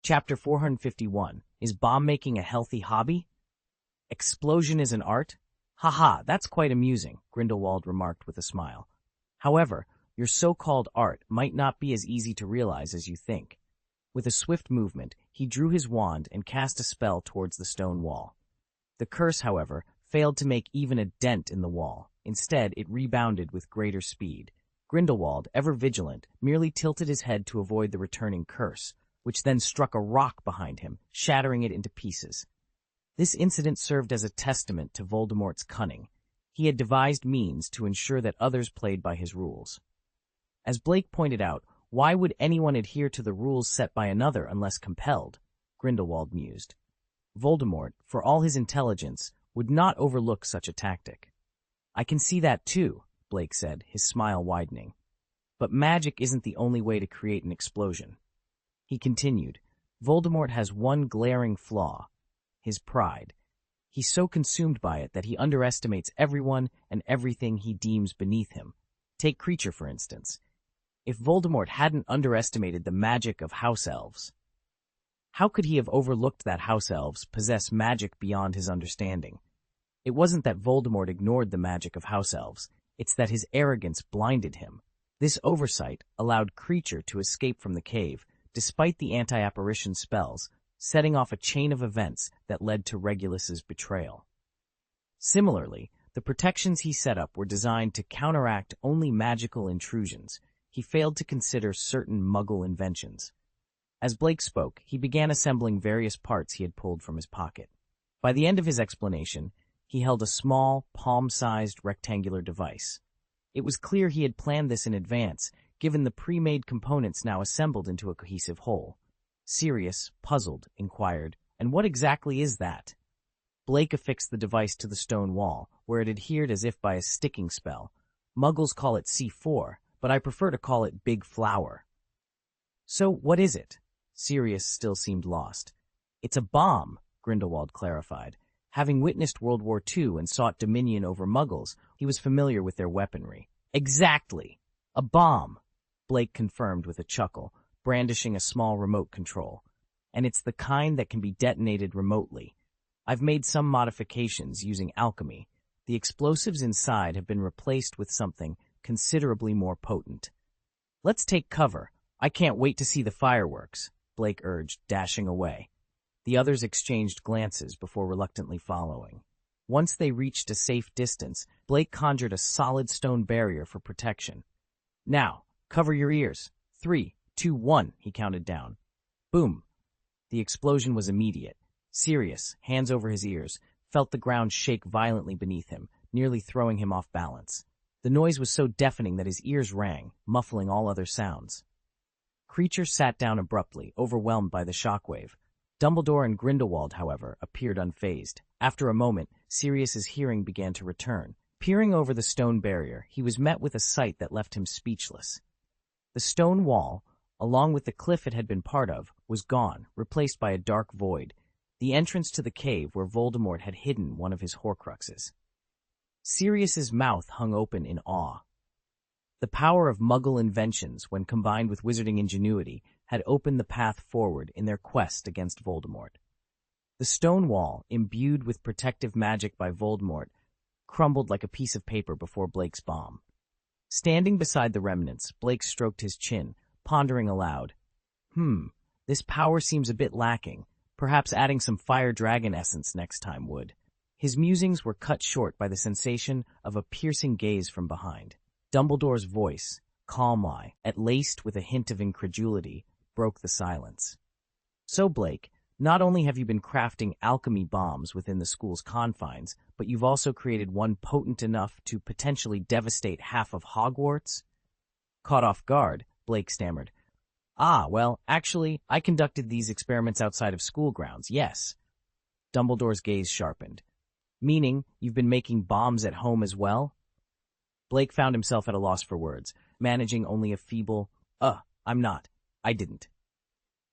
Chapter 451. Is bomb making a healthy hobby? Explosion is an art? Haha, that's quite amusing, Grindelwald remarked with a smile. However, your so-called art might not be as easy to realize as you think. With a swift movement, he drew his wand and cast a spell towards the stone wall. The curse, however, failed to make even a dent in the wall. Instead, it rebounded with greater speed. Grindelwald, ever vigilant, merely tilted his head to avoid the returning curse, which then struck a rock behind him, shattering it into pieces. This incident served as a testament to Voldemort's cunning. He had devised means to ensure that others played by his rules. As Blake pointed out, why would anyone adhere to the rules set by another unless compelled? Grindelwald mused. Voldemort, for all his intelligence, would not overlook such a tactic. I can see that too, Blake said, his smile widening. But magic isn't the only way to create an explosion. He continued, Voldemort has one glaring flaw, his pride. He's so consumed by it that he underestimates everyone and everything he deems beneath him. Take Creature, for instance. If Voldemort hadn't underestimated the magic of house elves, how could he have overlooked that house elves possess magic beyond his understanding? It wasn't that Voldemort ignored the magic of house elves, it's that his arrogance blinded him. This oversight allowed Creature to escape from the cave, despite the anti-apparition spells, setting off a chain of events that led to Regulus's betrayal. Similarly, the protections he set up were designed to counteract only magical intrusions. He failed to consider certain Muggle inventions. As Blake spoke, he began assembling various parts he had pulled from his pocket. By the end of his explanation, he held a small, palm-sized rectangular device. It was clear he had planned this in advance, given the pre-made components now assembled into a cohesive whole. Sirius, puzzled, inquired, "And what exactly is that?" Blake affixed the device to the stone wall, where it adhered as if by a sticking spell. Muggles call it C4, but I prefer to call it Big Flower. So, what is it? Sirius still seemed lost. It's a bomb, Grindelwald clarified. Having witnessed World War II and sought dominion over Muggles, he was familiar with their weaponry. Exactly! A bomb, Blake confirmed with a chuckle, brandishing a small remote control. And it's the kind that can be detonated remotely. I've made some modifications using alchemy. The explosives inside have been replaced with something considerably more potent. Let's take cover. I can't wait to see the fireworks, Blake urged, dashing away. The others exchanged glances before reluctantly following. Once they reached a safe distance, Blake conjured a solid stone barrier for protection. Now, cover your ears. 3, 2, 1, he counted down. Boom. The explosion was immediate. Sirius, hands over his ears, felt the ground shake violently beneath him, nearly throwing him off balance. The noise was so deafening that his ears rang, muffling all other sounds. Creature sat down abruptly, overwhelmed by the shockwave. Dumbledore and Grindelwald, however, appeared unfazed. After a moment, Sirius's hearing began to return. Peering over the stone barrier, he was met with a sight that left him speechless. The stone wall, along with the cliff it had been part of, was gone, replaced by a dark void, the entrance to the cave where Voldemort had hidden one of his Horcruxes. Sirius's mouth hung open in awe. The power of Muggle inventions, when combined with wizarding ingenuity, had opened the path forward in their quest against Voldemort. The stone wall, imbued with protective magic by Voldemort, crumbled like a piece of paper before Blake's bomb. Standing beside the remnants, Blake stroked his chin, pondering aloud. This power seems a bit lacking. Perhaps adding some fire dragon essence next time would. His musings were cut short by the sensation of a piercing gaze from behind. Dumbledore's voice, calmly, at laced with a hint of incredulity, broke the silence. So, Blake, not only have you been crafting alchemy bombs within the school's confines, but you've also created one potent enough to potentially devastate half of Hogwarts? Caught off guard, Blake stammered. Well, actually, I conducted these experiments outside of school grounds, yes. Dumbledore's gaze sharpened. Meaning, you've been making bombs at home as well? Blake found himself at a loss for words, managing only a feeble, I'm not. I didn't.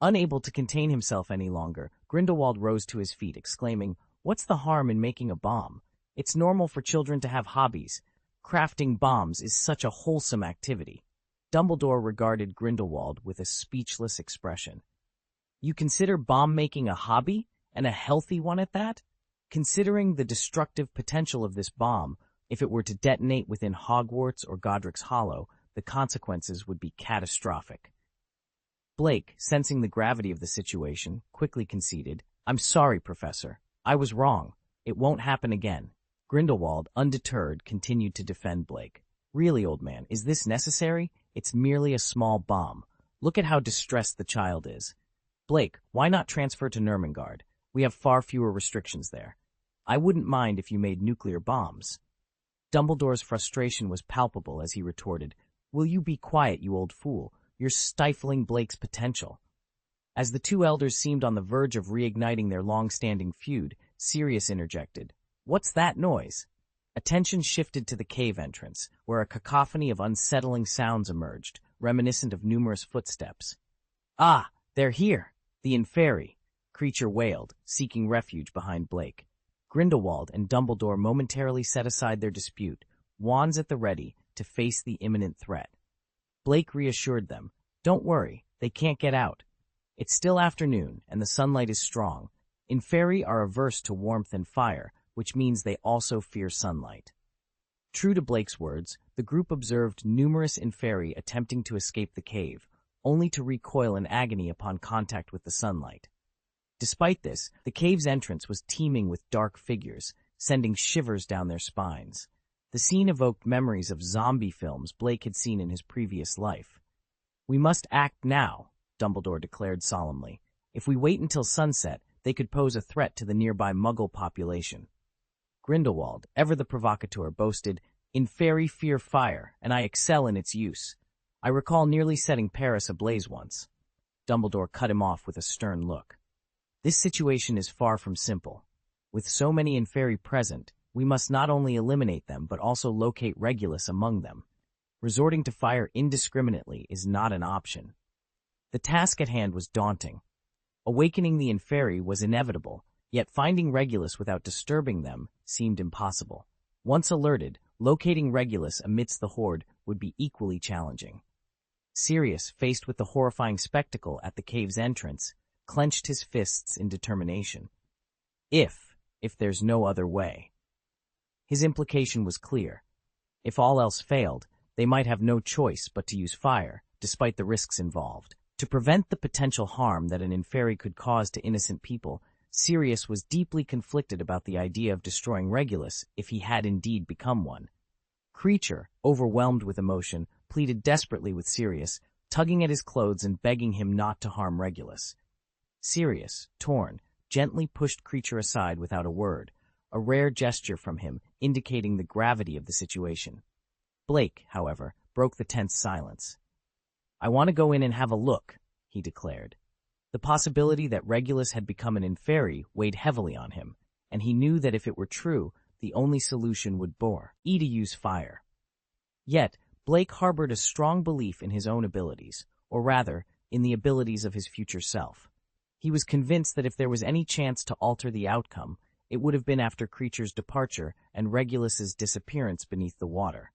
Unable to contain himself any longer, Grindelwald rose to his feet, exclaiming, What's the harm in making a bomb? It's normal for children to have hobbies. Crafting bombs is such a wholesome activity. Dumbledore regarded Grindelwald with a speechless expression. You consider bomb-making a hobby, and a healthy one at that? Considering the destructive potential of this bomb, if it were to detonate within Hogwarts or Godric's Hollow, the consequences would be catastrophic. Blake, sensing the gravity of the situation, quickly conceded, "I'm sorry, Professor. I was wrong. It won't happen again." Grindelwald, undeterred, continued to defend Blake. "Really, old man, is this necessary? It's merely a small bomb. Look at how distressed the child is. Blake, why not transfer to Nurmengard? We have far fewer restrictions there. I wouldn't mind if you made nuclear bombs." Dumbledore's frustration was palpable as he retorted, "Will you be quiet, you old fool? You're stifling Blake's potential." As the two elders seemed on the verge of reigniting their long-standing feud, Sirius interjected, "What's that noise?" Attention shifted to the cave entrance, where a cacophony of unsettling sounds emerged, reminiscent of numerous footsteps. "Ah, they're here! The Inferi!" Creature wailed, seeking refuge behind Blake. Grindelwald and Dumbledore momentarily set aside their dispute, wands at the ready, to face the imminent threat. Blake reassured them, "Don't worry, they can't get out. It's still afternoon, and the sunlight is strong. Inferi are averse to warmth and fire, which means they also fear sunlight." True to Blake's words, the group observed numerous Inferi attempting to escape the cave, only to recoil in agony upon contact with the sunlight. Despite this, the cave's entrance was teeming with dark figures, sending shivers down their spines. The scene evoked memories of zombie films Blake had seen in his previous life. "We must act now," Dumbledore declared solemnly. "If we wait until sunset, they could pose a threat to the nearby Muggle population." Grindelwald, ever the provocateur, boasted, "Inferi fear fire, and I excel in its use. I recall nearly setting Paris ablaze once." Dumbledore cut him off with a stern look. "This situation is far from simple. With so many Inferi present, we must not only eliminate them but also locate Regulus among them. Resorting to fire indiscriminately is not an option." The task at hand was daunting. Awakening the Inferi was inevitable, yet finding Regulus without disturbing them seemed impossible. Once alerted, locating Regulus amidst the horde would be equally challenging. Sirius, faced with the horrifying spectacle at the cave's entrance, clenched his fists in determination. If there's no other way. His implication was clear. If all else failed, they might have no choice but to use fire, despite the risks involved. To prevent the potential harm that an Inferi could cause to innocent people, Sirius was deeply conflicted about the idea of destroying Regulus if he had indeed become one. Creature, overwhelmed with emotion, pleaded desperately with Sirius, tugging at his clothes and begging him not to harm Regulus. Sirius, torn, gently pushed Creature aside without a word, a rare gesture from him indicating the gravity of the situation. Blake, however, broke the tense silence. "I want to go in and have a look," he declared. The possibility that Regulus had become an Inferi weighed heavily on him, and he knew that if it were true, the only solution would be to use fire. Yet, Blake harbored a strong belief in his own abilities, or rather, in the abilities of his future self. He was convinced that if there was any chance to alter the outcome, it would have been after Creature's departure and Regulus's disappearance beneath the water.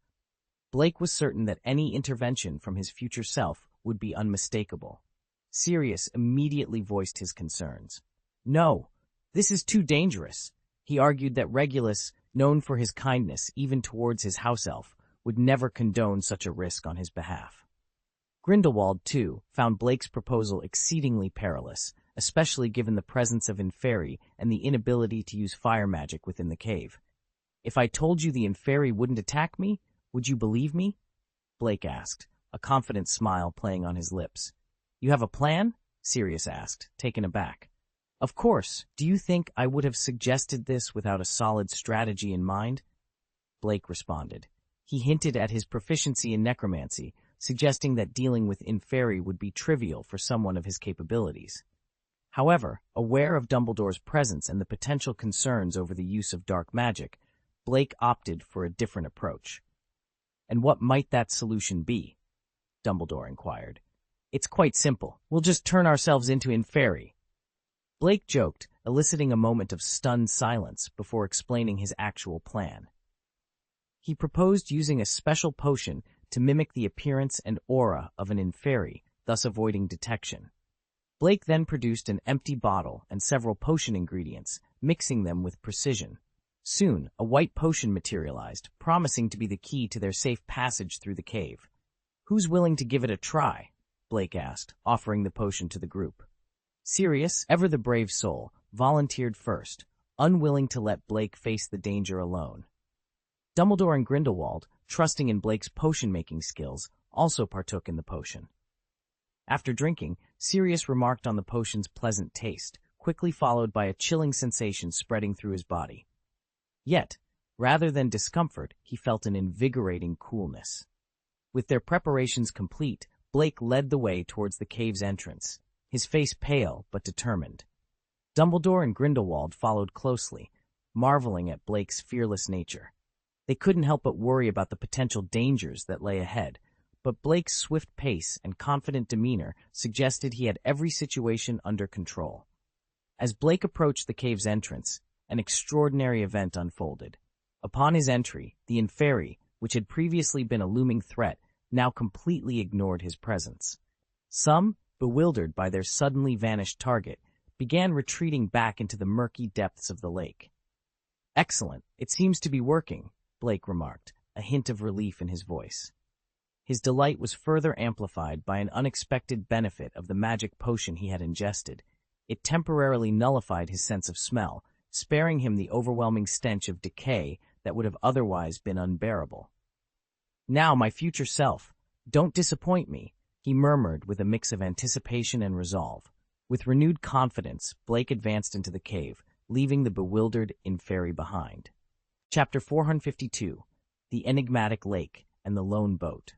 Blake was certain that any intervention from his future self would be unmistakable. Sirius immediately voiced his concerns. "No, this is too dangerous." He argued that Regulus, known for his kindness even towards his house elf, would never condone such a risk on his behalf. Grindelwald, too, found Blake's proposal exceedingly perilous, especially given the presence of Inferi and the inability to use fire magic within the cave. "If I told you the Inferi wouldn't attack me, would you believe me?" Blake asked, a confident smile playing on his lips. "You have a plan?" Sirius asked, taken aback. "Of course. Do you think I would have suggested this without a solid strategy in mind?" Blake responded. He hinted at his proficiency in necromancy, suggesting that dealing with Inferi would be trivial for someone of his capabilities. However, aware of Dumbledore's presence and the potential concerns over the use of dark magic, Blake opted for a different approach. "And what might that solution be?" Dumbledore inquired. "It's quite simple. We'll just turn ourselves into Inferi." Blake joked, eliciting a moment of stunned silence before explaining his actual plan. He proposed using a special potion to mimic the appearance and aura of an Inferi, thus avoiding detection. Blake then produced an empty bottle and several potion ingredients, mixing them with precision. Soon, a white potion materialized, promising to be the key to their safe passage through the cave. "Who's willing to give it a try?" Blake asked, offering the potion to the group. Sirius, ever the brave soul, volunteered first, unwilling to let Blake face the danger alone. Dumbledore and Grindelwald, trusting in Blake's potion-making skills, also partook in the potion. After drinking, Sirius remarked on the potion's pleasant taste, quickly followed by a chilling sensation spreading through his body. Yet, rather than discomfort, he felt an invigorating coolness. With their preparations complete, Blake led the way towards the cave's entrance, his face pale but determined. Dumbledore and Grindelwald followed closely, marveling at Blake's fearless nature. They couldn't help but worry about the potential dangers that lay ahead, but Blake's swift pace and confident demeanor suggested he had every situation under control. As Blake approached the cave's entrance, an extraordinary event unfolded. Upon his entry, the Inferi, which had previously been a looming threat, now completely ignored his presence. Some, bewildered by their suddenly vanished target, began retreating back into the murky depths of the lake. "Excellent, it seems to be working," Blake remarked, a hint of relief in his voice. His delight was further amplified by an unexpected benefit of the magic potion he had ingested. It temporarily nullified his sense of smell, sparing him the overwhelming stench of decay that would have otherwise been unbearable. "Now, my future self, don't disappoint me," he murmured with a mix of anticipation and resolve. With renewed confidence, Blake advanced into the cave, leaving the bewildered Inferi behind. Chapter 452, The Enigmatic Lake and the Lone Boat.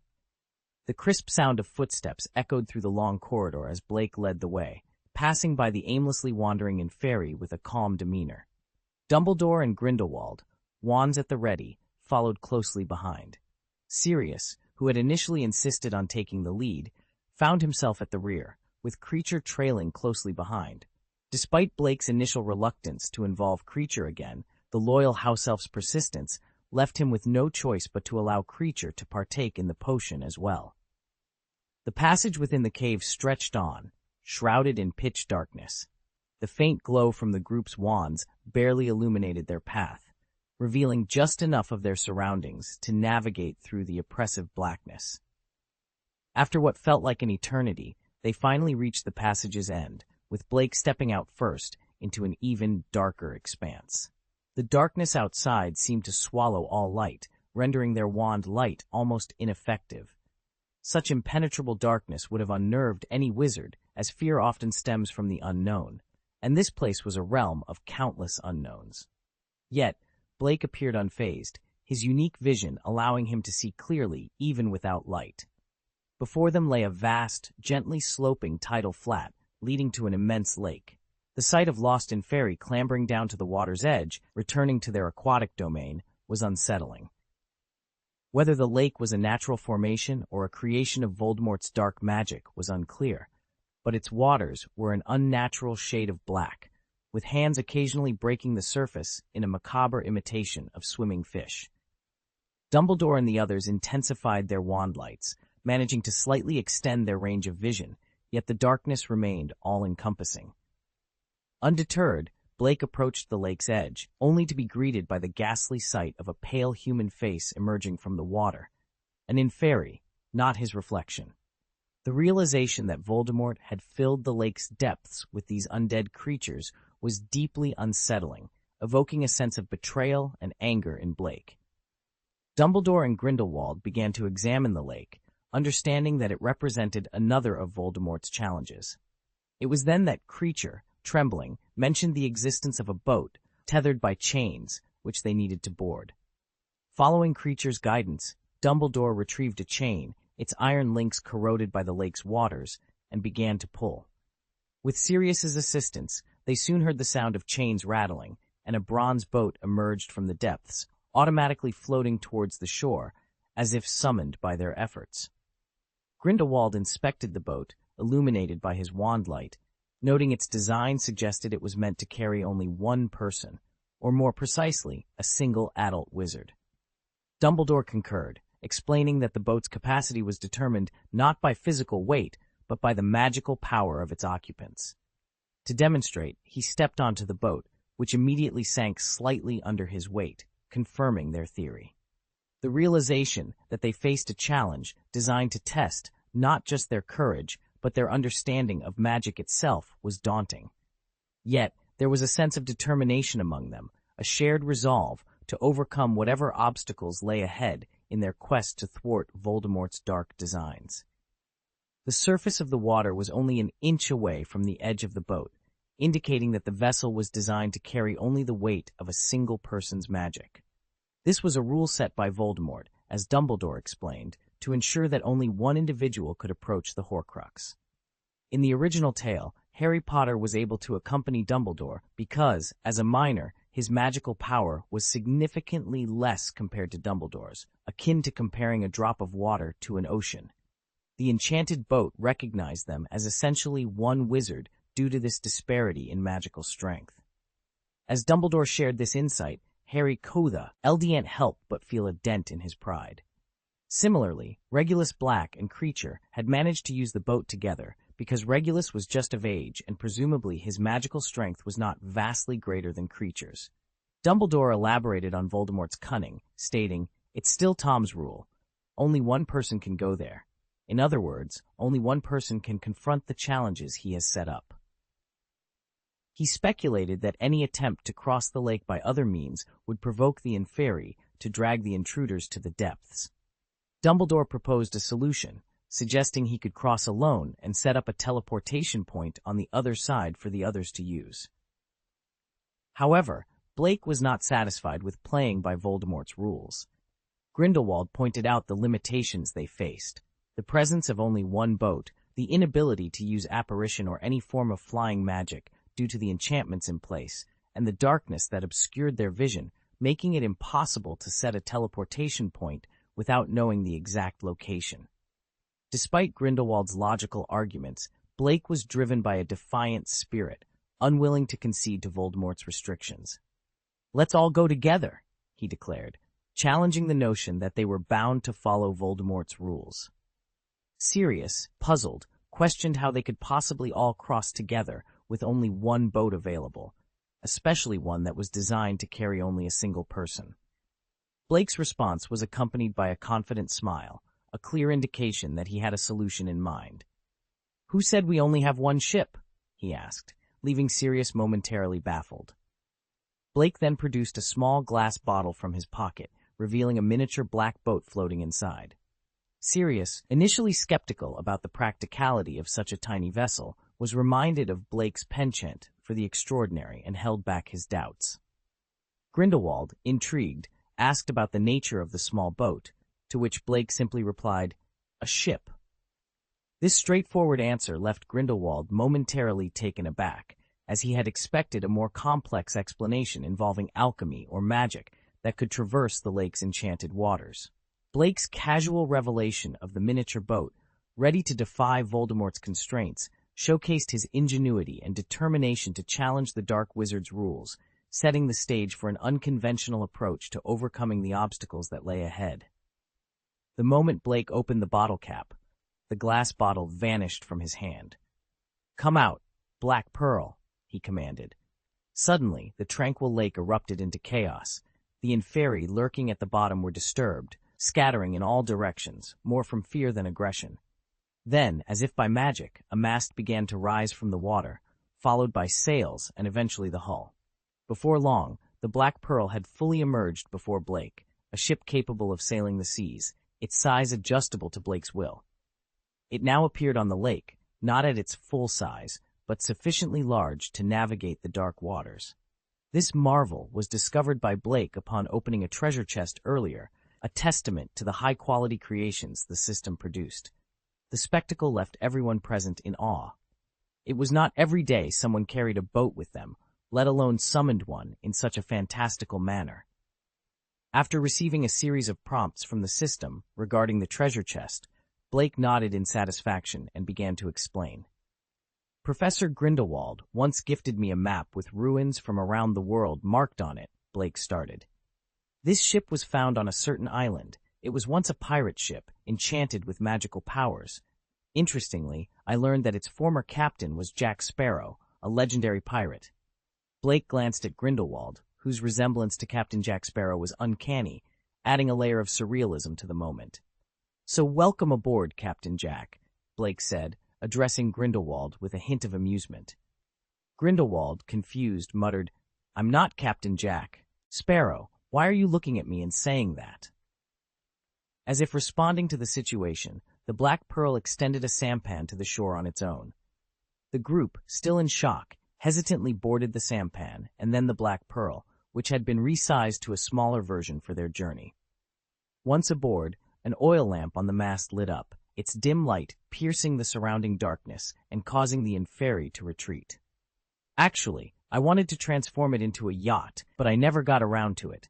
The crisp sound of footsteps echoed through the long corridor as Blake led the way, passing by the aimlessly wandering Inferi with a calm demeanor. Dumbledore and Grindelwald, wands at the ready, followed closely behind. Sirius, who had initially insisted on taking the lead, found himself at the rear, with Creature trailing closely behind. Despite Blake's initial reluctance to involve Creature again, the loyal house elf's persistence left him with no choice but to allow Creature to partake in the potion as well. The passage within the cave stretched on, shrouded in pitch darkness. The faint glow from the group's wands barely illuminated their path, revealing just enough of their surroundings to navigate through the oppressive blackness. After what felt like an eternity, they finally reached the passage's end, with Blake stepping out first into an even darker expanse. The darkness outside seemed to swallow all light, rendering their wand light almost ineffective. Such impenetrable darkness would have unnerved any wizard, as fear often stems from the unknown, and this place was a realm of countless unknowns. Yet, Blake appeared unfazed, his unique vision allowing him to see clearly even without light. Before them lay a vast, gently sloping tidal flat, leading to an immense lake. The sight of lost Inferi clambering down to the water's edge, returning to their aquatic domain, was unsettling. Whether the lake was a natural formation or a creation of Voldemort's dark magic was unclear, but its waters were an unnatural shade of black, with hands occasionally breaking the surface in a macabre imitation of swimming fish. Dumbledore and the others intensified their wand lights, managing to slightly extend their range of vision, yet the darkness remained all-encompassing. Undeterred, Blake approached the lake's edge, only to be greeted by the ghastly sight of a pale human face emerging from the water. An Inferi, not his reflection. The realization that Voldemort had filled the lake's depths with these undead creatures was deeply unsettling, evoking a sense of betrayal and anger in Blake. Dumbledore and Grindelwald began to examine the lake, understanding that it represented another of Voldemort's challenges. It was then that Creature, trembling, mentioned the existence of a boat, tethered by chains, which they needed to board. Following Creature's guidance, Dumbledore retrieved a chain, its iron links corroded by the lake's waters, and began to pull. With Sirius's assistance, they soon heard the sound of chains rattling, and a bronze boat emerged from the depths, automatically floating towards the shore, as if summoned by their efforts. Grindelwald inspected the boat, illuminated by his wand light, noting its design suggested it was meant to carry only one person, or more precisely, a single adult wizard. Dumbledore concurred, explaining that the boat's capacity was determined not by physical weight, but by the magical power of its occupants. To demonstrate, he stepped onto the boat, which immediately sank slightly under his weight, confirming their theory. The realization that they faced a challenge designed to test not just their courage, but their understanding of magic itself was daunting. Yet, there was a sense of determination among them, a shared resolve to overcome whatever obstacles lay ahead in their quest to thwart Voldemort's dark designs. The surface of the water was only an inch away from the edge of the boat, indicating that the vessel was designed to carry only the weight of a single person's magic. This was a rule set by Voldemort, as Dumbledore explained, to ensure that only one individual could approach the Horcrux. In the original tale, Harry Potter was able to accompany Dumbledore because, as a minor, his magical power was significantly less compared to Dumbledore's, akin to comparing a drop of water to an ocean. The enchanted boat recognized them as essentially one wizard due to this disparity in magical strength. As Dumbledore shared this insight, Harry couldn't help but feel a dent in his pride. Similarly, Regulus Black and Creature had managed to use the boat together because Regulus was just of age and presumably his magical strength was not vastly greater than Creature's. Dumbledore elaborated on Voldemort's cunning, stating, "It's still Tom's rule. Only one person can go there. In other words, only one person can confront the challenges he has set up." He speculated that any attempt to cross the lake by other means would provoke the Inferi to drag the intruders to the depths. Dumbledore proposed a solution, suggesting he could cross alone and set up a teleportation point on the other side for the others to use. However, Blake was not satisfied with playing by Voldemort's rules. Grindelwald pointed out the limitations they faced: the presence of only one boat, the inability to use apparition or any form of flying magic due to the enchantments in place, and the darkness that obscured their vision, making it impossible to set a teleportation point without knowing the exact location. Despite Grindelwald's logical arguments, Blake was driven by a defiant spirit, unwilling to concede to Voldemort's restrictions. "Let's all go together," he declared, challenging the notion that they were bound to follow Voldemort's rules. Sirius, puzzled, questioned how they could possibly all cross together with only one boat available, especially one that was designed to carry only a single person. Blake's response was accompanied by a confident smile, a clear indication that he had a solution in mind. "Who said we only have one ship?" he asked, leaving Sirius momentarily baffled. Blake then produced a small glass bottle from his pocket, revealing a miniature black boat floating inside. Sirius, initially skeptical about the practicality of such a tiny vessel, was reminded of Blake's penchant for the extraordinary and held back his doubts. Grindelwald, intrigued, asked about the nature of the small boat, to which Blake simply replied, "A ship." This straightforward answer left Grindelwald momentarily taken aback, as he had expected a more complex explanation involving alchemy or magic that could traverse the lake's enchanted waters. Blake's casual revelation of the miniature boat, ready to defy Voldemort's constraints, showcased his ingenuity and determination to challenge the Dark Wizard's rules, setting the stage for an unconventional approach to overcoming the obstacles that lay ahead. The moment Blake opened the bottle cap, the glass bottle vanished from his hand. "Come out, Black Pearl," he commanded. Suddenly, the tranquil lake erupted into chaos. The Inferi lurking at the bottom were disturbed, scattering in all directions, more from fear than aggression. Then, as if by magic, a mast began to rise from the water, followed by sails and eventually the hull. Before long, the Black Pearl had fully emerged before Blake, a ship capable of sailing the seas, its size adjustable to Blake's will. It now appeared on the lake, not at its full size, but sufficiently large to navigate the dark waters. This marvel was discovered by Blake upon opening a treasure chest earlier, a testament to the high-quality creations the system produced. The spectacle left everyone present in awe. It was not every day someone carried a boat with them, let alone summoned one in such a fantastical manner. After receiving a series of prompts from the system regarding the treasure chest, Blake nodded in satisfaction and began to explain. "Professor Grindelwald once gifted me a map with ruins from around the world marked on it," Blake started. "This ship was found on a certain island. It was once a pirate ship, enchanted with magical powers. Interestingly, I learned that its former captain was Jack Sparrow, a legendary pirate. Blake glanced at Grindelwald, whose resemblance to Captain Jack Sparrow was uncanny, adding a layer of surrealism to the moment. "So welcome aboard, Captain Jack," Blake said, addressing Grindelwald with a hint of amusement. Grindelwald, confused, muttered, "I'm not Captain Jack. Sparrow, why are you looking at me and saying that?" As if responding to the situation, the Black Pearl extended a sampan to the shore on its own. The group, still in shock, hesitantly boarded the sampan and then the Black Pearl, which had been resized to a smaller version for their journey. Once aboard, an oil lamp on the mast lit up, its dim light piercing the surrounding darkness and causing the Inferi to retreat. "Actually, I wanted to transform it into a yacht, but I never got around to it.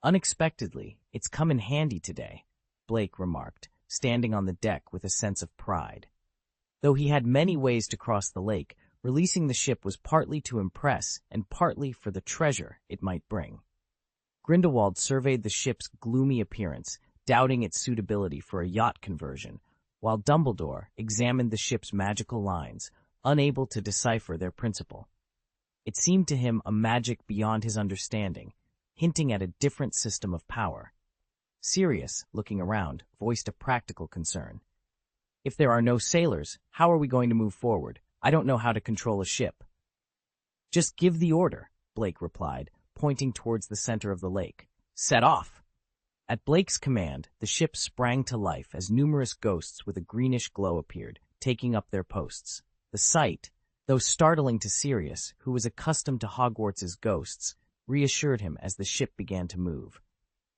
Unexpectedly, it's come in handy today," Blake remarked, standing on the deck with a sense of pride. Though he had many ways to cross the lake, releasing the ship was partly to impress and partly for the treasure it might bring. Grindelwald surveyed the ship's gloomy appearance, doubting its suitability for a yacht conversion, while Dumbledore examined the ship's magical lines, unable to decipher their principle. It seemed to him a magic beyond his understanding, hinting at a different system of power. Sirius, looking around, voiced a practical concern. "If there are no sailors, how are we going to move forward? I don't know how to control a ship." "Just give the order," Blake replied, pointing towards the center of the lake. "Set off!" At Blake's command, the ship sprang to life as numerous ghosts with a greenish glow appeared, taking up their posts. The sight, though startling to Sirius, who was accustomed to Hogwarts' ghosts, reassured him as the ship began to move.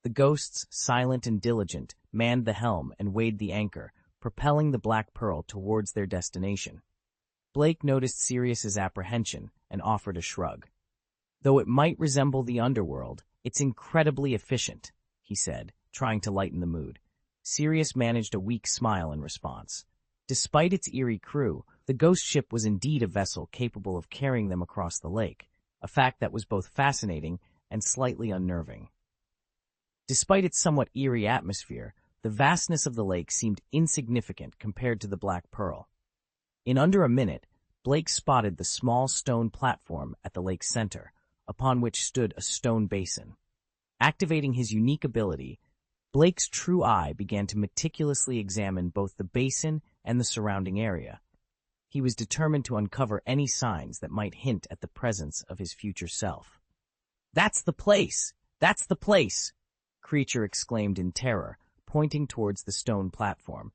The ghosts, silent and diligent, manned the helm and weighed the anchor, propelling the Black Pearl towards their destination. Blake noticed Sirius's apprehension and offered a shrug. "Though it might resemble the underworld, it's incredibly efficient," he said, trying to lighten the mood. Sirius managed a weak smile in response. Despite its eerie crew, the ghost ship was indeed a vessel capable of carrying them across the lake, a fact that was both fascinating and slightly unnerving. Despite its somewhat eerie atmosphere, the vastness of the lake seemed insignificant compared to the Black Pearl. In under a minute, Blake spotted the small stone platform at the lake's center, upon which stood a stone basin. Activating his unique ability, Blake's true eye began to meticulously examine both the basin and the surrounding area. He was determined to uncover any signs that might hint at the presence of his future self. "That's the place! That's the place!" Creature exclaimed in terror, pointing towards the stone platform.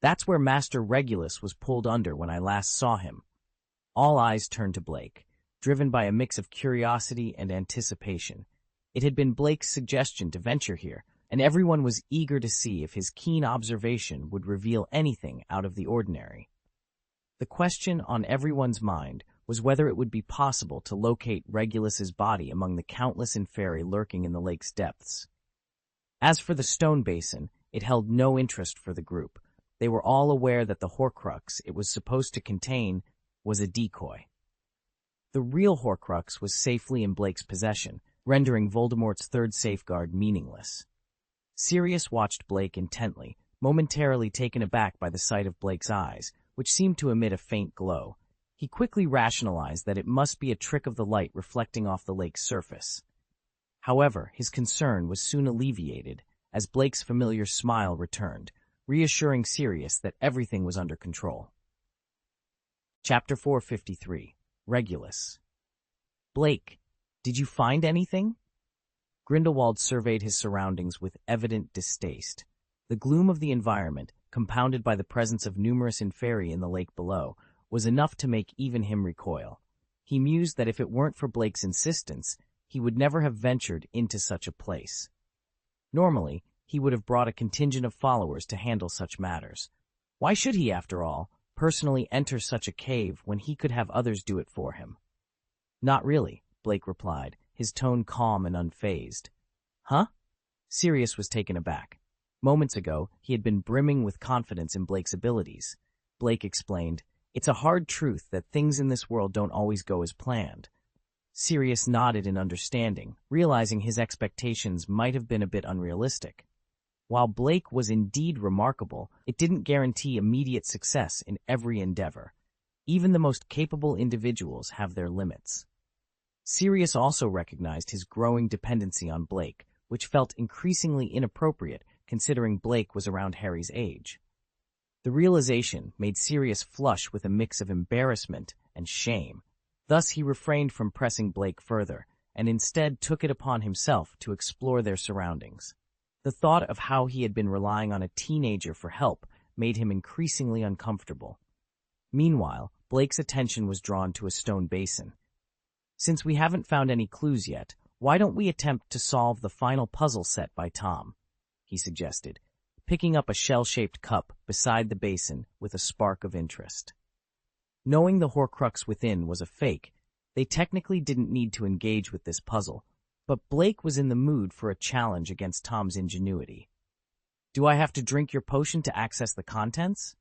"That's where Master Regulus was pulled under when I last saw him." All eyes turned to Blake, driven by a mix of curiosity and anticipation. It had been Blake's suggestion to venture here, and everyone was eager to see if his keen observation would reveal anything out of the ordinary. The question on everyone's mind was whether it would be possible to locate Regulus's body among the countless Inferi lurking in the lake's depths. As for the stone basin, it held no interest for the group. They were all aware that the Horcrux it was supposed to contain was a decoy. The real Horcrux was safely in Blake's possession, rendering Voldemort's third safeguard meaningless. Sirius watched Blake intently, momentarily taken aback by the sight of Blake's eyes, which seemed to emit a faint glow. He quickly rationalized that it must be a trick of the light reflecting off the lake's surface. However, his concern was soon alleviated as Blake's familiar smile returned, reassuring Sirius that everything was under control. Chapter 453. Regulus. "Blake, did you find anything?" Grindelwald surveyed his surroundings with evident distaste. The gloom of the environment, compounded by the presence of numerous Inferi in the lake below, was enough to make even him recoil. He mused that if it weren't for Blake's insistence, he would never have ventured into such a place. Normally, he would have brought a contingent of followers to handle such matters. Why should he, after all, personally enter such a cave when he could have others do it for him? "Not really," Blake replied, his tone calm and unfazed. "Huh?" Sirius was taken aback. Moments ago, he had been brimming with confidence in Blake's abilities. Blake explained, "It's a hard truth that things in this world don't always go as planned." Sirius nodded in understanding, realizing his expectations might have been a bit unrealistic. While Blake was indeed remarkable, it didn't guarantee immediate success in every endeavor. Even the most capable individuals have their limits. Sirius also recognized his growing dependency on Blake, which felt increasingly inappropriate considering Blake was around Harry's age. The realization made Sirius flush with a mix of embarrassment and shame. Thus he refrained from pressing Blake further, and instead took it upon himself to explore their surroundings. The thought of how he had been relying on a teenager for help made him increasingly uncomfortable. Meanwhile, Blake's attention was drawn to a stone basin. "Since we haven't found any clues yet, why don't we attempt to solve the final puzzle set by Tom?" he suggested, picking up a shell-shaped cup beside the basin with a spark of interest. Knowing the Horcrux within was a fake, they technically didn't need to engage with this puzzle, but Blake was in the mood for a challenge against Tom's ingenuity. "Do I have to drink your potion to access the contents?"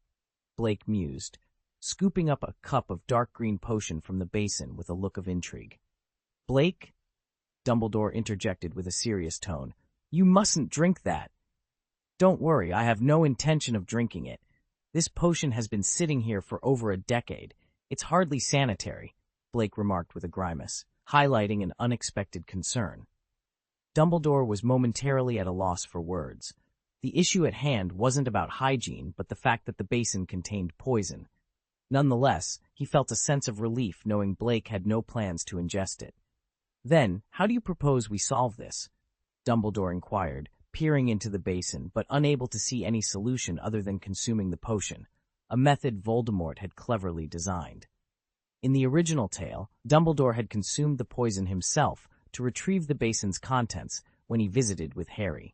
Blake mused, scooping up a cup of dark green potion from the basin with a look of intrigue. "Blake," Dumbledore interjected with a serious tone, "you mustn't drink that." "Don't worry, I have no intention of drinking it. This potion has been sitting here for over a decade. It's hardly sanitary," Blake remarked with a grimace, highlighting an unexpected concern. Dumbledore was momentarily at a loss for words. The issue at hand wasn't about hygiene, but the fact that the basin contained poison. Nonetheless, he felt a sense of relief knowing Blake had no plans to ingest it. "Then, how do you propose we solve this?" Dumbledore inquired, peering into the basin, but unable to see any solution other than consuming the potion, a method Voldemort had cleverly designed. In the original tale, Dumbledore had consumed the poison himself to retrieve the basin's contents when he visited with Harry.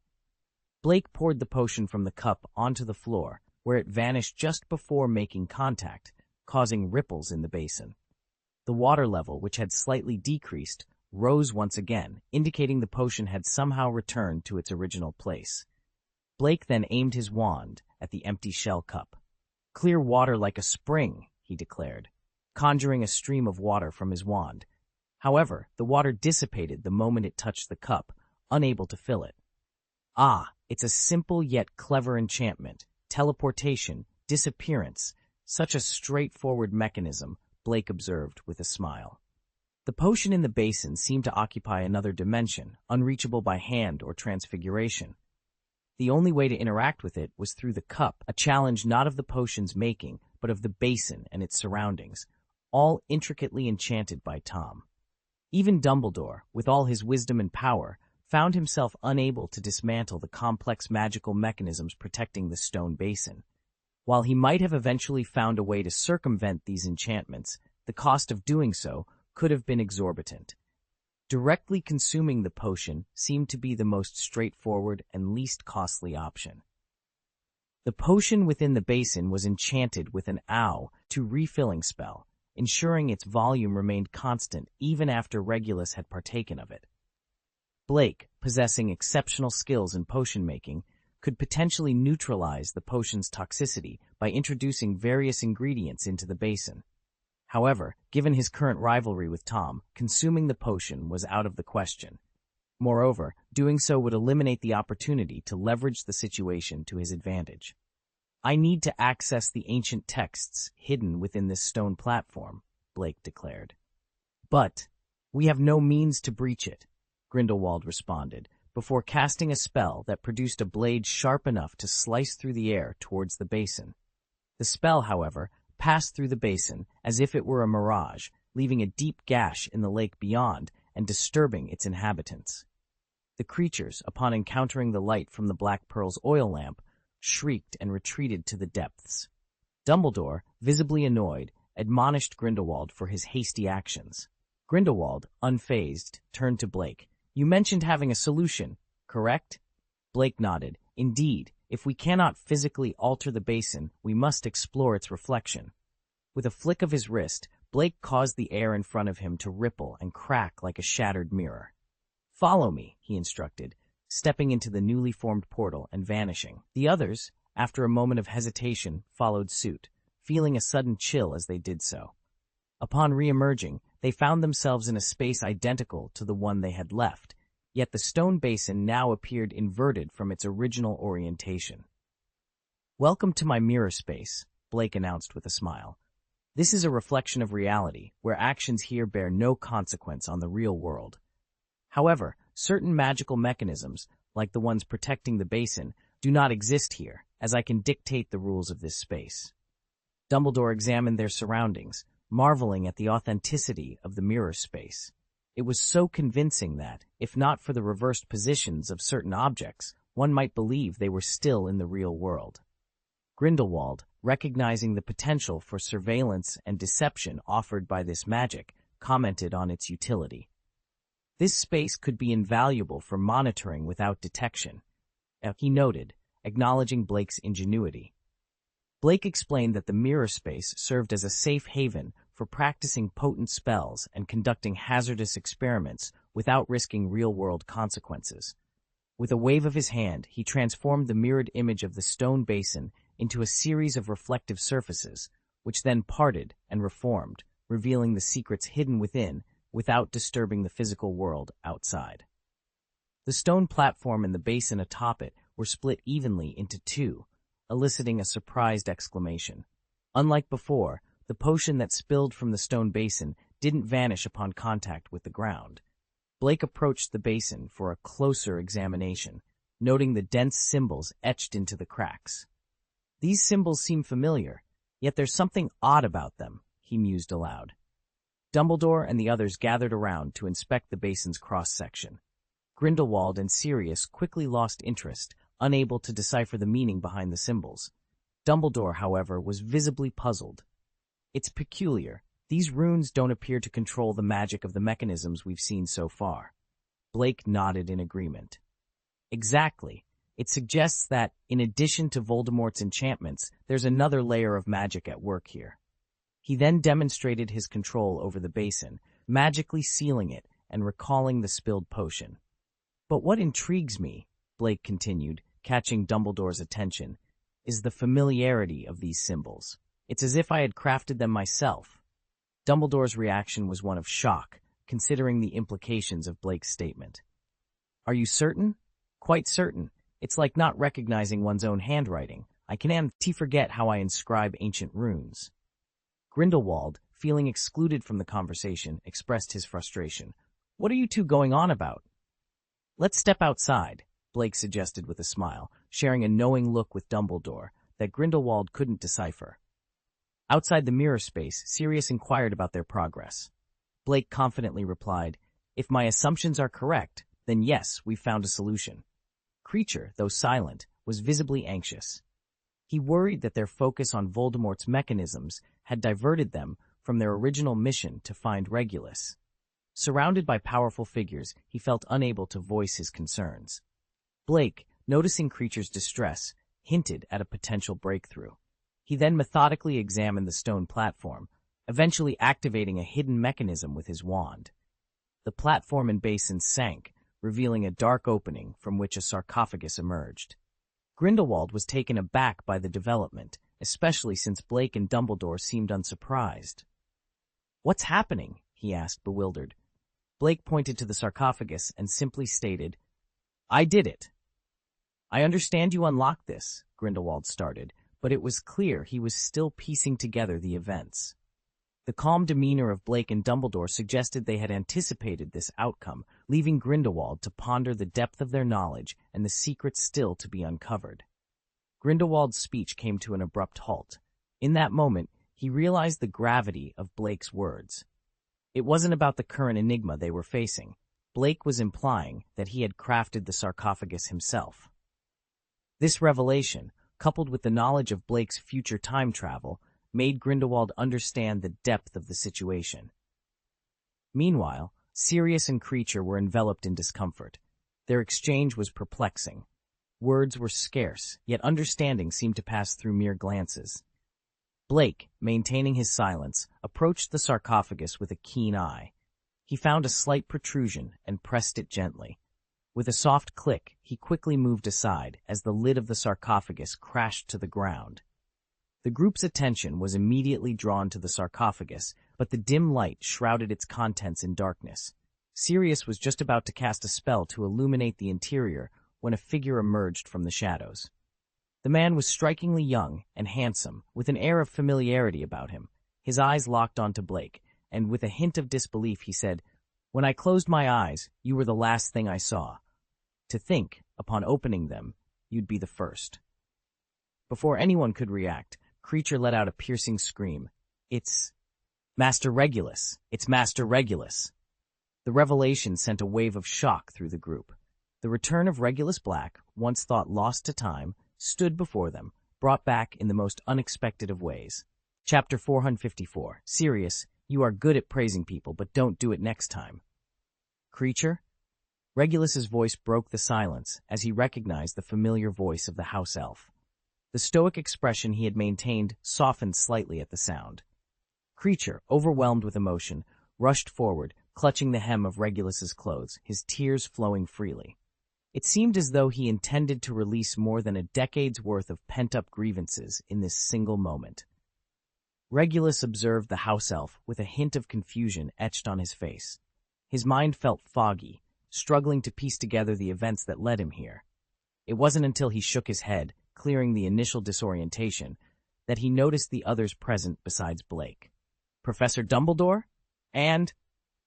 Blake poured the potion from the cup onto the floor, where it vanished just before making contact, causing ripples in the basin. The water level, which had slightly decreased, rose once again, indicating the potion had somehow returned to its original place. Blake then aimed his wand at the empty shell cup. "Clear water like a spring," he declared, conjuring a stream of water from his wand. However, the water dissipated the moment it touched the cup, unable to fill it. "Ah, it's a simple yet clever enchantment. Teleportation, disappearance, such a straightforward mechanism," Blake observed with a smile. The potion in the basin seemed to occupy another dimension, unreachable by hand or transfiguration. The only way to interact with it was through the cup, a challenge not of the potion's making, but of the basin and its surroundings, all intricately enchanted by Tom. Even Dumbledore, with all his wisdom and power, found himself unable to dismantle the complex magical mechanisms protecting the stone basin. While he might have eventually found a way to circumvent these enchantments, the cost of doing so could have been exorbitant. Directly consuming the potion seemed to be the most straightforward and least costly option. The potion within the basin was enchanted with an ow to refilling spell, ensuring its volume remained constant even after Regulus had partaken of it. Blake, possessing exceptional skills in potion making, could potentially neutralize the potion's toxicity by introducing various ingredients into the basin. However, given his current rivalry with Tom, consuming the potion was out of the question. Moreover, doing so would eliminate the opportunity to leverage the situation to his advantage. "I need to access the ancient texts hidden within this stone platform," Blake declared. "But we have no means to breach it," Grindelwald responded, before casting a spell that produced a blade sharp enough to slice through the air towards the basin. The spell, however, passed through the basin as if it were a mirage, leaving a deep gash in the lake beyond and disturbing its inhabitants. The creatures, upon encountering the light from the Black Pearl's oil lamp, shrieked and retreated to the depths. Dumbledore, visibly annoyed, admonished Grindelwald for his hasty actions. Grindelwald, unfazed, turned to Blake. "You mentioned having a solution, correct?" Blake nodded. "Indeed. If we cannot physically alter the basin, we must explore its reflection." With a flick of his wrist, Blake caused the air in front of him to ripple and crack like a shattered mirror. "Follow me," he instructed, stepping into the newly formed portal and vanishing. The others, after a moment of hesitation, followed suit, feeling a sudden chill as they did so. Upon re-emerging, they found themselves in a space identical to the one they had left, yet the stone basin now appeared inverted from its original orientation. "Welcome to my mirror space," Blake announced with a smile. "This is a reflection of reality, where actions here bear no consequence on the real world. However, certain magical mechanisms, like the ones protecting the basin, do not exist here, as I can dictate the rules of this space." Dumbledore examined their surroundings, marveling at the authenticity of the mirror space. It was so convincing that, if not for the reversed positions of certain objects, one might believe they were still in the real world. Grindelwald, recognizing the potential for surveillance and deception offered by this magic, commented on its utility. "This space could be invaluable for monitoring without detection," he noted, acknowledging Blake's ingenuity. Blake explained that the mirror space served as a safe haven for practicing potent spells and conducting hazardous experiments without risking real-world consequences. With a wave of his hand, he transformed the mirrored image of the stone basin into a series of reflective surfaces, which then parted and reformed, revealing the secrets hidden within without disturbing the physical world outside. The stone platform and the basin atop it were split evenly into two, eliciting a surprised exclamation. Unlike before, the potion that spilled from the stone basin didn't vanish upon contact with the ground. Blake approached the basin for a closer examination, noting the dense symbols etched into the cracks. "These symbols seem familiar, yet there's something odd about them," he mused aloud. Dumbledore and the others gathered around to inspect the basin's cross-section. Grindelwald and Sirius quickly lost interest, unable to decipher the meaning behind the symbols. Dumbledore, however, was visibly puzzled. "It's peculiar. These runes don't appear to control the magic of the mechanisms we've seen so far." Blake nodded in agreement. "Exactly. It suggests that, in addition to Voldemort's enchantments, there's another layer of magic at work here." He then demonstrated his control over the basin, magically sealing it and recalling the spilled potion. "But what intrigues me," Blake continued, catching Dumbledore's attention, "is the familiarity of these symbols. It's as if I had crafted them myself." Dumbledore's reaction was one of shock, considering the implications of Blake's statement. "Are you certain?" "Quite certain. It's like not recognizing one's own handwriting. I can forget how I inscribe ancient runes." Grindelwald, feeling excluded from the conversation, expressed his frustration. "What are you two going on about?" "Let's step outside," Blake suggested with a smile, sharing a knowing look with Dumbledore that Grindelwald couldn't decipher. Outside the mirror space, Sirius inquired about their progress. Blake confidently replied, "If my assumptions are correct, then yes, we've found a solution." Creature, though silent, was visibly anxious. He worried that their focus on Voldemort's mechanisms had diverted them from their original mission to find Regulus. Surrounded by powerful figures, he felt unable to voice his concerns. Blake, noticing Creature's distress, hinted at a potential breakthrough. He then methodically examined the stone platform, eventually activating a hidden mechanism with his wand. The platform and basin sank, revealing a dark opening from which a sarcophagus emerged. Grindelwald was taken aback by the development, especially since Blake and Dumbledore seemed unsurprised. "What's happening?" he asked, bewildered. Blake pointed to the sarcophagus and simply stated, "I did it." "I understand you unlocked this," Grindelwald started, but it was clear he was still piecing together the events. The calm demeanor of Blake and Dumbledore suggested they had anticipated this outcome, leaving Grindelwald to ponder the depth of their knowledge and the secrets still to be uncovered. Grindelwald's speech came to an abrupt halt. In that moment, he realized the gravity of Blake's words. It wasn't about the current enigma they were facing. Blake was implying that he had crafted the sarcophagus himself. This revelation, coupled with the knowledge of Blake's future time travel, made Grindelwald understand the depth of the situation. Meanwhile, Sirius and Creature were enveloped in discomfort. Their exchange was perplexing. Words were scarce, yet understanding seemed to pass through mere glances. Blake, maintaining his silence, approached the sarcophagus with a keen eye. He found a slight protrusion and pressed it gently. With a soft click, he quickly moved aside as the lid of the sarcophagus crashed to the ground. The group's attention was immediately drawn to the sarcophagus, but the dim light shrouded its contents in darkness. Sirius was just about to cast a spell to illuminate the interior when a figure emerged from the shadows. The man was strikingly young and handsome, with an air of familiarity about him. His eyes locked onto Blake, and with a hint of disbelief he said, "When I closed my eyes, you were the last thing I saw. To think, upon opening them, you'd be the first." Before anyone could react, Creature let out a piercing scream. "It's Master Regulus! It's Master Regulus!" The revelation sent a wave of shock through the group. The return of Regulus Black, once thought lost to time, stood before them, brought back in the most unexpected of ways. Chapter 454. Sirius, you are good at praising people, but don't do it next time. Creature? Regulus's voice broke the silence as he recognized the familiar voice of the house elf. The stoic expression he had maintained softened slightly at the sound. Creature, overwhelmed with emotion, rushed forward, clutching the hem of Regulus's clothes, his tears flowing freely. It seemed as though he intended to release more than a decade's worth of pent-up grievances in this single moment. Regulus observed the house elf with a hint of confusion etched on his face. His mind felt foggy, struggling to piece together the events that led him here. It wasn't until he shook his head, clearing the initial disorientation, that he noticed the others present besides Blake. "Professor Dumbledore? And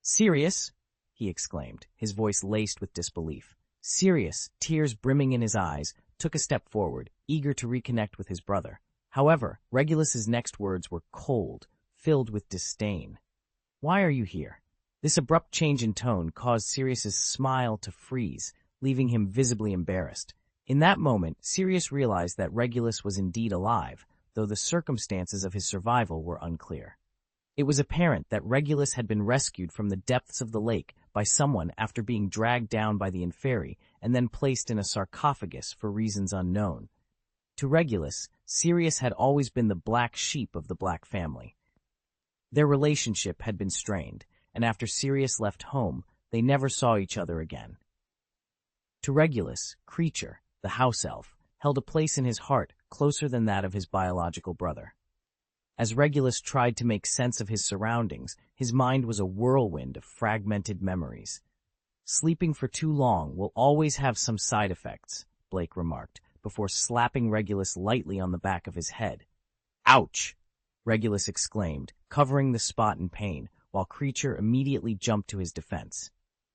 Sirius?" he exclaimed, his voice laced with disbelief. Sirius, tears brimming in his eyes, took a step forward, eager to reconnect with his brother. However, Regulus's next words were cold, filled with disdain. "Why are you here?" This abrupt change in tone caused Sirius's smile to freeze, leaving him visibly embarrassed. In that moment, Sirius realized that Regulus was indeed alive, though the circumstances of his survival were unclear. It was apparent that Regulus had been rescued from the depths of the lake by someone after being dragged down by the Inferi and then placed in a sarcophagus for reasons unknown. To Regulus, Sirius had always been the black sheep of the Black family. Their relationship had been strained, and after Sirius left home, they never saw each other again. To Regulus, Creature, the house elf, held a place in his heart closer than that of his biological brother. As Regulus tried to make sense of his surroundings, his mind was a whirlwind of fragmented memories. "Sleeping for too long will always have some side effects," Blake remarked, before slapping Regulus lightly on the back of his head. "Ouch!" Regulus exclaimed, covering the spot in pain, while Creature immediately jumped to his defense.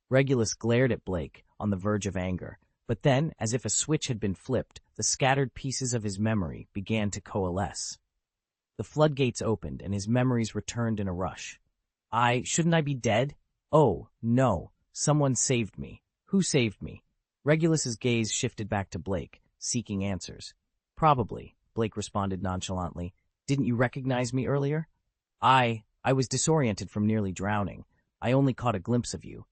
Regulus glared at Blake, on the verge of anger, but then, as if a switch had been flipped, the scattered pieces of his memory began to coalesce. The floodgates opened, and his memories returned in a rush. Shouldn't I be dead? Oh, no, someone saved me. Who saved me?" Regulus's gaze shifted back to Blake, seeking answers. "Probably," Blake responded nonchalantly. "Didn't you recognize me earlier?" I was disoriented from nearly drowning. I only caught a glimpse of you."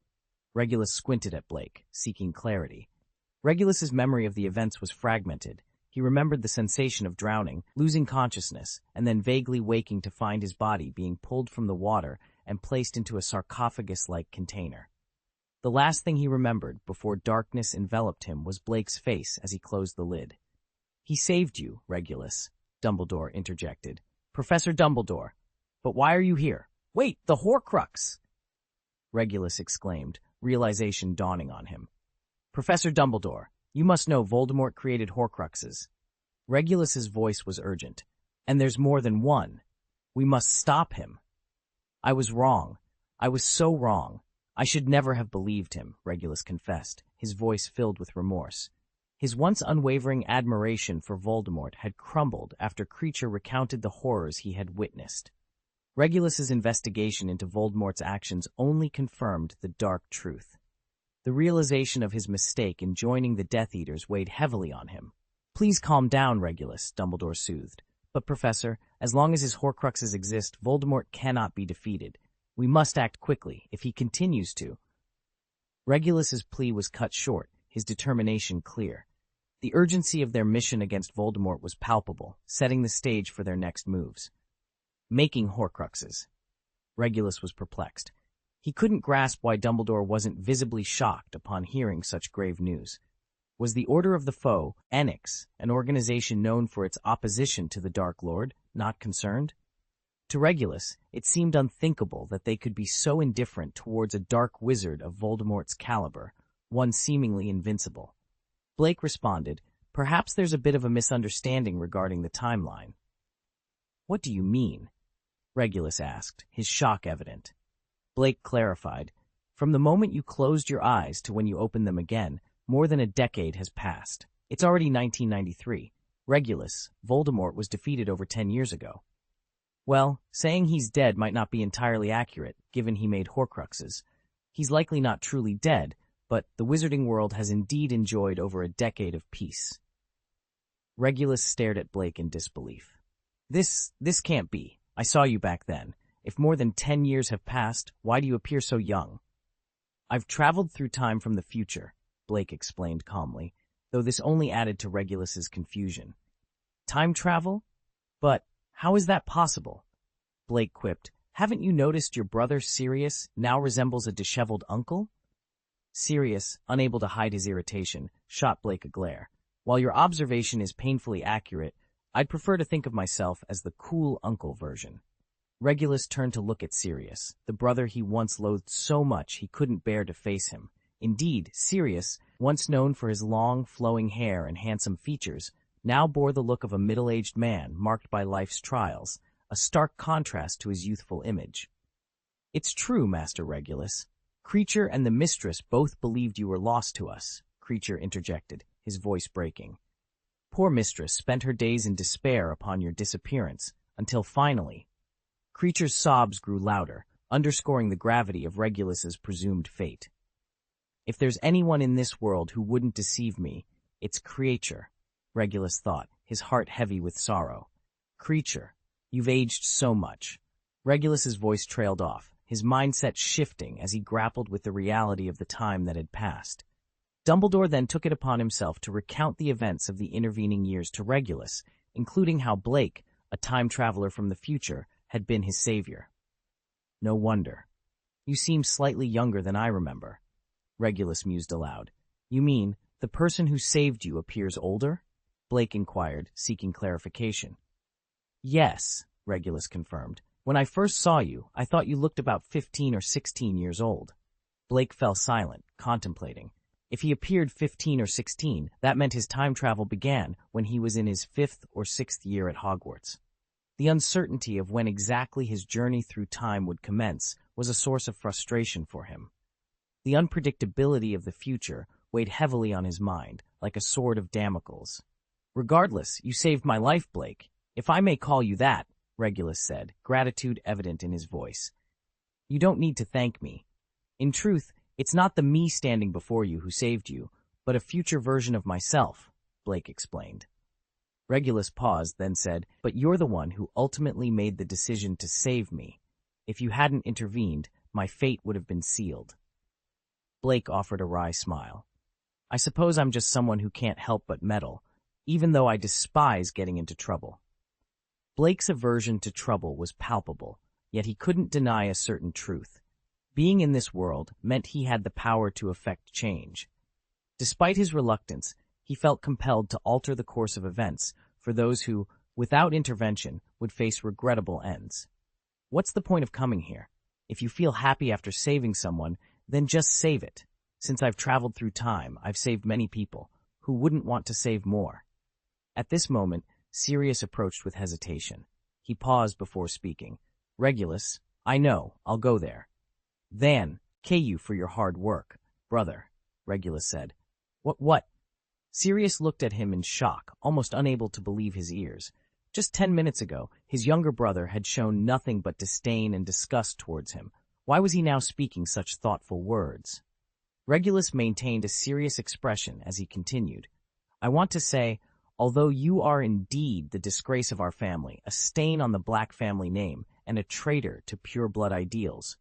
Regulus squinted at Blake, seeking clarity. Regulus's memory of the events was fragmented. He remembered the sensation of drowning, losing consciousness, and then vaguely waking to find his body being pulled from the water and placed into a sarcophagus-like container. The last thing he remembered before darkness enveloped him was Blake's face as he closed the lid. "He saved you, Regulus," Dumbledore interjected. "Professor Dumbledore. But why are you here? Wait, the Horcrux!" Regulus exclaimed, realization dawning on him. "Professor Dumbledore, you must know Voldemort created Horcruxes." Regulus's voice was urgent. "And there's more than one. We must stop him." "I was wrong. I was so wrong. I should never have believed him," Regulus confessed, his voice filled with remorse. His once unwavering admiration for Voldemort had crumbled after Creature recounted the horrors he had witnessed. Regulus's investigation into Voldemort's actions only confirmed the dark truth. The realization of his mistake in joining the Death Eaters weighed heavily on him. "Please calm down, Regulus," Dumbledore soothed. "But, Professor, as long as his Horcruxes exist, Voldemort cannot be defeated. We must act quickly, if he continues to." Regulus's plea was cut short, his determination clear. The urgency of their mission against Voldemort was palpable, setting the stage for their next moves. Making Horcruxes. Regulus was perplexed. He couldn't grasp why Dumbledore wasn't visibly shocked upon hearing such grave news. Was the Order of the Foe, Antics, an organization known for its opposition to the Dark Lord, not concerned? To Regulus, it seemed unthinkable that they could be so indifferent towards a dark wizard of Voldemort's caliber, one seemingly invincible. Blake responded, "Perhaps there's a bit of a misunderstanding regarding the timeline." "What do you mean?" Regulus asked, his shock evident. Blake clarified, "From the moment you closed your eyes to when you opened them again, more than a decade has passed. It's already 1993. Regulus, Voldemort was defeated over 10 years ago." "Well, saying he's dead might not be entirely accurate, given he made Horcruxes. He's likely not truly dead, but the wizarding world has indeed enjoyed over a decade of peace." Regulus stared at Blake in disbelief. This can't be. I saw you back then. If more than 10 years have passed, why do you appear so young?" "I've traveled through time from the future," Blake explained calmly, though this only added to Regulus's confusion. "Time travel? But how is that possible?" Blake quipped, "Haven't you noticed your brother Sirius now resembles a disheveled uncle?" Sirius, unable to hide his irritation, shot Blake a glare. "While your observation is painfully accurate, I'd prefer to think of myself as the cool uncle version." Regulus turned to look at Sirius, the brother he once loathed so much he couldn't bear to face him. Indeed, Sirius, once known for his long, flowing hair and handsome features, now bore the look of a middle-aged man marked by life's trials, a stark contrast to his youthful image. "It's true, Master Regulus. Creature and the mistress both believed you were lost to us," Creature interjected, his voice breaking. "Poor mistress spent her days in despair upon your disappearance, until finally—" Creature's sobs grew louder, underscoring the gravity of Regulus's presumed fate. "If there's anyone in this world who wouldn't deceive me, it's Creature," Regulus thought, his heart heavy with sorrow. "Creature, you've aged so much." Regulus's voice trailed off, his mindset shifting as he grappled with the reality of the time that had passed. Dumbledore then took it upon himself to recount the events of the intervening years to Regulus, including how Blake, a time traveler from the future, had been his savior. "No wonder. You seem slightly younger than I remember," Regulus mused aloud. "You mean the person who saved you appears older?" Blake inquired, seeking clarification. "Yes," Regulus confirmed. "When I first saw you, I thought you looked about 15 or 16 years old." Blake fell silent, contemplating. If he appeared 15 or 16, that meant his time travel began when he was in his 5th or 6th year at Hogwarts. The uncertainty of when exactly his journey through time would commence was a source of frustration for him. The unpredictability of the future weighed heavily on his mind, like a sword of Damocles. "Regardless, you saved my life, Blake. If I may call you that," Regulus said, gratitude evident in his voice. "You don't need to thank me. In truth, it's not the me standing before you who saved you, but a future version of myself," Blake explained. Regulus paused, then said, "But you're the one who ultimately made the decision to save me. If you hadn't intervened, my fate would have been sealed." Blake offered a wry smile. "I suppose I'm just someone who can't help but meddle, even though I despise getting into trouble." Blake's aversion to trouble was palpable, yet he couldn't deny a certain truth. Being in this world meant he had the power to effect change. Despite his reluctance, he felt compelled to alter the course of events for those who, without intervention, would face regrettable ends. What's the point of coming here? If you feel happy after saving someone, then just save it. Since I've traveled through time, I've saved many people. Who wouldn't want to save more? At this moment, Sirius approached with hesitation. He paused before speaking. "Regulus, I know, I'll go there." "Then, pay you for your hard work, brother," Regulus said. What? Sirius looked at him in shock, almost unable to believe his ears. Just 10 minutes ago, his younger brother had shown nothing but disdain and disgust towards him. Why was he now speaking such thoughtful words? Regulus maintained a serious expression as he continued. "I want to say, although you are indeed the disgrace of our family, a stain on the Black family name, and a traitor to pure-blood ideals.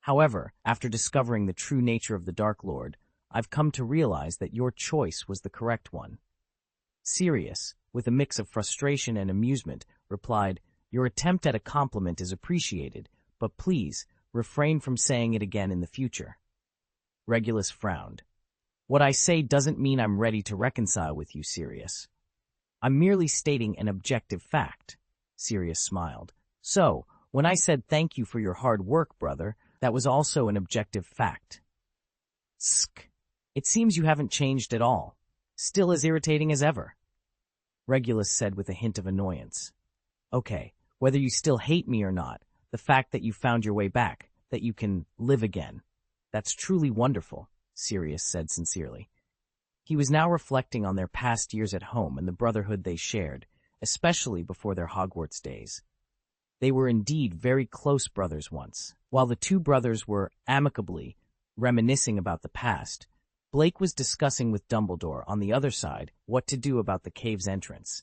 However, after discovering the true nature of the Dark Lord, I've come to realize that your choice was the correct one." Sirius, with a mix of frustration and amusement, replied, "Your attempt at a compliment is appreciated, but please, refrain from saying it again in the future." Regulus frowned. "What I say doesn't mean I'm ready to reconcile with you, Sirius. I'm merely stating an objective fact." Sirius smiled. So, when I said thank you for your hard work, brother, that was also an objective fact. Sk. It seems you haven't changed at all. Still as irritating as ever. Regulus said with a hint of annoyance. Okay, whether you still hate me or not, the fact that you found your way back, that you can live again, that's truly wonderful, Sirius said sincerely. He was now reflecting on their past years at home and the brotherhood they shared, especially before their Hogwarts days. They were indeed very close brothers once. While the two brothers were amicably reminiscing about the past, Blake was discussing with Dumbledore on the other side what to do about the cave's entrance.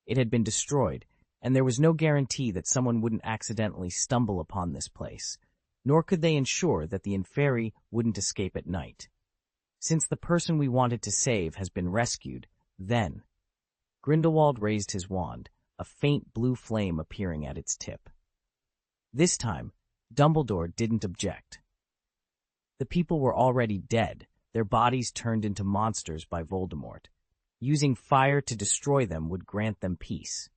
It had been destroyed, and there was no guarantee that someone wouldn't accidentally stumble upon this place, nor could they ensure that the Inferi wouldn't escape at night. Since the person we wanted to save has been rescued, then... Grindelwald raised his wand, a faint blue flame appearing at its tip. This time, Dumbledore didn't object. The people were already dead, their bodies turned into monsters by Voldemort. Using fire to destroy them would grant them peace.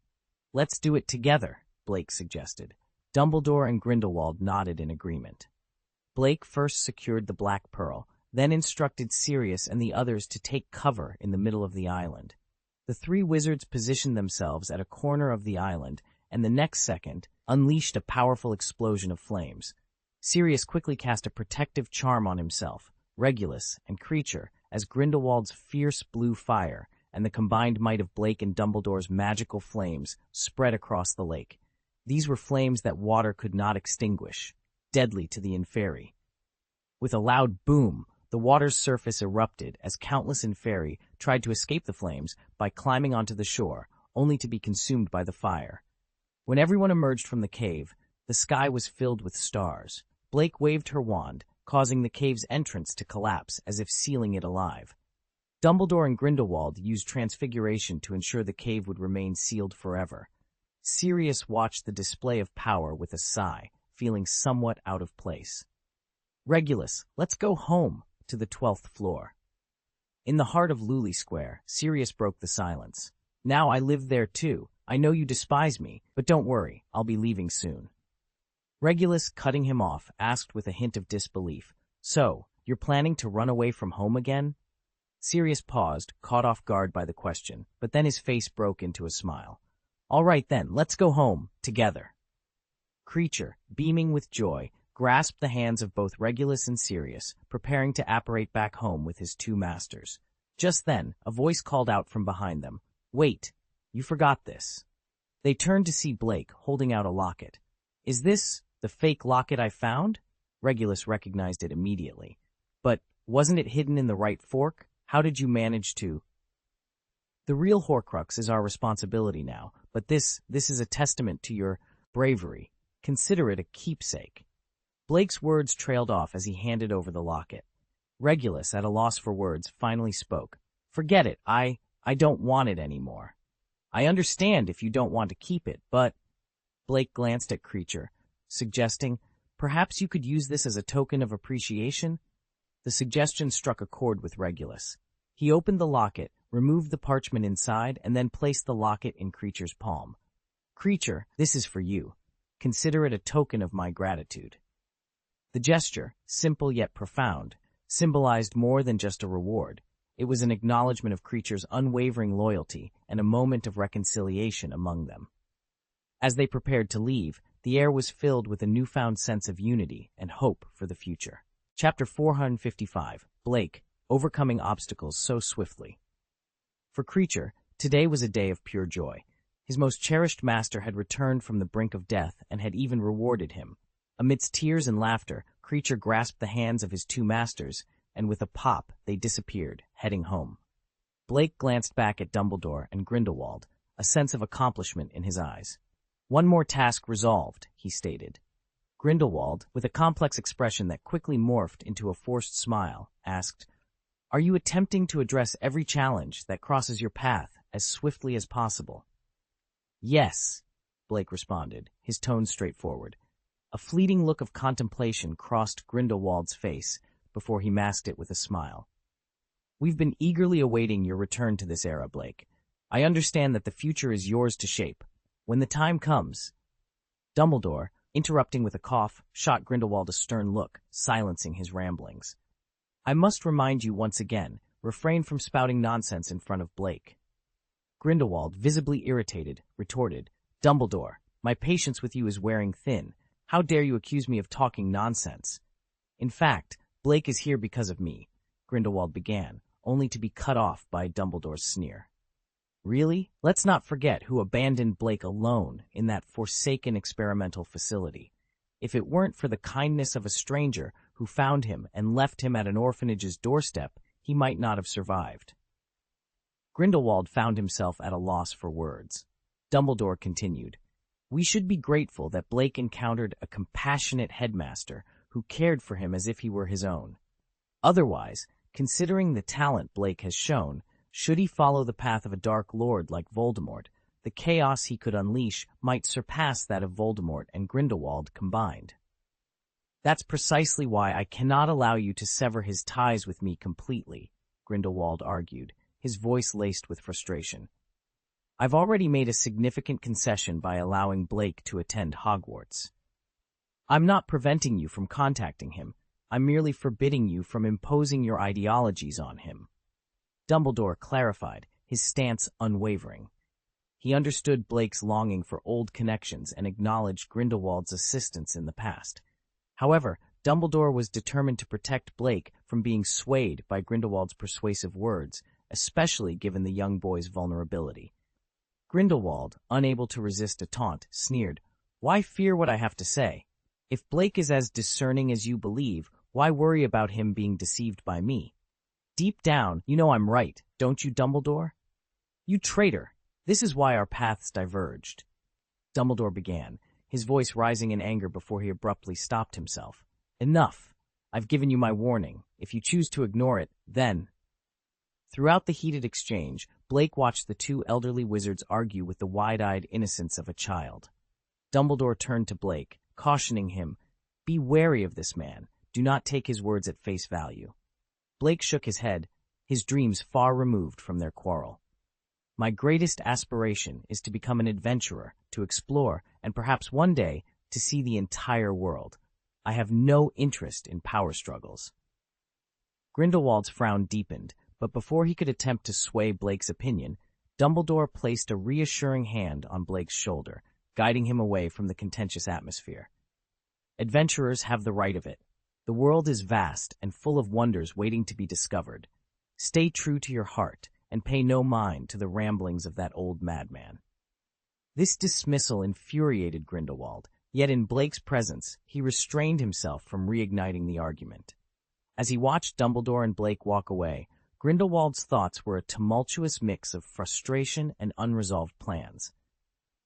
Let's do it together, Blake suggested. Dumbledore and Grindelwald nodded in agreement. Blake first secured the Black Pearl, then instructed Sirius and the others to take cover in the middle of the island. The three wizards positioned themselves at a corner of the island, and the next second unleashed a powerful explosion of flames. Sirius quickly cast a protective charm on himself, Regulus, and Creature, as Grindelwald's fierce blue fire and the combined might of Blake and Dumbledore's magical flames spread across the lake. These were flames that water could not extinguish, deadly to the Inferi. With a loud boom, the water's surface erupted as countless Inferi tried to escape the flames by climbing onto the shore, only to be consumed by the fire. When everyone emerged from the cave, the sky was filled with stars. Blake waved her wand, causing the cave's entrance to collapse as if sealing it alive. Dumbledore and Grindelwald used transfiguration to ensure the cave would remain sealed forever. Sirius watched the display of power with a sigh, feeling somewhat out of place. Regulus, let's go home, to the 12th floor. In the heart of Lully Square, Sirius broke the silence. Now I live there too. I know you despise me, but don't worry, I'll be leaving soon. Regulus, cutting him off, asked with a hint of disbelief, So, you're planning to run away from home again? Sirius paused, caught off guard by the question, but then his face broke into a smile. All right then, let's go home, together. Creature, beaming with joy, grasped the hands of both Regulus and Sirius, preparing to apparate back home with his two masters. Just then, a voice called out from behind them, Wait, you forgot this. They turned to see Blake, holding out a locket. Is this the fake locket I found? Regulus recognized it immediately. But wasn't it hidden in the right fork? How did you manage to? The real Horcrux is our responsibility now, but this is a testament to your bravery. Consider it a keepsake. Blake's words trailed off as he handed over the locket. Regulus, at a loss for words, finally spoke. Forget it, I don't want it anymore. I understand if you don't want to keep it, but... Blake glanced at Creature, suggesting, perhaps you could use this as a token of appreciation? The suggestion struck a chord with Regulus. He opened the locket, removed the parchment inside, and then placed the locket in Creature's palm. Creature, this is for you. Consider it a token of my gratitude. The gesture, simple yet profound, symbolized more than just a reward. It was an acknowledgement of Creature's unwavering loyalty and a moment of reconciliation among them. As they prepared to leave, the air was filled with a newfound sense of unity and hope for the future. Chapter 455, Blake, Overcoming Obstacles So Swiftly. For Creature, today was a day of pure joy. His most cherished master had returned from the brink of death and had even rewarded him. Amidst tears and laughter, Creature grasped the hands of his two masters, and with a pop they disappeared, heading home. Blake glanced back at Dumbledore and Grindelwald, a sense of accomplishment in his eyes. One more task resolved, he stated. Grindelwald, with a complex expression that quickly morphed into a forced smile, asked, Are you attempting to address every challenge that crosses your path as swiftly as possible? Yes, Blake responded, his tone straightforward. A fleeting look of contemplation crossed Grindelwald's face before he masked it with a smile. We've been eagerly awaiting your return to this era, Blake. I understand that the future is yours to shape. When the time comes... Dumbledore, interrupting with a cough, shot Grindelwald a stern look, silencing his ramblings. I must remind you once again, refrain from spouting nonsense in front of Blake. Grindelwald, visibly irritated, retorted, Dumbledore, my patience with you is wearing thin. How dare you accuse me of talking nonsense? In fact, Blake is here because of me, Grindelwald began, only to be cut off by Dumbledore's sneer. Really? Let's not forget who abandoned Blake alone in that forsaken experimental facility. If it weren't for the kindness of a stranger who found him and left him at an orphanage's doorstep, he might not have survived. Grindelwald found himself at a loss for words. Dumbledore continued, We should be grateful that Blake encountered a compassionate headmaster who cared for him as if he were his own. Otherwise, considering the talent Blake has shown, should he follow the path of a Dark Lord like Voldemort, the chaos he could unleash might surpass that of Voldemort and Grindelwald combined. That's precisely why I cannot allow you to sever his ties with me completely, Grindelwald argued, his voice laced with frustration. I've already made a significant concession by allowing Blake to attend Hogwarts. I'm not preventing you from contacting him. I'm merely forbidding you from imposing your ideologies on him. Dumbledore clarified, his stance unwavering. He understood Blake's longing for old connections and acknowledged Grindelwald's assistance in the past. However, Dumbledore was determined to protect Blake from being swayed by Grindelwald's persuasive words, especially given the young boy's vulnerability. Grindelwald, unable to resist a taunt, sneered, Why fear what I have to say? If Blake is as discerning as you believe, why worry about him being deceived by me? Deep down, you know I'm right, don't you, Dumbledore? You traitor! This is why our paths diverged. Dumbledore began, his voice rising in anger before he abruptly stopped himself. Enough! I've given you my warning. If you choose to ignore it, then... Throughout the heated exchange, Blake watched the two elderly wizards argue with the wide-eyed innocence of a child. Dumbledore turned to Blake, cautioning him, Be wary of this man. Do not take his words at face value. Blake shook his head, his dreams far removed from their quarrel. My greatest aspiration is to become an adventurer, to explore, and perhaps one day to see the entire world. I have no interest in power struggles. Grindelwald's frown deepened, but before he could attempt to sway Blake's opinion, Dumbledore placed a reassuring hand on Blake's shoulder, guiding him away from the contentious atmosphere. Adventurers have the right of it. The world is vast and full of wonders waiting to be discovered. Stay true to your heart and pay no mind to the ramblings of that old madman. This dismissal infuriated Grindelwald, yet in Blake's presence, he restrained himself from reigniting the argument. As he watched Dumbledore and Blake walk away, Grindelwald's thoughts were a tumultuous mix of frustration and unresolved plans.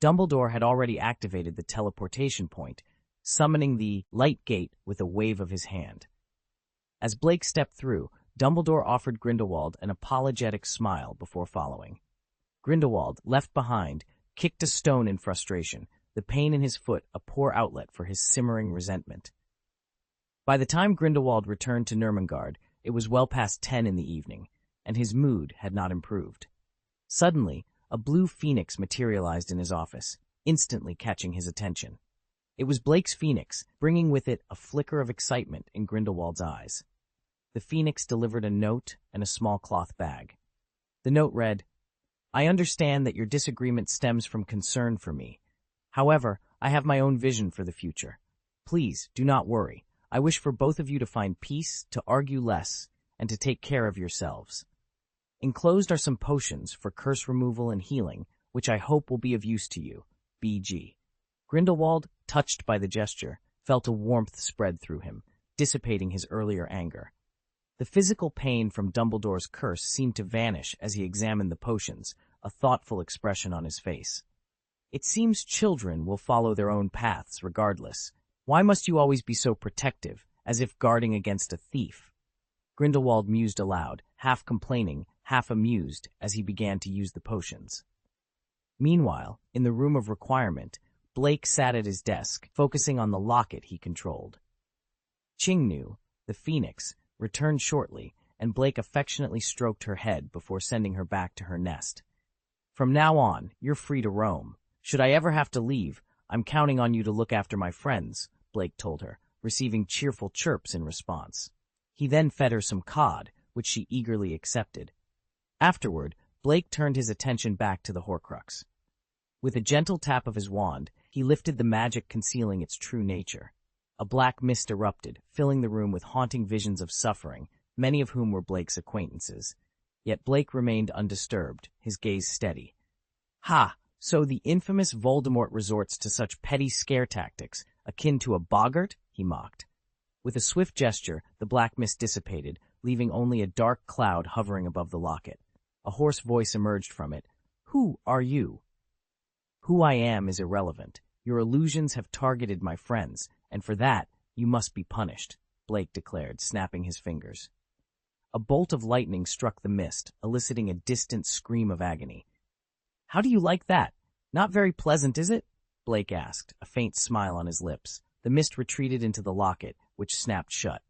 Dumbledore had already activated the teleportation point, summoning the light gate with a wave of his hand. As Blake stepped through, Dumbledore offered Grindelwald an apologetic smile before following. Grindelwald, left behind, kicked a stone in frustration, the pain in his foot a poor outlet for his simmering resentment. By the time Grindelwald returned to Nurmengard, it was well past 10 in the evening, and his mood had not improved. Suddenly, a blue phoenix materialized in his office, instantly catching his attention. It was Blake's phoenix, bringing with it a flicker of excitement in Grindelwald's eyes. The phoenix delivered a note and a small cloth bag. The note read, I understand that your disagreement stems from concern for me. However, I have my own vision for the future. Please, do not worry. I wish for both of you to find peace, to argue less, and to take care of yourselves. Enclosed are some potions for curse removal and healing, which I hope will be of use to you. B.G. Grindelwald, touched by the gesture, felt a warmth spread through him, dissipating his earlier anger. The physical pain from Dumbledore's curse seemed to vanish as he examined the potions, a thoughtful expression on his face. It seems children will follow their own paths regardless. Why must you always be so protective, as if guarding against a thief? Grindelwald mused aloud, half complaining, half amused, as he began to use the potions. Meanwhile, in the room of requirement, Blake sat at his desk, focusing on the locket he controlled. Chingnu, the phoenix, returned shortly, and Blake affectionately stroked her head before sending her back to her nest. From now on, you're free to roam. Should I ever have to leave, I'm counting on you to look after my friends, Blake told her, receiving cheerful chirps in response. He then fed her some cod, which she eagerly accepted. Afterward, Blake turned his attention back to the Horcrux. With a gentle tap of his wand, he lifted the magic concealing its true nature. A black mist erupted, filling the room with haunting visions of suffering, many of whom were Blake's acquaintances. Yet Blake remained undisturbed, his gaze steady. Ha! So the infamous Voldemort resorts to such petty scare tactics, akin to a boggart? He mocked. With a swift gesture, the black mist dissipated, leaving only a dark cloud hovering above the locket. A hoarse voice emerged from it. Who are you? Who I am is irrelevant. Your illusions have targeted my friends, and for that, you must be punished, Blake declared, snapping his fingers. A bolt of lightning struck the mist, eliciting a distant scream of agony. How do you like that? Not very pleasant, is it? Blake asked, a faint smile on his lips. The mist retreated into the locket, which snapped shut.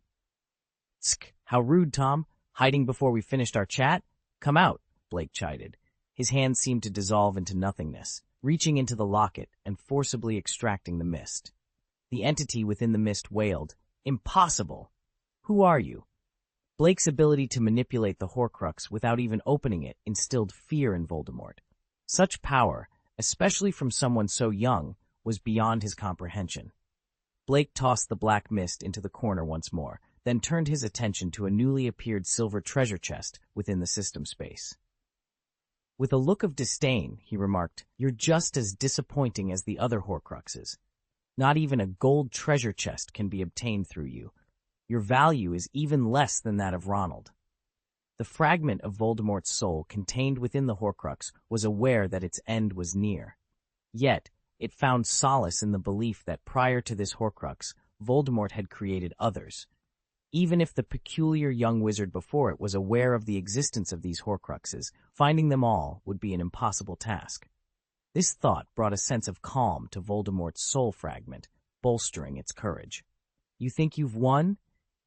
Tsk! How rude, Tom. Hiding before we finished our chat? Come out, Blake chided. His hand seemed to dissolve into nothingness, reaching into the locket and forcibly extracting the mist. The entity within the mist wailed, Impossible! Who are you? Blake's ability to manipulate the Horcrux without even opening it instilled fear in Voldemort. Such power, especially from someone so young, was beyond his comprehension. Blake tossed the black mist into the corner once more, then turned his attention to a newly appeared silver treasure chest within the system space. With a look of disdain, he remarked, You're just as disappointing as the other Horcruxes. Not even a gold treasure chest can be obtained through you. Your value is even less than that of Ronald. The fragment of Voldemort's soul contained within the Horcrux was aware that its end was near. Yet, it found solace in the belief that prior to this Horcrux, Voldemort had created others. Even if the peculiar young wizard before it was aware of the existence of these Horcruxes, finding them all would be an impossible task. This thought brought a sense of calm to Voldemort's soul fragment, bolstering its courage. You think you've won?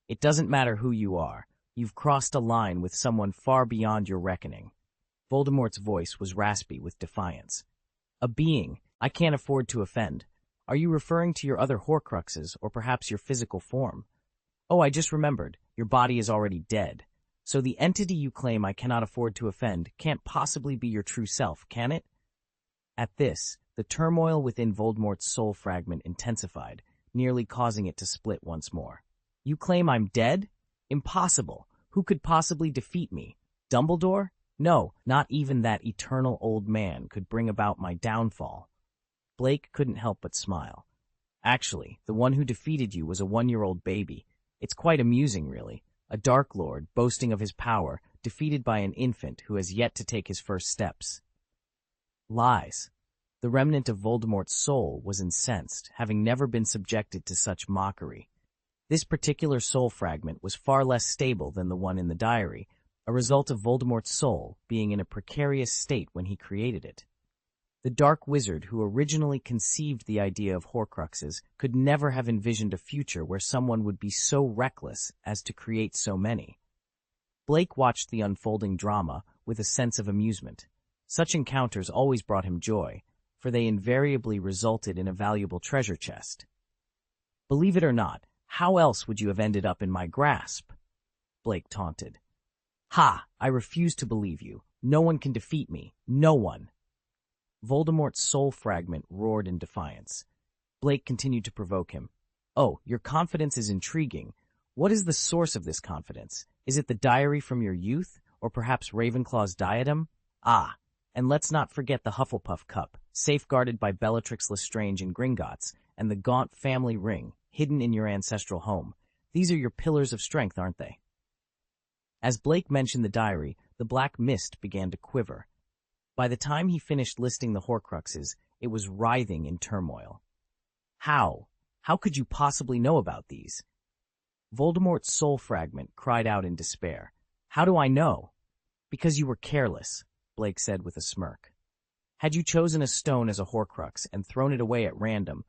It doesn't matter who you are. You've crossed a line with someone far beyond your reckoning. Voldemort's voice was raspy with defiance. A being, I can't afford to offend. Are you referring to your other Horcruxes, or perhaps your physical form? Oh, I just remembered. Your body is already dead. So the entity you claim I cannot afford to offend can't possibly be your true self, can it? At this, the turmoil within Voldemort's soul fragment intensified, nearly causing it to split once more. You claim I'm dead? Impossible. Who could possibly defeat me? Dumbledore? No, not even that eternal old man could bring about my downfall. Blake couldn't help but smile. Actually, the one who defeated you was a 1-year-old baby. It's quite amusing, really. A Dark Lord, boasting of his power, defeated by an infant who has yet to take his first steps. Lies. The remnant of Voldemort's soul was incensed, having never been subjected to such mockery. This particular soul fragment was far less stable than the one in the diary, a result of Voldemort's soul being in a precarious state when he created it. The dark wizard who originally conceived the idea of Horcruxes could never have envisioned a future where someone would be so reckless as to create so many. Blake watched the unfolding drama with a sense of amusement. Such encounters always brought him joy, for they invariably resulted in a valuable treasure chest. Believe it or not, how else would you have ended up in my grasp? Blake taunted. Ha! I refuse to believe you. No one can defeat me. No one. Voldemort's soul fragment roared in defiance. Blake continued to provoke him. Oh, your confidence is intriguing. What is the source of this confidence? Is it the diary from your youth, or perhaps Ravenclaw's diadem? Ah, and let's not forget the Hufflepuff cup, safeguarded by Bellatrix Lestrange and Gringotts, and the Gaunt family ring, hidden in your ancestral home. These are your pillars of strength, aren't they? As Blake mentioned the diary, the black mist began to quiver. By the time he finished listing the Horcruxes, it was writhing in turmoil. How? How could you possibly know about these? Voldemort's soul fragment cried out in despair. How do I know? Because you were careless, Blake said with a smirk. Had you chosen a stone as a Horcrux and thrown it away at random,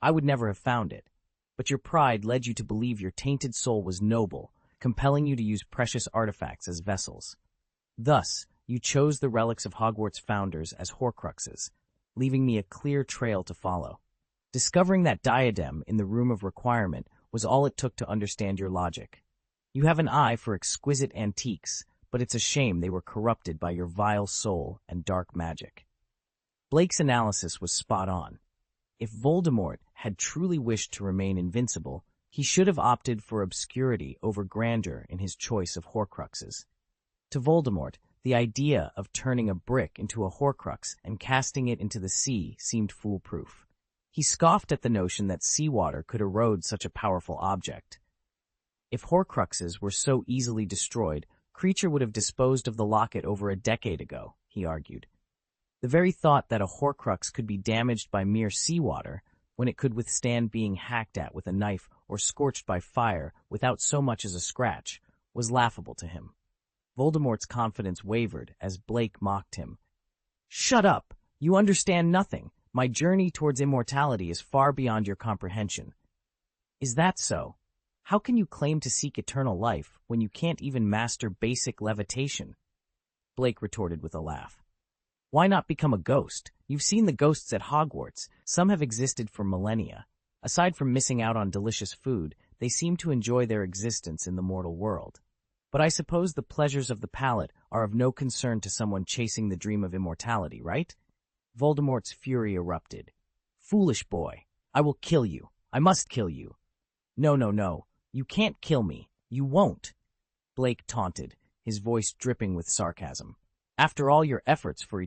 I would never have found it. But your pride led you to believe your tainted soul was noble, compelling you to use precious artifacts as vessels. Thus, you chose the relics of Hogwarts founders as Horcruxes, leaving me a clear trail to follow. Discovering that diadem in the room of requirement was all it took to understand your logic. You have an eye for exquisite antiques, but it's a shame they were corrupted by your vile soul and dark magic. Blake's analysis was spot on. If Voldemort had truly wished to remain invincible, he should have opted for obscurity over grandeur in his choice of Horcruxes. To Voldemort, the idea of turning a brick into a Horcrux and casting it into the sea seemed foolproof. He scoffed at the notion that seawater could erode such a powerful object. If Horcruxes were so easily destroyed, Kreacher would have disposed of the locket over a decade ago, he argued. The very thought that a Horcrux could be damaged by mere seawater, when it could withstand being hacked at with a knife or scorched by fire without so much as a scratch, was laughable to him. Voldemort's confidence wavered as Blake mocked him. "Shut up! You understand nothing. My journey towards immortality is far beyond your comprehension." "Is that so? How can you claim to seek eternal life when you can't even master basic levitation?" Blake retorted with a laugh. "Why not become a ghost? You've seen the ghosts at Hogwarts. Some have existed for millennia. Aside from missing out on delicious food, they seem to enjoy their existence in the mortal world. But I suppose the pleasures of the palate are of no concern to someone chasing the dream of immortality, right?" Voldemort's fury erupted. "Foolish boy! I will kill you. I must kill you." "No, no, no. You can't kill me. You won't," Blake taunted, his voice dripping with sarcasm. "After all your efforts for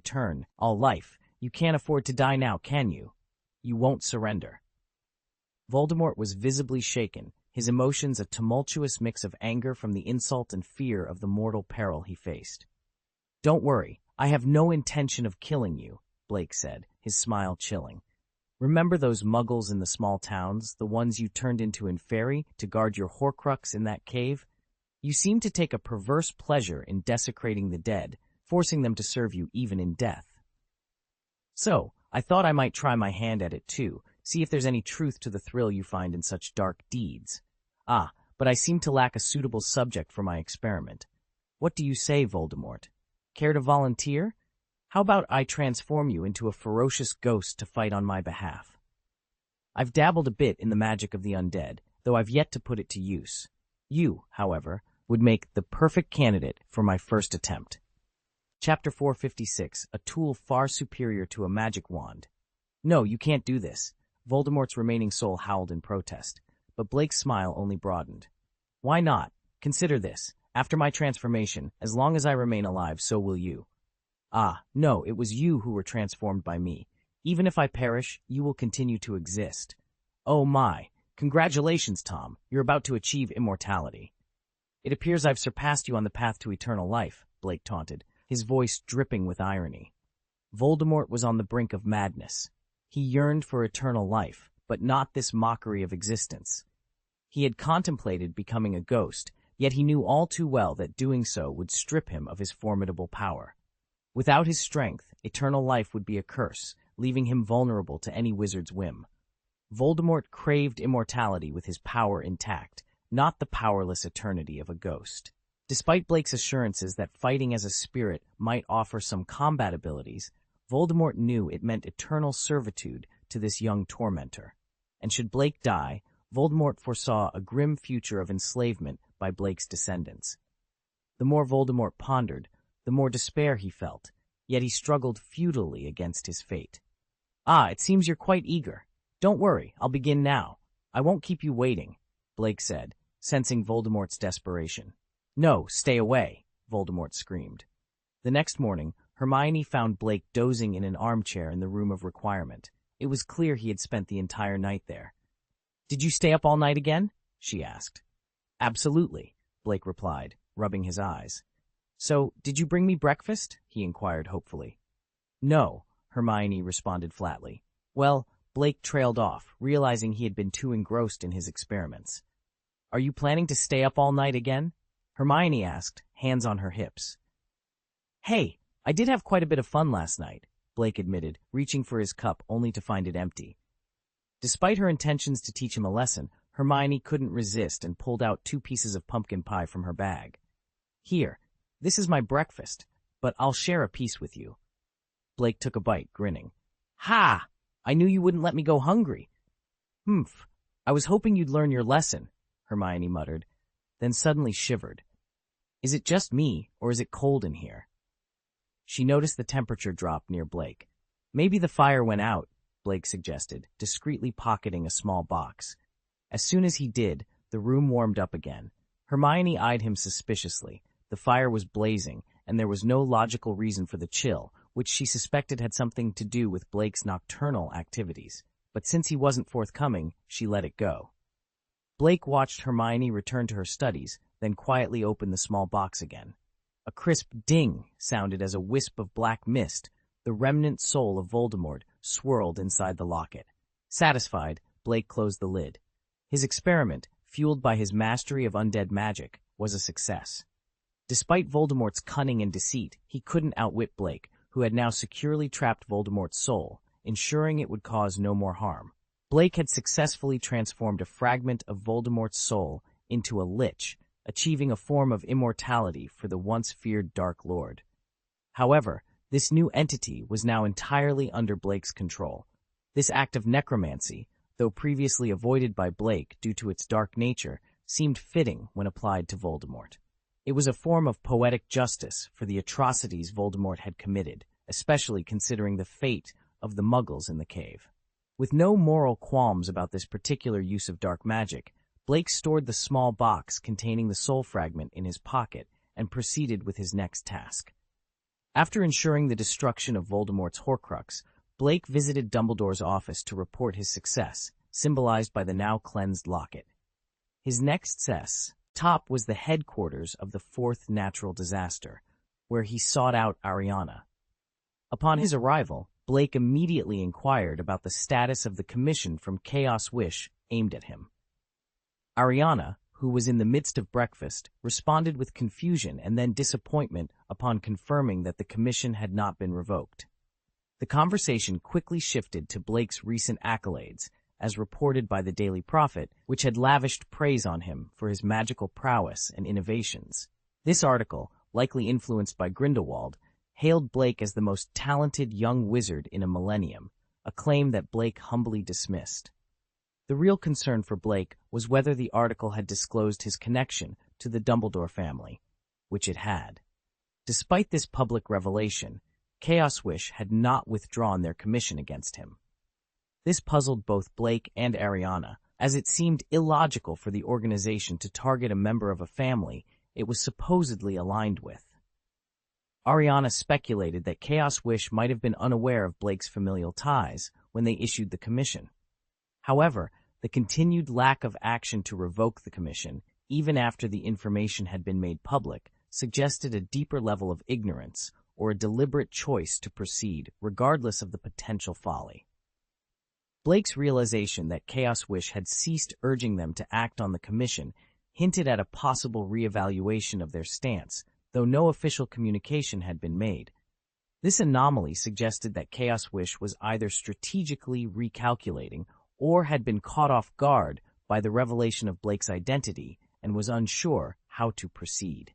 all life, you can't afford to die now, can you? You won't surrender." Voldemort was visibly shaken, his emotions a tumultuous mix of anger from the insult and fear of the mortal peril he faced. "Don't worry, I have no intention of killing you," Blake said, his smile chilling. "Remember those muggles in the small towns, the ones you turned into in Fairy to guard your Horcrux in that cave? You seem to take a perverse pleasure in desecrating the dead, forcing them to serve you even in death. So, I thought I might try my hand at it too, see if there's any truth to the thrill you find in such dark deeds. But I seem to lack a suitable subject for my experiment. What do you say, Voldemort? Care to volunteer? How about I transform you into a ferocious ghost to fight on my behalf? I've dabbled a bit in the magic of the undead, though I've yet to put it to use. You, however, would make the perfect candidate for my first attempt." Chapter 456, a tool far superior to a magic wand. "No, you can't do this." Voldemort's remaining soul howled in protest, but Blake's smile only broadened. "Why not? Consider this. After my transformation, as long as I remain alive, so will you." No, it was you who were transformed by me. Even if I perish, you will continue to exist. Oh my! Congratulations, Tom. You're about to achieve immortality. "It appears I've surpassed you on the path to eternal life," Blake taunted, his voice dripping with irony. Voldemort was on the brink of madness. He yearned for eternal life, but not this mockery of existence. He had contemplated becoming a ghost, yet he knew all too well that doing so would strip him of his formidable power. Without his strength, eternal life would be a curse, leaving him vulnerable to any wizard's whim. Voldemort craved immortality with his power intact, not the powerless eternity of a ghost. Despite Blake's assurances that fighting as a spirit might offer some combat abilities, Voldemort knew it meant eternal servitude to this young tormentor. And should Blake die, Voldemort foresaw a grim future of enslavement by Blake's descendants. The more Voldemort pondered, the more despair he felt, yet he struggled futilely against his fate. It seems you're quite eager. Don't worry, I'll begin now. I won't keep you waiting," Blake said, sensing Voldemort's desperation. "No, stay away," Voldemort screamed. The next morning, Hermione found Blake dozing in an armchair in the room of requirement. It was clear he had spent the entire night there. "Did you stay up all night again?" she asked. "Absolutely," Blake replied, rubbing his eyes. "So, did you bring me breakfast?" he inquired hopefully. "No," Hermione responded flatly. Well, Blake trailed off, realizing he had been too engrossed in his experiments. "Are you planning to stay up all night again?" Hermione asked, hands on her hips. "Hey, I did have quite a bit of fun last night," Blake admitted, reaching for his cup only to find it empty. Despite her intentions to teach him a lesson, Hermione couldn't resist and pulled out 2 pieces of pumpkin pie from her bag. "Here, this is my breakfast, but I'll share a piece with you." Blake took a bite, grinning. "Ha! I knew you wouldn't let me go hungry. Humph, I was hoping you'd learn your lesson, Hermione muttered, then suddenly shivered. Is it just me, or is it cold in here? She noticed the temperature drop near Blake. Maybe the fire went out, Blake suggested, discreetly pocketing a small box. As soon as he did, the room warmed up again. Hermione eyed him suspiciously. The fire was blazing, and there was no logical reason for the chill, which she suspected had something to do with Blake's nocturnal activities. But since he wasn't forthcoming, she let it go. Blake watched Hermione return to her studies, then quietly opened the small box again. A crisp ding sounded as a wisp of black mist, the remnant soul of Voldemort, swirled inside the locket. Satisfied, Blake closed the lid. His experiment, fueled by his mastery of undead magic, was a success. Despite Voldemort's cunning and deceit, he couldn't outwit Blake, who had now securely trapped Voldemort's soul, ensuring it would cause no more harm. Blake had successfully transformed a fragment of Voldemort's soul into a lich, achieving a form of immortality for the once feared Dark Lord. However, this new entity was now entirely under Blake's control. This act of necromancy, though previously avoided by Blake due to its dark nature, seemed fitting when applied to Voldemort. It was a form of poetic justice for the atrocities Voldemort had committed, especially considering the fate of the Muggles in the cave. With no moral qualms about this particular use of dark magic, Blake stored the small box containing the soul fragment in his pocket and proceeded with his next task. After ensuring the destruction of Voldemort's Horcrux, Blake visited Dumbledore's office to report his success, symbolized by the now cleansed locket. His next stop was the headquarters of the fourth natural disaster, where he sought out Ariana. Upon his arrival, Blake immediately inquired about the status of the commission from Chaos Wish aimed at him. Ariana, who was in the midst of breakfast, responded with confusion and then disappointment upon confirming that the commission had not been revoked. The conversation quickly shifted to Blake's recent accolades, as reported by the Daily Prophet, which had lavished praise on him for his magical prowess and innovations. This article, likely influenced by Grindelwald, hailed Blake as the most talented young wizard in a millennium, a claim that Blake humbly dismissed. The real concern for Blake was whether the article had disclosed his connection to the Dumbledore family, which it had. Despite this public revelation, Chaos Wish had not withdrawn their commission against him. This puzzled both Blake and Ariana, as it seemed illogical for the organization to target a member of a family it was supposedly aligned with. Ariana speculated that Chaos Wish might have been unaware of Blake's familial ties when they issued the commission. However, the continued lack of action to revoke the commission, even after the information had been made public, suggested a deeper level of ignorance or a deliberate choice to proceed, regardless of the potential folly. Blake's realization that Chaos Wish had ceased urging them to act on the commission hinted at a possible reevaluation of their stance, though no official communication had been made. This anomaly suggested that Chaos Wish was either strategically recalculating or had been caught off guard by the revelation of Blake's identity and was unsure how to proceed.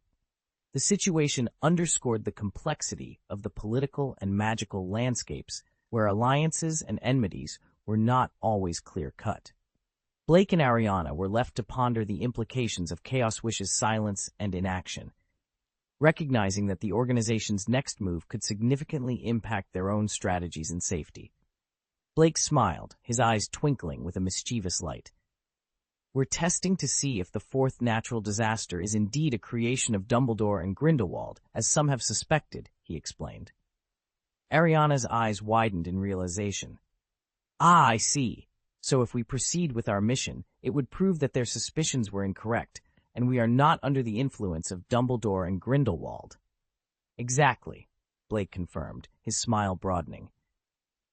The situation underscored the complexity of the political and magical landscapes, where alliances and enmities were not always clear-cut. Blake and Ariana were left to ponder the implications of Chaos Wish's silence and inaction, recognizing that the organization's next move could significantly impact their own strategies and safety. Blake smiled, his eyes twinkling with a mischievous light. "We're testing to see if the fourth natural disaster is indeed a creation of Dumbledore and Grindelwald, as some have suspected," he explained. Ariana's eyes widened in realization. "Ah, I see. So if we proceed with our mission, it would prove that their suspicions were incorrect, and we are not under the influence of Dumbledore and Grindelwald." "Exactly," Blake confirmed, his smile broadening.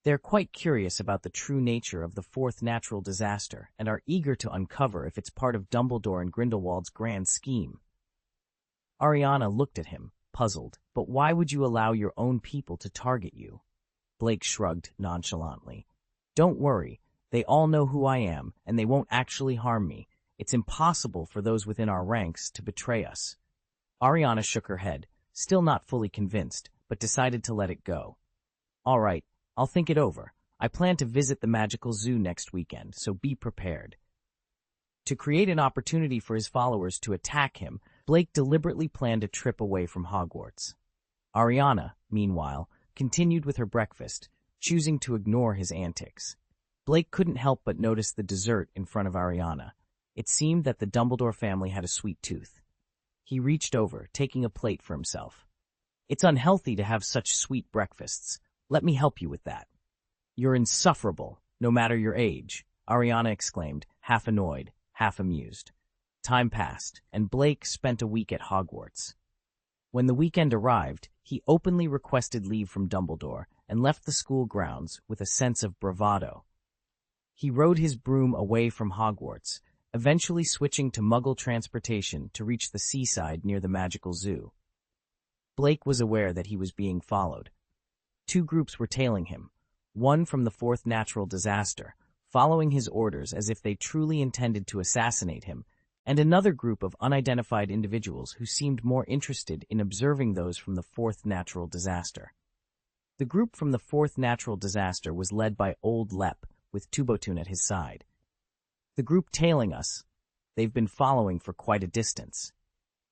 "They're quite curious about the true nature of the fourth natural disaster and are eager to uncover if it's part of Dumbledore and Grindelwald's grand scheme." Ariana looked at him, puzzled. "But why would you allow your own people to target you?" Blake shrugged nonchalantly. "Don't worry, they all know who I am, and they won't actually harm me. It's impossible for those within our ranks to betray us." Ariana shook her head, still not fully convinced, but decided to let it go. "All right, I'll think it over. I plan to visit the magical zoo next weekend, so be prepared. To create an opportunity for his followers to attack him, Blake deliberately planned a trip away from Hogwarts. Ariana, meanwhile, continued with her breakfast, choosing to ignore his antics. Blake couldn't help but notice the dessert in front of Ariana. It seemed that the Dumbledore family had a sweet tooth. He reached over, taking a plate for himself. It's unhealthy to have such sweet breakfasts. Let me help you with that. You're insufferable, no matter your age, Ariana exclaimed, half annoyed, half amused. Time passed, and Blake spent a week at Hogwarts. When the weekend arrived, he openly requested leave from Dumbledore and left the school grounds with a sense of bravado. He rode his broom away from Hogwarts, eventually switching to Muggle transportation to reach the seaside near the magical zoo. Blake was aware that he was being followed. Two groups were tailing him, one from the fourth natural disaster, following his orders as if they truly intended to assassinate him, and another group of unidentified individuals who seemed more interested in observing those from the fourth natural disaster. The group from the fourth natural disaster was led by Old Lep, with Tubotun at his side. The group tailing us, they've been following for quite a distance.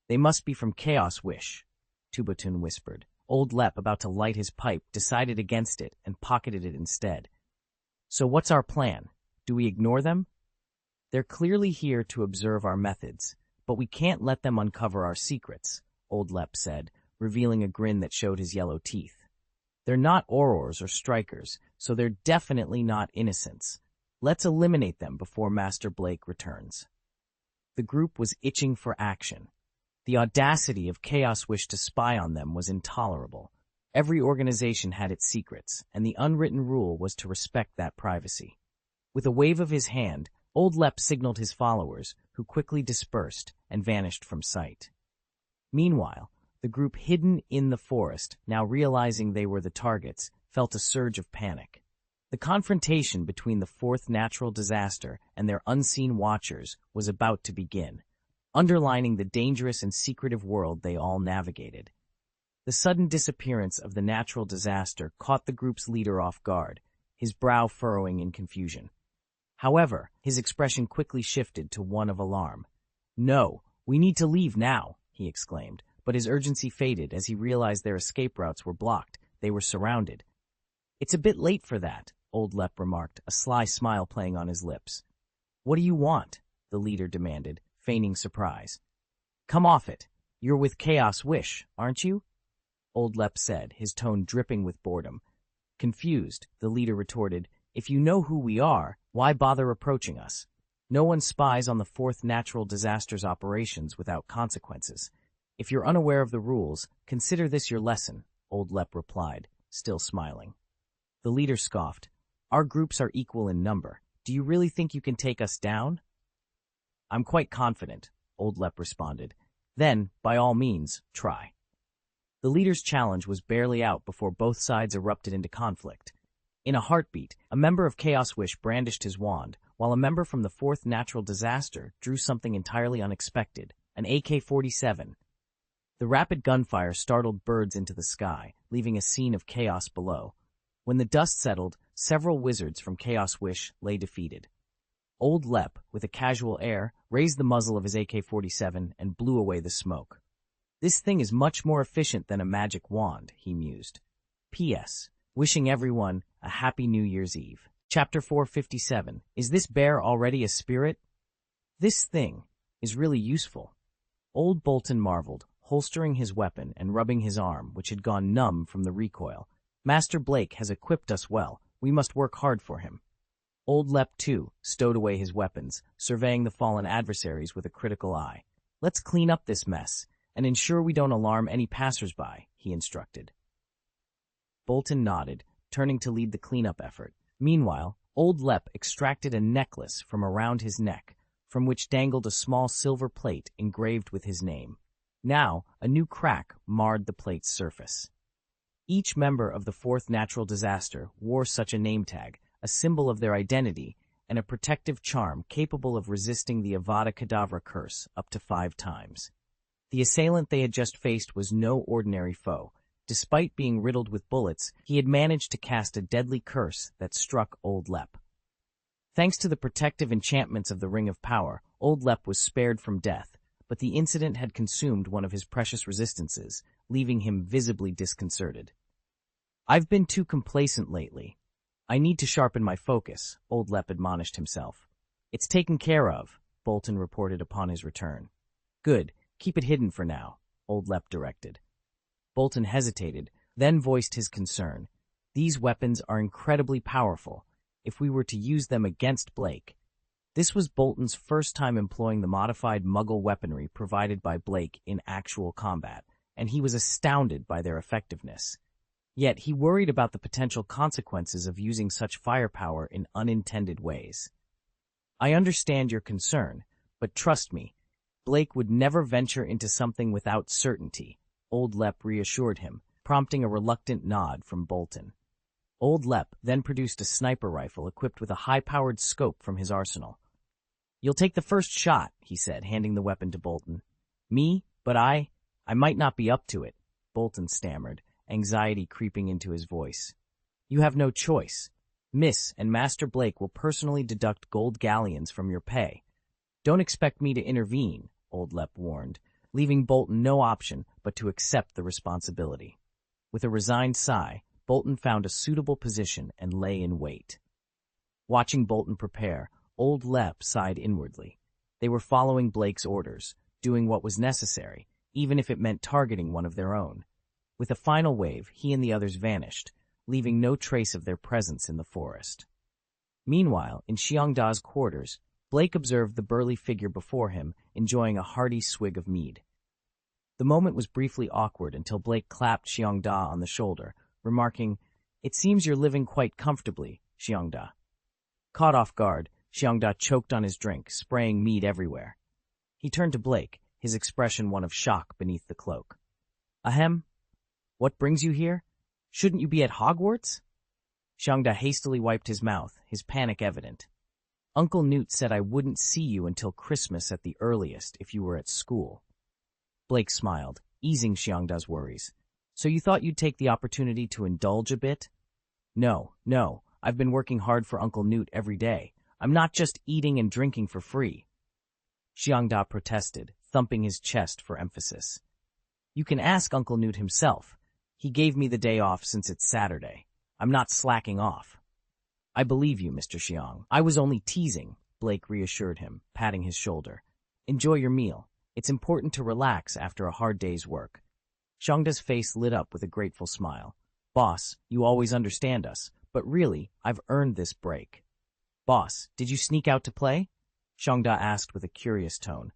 They must be from Chaos Wish, Tubotun whispered. Old Lep, about to light his pipe, decided against it and pocketed it instead. So what's our plan? Do we ignore them? They're clearly here to observe our methods, but we can't let them uncover our secrets, Old Lep said, revealing a grin that showed his yellow teeth. They're not aurors or strikers, so they're definitely not innocents. Let's eliminate them before Master Blake returns. The group was itching for action. The audacity of Chaos Wish to spy on them was intolerable. Every organization had its secrets, and the unwritten rule was to respect that privacy. With a wave of his hand, Old Lep signaled his followers, who quickly dispersed and vanished from sight. Meanwhile, the group hidden in the forest, now realizing they were the targets, felt a surge of panic. The confrontation between the fourth natural disaster and their unseen watchers was about to begin, underlining the dangerous and secretive world they all navigated. The sudden disappearance of the natural disaster caught the group's leader off guard, his brow furrowing in confusion. However, his expression quickly shifted to one of alarm. "No, we need to leave now," he exclaimed, but his urgency faded as he realized their escape routes were blocked. They were surrounded. "It's a bit late for that," Old Lep remarked, a sly smile playing on his lips. "What do you want?" the leader demanded, feigning surprise. "Come off it. You're with Chaos Wish, aren't you?" Old Lep said, his tone dripping with boredom. Confused, the leader retorted, "If you know who we are, why bother approaching us? No one spies on the fourth natural disaster's operations without consequences. If you're unaware of the rules, consider this your lesson," Old Lep replied, still smiling. The leader scoffed. "Our groups are equal in number. Do you really think you can take us down?" "I'm quite confident," Old Lep responded. "Then, by all means, try." The leader's challenge was barely out before both sides erupted into conflict. In a heartbeat, a member of Chaos Wish brandished his wand, while a member from the fourth natural disaster drew something entirely unexpected, an AK-47. The rapid gunfire startled birds into the sky, leaving a scene of chaos below. When the dust settled, several wizards from Chaos Wish lay defeated. Old Lep, with a casual air, raised the muzzle of his AK-47 and blew away the smoke. "This thing is much more efficient than a magic wand," he mused. P.S. Wishing everyone a happy New Year's Eve. Chapter 457. Is this bear already a spirit? This thing is really useful. Old Bolton marveled, holstering his weapon and rubbing his arm, which had gone numb from the recoil. "Master Blake has equipped us well. We must work hard for him." Old Lep, too, stowed away his weapons, surveying the fallen adversaries with a critical eye. "Let's clean up this mess and ensure we don't alarm any passers-by," he instructed. Bolton nodded, turning to lead the cleanup effort. Meanwhile, Old Lep extracted a necklace from around his neck, from which dangled a small silver plate engraved with his name. Now, a new crack marred the plate's surface. Each member of the fourth natural disaster wore such a name tag, a symbol of their identity, and a protective charm capable of resisting the Avada Kedavra curse up to 5 times. The assailant they had just faced was no ordinary foe. Despite being riddled with bullets, he had managed to cast a deadly curse that struck Old Lep. Thanks to the protective enchantments of the Ring of Power, Old Lep was spared from death, but the incident had consumed one of his precious resistances, leaving him visibly disconcerted. "I've been too complacent lately. I need to sharpen my focus," Old Lep admonished himself. "It's taken care of," Bolton reported upon his return. "Good. Keep it hidden for now," Old Lep directed. Bolton hesitated, then voiced his concern. "These weapons are incredibly powerful. If we were to use them against Blake..." This was Bolton's first time employing the modified Muggle weaponry provided by Blake in actual combat, and he was astounded by their effectiveness. Yet he worried about the potential consequences of using such firepower in unintended ways. "I understand your concern, but trust me, Blake would never venture into something without certainty," Old Lep reassured him, prompting a reluctant nod from Bolton. Old Lep then produced a sniper rifle equipped with a high-powered scope from his arsenal. "You'll take the first shot," he said, handing the weapon to Bolton. "Me? But I might not be up to it," Bolton stammered, anxiety creeping into his voice. "You have no choice. Miss and Master Blake will personally deduct gold galleons from your pay. Don't expect me to intervene," Old Lep warned, leaving Bolton no option but to accept the responsibility. With a resigned sigh, Bolton found a suitable position and lay in wait. Watching Bolton prepare, Old Lep sighed inwardly. They were following Blake's orders, doing what was necessary, even if it meant targeting one of their own. With a final wave, he and the others vanished, leaving no trace of their presence in the forest. Meanwhile, in Xiongda's quarters, Blake observed the burly figure before him, enjoying a hearty swig of mead. The moment was briefly awkward until Blake clapped Xiongda on the shoulder, remarking, "It seems you're living quite comfortably, Xiongda." Caught off guard, Xiongda choked on his drink, spraying mead everywhere. He turned to Blake, his expression one of shock beneath the cloak. "Ahem? What brings you here? Shouldn't you be at Hogwarts?" Xiongda hastily wiped his mouth, his panic evident. "Uncle Newt said I wouldn't see you until Christmas at the earliest if you were at school." Blake smiled, easing Xiongda's worries. "So you thought you'd take the opportunity to indulge a bit?" No, I've been working hard for Uncle Newt every day. I'm not just eating and drinking for free," Xiongda protested, thumping his chest for emphasis. "You can ask Uncle Newt himself. He gave me the day off since it's Saturday. I'm not slacking off." "I believe you, Mr. Xiong. I was only teasing," Blake reassured him, patting his shoulder. "Enjoy your meal. It's important to relax after a hard day's work." Xiongda's face lit up with a grateful smile. "Boss, you always understand us, but really, I've earned this break." "Boss, did you sneak out to play?" Xiongda asked with a curious tone.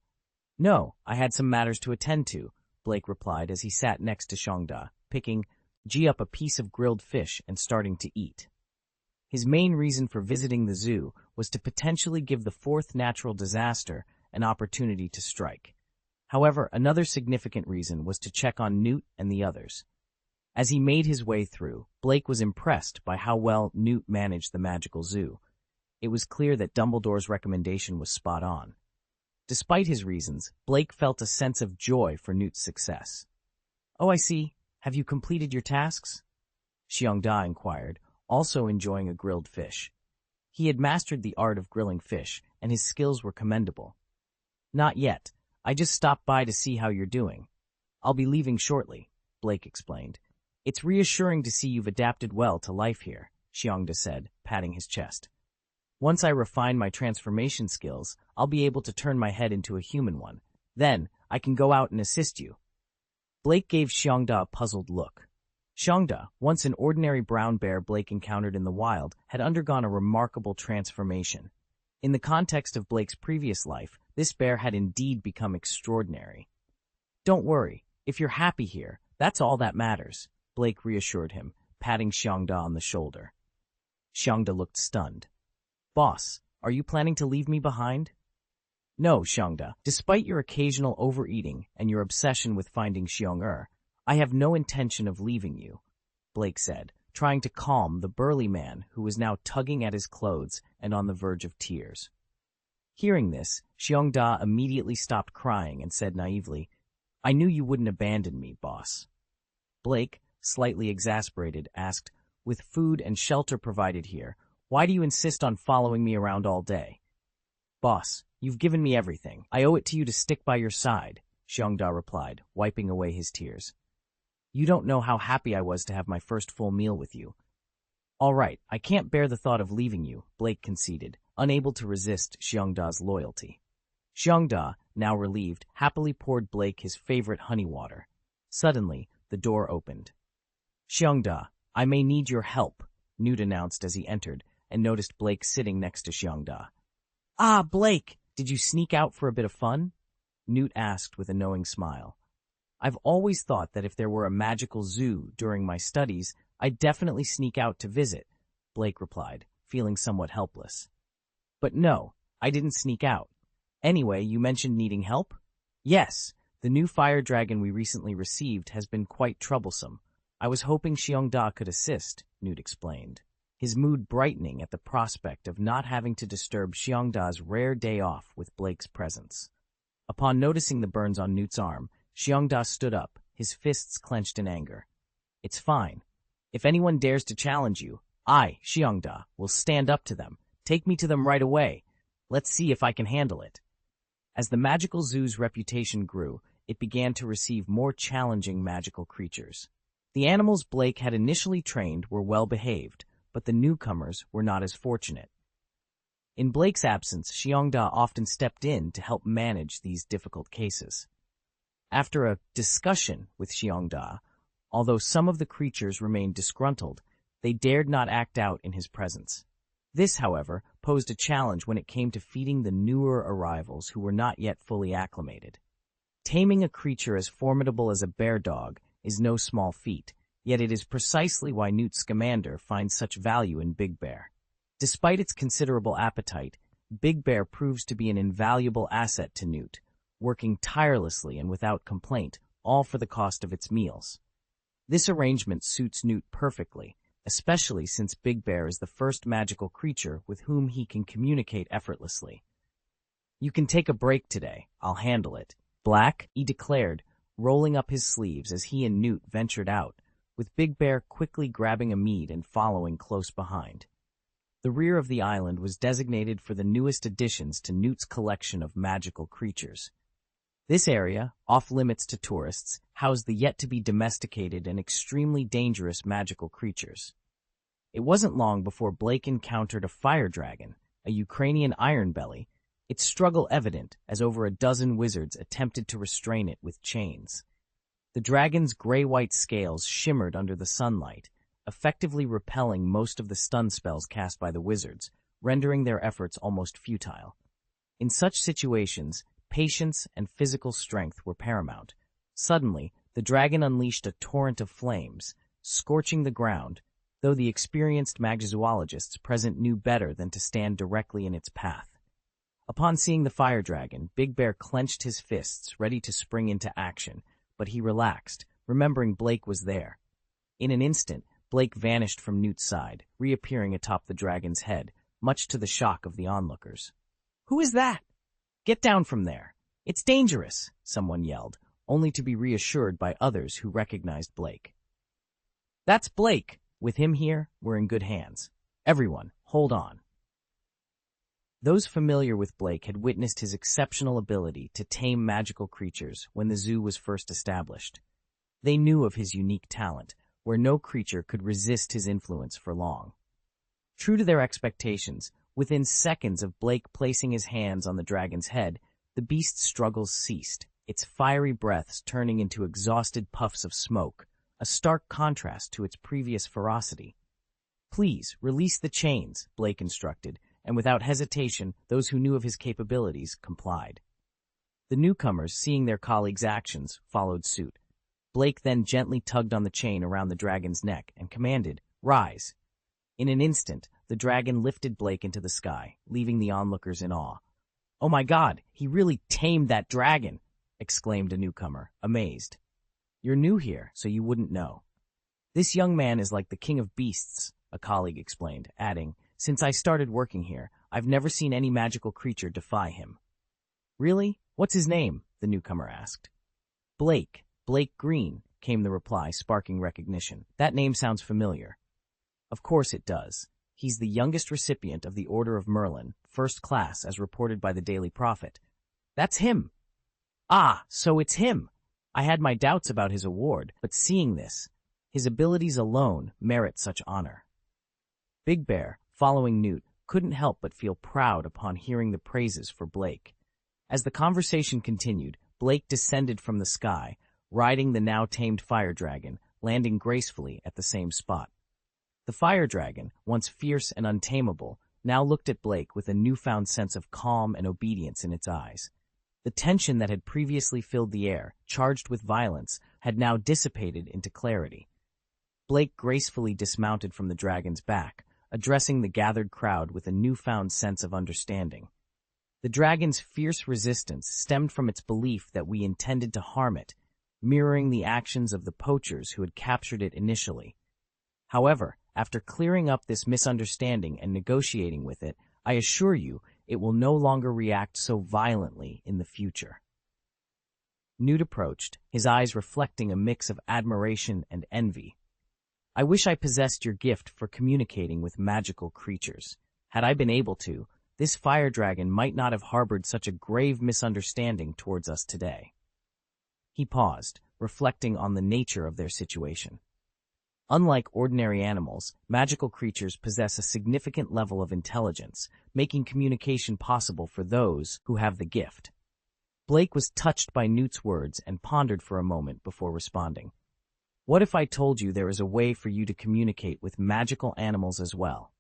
"No, I had some matters to attend to," Blake replied as he sat next to Xiongda, picking up a piece of grilled fish and starting to eat. His main reason for visiting the zoo was to potentially give the fourth natural disaster an opportunity to strike. However, another significant reason was to check on Newt and the others. As he made his way through, Blake was impressed by how well Newt managed the magical zoo. It was clear that Dumbledore's recommendation was spot on. Despite his reasons, Blake felt a sense of joy for Newt's success. "Oh, I see. Have you completed your tasks?" Xiongda inquired, also enjoying a grilled fish. He had mastered the art of grilling fish, and his skills were commendable. "Not yet. I just stopped by to see how you're doing. I'll be leaving shortly," Blake explained. "It's reassuring to see you've adapted well to life here," Xiongda said, patting his chest. "Once I refine my transformation skills, I'll be able to turn my head into a human one. Then, I can go out and assist you." Blake gave Xiongda a puzzled look. Xiongda, once an ordinary brown bear Blake encountered in the wild, had undergone a remarkable transformation. In the context of Blake's previous life, this bear had indeed become extraordinary. "Don't worry. If you're happy here, that's all that matters," Blake reassured him, patting Xiongda on the shoulder. Xiongda looked stunned. "Boss, are you planning to leave me behind?" "No, Xiongda. Despite your occasional overeating and your obsession with finding Xiong-er, I have no intention of leaving you," Blake said, trying to calm the burly man who was now tugging at his clothes and on the verge of tears. Hearing this, Xiongda immediately stopped crying and said naively, "I knew you wouldn't abandon me, boss." Blake, slightly exasperated, asked, "With food and shelter provided here, why do you insist on following me around all day?" "Boss, you've given me everything. I owe it to you to stick by your side," Xiongda replied, wiping away his tears. "You don't know how happy I was to have my first full meal with you." "All right, I can't bear the thought of leaving you," Blake conceded, unable to resist Xiongda's loyalty. Xiongda, now relieved, happily poured Blake his favorite honey water. Suddenly, the door opened. "Xiongda, I may need your help," Newt announced as he entered, and noticed Blake sitting next to Xiongda. "Ah, Blake, did you sneak out for a bit of fun?" Newt asked with a knowing smile. "I've always thought that if there were a magical zoo during my studies, I'd definitely sneak out to visit," Blake replied, feeling somewhat helpless. "But no, I didn't sneak out. Anyway, you mentioned needing help?" "Yes, the new fire dragon we recently received has been quite troublesome. I was hoping Xiongda could assist," Newt explained, his mood brightening at the prospect of not having to disturb Xiongda's rare day off with Blake's presence. Upon noticing the burns on Newt's arm, Xiongda stood up, his fists clenched in anger. "It's fine. If anyone dares to challenge you, I, Xiongda, will stand up to them. Take me to them right away. Let's see if I can handle it." As the magical zoo's reputation grew, it began to receive more challenging magical creatures. The animals Blake had initially trained were well behaved, but the newcomers were not as fortunate. In Blake's absence, Xiongda often stepped in to help manage these difficult cases. After a discussion with Xiongda, although some of the creatures remained disgruntled, they dared not act out in his presence. This, however, posed a challenge when it came to feeding the newer arrivals who were not yet fully acclimated. Taming a creature as formidable as a bear dog is no small feat, yet it is precisely why Newt Scamander finds such value in Big Bear. Despite its considerable appetite, Big Bear proves to be an invaluable asset to Newt, working tirelessly and without complaint, all for the cost of its meals. This arrangement suits Newt perfectly, especially since Big Bear is the first magical creature with whom he can communicate effortlessly. "You can take a break today. I'll handle it." "Black," he declared, rolling up his sleeves as he and Newt ventured out, with Big Bear quickly grabbing a mead and following close behind. The rear of the island was designated for the newest additions to Newt's collection of magical creatures. This area, off-limits to tourists, housed the yet-to-be domesticated and extremely dangerous magical creatures. It wasn't long before Blake encountered a fire dragon, a Ukrainian ironbelly, its struggle evident as over a dozen wizards attempted to restrain it with chains. The dragon's gray-white scales shimmered under the sunlight, effectively repelling most of the stun spells cast by the wizards, rendering their efforts almost futile. In such situations, patience and physical strength were paramount. Suddenly, the dragon unleashed a torrent of flames, scorching the ground, though the experienced magzoologists present knew better than to stand directly in its path. Upon seeing the fire dragon, Big Bear clenched his fists, ready to spring into action, but he relaxed, remembering Blake was there. In an instant, Blake vanished from Newt's side, reappearing atop the dragon's head, much to the shock of the onlookers. "Who is that? Get down from there. It's dangerous," someone yelled, only to be reassured by others who recognized Blake. "That's Blake. With him here, we're in good hands. Everyone, hold on." Those familiar with Blake had witnessed his exceptional ability to tame magical creatures when the zoo was first established. They knew of his unique talent, where no creature could resist his influence for long. True to their expectations, within seconds of Blake placing his hands on the dragon's head, the beast's struggles ceased, its fiery breaths turning into exhausted puffs of smoke, a stark contrast to its previous ferocity. "Please, release the chains," Blake instructed, and without hesitation, those who knew of his capabilities complied. The newcomers, seeing their colleagues' actions, followed suit. Blake then gently tugged on the chain around the dragon's neck and commanded, "Rise." In an instant, the dragon lifted Blake into the sky, leaving the onlookers in awe. "Oh my God, he really tamed that dragon!" exclaimed a newcomer, amazed. "You're new here, so you wouldn't know. This young man is like the king of beasts," a colleague explained, adding, "Since I started working here, I've never seen any magical creature defy him." "Really? What's his name?" the newcomer asked. Blake Green. came the reply, sparking recognition. That name sounds familiar. Of course it does. He's the youngest recipient of the Order of Merlin, first class, as reported by the Daily Prophet. That's him! Ah, so it's him! I had my doubts about his award, but seeing this, his abilities alone merit such honor. Big Bear, following Newt, couldn't help but feel proud upon hearing the praises for Blake. As the conversation continued, Blake descended from the sky, riding the now-tamed fire dragon, landing gracefully at the same spot. The fire dragon, once fierce and untamable, now looked at Blake with a newfound sense of calm and obedience in its eyes. The tension that had previously filled the air, charged with violence, had now dissipated into clarity. Blake gracefully dismounted from the dragon's back, addressing the gathered crowd with a newfound sense of understanding. The dragon's fierce resistance stemmed from its belief that we intended to harm it, mirroring the actions of the poachers who had captured it initially. However, after clearing up this misunderstanding and negotiating with it, I assure you it will no longer react so violently in the future. Newt approached, his eyes reflecting a mix of admiration and envy. I wish I possessed your gift for communicating with magical creatures. Had I been able to, this fire dragon might not have harbored such a grave misunderstanding towards us today. He paused, reflecting on the nature of their situation. Unlike ordinary animals, magical creatures possess a significant level of intelligence, making communication possible for those who have the gift. Blake was touched by Newt's words and pondered for a moment before responding. What if I told you there is a way for you to communicate with magical animals as well?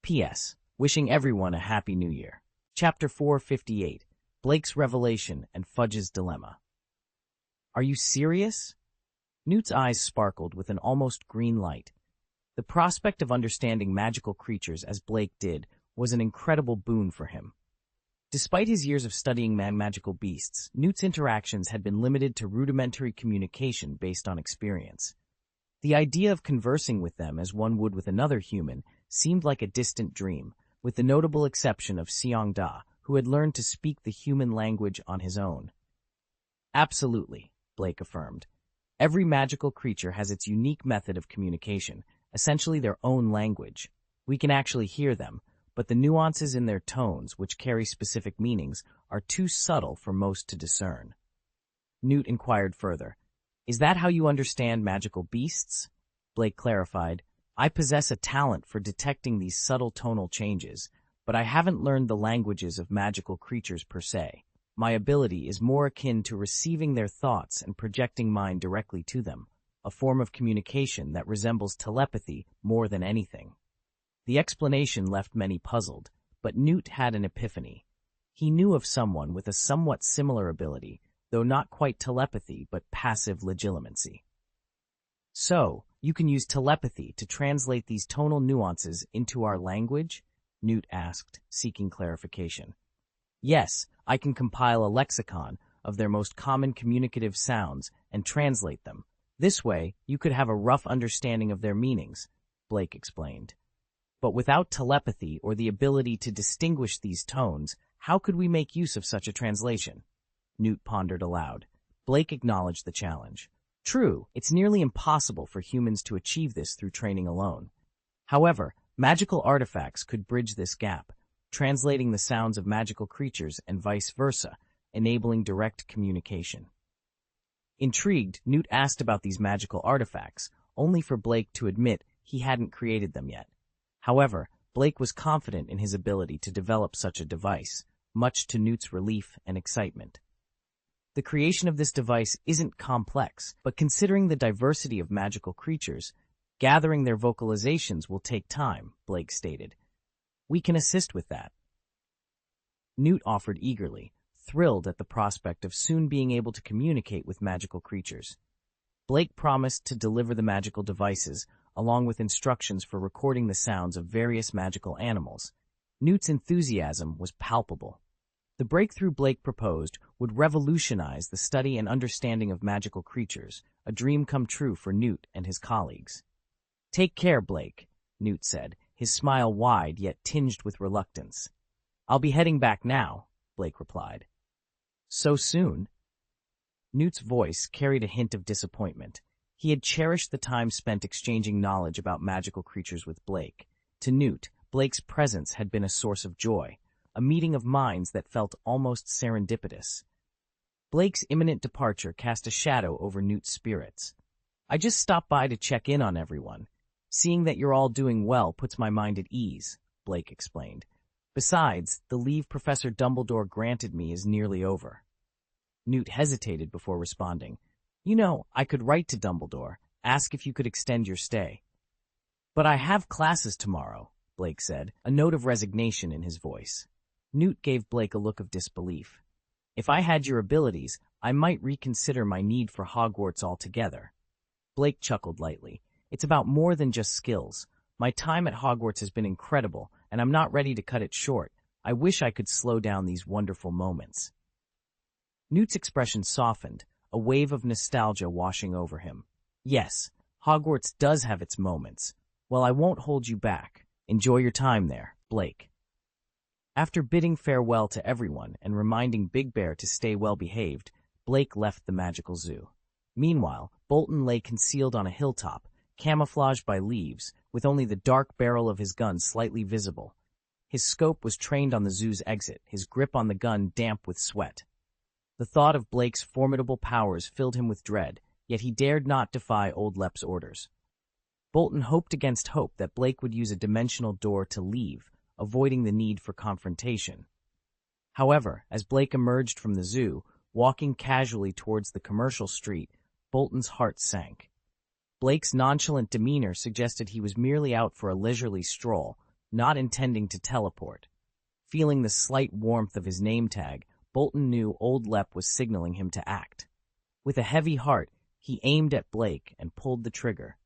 P.S. Wishing everyone a Happy New Year. Chapter 458, Blake's Revelation and Fudge's Dilemma. Are you serious? Newt's eyes sparkled with an almost green light. The prospect of understanding magical creatures as Blake did was an incredible boon for him. Despite his years of studying magical beasts, Newt's interactions had been limited to rudimentary communication based on experience. The idea of conversing with them as one would with another human seemed like a distant dream, with the notable exception of Seong-da, who had learned to speak the human language on his own. Absolutely, Blake affirmed. Every magical creature has its unique method of communication, essentially their own language. We can actually hear them, but the nuances in their tones, which carry specific meanings, are too subtle for most to discern. Newt inquired further. Is that how you understand magical beasts? Blake clarified. I possess a talent for detecting these subtle tonal changes, but I haven't learned the languages of magical creatures per se. My ability is more akin to receiving their thoughts and projecting mine directly to them, a form of communication that resembles telepathy more than anything. The explanation left many puzzled, but Newt had an epiphany. He knew of someone with a somewhat similar ability, though not quite telepathy but passive legilimency. So, you can use telepathy to translate these tonal nuances into our language? Newt asked, seeking clarification. Yes, I can compile a lexicon of their most common communicative sounds and translate them. This way, you could have a rough understanding of their meanings, Blake explained. But without telepathy or the ability to distinguish these tones, how could we make use of such a translation? Newt pondered aloud. Blake acknowledged the challenge. True, it's nearly impossible for humans to achieve this through training alone. However, magical artifacts could bridge this gap, translating the sounds of magical creatures and vice versa, enabling direct communication. Intrigued, Newt asked about these magical artifacts, only for Blake to admit he hadn't created them yet. However, Blake was confident in his ability to develop such a device, much to Newt's relief and excitement. The creation of this device isn't complex, but considering the diversity of magical creatures, gathering their vocalizations will take time, Blake stated. We can assist with that. Newt offered eagerly, thrilled at the prospect of soon being able to communicate with magical creatures. Blake promised to deliver the magical devices, along with instructions for recording the sounds of various magical animals. Newt's enthusiasm was palpable. The breakthrough Blake proposed would revolutionize the study and understanding of magical creatures, a dream come true for Newt and his colleagues. Take care, Blake, Newt said, his smile wide yet tinged with reluctance. I'll be heading back now, Blake replied. So soon? Newt's voice carried a hint of disappointment. He had cherished the time spent exchanging knowledge about magical creatures with Blake. To Newt, Blake's presence had been a source of joy, a meeting of minds that felt almost serendipitous. Blake's imminent departure cast a shadow over Newt's spirits. "I just stopped by to check in on everyone. Seeing that you're all doing well puts my mind at ease," Blake explained. "Besides, the leave Professor Dumbledore granted me is nearly over." Newt hesitated before responding. "You know, I could write to Dumbledore, ask if you could extend your stay." "But I have classes tomorrow," Blake said, a note of resignation in his voice. Newt gave Blake a look of disbelief. "If I had your abilities, I might reconsider my need for Hogwarts altogether." Blake chuckled lightly. "It's about more than just skills. My time at Hogwarts has been incredible, and I'm not ready to cut it short. I wish I could slow down these wonderful moments." Newt's expression softened, a wave of nostalgia washing over him. "Yes, Hogwarts does have its moments. Well, I won't hold you back. Enjoy your time there, Blake." After bidding farewell to everyone and reminding Big Bear to stay well behaved, Blake left the magical zoo. Meanwhile, Bolton lay concealed on a hilltop, camouflaged by leaves, with only the dark barrel of his gun slightly visible. His scope was trained on the zoo's exit, his grip on the gun damp with sweat. The thought of Blake's formidable powers filled him with dread, yet he dared not defy Old Lep's orders. Bolton hoped against hope that Blake would use a dimensional door to leave, avoiding the need for confrontation. However, as Blake emerged from the zoo, walking casually towards the commercial street, Bolton's heart sank. Blake's nonchalant demeanor suggested he was merely out for a leisurely stroll, not intending to teleport. Feeling the slight warmth of his name tag, Bolton knew Old Lep was signaling him to act. With a heavy heart, he aimed at Blake and pulled the trigger,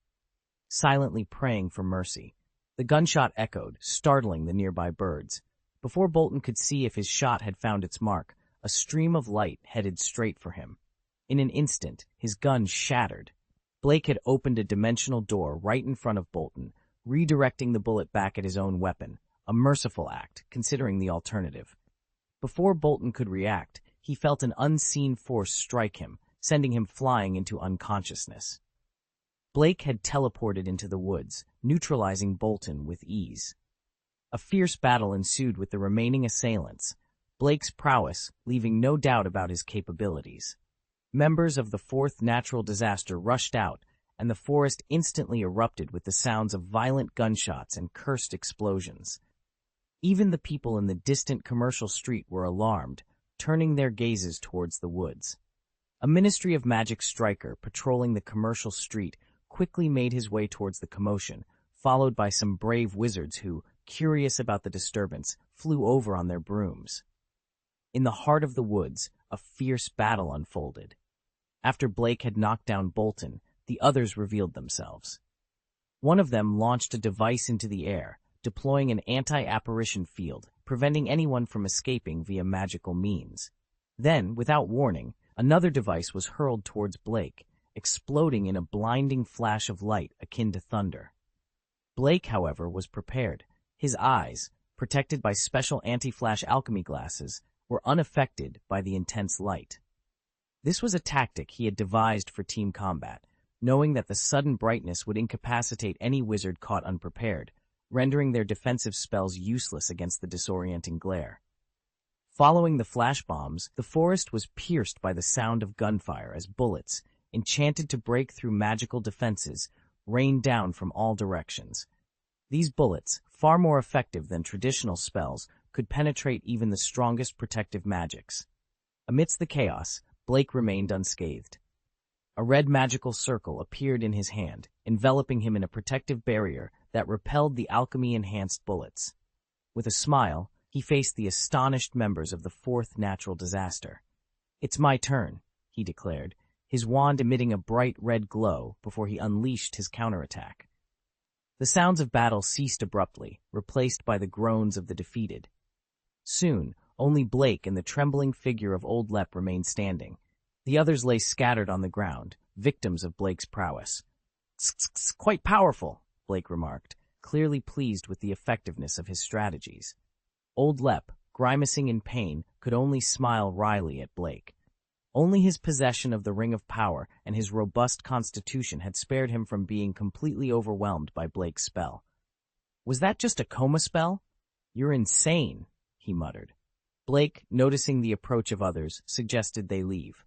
silently praying for mercy. The gunshot echoed, startling the nearby birds. Before Bolton could see if his shot had found its mark, a stream of light headed straight for him. In an instant, his gun shattered. Blake had opened a dimensional door right in front of Bolton, redirecting the bullet back at his own weapon, a merciful act, considering the alternative. Before Bolton could react, he felt an unseen force strike him, sending him flying into unconsciousness. Blake had teleported into the woods, neutralizing Bolton with ease. A fierce battle ensued with the remaining assailants, Blake's prowess leaving no doubt about his capabilities. Members of the fourth natural disaster rushed out, and the forest instantly erupted with the sounds of violent gunshots and cursed explosions. Even the people in the distant commercial street were alarmed, turning their gazes towards the woods. A Ministry of Magic striker patrolling the commercial street quickly made his way towards the commotion, followed by some brave wizards who, curious about the disturbance, flew over on their brooms. In the heart of the woods, a fierce battle unfolded. After Blake had knocked down Bolton, the others revealed themselves. One of them launched a device into the air, deploying an anti-apparition field, preventing anyone from escaping via magical means. Then, without warning, another device was hurled towards Blake, exploding in a blinding flash of light akin to thunder. Blake, however, was prepared. His eyes, protected by special anti-flash alchemy glasses, were unaffected by the intense light. This was a tactic he had devised for team combat, knowing that the sudden brightness would incapacitate any wizard caught unprepared, rendering their defensive spells useless against the disorienting glare. Following the flash bombs, the forest was pierced by the sound of gunfire as bullets, enchanted to break through magical defenses, rained down from all directions. These bullets, far more effective than traditional spells, could penetrate even the strongest protective magics. Amidst the chaos, Blake remained unscathed. A red magical circle appeared in his hand, enveloping him in a protective barrier that repelled the alchemy-enhanced bullets. With a smile, he faced the astonished members of the fourth natural disaster. "It's my turn," he declared, his wand emitting a bright red glow before he unleashed his counterattack. The sounds of battle ceased abruptly, replaced by the groans of the defeated. Soon, only Blake and the trembling figure of Old Lep remained standing. The others lay scattered on the ground, victims of Blake's prowess. "Quite powerful," Blake remarked, clearly pleased with the effectiveness of his strategies. Old Lep, grimacing in pain, could only smile wryly at Blake. Only his possession of the Ring of Power and his robust constitution had spared him from being completely overwhelmed by Blake's spell. "Was that just a coma spell? You're insane," he muttered. Blake, noticing the approach of others, suggested they leave.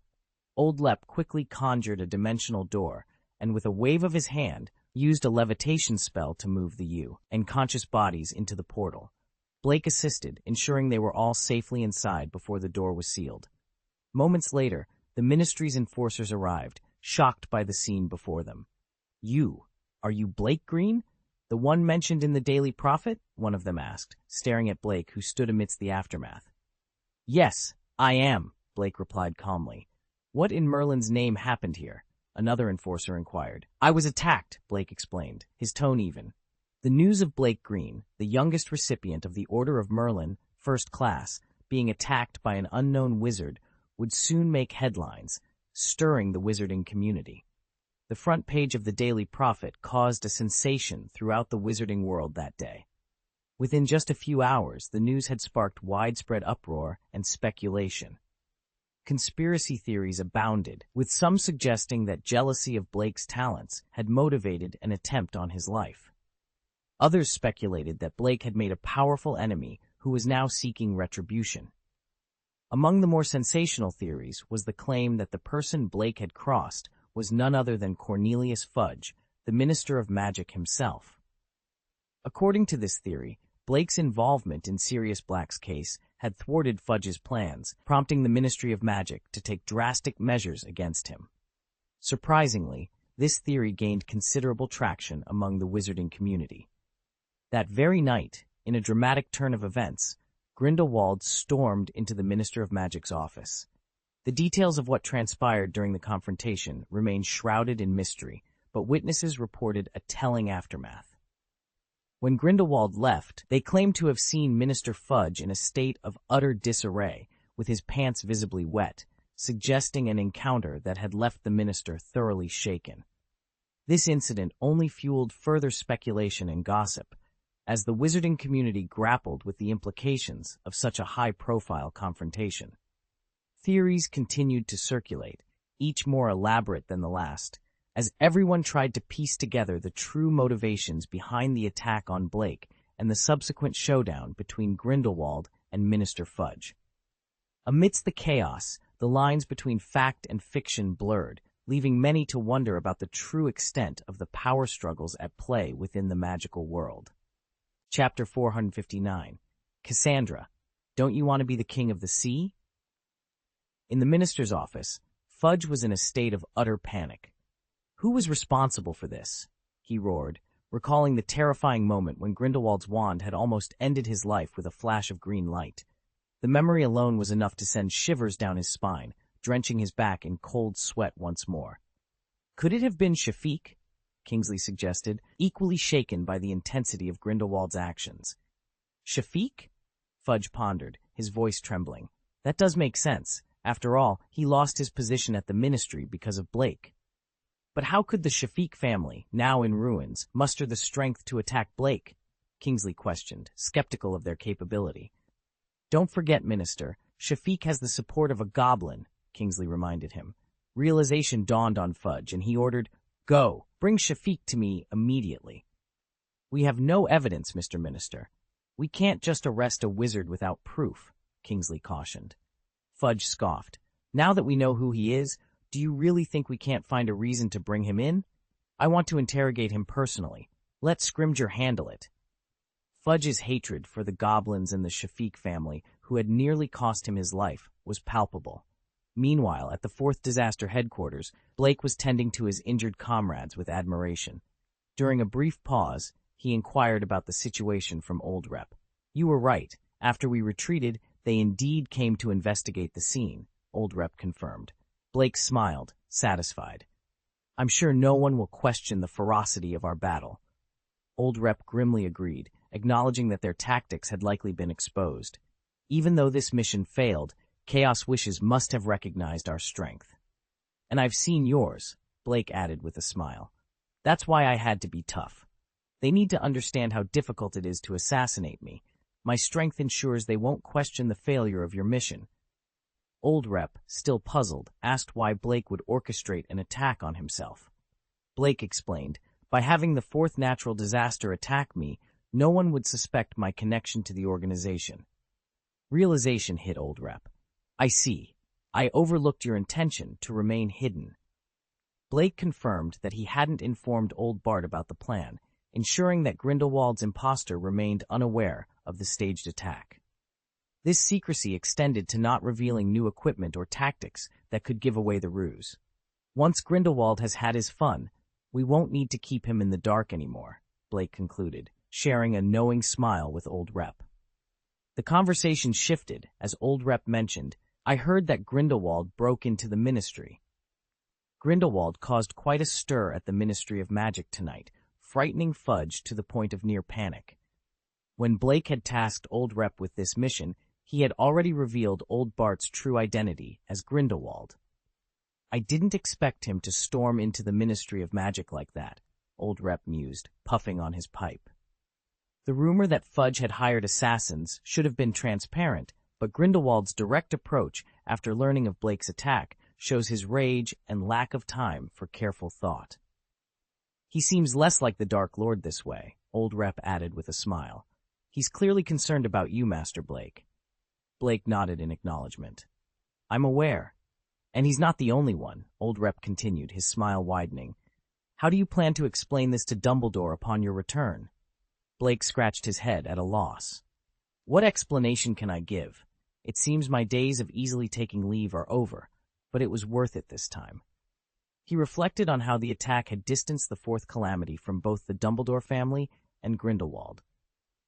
Old Lep quickly conjured a dimensional door, and with a wave of his hand, used a levitation spell to move the unconscious bodies into the portal. Blake assisted, ensuring they were all safely inside before the door was sealed. Moments later, the Ministry's enforcers arrived, shocked by the scene before them. Are you Blake Green? The one mentioned in the Daily Prophet?" one of them asked, staring at Blake, who stood amidst the aftermath. "Yes, I am," Blake replied calmly. "What in Merlin's name happened here?" another enforcer inquired. "I was attacked," Blake explained, his tone even. The news of Blake Green, the youngest recipient of the Order of Merlin, First Class, being attacked by an unknown wizard would soon make headlines, stirring the wizarding community. The front page of the Daily Prophet caused a sensation throughout the wizarding world that day. Within just a few hours, the news had sparked widespread uproar and speculation. Conspiracy theories abounded, with some suggesting that jealousy of Blake's talents had motivated an attempt on his life. Others speculated that Blake had made a powerful enemy who was now seeking retribution. Among the more sensational theories was the claim that the person Blake had crossed was none other than Cornelius Fudge, the Minister of Magic himself. According to this theory, Blake's involvement in Sirius Black's case had thwarted Fudge's plans, prompting the Ministry of Magic to take drastic measures against him. Surprisingly, this theory gained considerable traction among the wizarding community. That very night, in a dramatic turn of events, Grindelwald stormed into the Minister of Magic's office. The details of what transpired during the confrontation remained shrouded in mystery, but witnesses reported a telling aftermath. When Grindelwald left, they claimed to have seen Minister Fudge in a state of utter disarray, with his pants visibly wet, suggesting an encounter that had left the minister thoroughly shaken. This incident only fueled further speculation and gossip, as the wizarding community grappled with the implications of such a high-profile confrontation. Theories continued to circulate, each more elaborate than the last, as everyone tried to piece together the true motivations behind the attack on Blake and the subsequent showdown between Grindelwald and Minister Fudge. Amidst the chaos, the lines between fact and fiction blurred, leaving many to wonder about the true extent of the power struggles at play within the magical world. Chapter 459. Cassandra, don't you want to be the king of the sea? In the minister's office, Fudge was in a state of utter panic. Who was responsible for this? He roared, recalling the terrifying moment when Grindelwald's wand had almost ended his life with a flash of green light. The memory alone was enough to send shivers down his spine, drenching his back in cold sweat once more. Could it have been Shafiq? Kingsley suggested, equally shaken by the intensity of Grindelwald's actions. Shafiq? Fudge pondered, his voice trembling. That does make sense. After all, he lost his position at the ministry because of Blake. But how could the Shafiq family, now in ruins, muster the strength to attack Blake? Kingsley questioned, skeptical of their capability. Don't forget, Minister, Shafiq has the support of a goblin, Kingsley reminded him. Realization dawned on Fudge, and he ordered, Go, bring Shafiq to me immediately. We have no evidence, Mr. Minister. We can't just arrest a wizard without proof, Kingsley cautioned. Fudge scoffed. Now that we know who he is, do you really think we can't find a reason to bring him in? I want to interrogate him personally. Let Scrimgeour handle it. Fudge's hatred for the goblins and the Shafiq family, who had nearly cost him his life, was palpable. Meanwhile, at the Fourth Disaster headquarters, Blake was tending to his injured comrades with admiration. During a brief pause, he inquired about the situation from Old Rep. You were right. After we retreated, they indeed came to investigate the scene, Old Rep confirmed. Blake smiled, satisfied. I'm sure no one will question the ferocity of our battle. Old Rep grimly agreed, acknowledging that their tactics had likely been exposed. Even though this mission failed, Chaos Wishes must have recognized our strength. And I've seen yours, Blake added with a smile. That's why I had to be tough. They need to understand how difficult it is to assassinate me. My strength ensures they won't question the failure of your mission. Old Rep, still puzzled, asked why Blake would orchestrate an attack on himself. Blake explained, by having the fourth natural disaster attack me, no one would suspect my connection to the organization. Realization hit Old Rep. I see. I overlooked your intention to remain hidden. Blake confirmed that he hadn't informed Old Bart about the plan, ensuring that Grindelwald's imposter remained unaware of the staged attack. This secrecy extended to not revealing new equipment or tactics that could give away the ruse. Once Grindelwald has had his fun, we won't need to keep him in the dark anymore, Blake concluded, sharing a knowing smile with Old Rep. The conversation shifted as Old Rep mentioned, I heard that Grindelwald broke into the Ministry. Grindelwald caused quite a stir at the Ministry of Magic tonight, frightening Fudge to the point of near panic. When Blake had tasked Old Rep with this mission, he had already revealed Old Bart's true identity as Grindelwald. I didn't expect him to storm into the Ministry of Magic like that, Old Rep mused, puffing on his pipe. The rumor that Fudge had hired assassins should have been transparent, but Grindelwald's direct approach after learning of Blake's attack shows his rage and lack of time for careful thought. He seems less like the Dark Lord this way, Old Rep added with a smile. He's clearly concerned about you, Master Blake. Blake nodded in acknowledgement. I'm aware. And he's not the only one, Old Rep continued, his smile widening. How do you plan to explain this to Dumbledore upon your return? Blake scratched his head at a loss. What explanation can I give? It seems my days of easily taking leave are over, but it was worth it this time. He reflected on how the attack had distanced the fourth calamity from both the Dumbledore family and Grindelwald.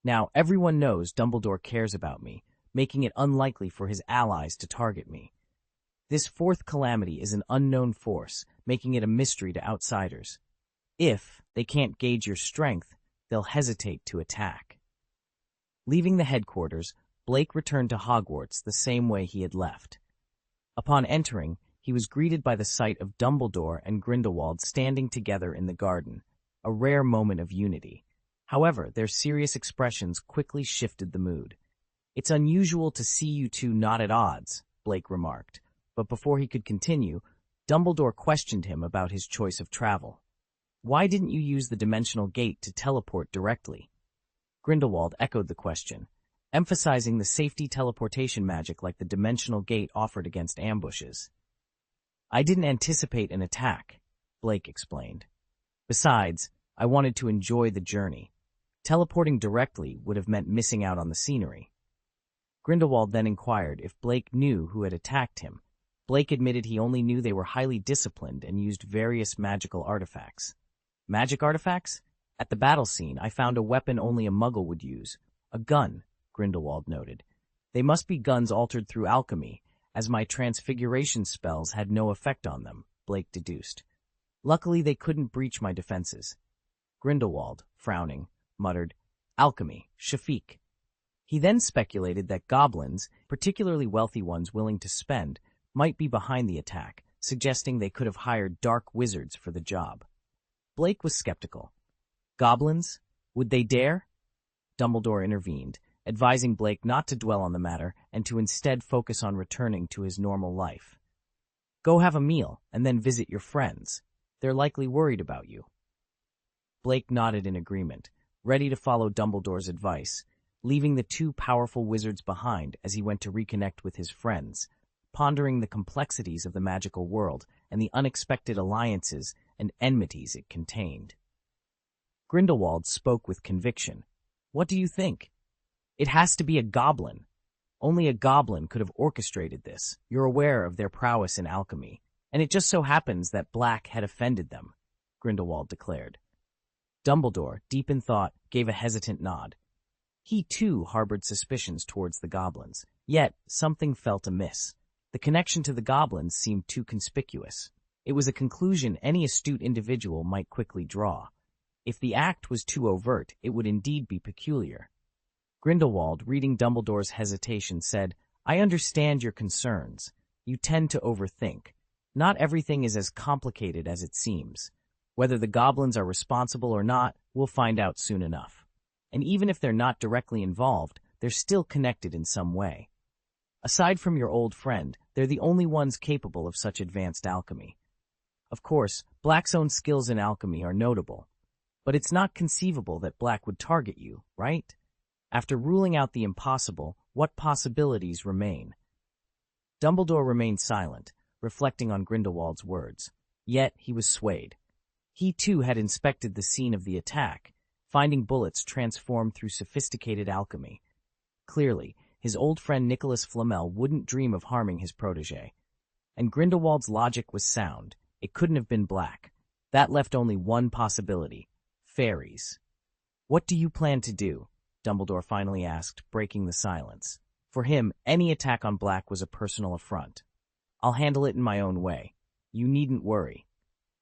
Now, everyone knows Dumbledore cares about me, making it unlikely for his allies to target me. This fourth calamity is an unknown force, making it a mystery to outsiders. If they can't gauge your strength, they'll hesitate to attack. Leaving the headquarters, Blake returned to Hogwarts the same way he had left. Upon entering, he was greeted by the sight of Dumbledore and Grindelwald standing together in the garden, a rare moment of unity. However, their serious expressions quickly shifted the mood. It's unusual to see you two not at odds, Blake remarked, but before he could continue, Dumbledore questioned him about his choice of travel. Why didn't you use the dimensional gate to teleport directly? Grindelwald echoed the question, emphasizing the safety teleportation magic like the dimensional gate offered against ambushes. I didn't anticipate an attack, Blake explained. Besides, I wanted to enjoy the journey. Teleporting directly would have meant missing out on the scenery. Grindelwald then inquired if Blake knew who had attacked him. Blake admitted he only knew they were highly disciplined and used various magical artifacts. Magic artifacts? At the battle scene, I found a weapon only a muggle would use. A gun, Grindelwald noted. They must be guns altered through alchemy, as my transfiguration spells had no effect on them, Blake deduced. Luckily, they couldn't breach my defenses. Grindelwald, frowning, muttered, Alchemy, Shafiq. He then speculated that goblins, particularly wealthy ones willing to spend, might be behind the attack, suggesting they could have hired dark wizards for the job. Blake was skeptical. Goblins? Would they dare? Dumbledore intervened, advising Blake not to dwell on the matter and to instead focus on returning to his normal life. Go have a meal and then visit your friends. They're likely worried about you. Blake nodded in agreement, ready to follow Dumbledore's advice, leaving the two powerful wizards behind as he went to reconnect with his friends, pondering the complexities of the magical world and the unexpected alliances and enmities it contained. Grindelwald spoke with conviction. What do you think? It has to be a goblin. Only a goblin could have orchestrated this. You're aware of their prowess in alchemy, and it just so happens that Black had offended them, Grindelwald declared. Dumbledore, deep in thought, gave a hesitant nod. He, too, harbored suspicions towards the goblins, yet something felt amiss. The connection to the goblins seemed too conspicuous. It was a conclusion any astute individual might quickly draw. If the act was too overt, it would indeed be peculiar. Grindelwald, reading Dumbledore's hesitation, said, I understand your concerns. You tend to overthink. Not everything is as complicated as it seems. Whether the goblins are responsible or not, we'll find out soon enough. And even if they're not directly involved, they're still connected in some way. Aside from your old friend, They're the only ones capable of such advanced alchemy. Of course, Black's own skills in alchemy are notable, but it's not conceivable that Black would target you, right? After ruling out the impossible, what possibilities remain? Dumbledore remained silent, reflecting on Grindelwald's words. Yet he was swayed. He too had inspected the scene of the attack, finding bullets transformed through sophisticated alchemy. Clearly, his old friend Nicholas Flamel wouldn't dream of harming his protege. And Grindelwald's logic was sound. It couldn't have been Black. That left only one possibility: fairies. "What do you plan to do?" Dumbledore finally asked, breaking the silence. For him, any attack on Black was a personal affront. "I'll handle it in my own way. You needn't worry."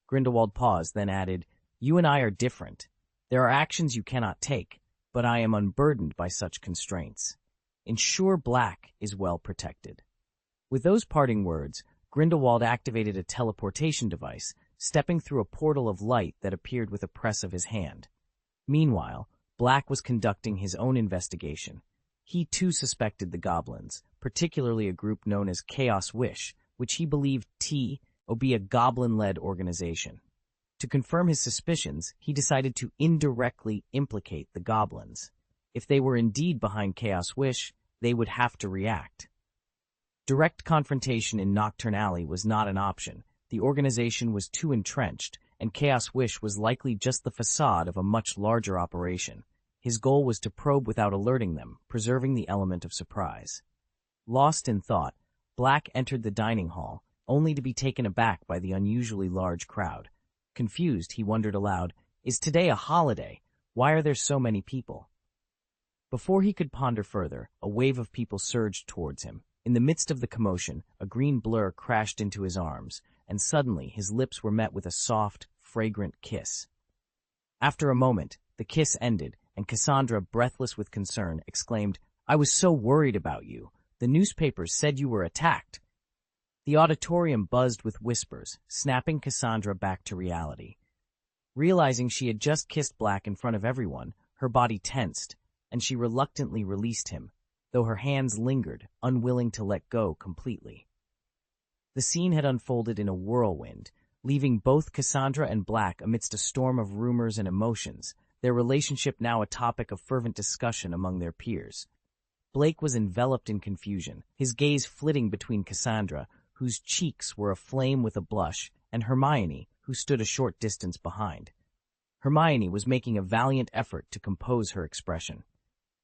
Grindelwald paused, then added, "You and I are different. There are actions you cannot take, but I am unburdened by such constraints. Ensure Black is well protected." With those parting words, Grindelwald activated a teleportation device, stepping through a portal of light that appeared with a press of his hand. Meanwhile, Black was conducting his own investigation. He too suspected the goblins, particularly a group known as Chaos Wish, which he believed to be a goblin-led organization. To confirm his suspicions, he decided to indirectly implicate the goblins. If they were indeed behind Chaos Wish, they would have to react. Direct confrontation in Nocturne Alley was not an option. The organization was too entrenched, and Chaos Wish was likely just the facade of a much larger operation. His goal was to probe without alerting them, preserving the element of surprise. Lost in thought, Black entered the dining hall, only to be taken aback by the unusually large crowd. Confused, he wondered aloud, "Is today a holiday? Why are there so many people?" Before he could ponder further, a wave of people surged towards him. In the midst of the commotion, a green blur crashed into his arms, and suddenly his lips were met with a soft, fragrant kiss. After a moment, the kiss ended, and Cassandra, breathless with concern, exclaimed, "I was so worried about you. The newspapers said you were attacked." The auditorium buzzed with whispers, snapping Cassandra back to reality. Realizing she had just kissed Black in front of everyone, her body tensed, and she reluctantly released him, though her hands lingered, unwilling to let go completely. The scene had unfolded in a whirlwind, leaving both Cassandra and Black amidst a storm of rumors and emotions, their relationship now a topic of fervent discussion among their peers. Blake was enveloped in confusion, his gaze flitting between Cassandra, whose cheeks were aflame with a blush, and Hermione, who stood a short distance behind. Hermione was making a valiant effort to compose her expression.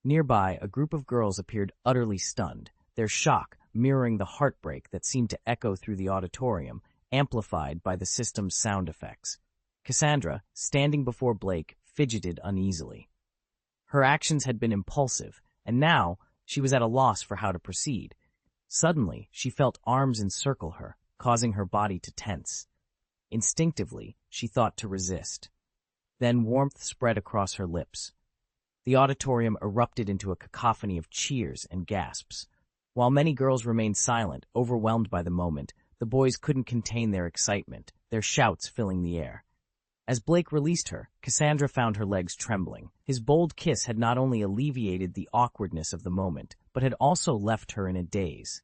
Nearby, a group of girls appeared utterly stunned, their shock mirroring the heartbreak that seemed to echo through the auditorium, amplified by the system's sound effects. Cassandra, standing before Blake, fidgeted uneasily. Her actions had been impulsive, and now she was at a loss for how to proceed. Suddenly, she felt arms encircle her, causing her body to tense. Instinctively, she thought to resist. Then warmth spread across her lips. The auditorium erupted into a cacophony of cheers and gasps. While many girls remained silent, overwhelmed by the moment, the boys couldn't contain their excitement, their shouts filling the air. As Blake released her, Cassandra found her legs trembling. His bold kiss had not only alleviated the awkwardness of the moment, but had also left her in a daze.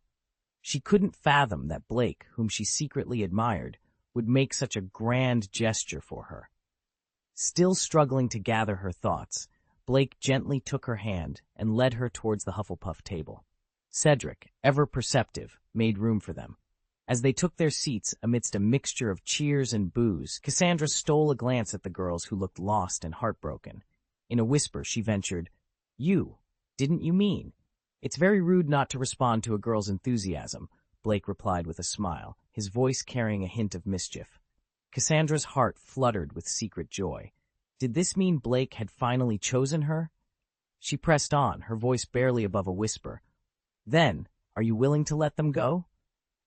She couldn't fathom that Blake, whom she secretly admired, would make such a grand gesture for her. Still struggling to gather her thoughts, Blake gently took her hand and led her towards the Hufflepuff table. Cedric, ever perceptive, made room for them. As they took their seats amidst a mixture of cheers and boos, Cassandra stole a glance at the girls who looked lost and heartbroken. In a whisper, she ventured, "You, didn't you mean?" "It's very rude not to respond to a girl's enthusiasm," Blake replied with a smile, his voice carrying a hint of mischief. Cassandra's heart fluttered with secret joy. Did this mean Blake had finally chosen her? She pressed on, her voice barely above a whisper. "Then, are you willing to let them go?"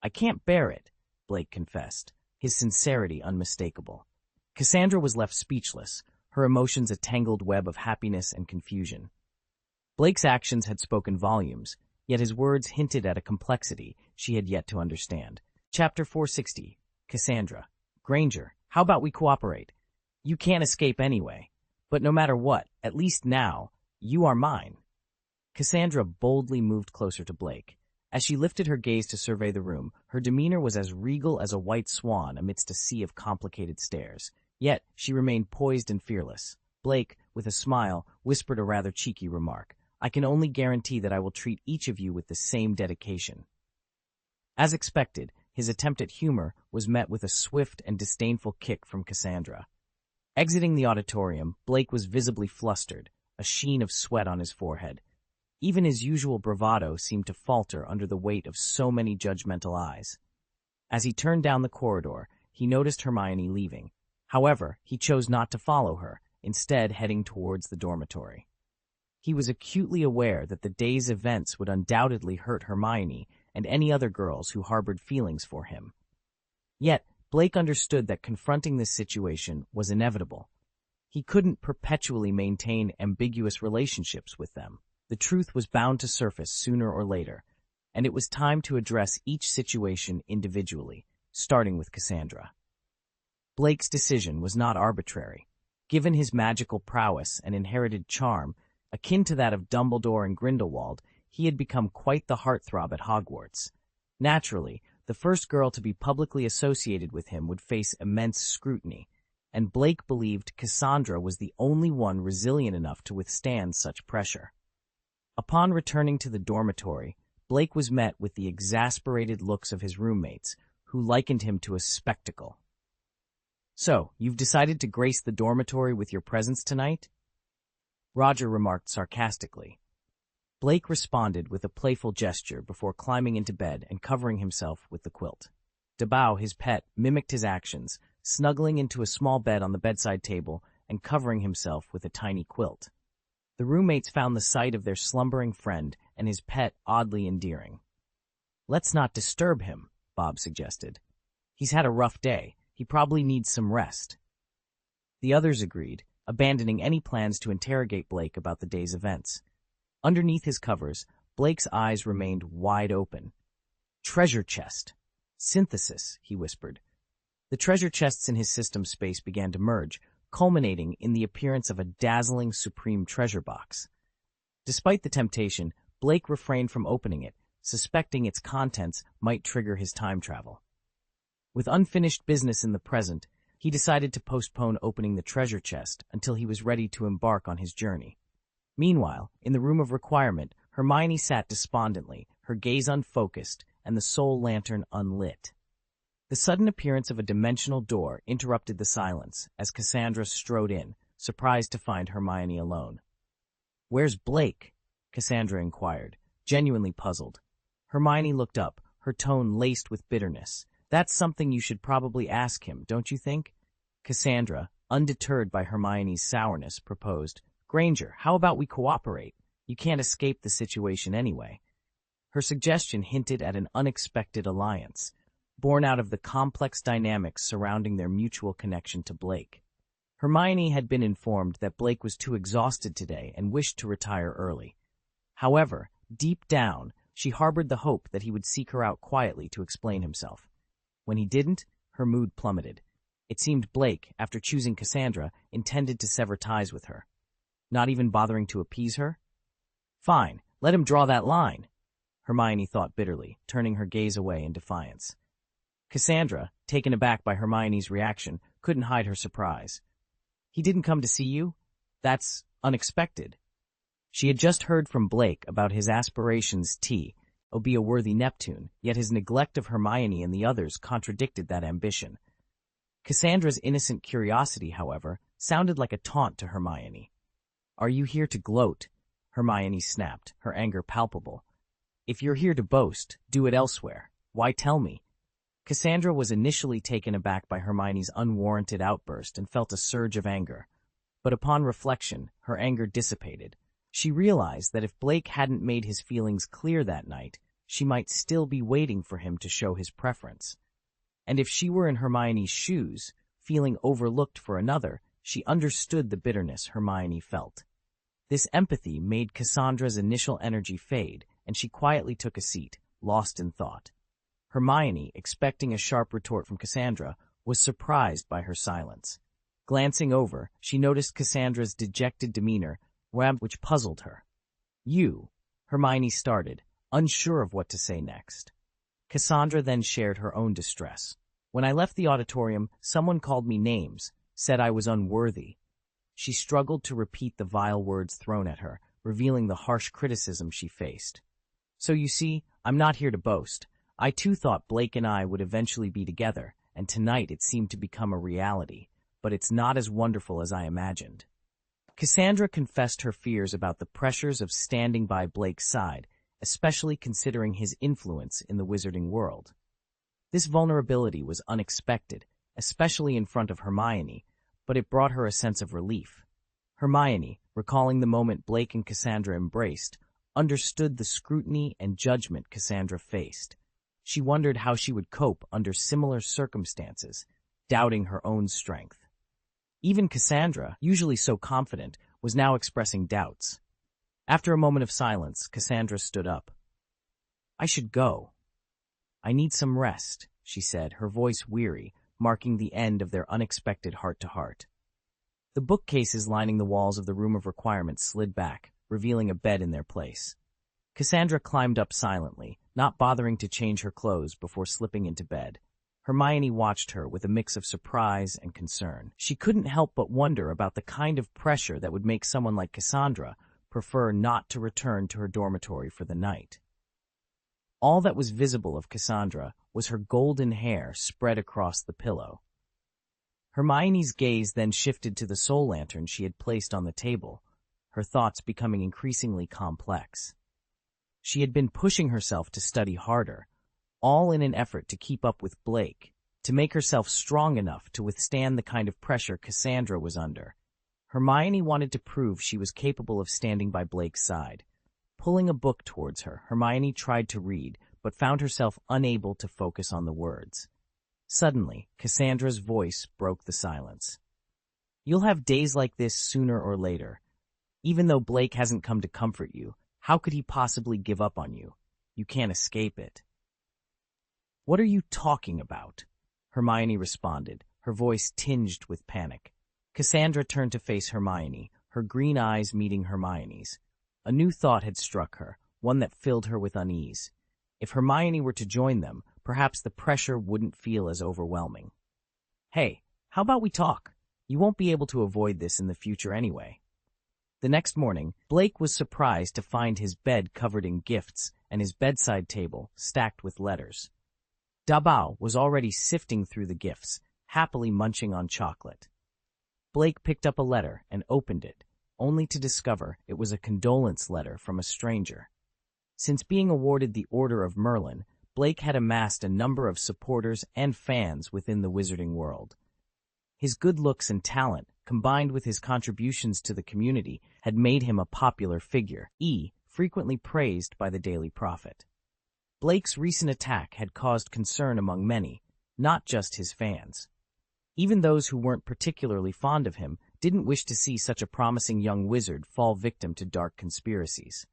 "I can't bear it," Blake confessed, his sincerity unmistakable. Cassandra was left speechless, her emotions a tangled web of happiness and confusion. Blake's actions had spoken volumes, yet his words hinted at a complexity she had yet to understand. Chapter 460. Cassandra. "Granger, how about we cooperate? You can't escape anyway. But no matter what, at least now, you are mine." Cassandra boldly moved closer to Blake. As she lifted her gaze to survey the room, her demeanor was as regal as a white swan amidst a sea of complicated stares. Yet, she remained poised and fearless. Blake, with a smile, whispered a rather cheeky remark. I can only guarantee that I will treat each of you with the same dedication. As expected, his attempt at humor was met with a swift and disdainful kick from Cassandra. Exiting the auditorium, Blake was visibly flustered, a sheen of sweat on his forehead. Even his usual bravado seemed to falter under the weight of so many judgmental eyes. As he turned down the corridor, he noticed Hermione leaving. However, he chose not to follow her, instead heading towards the dormitory. He was acutely aware that the day's events would undoubtedly hurt Hermione and any other girls who harbored feelings for him. Yet, Blake understood that confronting this situation was inevitable. He couldn't perpetually maintain ambiguous relationships with them. The truth was bound to surface sooner or later, and it was time to address each situation individually, starting with Cassandra. Blake's decision was not arbitrary. Given his magical prowess and inherited charm, akin to that of Dumbledore and Grindelwald, he had become quite the heartthrob at Hogwarts. Naturally, the first girl to be publicly associated with him would face immense scrutiny, and Blake believed Cassandra was the only one resilient enough to withstand such pressure. Upon returning to the dormitory, Blake was met with the exasperated looks of his roommates, who likened him to a spectacle. So, you've decided to grace the dormitory with your presence tonight? Roger remarked sarcastically. Blake responded with a playful gesture before climbing into bed and covering himself with the quilt. Debao, his pet, mimicked his actions, snuggling into a small bed on the bedside table and covering himself with a tiny quilt. The roommates found the sight of their slumbering friend and his pet oddly endearing. Let's not disturb him, Bob suggested. He's had a rough day. He probably needs some rest. The others agreed, abandoning any plans to interrogate Blake about the day's events. Underneath his covers, Blake's eyes remained wide open. Treasure chest. Synthesis, he whispered. The treasure chests in his system space began to merge, culminating in the appearance of a dazzling supreme treasure box. Despite the temptation, Blake refrained from opening it, suspecting its contents might trigger his time travel. With unfinished business in the present, he decided to postpone opening the treasure chest until he was ready to embark on his journey. Meanwhile, in the room of requirement, Hermione sat despondently, her gaze unfocused and the soul lantern unlit. The sudden appearance of a dimensional door interrupted the silence as Cassandra strode in, surprised to find Hermione alone. "Where's Blake?" Cassandra inquired, genuinely puzzled. Hermione looked up, her tone laced with bitterness. "That's something you should probably ask him, don't you think?" Cassandra, undeterred by Hermione's sourness, proposed, "Granger, how about we cooperate? You can't escape the situation anyway." Her suggestion hinted at an unexpected alliance, born out of the complex dynamics surrounding their mutual connection to Blake. Hermione had been informed that Blake was too exhausted today and wished to retire early. However, deep down, she harbored the hope that he would seek her out quietly to explain himself. When he didn't, her mood plummeted. It seemed Blake, after choosing Cassandra, intended to sever ties with her. Not even bothering to appease her? Fine, let him draw that line, Hermione thought bitterly, turning her gaze away in defiance. Cassandra, taken aback by Hermione's reaction, couldn't hide her surprise. "He didn't come to see you? That's unexpected." She had just heard from Blake about his aspirations to be a worthy Neptune, yet his neglect of Hermione and the others contradicted that ambition. Cassandra's innocent curiosity, however, sounded like a taunt to Hermione. "Are you here to gloat?" Hermione snapped, her anger palpable. "If you're here to boast, do it elsewhere. Why tell me?" Cassandra was initially taken aback by Hermione's unwarranted outburst and felt a surge of anger. But upon reflection, her anger dissipated. She realized that if Blake hadn't made his feelings clear that night, she might still be waiting for him to show his preference. And if she were in Hermione's shoes, feeling overlooked for another, she understood the bitterness Hermione felt. This empathy made Cassandra's initial energy fade, and she quietly took a seat, lost in thought. Hermione, expecting a sharp retort from Cassandra, was surprised by her silence. Glancing over, she noticed Cassandra's dejected demeanor, which puzzled her. "You," Hermione started, unsure of what to say next. Cassandra then shared her own distress. When I left the auditorium, someone called me names, said I was unworthy. She struggled to repeat the vile words thrown at her, revealing the harsh criticism she faced. So you see, I'm not here to boast. I too thought Blake and I would eventually be together, and tonight it seemed to become a reality, but it's not as wonderful as I imagined. Cassandra confessed her fears about the pressures of standing by Blake's side, especially considering his influence in the wizarding world. This vulnerability was unexpected, especially in front of Hermione, but it brought her a sense of relief. Hermione, recalling the moment Blake and Cassandra embraced, understood the scrutiny and judgment Cassandra faced. She wondered how she would cope under similar circumstances, doubting her own strength. Even Cassandra, usually so confident, was now expressing doubts. After a moment of silence, Cassandra stood up. I should go. I need some rest, she said, her voice weary, marking the end of their unexpected heart-to-heart. The bookcases lining the walls of the room of requirements slid back, revealing a bed in their place. Cassandra climbed up silently, not bothering to change her clothes before slipping into bed. Hermione watched her with a mix of surprise and concern. She couldn't help but wonder about the kind of pressure that would make someone like Cassandra prefer not to return to her dormitory for the night. All that was visible of Cassandra was her golden hair spread across the pillow. Hermione's gaze then shifted to the soul lantern she had placed on the table, her thoughts becoming increasingly complex. She had been pushing herself to study harder, all in an effort to keep up with Blake, to make herself strong enough to withstand the kind of pressure Cassandra was under. Hermione wanted to prove she was capable of standing by Blake's side. Pulling a book towards her, Hermione tried to read, but found herself unable to focus on the words. Suddenly, Cassandra's voice broke the silence. You'll have days like this sooner or later. Even though Blake hasn't come to comfort you, how could he possibly give up on you? You can't escape it. What are you talking about? Hermione responded, her voice tinged with panic. Cassandra turned to face Hermione, her green eyes meeting Hermione's. A new thought had struck her, one that filled her with unease. If Hermione were to join them, perhaps the pressure wouldn't feel as overwhelming. Hey, how about we talk? You won't be able to avoid this in the future anyway. The next morning, Blake was surprised to find his bed covered in gifts and his bedside table stacked with letters. Dabao was already sifting through the gifts, happily munching on chocolate. Blake picked up a letter and opened it, only to discover it was a condolence letter from a stranger. Since being awarded the Order of Merlin, Blake had amassed a number of supporters and fans within the wizarding world. His good looks and talent, combined with his contributions to the community, had made him a popular figure, frequently praised by the Daily Prophet. Blake's recent attack had caused concern among many, not just his fans. Even those who weren't particularly fond of him didn't wish to see such a promising young wizard fall victim to dark conspiracies.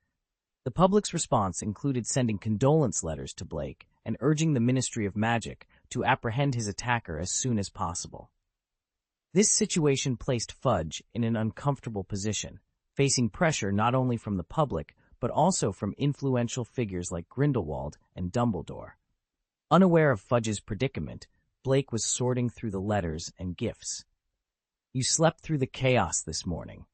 The public's response included sending condolence letters to Blake and urging the Ministry of Magic to apprehend his attacker as soon as possible. This situation placed Fudge in an uncomfortable position, facing pressure not only from the public but also from influential figures like Grindelwald and Dumbledore. Unaware of Fudge's predicament, Blake was sorting through the letters and gifts. You slept through the chaos this morning.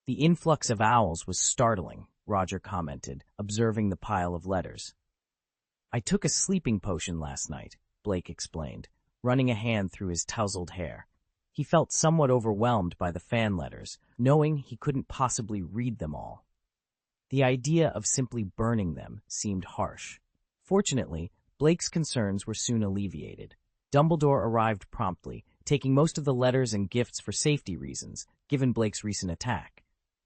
The influx of owls was startling, Roger commented, observing the pile of letters. I took a sleeping potion last night, Blake explained, running a hand through his tousled hair. He felt somewhat overwhelmed by the fan letters, knowing he couldn't possibly read them all. The idea of simply burning them seemed harsh. Fortunately, Blake's concerns were soon alleviated. Dumbledore arrived promptly, taking most of the letters and gifts for safety reasons, given Blake's recent attack.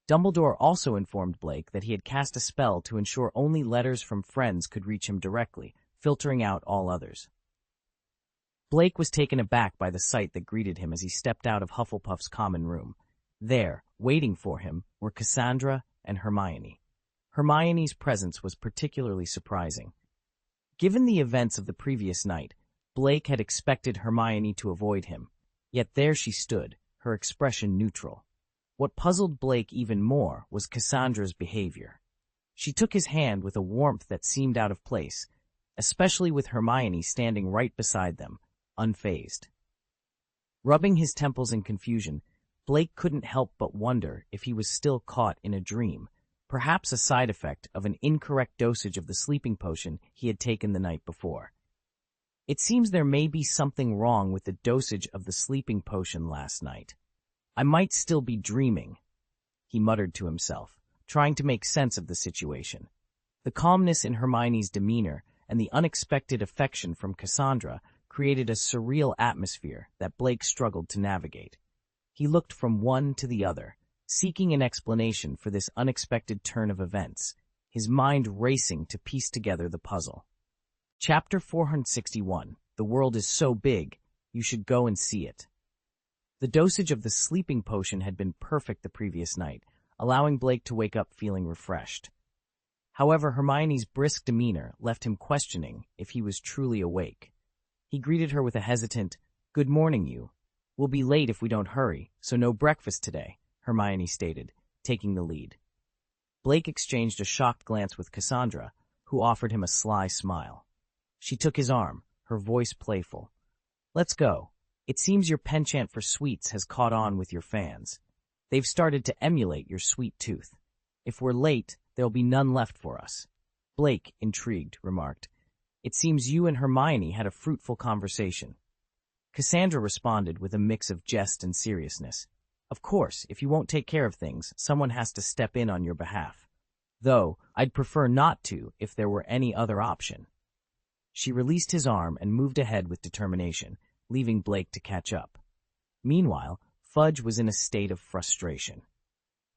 Dumbledore also informed Blake that he had cast a spell to ensure only letters from friends could reach him directly, filtering out all others. Blake was taken aback by the sight that greeted him as he stepped out of Hufflepuff's common room. There, waiting for him, were Cassandra and Hermione. Hermione's presence was particularly surprising. Given the events of the previous night, Blake had expected Hermione to avoid him, yet there she stood, her expression neutral. What puzzled Blake even more was Cassandra's behavior. She took his hand with a warmth that seemed out of place, especially with Hermione standing right beside them, unfazed. Rubbing his temples in confusion, Blake couldn't help but wonder if he was still caught in a dream, perhaps a side effect of an incorrect dosage of the sleeping potion he had taken the night before. It seems there may be something wrong with the dosage of the sleeping potion last night. I might still be dreaming, he muttered to himself, trying to make sense of the situation. The calmness in Hermione's demeanor and the unexpected affection from Cassandra created a surreal atmosphere that Blake struggled to navigate. He looked from one to the other, seeking an explanation for this unexpected turn of events, his mind racing to piece together the puzzle. Chapter 461. The world is so big, you should go and see it. The dosage of the sleeping potion had been perfect the previous night, allowing Blake to wake up feeling refreshed. However, Hermione's brisk demeanor left him questioning if he was truly awake. He greeted her with a hesitant, "Good morning, you. We'll be late if we don't hurry, so no breakfast today," Hermione stated, taking the lead. Blake exchanged a shocked glance with Cassandra, who offered him a sly smile. She took his arm, her voice playful. "Let's go. It seems your penchant for sweets has caught on with your fans. They've started to emulate your sweet tooth. If we're late, there'll be none left for us." Blake, intrigued, remarked, "It seems you and Hermione had a fruitful conversation." Cassandra responded with a mix of jest and seriousness. "Of course, if you won't take care of things, someone has to step in on your behalf. Though, I'd prefer not to if there were any other option." She released his arm and moved ahead with determination, leaving Blake to catch up. Meanwhile, Fudge was in a state of frustration.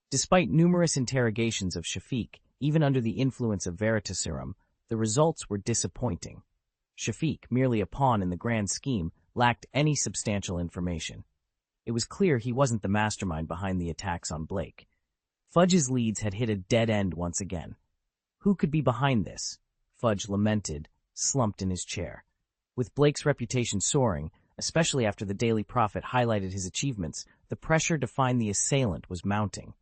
Despite numerous interrogations of Shafiq, even under the influence of Veritaserum, the results were disappointing. Shafiq, merely a pawn in the grand scheme, lacked any substantial information. It was clear he wasn't the mastermind behind the attacks on Blake. Fudge's leads had hit a dead end once again. Who could be behind this? Fudge lamented, slumped in his chair. With Blake's reputation soaring, especially after the Daily Prophet highlighted his achievements, the pressure to find the assailant was mounting.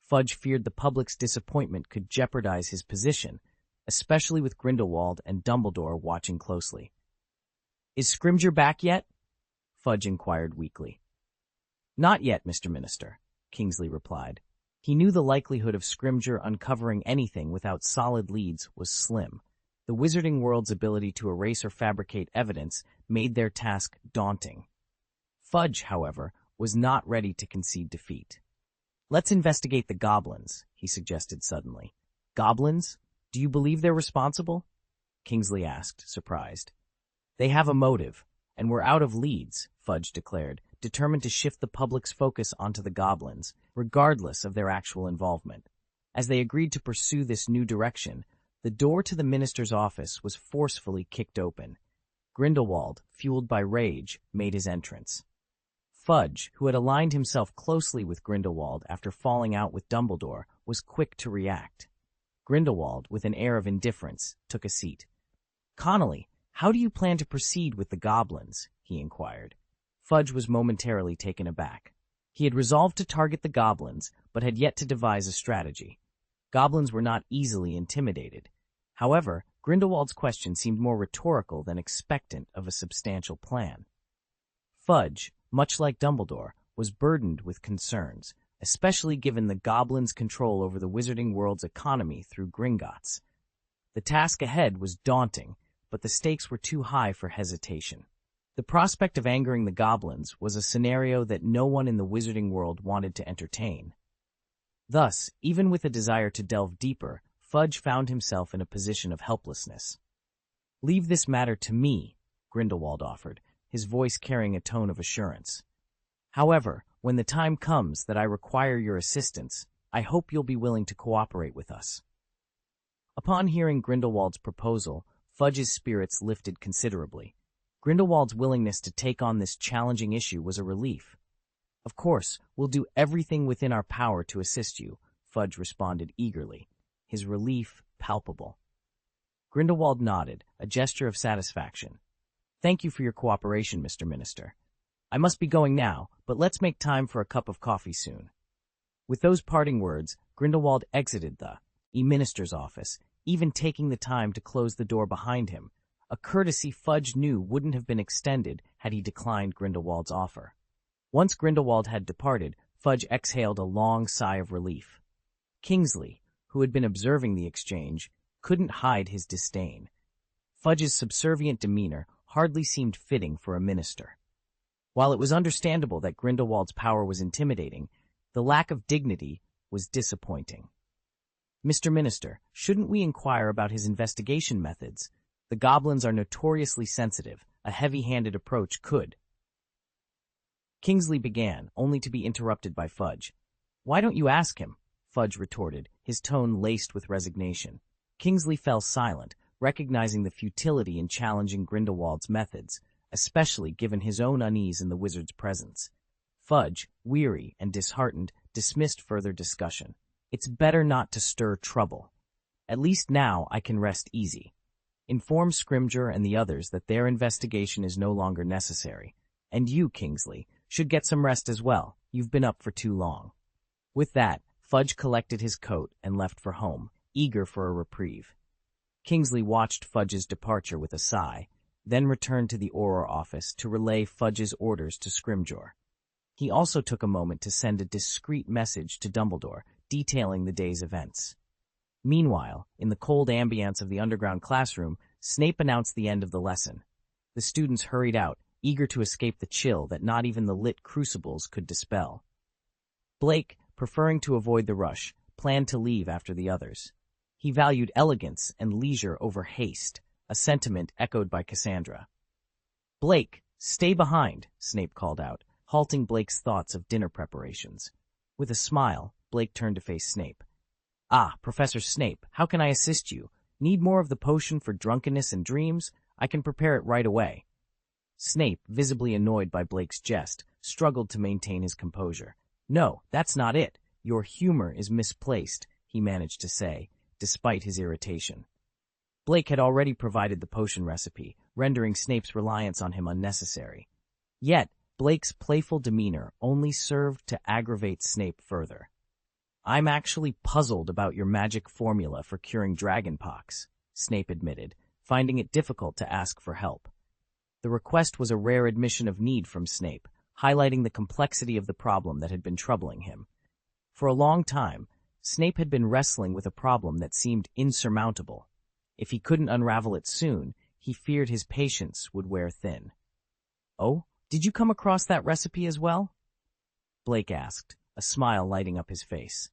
Fudge feared the public's disappointment could jeopardize his position, especially with Grindelwald and Dumbledore watching closely. "Is Scrimgeour back yet?" Fudge inquired weakly. "Not yet, Mr. Minister," Kingsley replied. He knew the likelihood of Scrimgeour uncovering anything without solid leads was slim. The wizarding world's ability to erase or fabricate evidence made their task daunting. Fudge, however, was not ready to concede defeat. "Let's investigate the goblins," he suggested suddenly. "Goblins? Do you believe they're responsible?" Kingsley asked, surprised. "They have a motive, and we're out of leads," Fudge declared, determined to shift the public's focus onto the goblins, regardless of their actual involvement. As they agreed to pursue this new direction, the door to the minister's office was forcefully kicked open. Grindelwald, fueled by rage, made his entrance. Fudge, who had aligned himself closely with Grindelwald after falling out with Dumbledore, was quick to react. Grindelwald, with an air of indifference, took a seat. "Connolly, how do you plan to proceed with the goblins?" he inquired. Fudge was momentarily taken aback. He had resolved to target the goblins, but had yet to devise a strategy. Goblins were not easily intimidated. However, Grindelwald's question seemed more rhetorical than expectant of a substantial plan. Fudge, much like Dumbledore, was burdened with concerns, especially given the goblins' control over the wizarding world's economy through Gringotts. The task ahead was daunting, but the stakes were too high for hesitation. The prospect of angering the goblins was a scenario that no one in the wizarding world wanted to entertain. Thus, even with a desire to delve deeper, Fudge found himself in a position of helplessness. "Leave this matter to me," Grindelwald offered, his voice carrying a tone of assurance. "However, when the time comes that I require your assistance, I hope you'll be willing to cooperate with us." Upon hearing Grindelwald's proposal, Fudge's spirits lifted considerably. Grindelwald's willingness to take on this challenging issue was a relief. "Of course, we'll do everything within our power to assist you," Fudge responded eagerly, his relief palpable. Grindelwald nodded, a gesture of satisfaction. "Thank you for your cooperation, Mr. Minister. I must be going now, but let's make time for a cup of coffee soon." With those parting words, Grindelwald exited the minister's office, even taking the time to close the door behind him, a courtesy Fudge knew wouldn't have been extended had he declined Grindelwald's offer. Once Grindelwald had departed, Fudge exhaled a long sigh of relief. Kingsley, who had been observing the exchange, couldn't hide his disdain. Fudge's subservient demeanor hardly seemed fitting for a minister. While it was understandable that Grindelwald's power was intimidating, the lack of dignity was disappointing. "Mr. Minister, shouldn't we inquire about his investigation methods? The goblins are notoriously sensitive. A heavy-handed approach could—" Kingsley began, only to be interrupted by Fudge. "Why don't you ask him?" Fudge retorted, his tone laced with resignation. Kingsley fell silent, recognizing the futility in challenging Grindelwald's methods, especially given his own unease in the wizard's presence. Fudge, weary and disheartened, dismissed further discussion. "It's better not to stir trouble. At least now I can rest easy. Inform Scrimgeour and the others that their investigation is no longer necessary. And you, Kingsley, should get some rest as well. You've been up for too long." With that, Fudge collected his coat and left for home, eager for a reprieve. Kingsley watched Fudge's departure with a sigh, then returned to the Auror office to relay Fudge's orders to Scrimgeour. He also took a moment to send a discreet message to Dumbledore, detailing the day's events. Meanwhile, in the cold ambience of the underground classroom, Snape announced the end of the lesson. The students hurried out, eager to escape the chill that not even the lit crucibles could dispel. Blake, preferring to avoid the rush, planned to leave after the others. He valued elegance and leisure over haste, a sentiment echoed by Cassandra. "Blake, stay behind," Snape called out, halting Blake's thoughts of dinner preparations. With a smile, Blake turned to face Snape. "Ah, Professor Snape, how can I assist you? Need more of the potion for drunkenness and dreams? I can prepare it right away." Snape, visibly annoyed by Blake's jest, struggled to maintain his composure. "No, that's not it. Your humor is misplaced," he managed to say, despite his irritation. Blake had already provided the potion recipe, rendering Snape's reliance on him unnecessary. Yet, Blake's playful demeanor only served to aggravate Snape further. "I'm actually puzzled about your magic formula for curing dragonpox," Snape admitted, finding it difficult to ask for help. The request was a rare admission of need from Snape, highlighting the complexity of the problem that had been troubling him. For a long time, Snape had been wrestling with a problem that seemed insurmountable. If he couldn't unravel it soon, he feared his patience would wear thin. "Oh, did you come across that recipe as well?" Blake asked, a smile lighting up his face.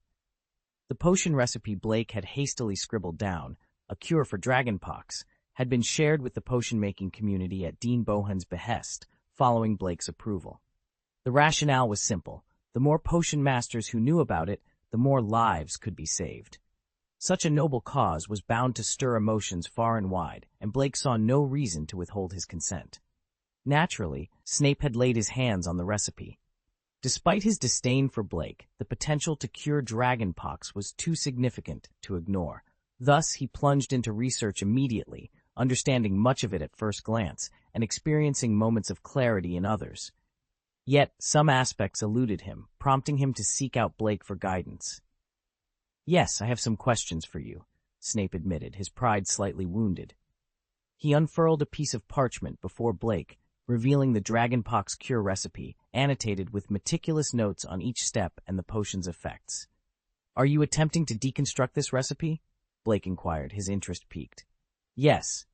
The potion recipe Blake had hastily scribbled down, a cure for dragonpox, had been shared with the potion-making community at Dean Bohan's behest, following Blake's approval. The rationale was simple. The more potion masters who knew about it, the more lives could be saved. Such a noble cause was bound to stir emotions far and wide, and Blake saw no reason to withhold his consent. Naturally, Snape had laid his hands on the recipe. Despite his disdain for Blake, the potential to cure dragonpox was too significant to ignore. Thus, he plunged into research immediately, understanding much of it at first glance, and experiencing moments of clarity in others. Yet, some aspects eluded him, prompting him to seek out Blake for guidance. "Yes, I have some questions for you," Snape admitted, his pride slightly wounded. He unfurled a piece of parchment before Blake, revealing the dragonpox cure recipe, annotated with meticulous notes on each step and the potion's effects. "Are you attempting to deconstruct this recipe?" Blake inquired, his interest piqued. "Yes.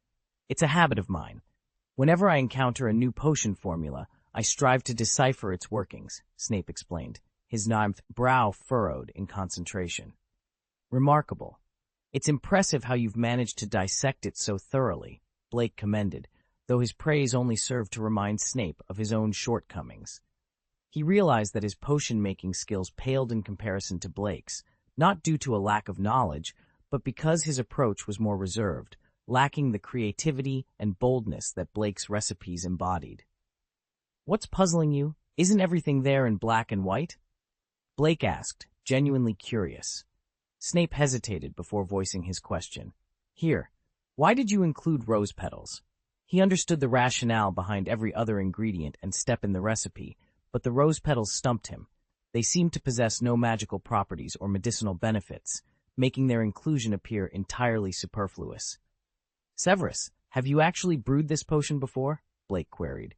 It's a habit of mine. Whenever I encounter a new potion formula, I strive to decipher its workings," Snape explained, his ninth brow furrowed in concentration. "Remarkable. It's impressive how you've managed to dissect it so thoroughly," Blake commended, though his praise only served to remind Snape of his own shortcomings. He realized that his potion-making skills paled in comparison to Blake's, not due to a lack of knowledge, but because his approach was more reserved, lacking the creativity and boldness that Blake's recipes embodied. "What's puzzling you? Isn't everything there in black and white?" Blake asked, genuinely curious. Snape hesitated before voicing his question. "Here, why did you include rose petals?" He understood the rationale behind every other ingredient and step in the recipe, but the rose petals stumped him. They seemed to possess no magical properties or medicinal benefits, making their inclusion appear entirely superfluous. "Severus, have you actually brewed this potion before?" Blake queried.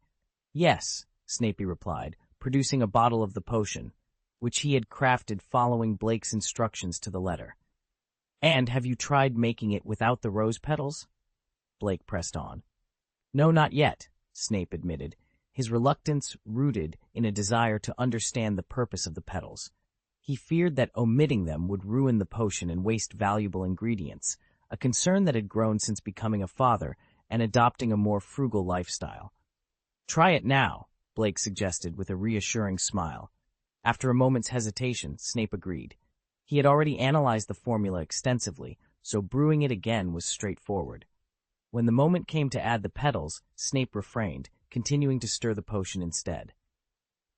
"Yes," Snape replied, producing a bottle of the potion, which he had crafted following Blake's instructions to the letter. "And have you tried making it without the rose petals?" Blake pressed on. "No, not yet," Snape admitted, his reluctance rooted in a desire to understand the purpose of the petals. He feared that omitting them would ruin the potion and waste valuable ingredients, a concern that had grown since becoming a father and adopting a more frugal lifestyle. "Try it now," Blake suggested with a reassuring smile. After a moment's hesitation, Snape agreed. He had already analyzed the formula extensively, so brewing it again was straightforward. When the moment came to add the petals, Snape refrained, continuing to stir the potion instead.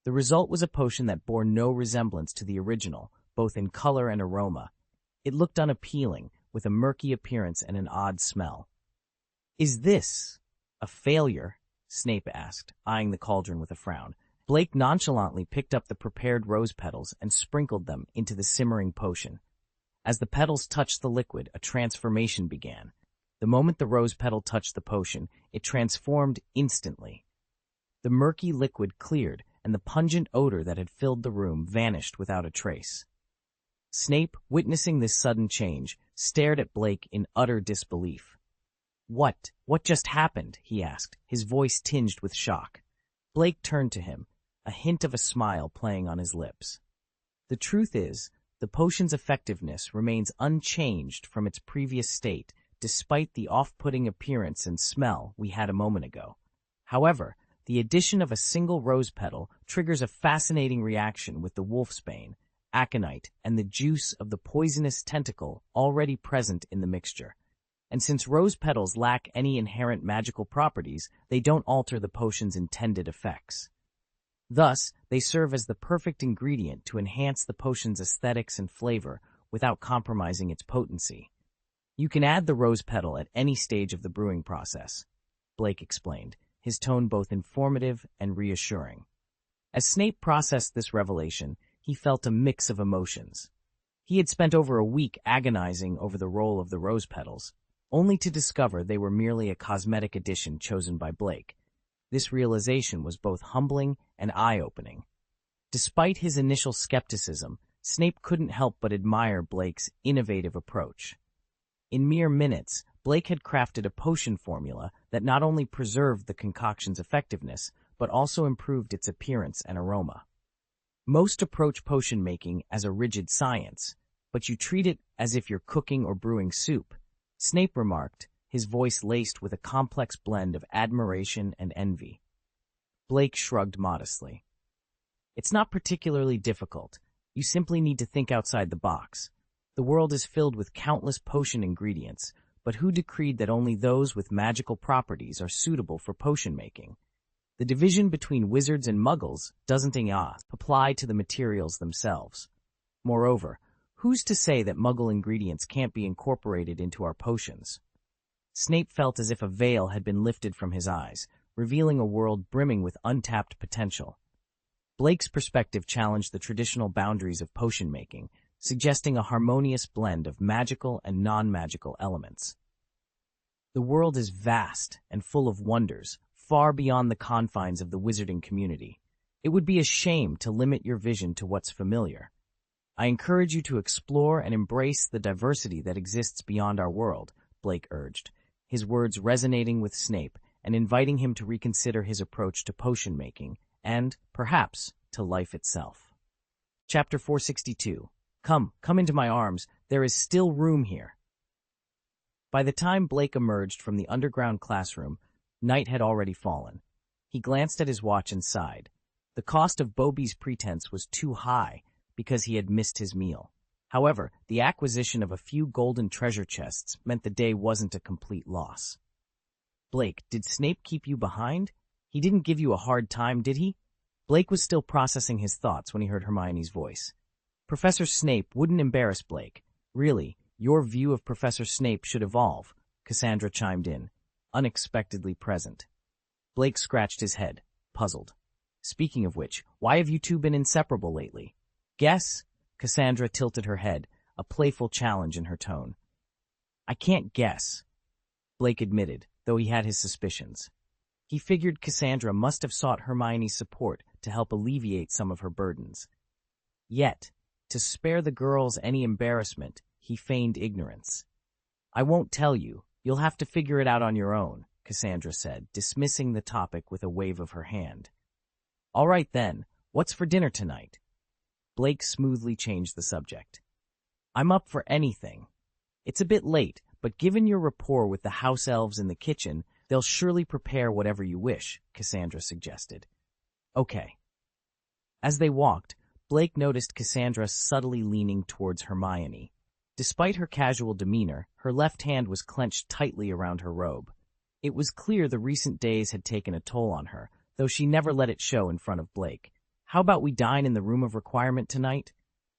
The result was a potion that bore no resemblance to the original, both in color and aroma. It looked unappealing, with a murky appearance and an odd smell. "Is this a failure?" Snape asked, eyeing the cauldron with a frown. Blake nonchalantly picked up the prepared rose petals and sprinkled them into the simmering potion. As the petals touched the liquid, a transformation began. The moment the rose petal touched the potion, it transformed instantly. The murky liquid cleared, and the pungent odor that had filled the room vanished without a trace. Snape, witnessing this sudden change, stared at Blake in utter disbelief. What just happened?" he asked, his voice tinged with shock. Blake turned to him, a hint of a smile playing on his lips. "The truth is, the potion's effectiveness remains unchanged from its previous state, despite the off-putting appearance and smell we had a moment ago. However, the addition of a single rose petal triggers a fascinating reaction with the wolfsbane, aconite, and the juice of the poisonous tentacle already present in the mixture. And since rose petals lack any inherent magical properties, they don't alter the potion's intended effects. Thus, they serve as the perfect ingredient to enhance the potion's aesthetics and flavor without compromising its potency. You can add the rose petal at any stage of the brewing process," Blake explained, his tone both informative and reassuring. As Snape processed this revelation, he felt a mix of emotions. He had spent over a week agonizing over the role of the rose petals, only to discover they were merely a cosmetic addition chosen by Blake. This realization was both humbling and eye-opening. Despite his initial skepticism, Snape couldn't help but admire Blake's innovative approach. In mere minutes, Blake had crafted a potion formula that not only preserved the concoction's effectiveness, but also improved its appearance and aroma. Most approach potion making as a rigid science, but you treat it as if you're cooking or brewing soup, Snape remarked, his voice laced with a complex blend of admiration and envy. Blake shrugged modestly. "It's not particularly difficult. You simply need to think outside the box. The world is filled with countless potion ingredients, but who decreed that only those with magical properties are suitable for potion making? The division between wizards and muggles doesn't apply to the materials themselves. Moreover, who's to say that muggle ingredients can't be incorporated into our potions?" Snape felt as if a veil had been lifted from his eyes, revealing a world brimming with untapped potential. Blake's perspective challenged the traditional boundaries of potion making, suggesting a harmonious blend of magical and non-magical elements. The world is vast and full of wonders, far beyond the confines of the wizarding community. It would be a shame to limit your vision to what's familiar. I encourage you to explore and embrace the diversity that exists beyond our world, Blake urged, his words resonating with Snape and inviting him to reconsider his approach to potion making and, perhaps, to life itself. Chapter 462. Come into my arms. There is still room here. By the time Blake emerged from the underground classroom, night had already fallen. He glanced at his watch and sighed. The cost of Bobby's pretense was too high because he had missed his meal. However, the acquisition of a few golden treasure chests meant the day wasn't a complete loss. "Blake, did Snape keep you behind? He didn't give you a hard time, did he?" Blake was still processing his thoughts when he heard Hermione's voice. Professor Snape wouldn't embarrass Blake. Really, your view of Professor Snape should evolve, Cassandra chimed in, unexpectedly present. Blake scratched his head, puzzled. Speaking of which, why have you two been inseparable lately? Guess? Cassandra tilted her head, a playful challenge in her tone. I can't guess, Blake admitted, though he had his suspicions. He figured Cassandra must have sought Hermione's support to help alleviate some of her burdens. Yet, to spare the girls any embarrassment, he feigned ignorance. I won't tell you. You'll have to figure it out on your own, Cassandra said, dismissing the topic with a wave of her hand. All right then, what's for dinner tonight? Blake smoothly changed the subject. I'm up for anything. It's a bit late, but given your rapport with the house elves in the kitchen, they'll surely prepare whatever you wish, Cassandra suggested. Okay. As they walked, Blake noticed Cassandra subtly leaning towards Hermione. Despite her casual demeanor, her left hand was clenched tightly around her robe. It was clear the recent days had taken a toll on her, though she never let it show in front of Blake. How about we dine in the room of requirement tonight?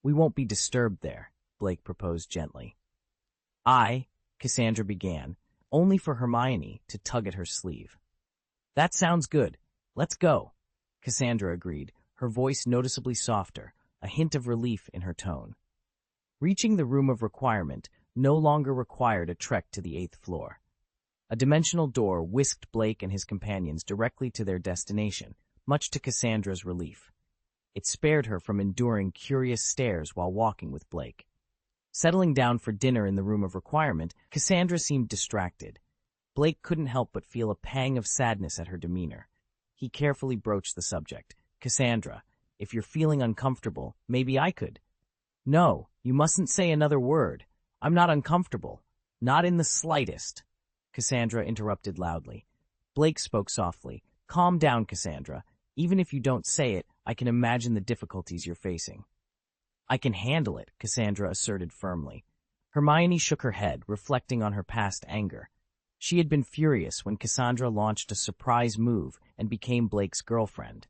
We won't be disturbed there, Blake proposed gently. Cassandra began, only for Hermione to tug at her sleeve. That sounds good. Let's go, Cassandra agreed, her voice noticeably softer, a hint of relief in her tone. Reaching the room of requirement no longer required a trek to the 8th floor. A dimensional door whisked Blake and his companions directly to their destination, much to Cassandra's relief. It spared her from enduring curious stares while walking with Blake. Settling down for dinner in the room of requirement, Cassandra seemed distracted. Blake couldn't help but feel a pang of sadness at her demeanor. He carefully broached the subject. Cassandra, if you're feeling uncomfortable, maybe I could. No, you mustn't say another word. I'm not uncomfortable. Not in the slightest, Cassandra interrupted loudly. Blake spoke softly. Calm down, Cassandra. Even if you don't say it, I can imagine the difficulties you're facing. I can handle it, Cassandra asserted firmly. Hermione shook her head, reflecting on her past anger. She had been furious when Cassandra launched a surprise move and became Blake's girlfriend.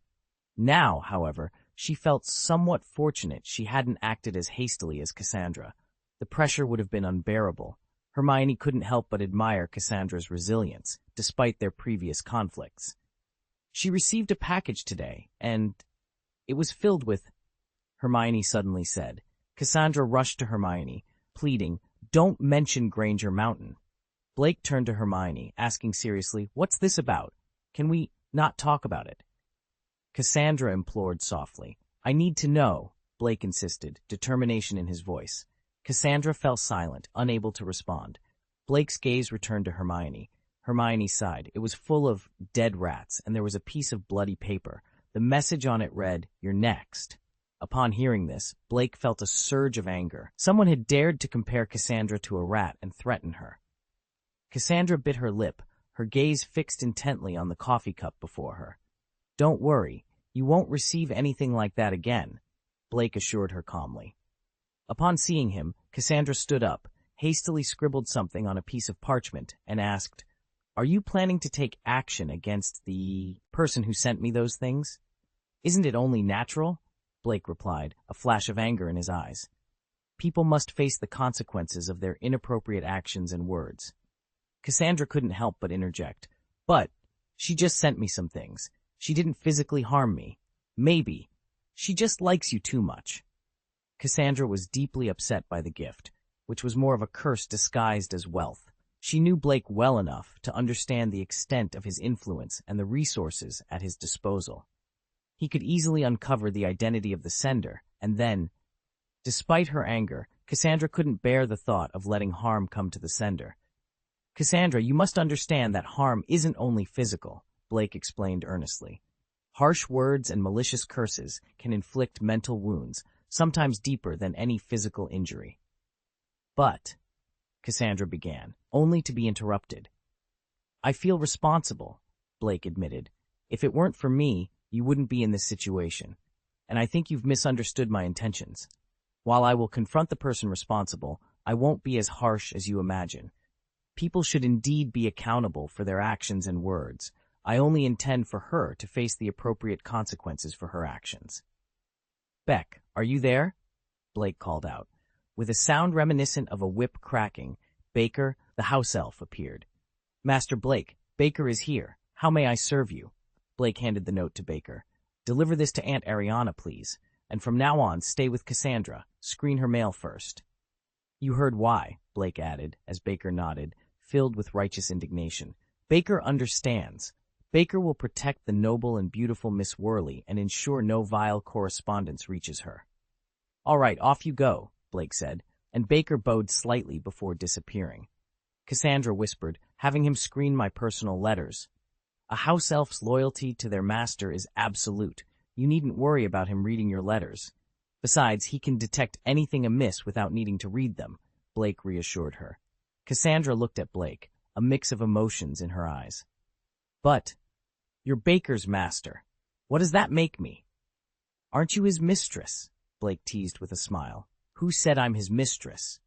Now, however, she felt somewhat fortunate she hadn't acted as hastily as Cassandra. The pressure would have been unbearable. Hermione couldn't help but admire Cassandra's resilience, despite their previous conflicts. She received a package today, and it was filled with, Hermione suddenly said. Cassandra rushed to Hermione, pleading, Don't mention Granger Mountain. Blake turned to Hermione, asking seriously, What's this about? Can we not talk about it? Cassandra implored softly. I need to know, Blake insisted, determination in his voice. Cassandra fell silent, unable to respond. Blake's gaze returned to Hermione. Hermione sighed. It was full of dead rats, and there was a piece of bloody paper. The message on it read, You're next. Upon hearing this, Blake felt a surge of anger. Someone had dared to compare Cassandra to a rat and threaten her. Cassandra bit her lip, her gaze fixed intently on the coffee cup before her. Don't worry, you won't receive anything like that again, Blake assured her calmly. Upon seeing him, Cassandra stood up, hastily scribbled something on a piece of parchment, and asked, Are you planning to take action against the person who sent me those things? Isn't it only natural? Blake replied, a flash of anger in his eyes. People must face the consequences of their inappropriate actions and words. Cassandra couldn't help but interject. But she just sent me some things. She didn't physically harm me. Maybe. She just likes you too much. Cassandra was deeply upset by the gift, which was more of a curse disguised as wealth. She knew Blake well enough to understand the extent of his influence and the resources at his disposal. He could easily uncover the identity of the sender, and then, despite her anger, Cassandra couldn't bear the thought of letting harm come to the sender. Cassandra, you must understand that harm isn't only physical, Blake explained earnestly. Harsh words and malicious curses can inflict mental wounds, sometimes deeper than any physical injury. But, Cassandra began, only to be interrupted. I feel responsible, Blake admitted. If it weren't for me, you wouldn't be in this situation, and I think you've misunderstood my intentions. While I will confront the person responsible, I won't be as harsh as you imagine. People should indeed be accountable for their actions and words. I only intend for her to face the appropriate consequences for her actions. Beck, are you there? Blake called out. With a sound reminiscent of a whip cracking, Baker, the house elf, appeared. Master Blake, Baker is here. How may I serve you? Blake handed the note to Baker. Deliver this to Aunt Ariana, please, and from now on stay with Cassandra. Screen her mail first. You heard why, Blake added, as Baker nodded, filled with righteous indignation. Baker understands. Baker will protect the noble and beautiful Miss Worley and ensure no vile correspondence reaches her. All right, off you go, Blake said, and Baker bowed slightly before disappearing. Cassandra whispered, having him screen my personal letters. A house elf's loyalty to their master is absolute. You needn't worry about him reading your letters. Besides, he can detect anything amiss without needing to read them, Blake reassured her. Cassandra looked at Blake, a mix of emotions in her eyes. But, you're Baker's master. What does that make me? Aren't you his mistress? Blake teased with a smile. Who said I'm his mistress?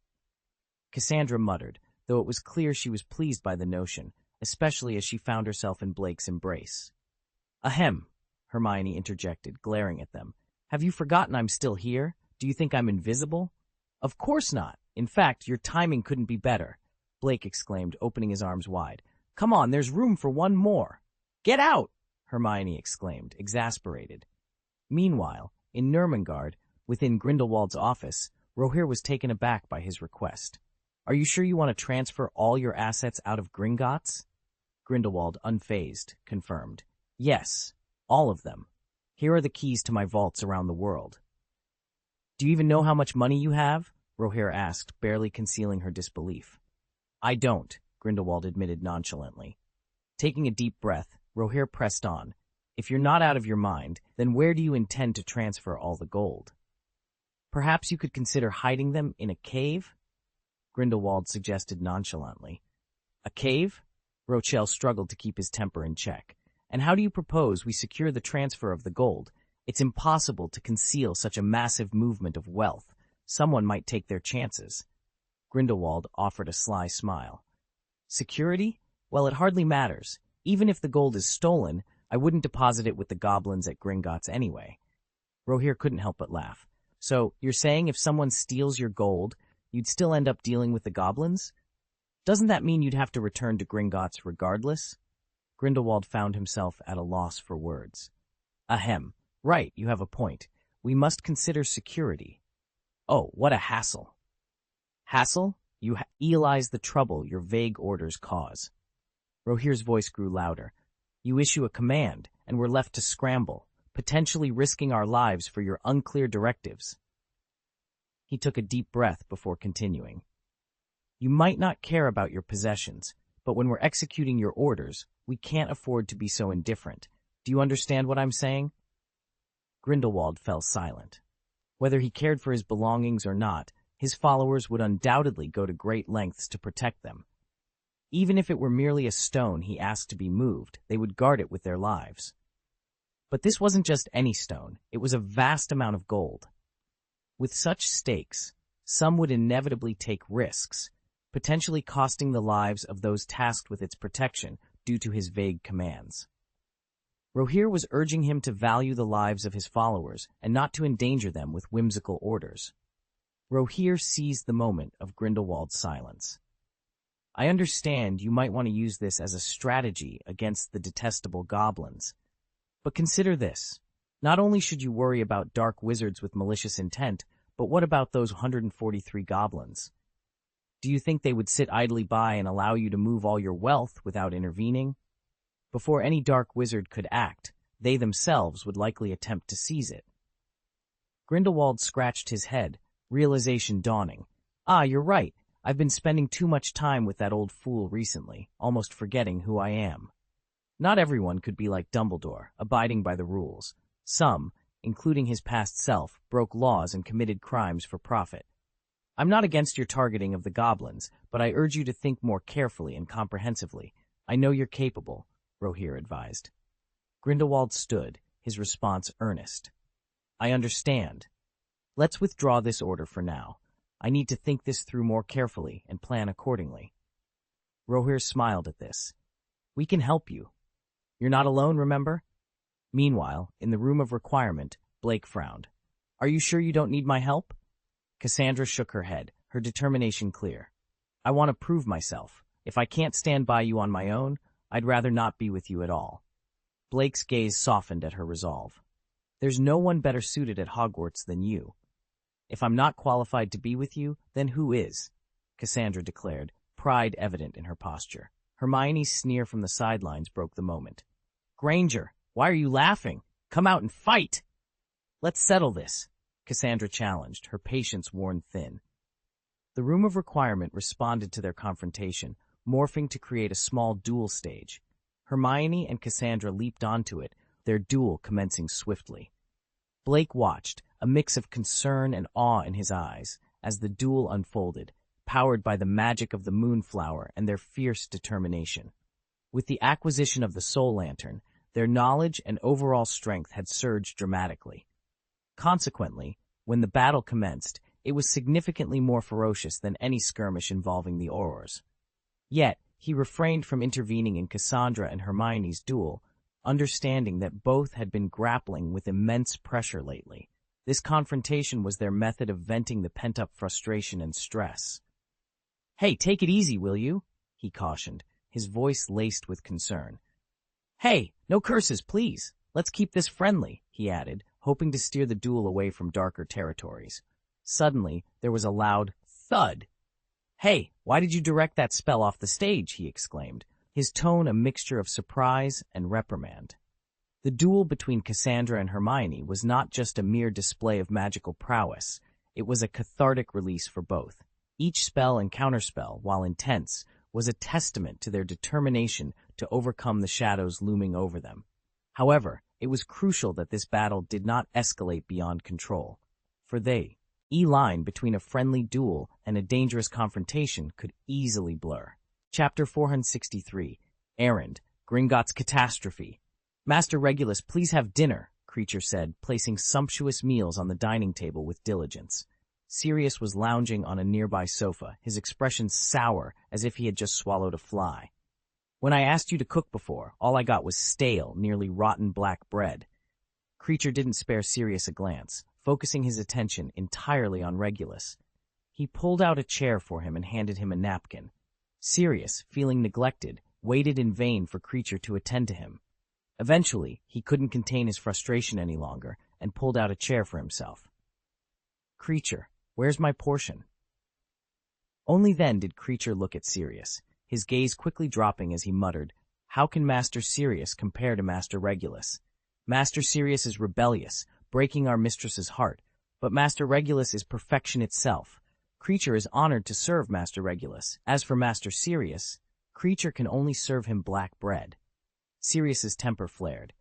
Cassandra muttered, though it was clear she was pleased by the notion, especially as she found herself in Blake's embrace. Ahem, Hermione interjected, glaring at them. Have you forgotten I'm still here? Do you think I'm invisible? Of course not. In fact, your timing couldn't be better, Blake exclaimed, opening his arms wide. Come on, there's room for one more. Get out! Hermione exclaimed, exasperated. Meanwhile, in Nurmengard, within Grindelwald's office, Rohir was taken aback by his request. Are you sure you want to transfer all your assets out of Gringotts? Grindelwald, unfazed, confirmed. Yes, all of them. Here are the keys to my vaults around the world. Do you even know how much money you have? Rohir asked, barely concealing her disbelief. I don't, Grindelwald admitted nonchalantly. Taking a deep breath, Rohir pressed on. If you're not out of your mind, then where do you intend to transfer all the gold? Perhaps you could consider hiding them in a cave? Grindelwald suggested nonchalantly. A cave? Rochelle struggled to keep his temper in check. And how do you propose we secure the transfer of the gold? It's impossible to conceal such a massive movement of wealth. Someone might take their chances. Grindelwald offered a sly smile. Security? Well, it hardly matters. Even if the gold is stolen, I wouldn't deposit it with the goblins at Gringotts anyway. Rohir couldn't help but laugh. So, you're saying if someone steals your gold, you'd still end up dealing with the goblins? Doesn't that mean you'd have to return to Gringotts regardless? Grindelwald found himself at a loss for words. Ahem. Right, you have a point. We must consider security. Oh, what a hassle. Hassle? You realize the trouble your vague orders cause. Rohir's voice grew louder. You issue a command, and we're left to scramble, potentially risking our lives for your unclear directives. He took a deep breath before continuing. You might not care about your possessions, but when we're executing your orders, we can't afford to be so indifferent. Do you understand what I'm saying? Grindelwald fell silent. Whether he cared for his belongings or not, his followers would undoubtedly go to great lengths to protect them. Even if it were merely a stone he asked to be moved, they would guard it with their lives. But this wasn't just any stone, it was a vast amount of gold. With such stakes, some would inevitably take risks, potentially costing the lives of those tasked with its protection due to his vague commands. Rohir was urging him to value the lives of his followers and not to endanger them with whimsical orders. Rohir seized the moment of Grindelwald's silence. I understand you might want to use this as a strategy against the detestable goblins. But consider this. Not only should you worry about dark wizards with malicious intent, but what about those 143 goblins? Do you think they would sit idly by and allow you to move all your wealth without intervening? Before any dark wizard could act, they themselves would likely attempt to seize it. Grindelwald scratched his head, realization dawning. Ah, you're right. I've been spending too much time with that old fool recently, almost forgetting who I am. Not everyone could be like Dumbledore, abiding by the rules. Some, including his past self, broke laws and committed crimes for profit. I'm not against your targeting of the goblins, but I urge you to think more carefully and comprehensively. I know you're capable, Rohir advised. Grindelwald stood, his response earnest. I understand. Let's withdraw this order for now. I need to think this through more carefully and plan accordingly. Rohir smiled at this. We can help you. You're not alone, remember? Meanwhile, in the room of requirement, Blake frowned. Are you sure you don't need my help? Cassandra shook her head, her determination clear. I want to prove myself. If I can't stand by you on my own, I'd rather not be with you at all. Blake's gaze softened at her resolve. There's no one better suited at Hogwarts than you. If I'm not qualified to be with you, then who is? Cassandra declared, pride evident in her posture. Hermione's sneer from the sidelines broke the moment. Granger, why are you laughing? Come out and fight! Let's settle this, Cassandra challenged, her patience worn thin. The room of requirement responded to their confrontation, morphing to create a small duel stage. Hermione and Cassandra leaped onto it, their duel commencing swiftly. Blake watched, a mix of concern and awe in his eyes, as the duel unfolded, powered by the magic of the Moonflower and their fierce determination. With the acquisition of the Soul Lantern, their knowledge and overall strength had surged dramatically. Consequently, when the battle commenced, it was significantly more ferocious than any skirmish involving the Aurors. Yet, he refrained from intervening in Cassandra and Hermione's duel, understanding that both had been grappling with immense pressure lately. This confrontation was their method of venting the pent-up frustration and stress. "Hey, take it easy, will you?" he cautioned, his voice laced with concern. "Hey, no curses, please. Let's keep this friendly," he added, hoping to steer the duel away from darker territories. Suddenly, there was a loud thud. "Hey, why did you direct that spell off the stage?" he exclaimed, his tone a mixture of surprise and reprimand. The duel between Cassandra and Hermione was not just a mere display of magical prowess, it was a cathartic release for both. Each spell and counterspell, while intense, was a testament to their determination to overcome the shadows looming over them. However, it was crucial that this battle did not escalate beyond control, for the line between a friendly duel and a dangerous confrontation could easily blur. Chapter 463, Errand, Gringotts' Catastrophe. "Master Regulus, please have dinner," Creature said, placing sumptuous meals on the dining table with diligence. Sirius was lounging on a nearby sofa, his expression sour as if he had just swallowed a fly. "When I asked you to cook before, all I got was stale, nearly rotten black bread." Creature didn't spare Sirius a glance, focusing his attention entirely on Regulus. He pulled out a chair for him and handed him a napkin. Sirius, feeling neglected, waited in vain for Creature to attend to him. Eventually, he couldn't contain his frustration any longer and pulled out a chair for himself. "Creature, where's my portion?" Only then did Creature look at Sirius, his gaze quickly dropping as he muttered, "How can Master Sirius compare to Master Regulus? Master Sirius is rebellious, breaking our mistress's heart, but Master Regulus is perfection itself. Creature is honored to serve Master Regulus. As for Master Sirius, Creature can only serve him black bread." Sirius's temper flared.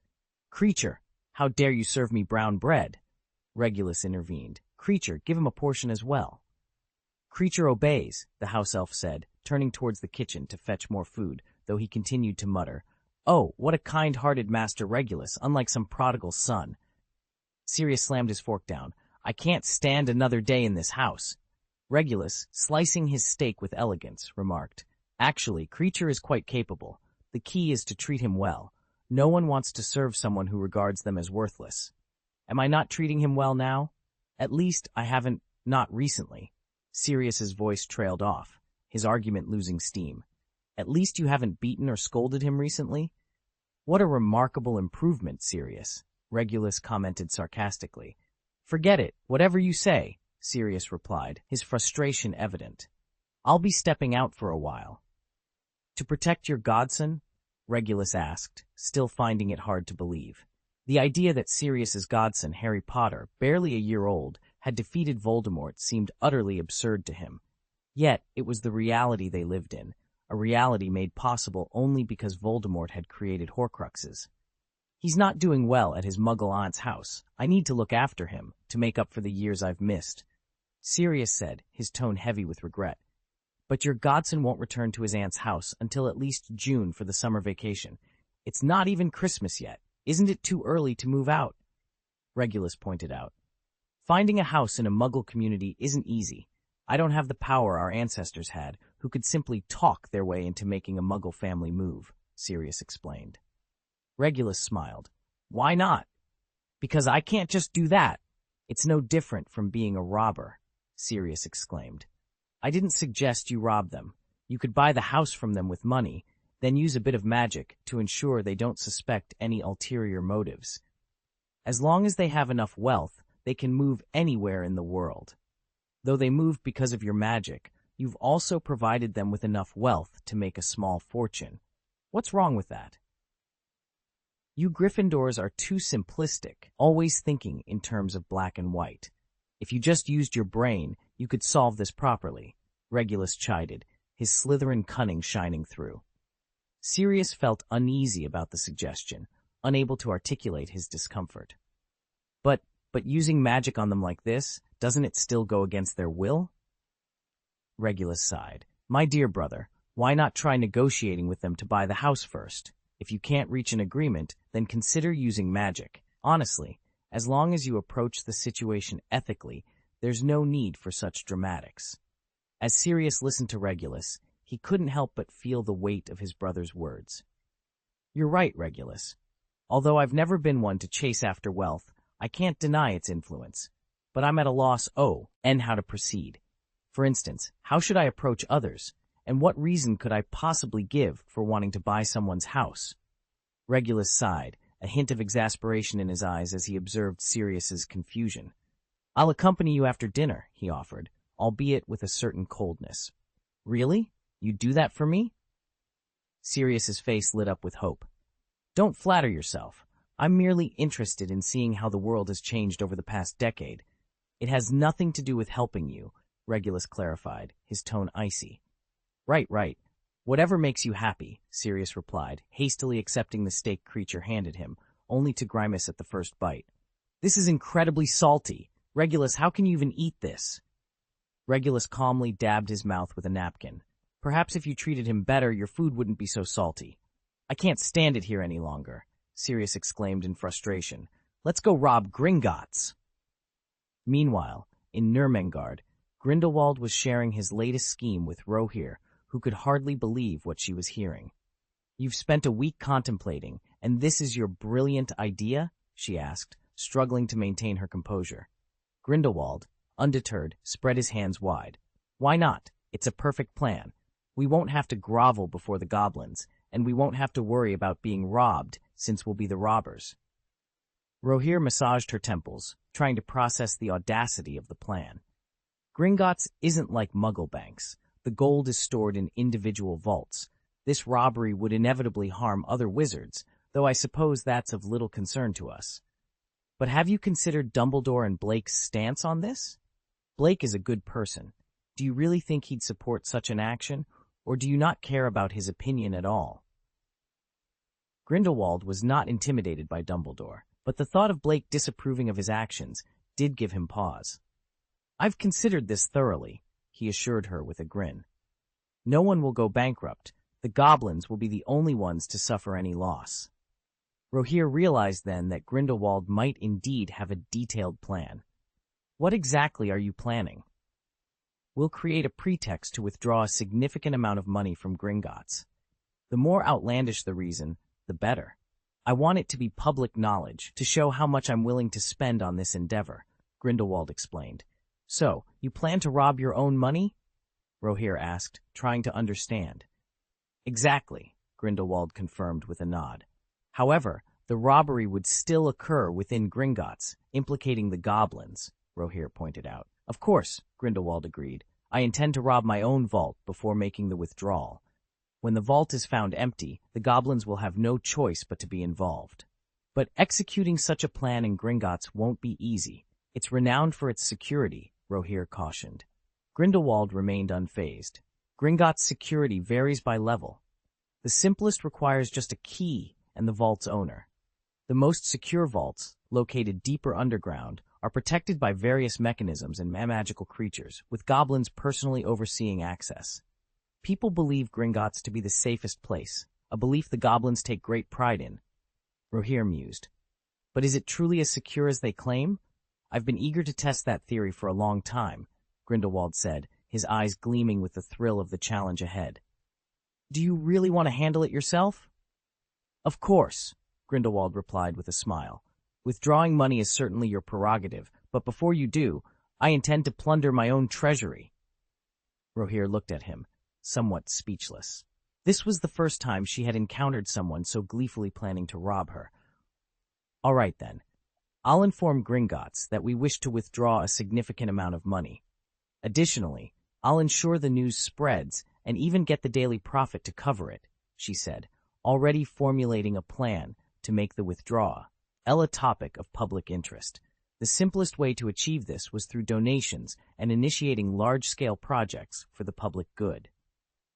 "Creature, how dare you serve me brown bread?" Regulus intervened. "Creature, give him a portion as well." "Creature obeys," the house elf said, turning towards the kitchen to fetch more food, though he continued to mutter, "Oh, what a kind-hearted Master Regulus, unlike some prodigal son." Sirius slammed his fork down. "I can't stand another day in this house." Regulus, slicing his steak with elegance, remarked, "Actually, Creature is quite capable. The key is to treat him well. No one wants to serve someone who regards them as worthless. Am I not treating him well now? At least, I haven't, not recently." Sirius's voice trailed off, his argument losing steam. "At least you haven't beaten or scolded him recently?" "What a remarkable improvement, Sirius," Regulus commented sarcastically. "Forget it, whatever you say," Sirius replied, his frustration evident. "I'll be stepping out for a while." "To protect your godson?" Regulus asked, still finding it hard to believe. The idea that Sirius's godson, Harry Potter, barely a year old, had defeated Voldemort seemed utterly absurd to him. Yet, it was the reality they lived in, a reality made possible only because Voldemort had created Horcruxes. "He's not doing well at his Muggle aunt's house. I need to look after him, to make up for the years I've missed," Sirius said, his tone heavy with regret. "But your godson won't return to his aunt's house until at least June for the summer vacation. It's not even Christmas yet. Isn't it too early to move out?" Regulus pointed out. "Finding a house in a Muggle community isn't easy. I don't have the power our ancestors had, who could simply talk their way into making a Muggle family move," Sirius explained. Regulus smiled. "Why not?" "Because I can't just do that. It's no different from being a robber," Sirius exclaimed. "I didn't suggest you rob them. You could buy the house from them with money, then use a bit of magic to ensure they don't suspect any ulterior motives. As long as they have enough wealth, they can move anywhere in the world. Though they moved because of your magic, you've also provided them with enough wealth to make a small fortune. What's wrong with that? You Gryffindors are too simplistic, always thinking in terms of black and white. If you just used your brain, you could solve this properly, Regulus chided, his Slytherin cunning shining through. Sirius felt uneasy about the suggestion, unable to articulate his discomfort. But using magic on them like this, doesn't it still go against their will? Regulus sighed. My dear brother, why not try negotiating with them to buy the house first? If you can't reach an agreement, then consider using magic. Honestly, as long as you approach the situation ethically, there's no need for such dramatics. As Sirius listened to Regulus, he couldn't help but feel the weight of his brother's words. You're right, Regulus. Although I've never been one to chase after wealth, I can't deny its influence. But I'm at a loss how to proceed. For instance, how should I approach others? And what reason could I possibly give for wanting to buy someone's house? Regulus sighed, a hint of exasperation in his eyes as he observed Sirius's confusion. I'll accompany you after dinner, he offered, albeit with a certain coldness. Really? You'd do that for me? Sirius's face lit up with hope. Don't flatter yourself. I'm merely interested in seeing how the world has changed over the past decade. It has nothing to do with helping you, Regulus clarified, his tone icy. Right. Whatever makes you happy, Sirius replied, hastily accepting the steak creature handed him, only to grimace at the first bite. This is incredibly salty. Regulus, how can you even eat this? Regulus calmly dabbed his mouth with a napkin. Perhaps if you treated him better, your food wouldn't be so salty. I can't stand it here any longer, Sirius exclaimed in frustration. Let's go rob Gringotts. Meanwhile, in Nurmengard, Grindelwald was sharing his latest scheme with Rohir, who could hardly believe what she was hearing. You've spent a week contemplating, and this is your brilliant idea? She asked, struggling to maintain her composure. Grindelwald, undeterred, spread his hands wide. Why not? It's a perfect plan. We won't have to grovel before the goblins, and we won't have to worry about being robbed, since we'll be the robbers. Rohir massaged her temples, trying to process the audacity of the plan. Gringotts isn't like Muggle banks. The gold is stored in individual vaults. This robbery would inevitably harm other wizards, though I suppose that's of little concern to us. But have you considered Dumbledore and Blake's stance on this? Blake is a good person. Do you really think he'd support such an action, or do you not care about his opinion at all? Grindelwald was not intimidated by Dumbledore, but the thought of Blake disapproving of his actions did give him pause. I've considered this thoroughly, he assured her with a grin. No one will go bankrupt. The goblins will be the only ones to suffer any loss. Rohir realized then that Grindelwald might indeed have a detailed plan. What exactly are you planning? We'll create a pretext to withdraw a significant amount of money from Gringotts. The more outlandish the reason, the better. I want it to be public knowledge, to show how much I'm willing to spend on this endeavor, Grindelwald explained. So, you plan to rob your own money? Rohir asked, trying to understand. Exactly, Grindelwald confirmed with a nod. However, the robbery would still occur within Gringotts, implicating the goblins, Rohir pointed out. Of course, Grindelwald agreed. I intend to rob my own vault before making the withdrawal. When the vault is found empty, the goblins will have no choice but to be involved. But executing such a plan in Gringotts won't be easy. It's renowned for its security, Rohir cautioned. Grindelwald remained unfazed. Gringotts' security varies by level. The simplest requires just a key and the vault's owner. The most secure vaults, located deeper underground, are protected by various mechanisms and magical creatures, with goblins personally overseeing access. People believe Gringotts to be the safest place, a belief the goblins take great pride in. Rohir mused. But is it truly as secure as they claim? I've been eager to test that theory for a long time, Grindelwald said, his eyes gleaming with the thrill of the challenge ahead. Do you really want to handle it yourself? Of course, Grindelwald replied with a smile. Withdrawing money is certainly your prerogative, but before you do, I intend to plunder my own treasury. Rohir looked at him, somewhat speechless. This was the first time she had encountered someone so gleefully planning to rob her. All right then. I'll inform Gringotts that we wish to withdraw a significant amount of money. Additionally, I'll ensure the news spreads and even get the Daily Prophet to cover it, she said, already formulating a plan to make the withdrawal a topic of public interest. The simplest way to achieve this was through donations and initiating large-scale projects for the public good.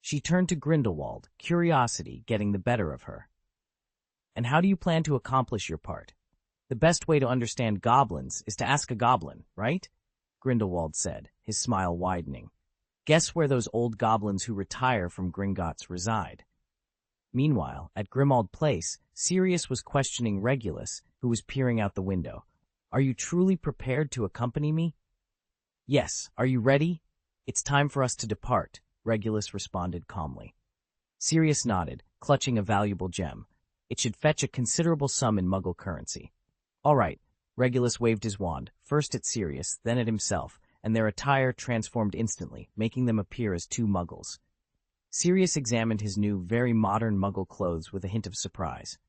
She turned to Grindelwald, curiosity getting the better of her. And how do you plan to accomplish your part? The best way to understand goblins is to ask a goblin, right? Grindelwald said, his smile widening. Guess where those old goblins who retire from Gringotts reside? Meanwhile, at Grimmauld Place, Sirius was questioning Regulus, who was peering out the window. Are you truly prepared to accompany me? Yes. Are you ready? It's time for us to depart, Regulus responded calmly. Sirius nodded, clutching a valuable gem. It should fetch a considerable sum in Muggle currency. All right. Regulus waved his wand, first at Sirius, then at himself, and their attire transformed instantly, making them appear as two Muggles. Sirius examined his new, very modern Muggle clothes with a hint of surprise.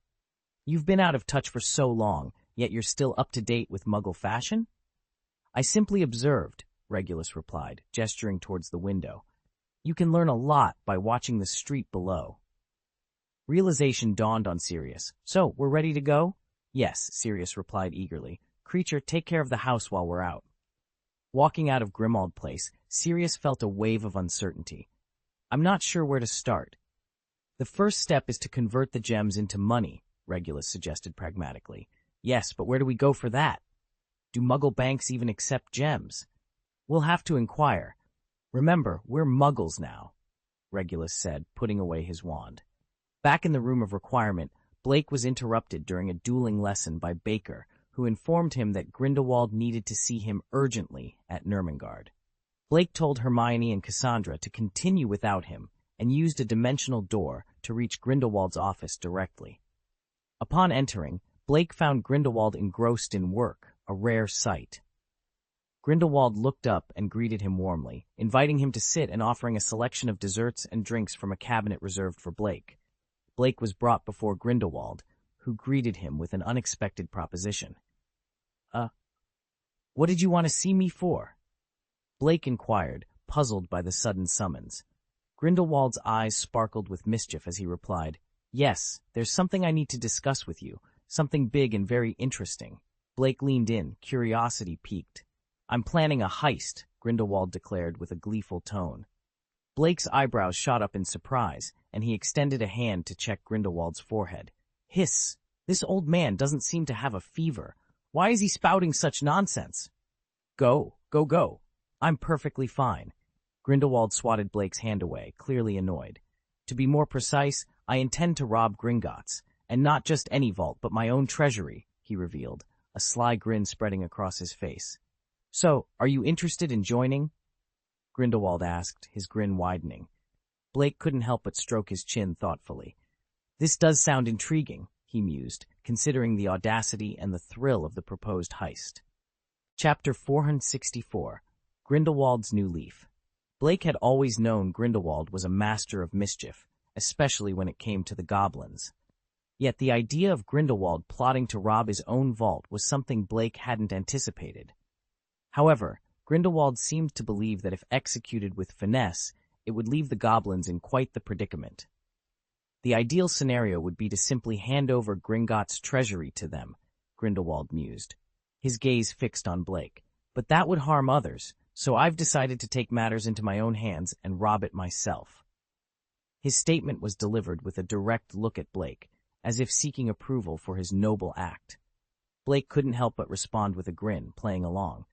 You've been out of touch for so long, yet you're still up to date with Muggle fashion? I simply observed, Regulus replied, gesturing towards the window. You can learn a lot by watching the street below. Realization dawned on Sirius. So, we're ready to go? Yes, Sirius replied eagerly. Creature, take care of the house while we're out. Walking out of Grimmauld Place, Sirius felt a wave of uncertainty. I'm not sure where to start. The first step is to convert the gems into money, Regulus suggested pragmatically. Yes, but where do we go for that? Do Muggle banks even accept gems? We'll have to inquire. Remember, we're Muggles now, Regulus said, putting away his wand. Back in the room of requirement, Blake was interrupted during a dueling lesson by Baker, who informed him that Grindelwald needed to see him urgently at Nurmengard. Blake told Hermione and Cassandra to continue without him and used a dimensional door to reach Grindelwald's office directly. Upon entering, Blake found Grindelwald engrossed in work, a rare sight. Grindelwald looked up and greeted him warmly, inviting him to sit and offering a selection of desserts and drinks from a cabinet reserved for Blake. Blake was brought before Grindelwald, who greeted him with an unexpected proposition. What did you want to see me for? Blake inquired, puzzled by the sudden summons. Grindelwald's eyes sparkled with mischief as he replied, Yes, there's something I need to discuss with you, something big and very interesting. Blake leaned in, curiosity piqued. I'm planning a heist, Grindelwald declared with a gleeful tone. Blake's eyebrows shot up in surprise, and he extended a hand to check Grindelwald's forehead. Hiss! This old man doesn't seem to have a fever. Why is he spouting such nonsense? Go. I'm perfectly fine. Grindelwald swatted Blake's hand away, clearly annoyed. To be more precise, I intend to rob Gringotts, and not just any vault, but my own treasury, he revealed, a sly grin spreading across his face. So, are you interested in joining? Grindelwald asked, his grin widening. Blake couldn't help but stroke his chin thoughtfully. This does sound intriguing, he mused, considering the audacity and the thrill of the proposed heist. Chapter 464. Grindelwald's New Leaf. Blake had always known Grindelwald was a master of mischief, especially when it came to the goblins. Yet the idea of Grindelwald plotting to rob his own vault was something Blake hadn't anticipated. However, Grindelwald seemed to believe that if executed with finesse, it would leave the goblins in quite the predicament. The ideal scenario would be to simply hand over Gringotts' treasury to them, Grindelwald mused, his gaze fixed on Blake. But that would harm others, so I've decided to take matters into my own hands and rob it myself. His statement was delivered with a direct look at Blake, as if seeking approval for his noble act. Blake couldn't help but respond with a grin, playing along.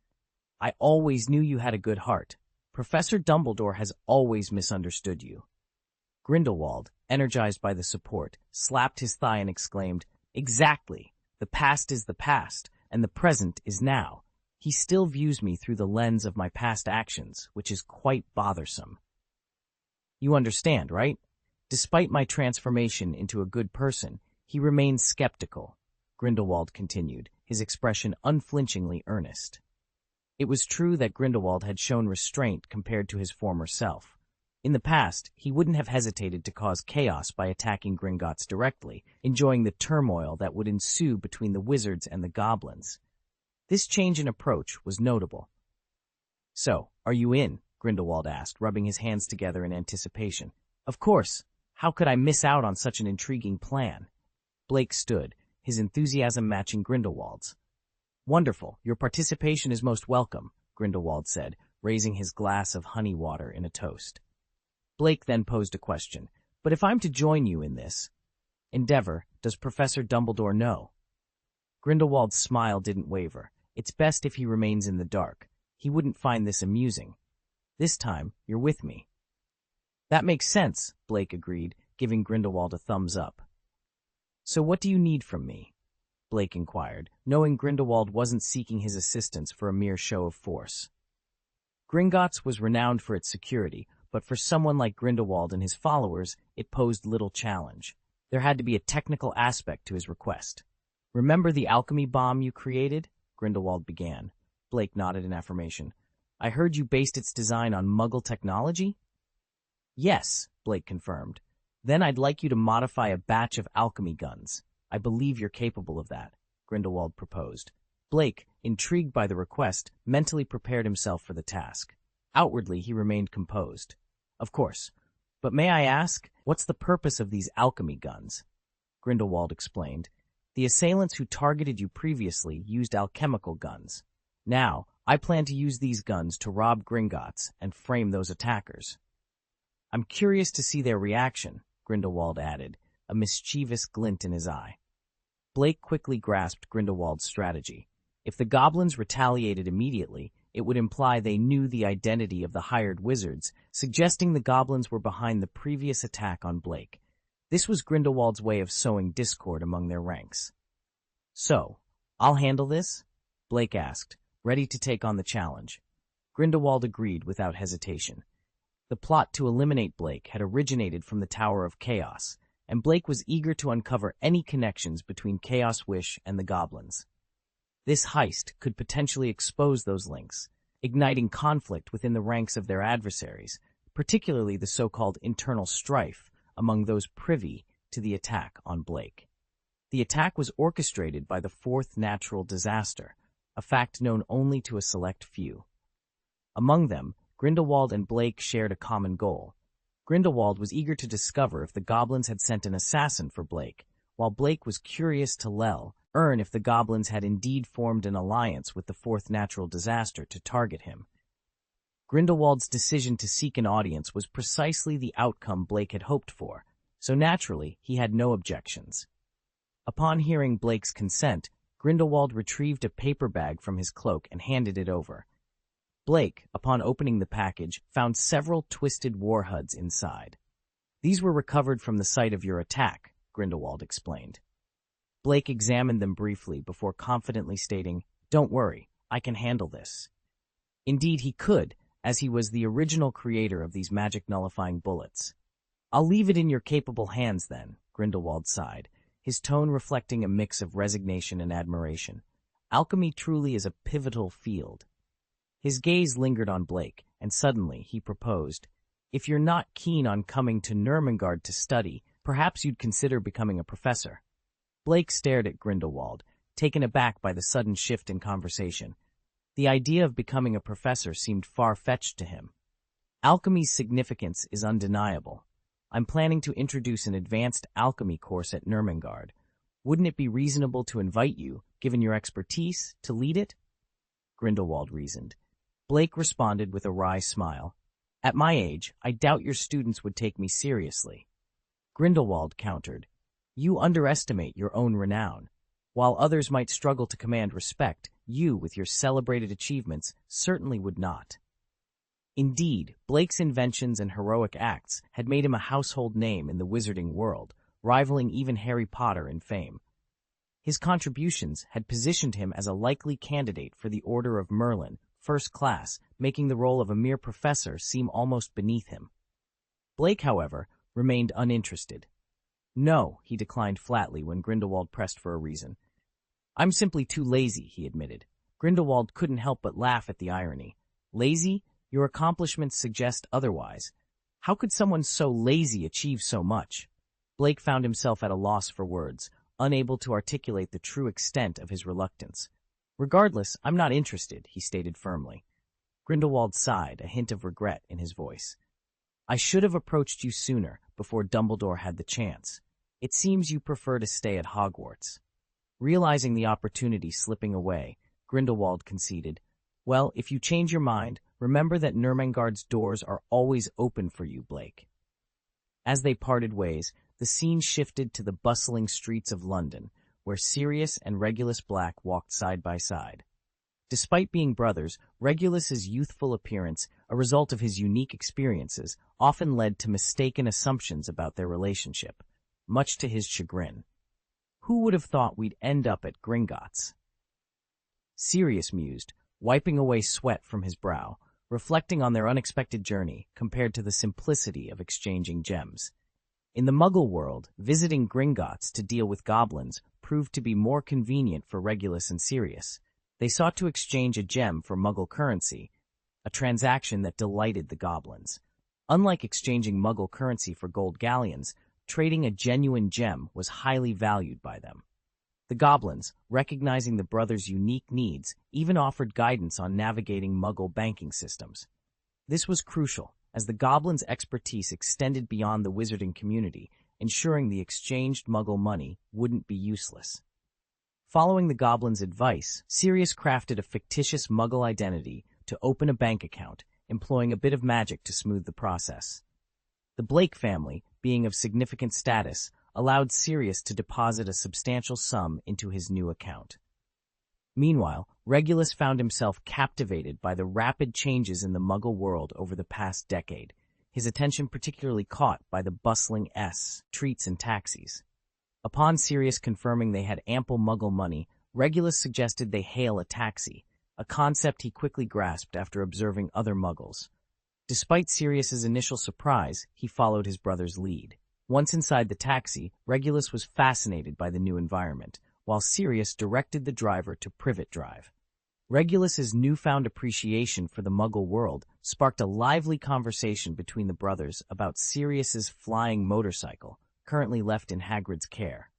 I always knew you had a good heart. Professor Dumbledore has always misunderstood you. Grindelwald, energized by the support, slapped his thigh and exclaimed, Exactly! The past is the past, and the present is now. He still views me through the lens of my past actions, which is quite bothersome. You understand, right? Despite my transformation into a good person, he remains skeptical, Grindelwald continued, his expression unflinchingly earnest. It was true that Grindelwald had shown restraint compared to his former self. In the past, he wouldn't have hesitated to cause chaos by attacking Gringotts directly, enjoying the turmoil that would ensue between the wizards and the goblins. This change in approach was notable. "So, are you in?" Grindelwald asked, rubbing his hands together in anticipation. "Of course. How could I miss out on such an intriguing plan?" Blake stood, his enthusiasm matching Grindelwald's. "Wonderful. Your participation is most welcome," Grindelwald said, raising his glass of honey water in a toast. Blake then posed a question. "But if I'm to join you in this endeavor, does Professor Dumbledore know?" Grindelwald's smile didn't waver. "It's best if he remains in the dark. He wouldn't find this amusing. This time, you're with me." "That makes sense," Blake agreed, giving Grindelwald a thumbs up. "So what do you need from me?" Blake inquired, knowing Grindelwald wasn't seeking his assistance for a mere show of force. Gringotts was renowned for its security, but for someone like Grindelwald and his followers, it posed little challenge. There had to be a technical aspect to his request. "Remember the alchemy bomb you created?" Grindelwald began. Blake nodded in affirmation. "I heard you based its design on Muggle technology?" "Yes," Blake confirmed. "Then I'd like you to modify a batch of alchemy guns. I believe you're capable of that," Grindelwald proposed. Blake, intrigued by the request, mentally prepared himself for the task. Outwardly, he remained composed. "Of course. But may I ask, what's the purpose of these alchemy guns?" Grindelwald explained. "The assailants who targeted you previously used alchemical guns. Now, I plan to use these guns to rob Gringotts and frame those attackers." "I'm curious to see their reaction," Grindelwald added, a mischievous glint in his eye. Blake quickly grasped Grindelwald's strategy. If the goblins retaliated immediately, it would imply they knew the identity of the hired wizards, suggesting the goblins were behind the previous attack on Blake. This was Grindelwald's way of sowing discord among their ranks. "So, I'll handle this?" Blake asked, ready to take on the challenge. Grindelwald agreed without hesitation. The plot to eliminate Blake had originated from the Tower of Chaos, and Blake was eager to uncover any connections between Chaos Wish and the goblins. This heist could potentially expose those links, igniting conflict within the ranks of their adversaries, particularly the so-called internal strife among those privy to the attack on Blake. The attack was orchestrated by the fourth natural disaster, a fact known only to a select few. Among them, Grindelwald and Blake shared a common goal. Grindelwald was eager to discover if the goblins had sent an assassin for Blake, while Blake was curious to learn if the goblins had indeed formed an alliance with the fourth natural disaster to target him. Grindelwald's decision to seek an audience was precisely the outcome Blake had hoped for, so naturally he had no objections. Upon hearing Blake's consent, Grindelwald retrieved a paper bag from his cloak and handed it over. Blake, upon opening the package, found several twisted war hoods inside. "These were recovered from the site of your attack," Grindelwald explained. Blake examined them briefly before confidently stating, "Don't worry, I can handle this." Indeed, he could, as he was the original creator of these magic-nullifying bullets. "I'll leave it in your capable hands, then," Grindelwald sighed, his tone reflecting a mix of resignation and admiration. Alchemy truly is a pivotal field. His gaze lingered on Blake, and suddenly he proposed, "If you're not keen on coming to Nurmengard to study, perhaps you'd consider becoming a professor." Blake stared at Grindelwald, taken aback by the sudden shift in conversation. The idea of becoming a professor seemed far-fetched to him. "Alchemy's significance is undeniable. I'm planning to introduce an advanced alchemy course at Nurmengard. Wouldn't it be reasonable to invite you, given your expertise, to lead it?" Grindelwald reasoned. Blake responded with a wry smile. "At my age, I doubt your students would take me seriously." Grindelwald countered, "You underestimate your own renown. While others might struggle to command respect, you, with your celebrated achievements, certainly would not." Indeed, Blake's inventions and heroic acts had made him a household name in the wizarding world, rivaling even Harry Potter in fame. His contributions had positioned him as a likely candidate for the Order of Merlin, first class, making the role of a mere professor seem almost beneath him. Blake, however, remained uninterested. "No," he declined flatly when Grindelwald pressed for a reason. "I'm simply too lazy," he admitted. Grindelwald couldn't help but laugh at the irony. "Lazy? Your accomplishments suggest otherwise. How could someone so lazy achieve so much?" Blake found himself at a loss for words, unable to articulate the true extent of his reluctance. Regardless, I'm not interested, he stated firmly. Grindelwald sighed, a hint of regret in his voice. I should have approached you sooner, before Dumbledore had the chance. It seems you prefer to stay at Hogwarts. Realizing the opportunity slipping away, Grindelwald conceded, Well, if you change your mind, remember that Nurmengard's doors are always open for you, Blake. As they parted ways, the scene shifted to the bustling streets of London, where Sirius and Regulus Black walked side by side. Despite being brothers, Regulus's youthful appearance, a result of his unique experiences, often led to mistaken assumptions about their relationship, much to his chagrin. Who would have thought we'd end up at Gringotts? Sirius mused, wiping away sweat from his brow, reflecting on their unexpected journey compared to the simplicity of exchanging gems. In the Muggle world, visiting Gringotts to deal with goblins proved to be more convenient for Regulus and Sirius. They sought to exchange a gem for Muggle currency, a transaction that delighted the goblins. Unlike exchanging Muggle currency for gold galleons, trading a genuine gem was highly valued by them. The goblins, recognizing the brothers' unique needs, even offered guidance on navigating Muggle banking systems. This was crucial, as the goblins' expertise extended beyond the wizarding community, ensuring the exchanged Muggle money wouldn't be useless. Following the goblins' advice, Sirius crafted a fictitious Muggle identity to open a bank account, employing a bit of magic to smooth the process. The Blake family, being of significant status, allowed Sirius to deposit a substantial sum into his new account. Meanwhile, Regulus found himself captivated by the rapid changes in the Muggle world over the past decade, his attention particularly caught by the bustling streets and taxis. Upon Sirius confirming they had ample Muggle money, Regulus suggested they hail a taxi, a concept he quickly grasped after observing other Muggles. Despite Sirius's initial surprise, he followed his brother's lead. Once inside the taxi, Regulus was fascinated by the new environment, while Sirius directed the driver to privet drive. Regulus's newfound appreciation for the Muggle world sparked a lively conversation between the brothers about Sirius's flying motorcycle, currently left in Hagrid's care.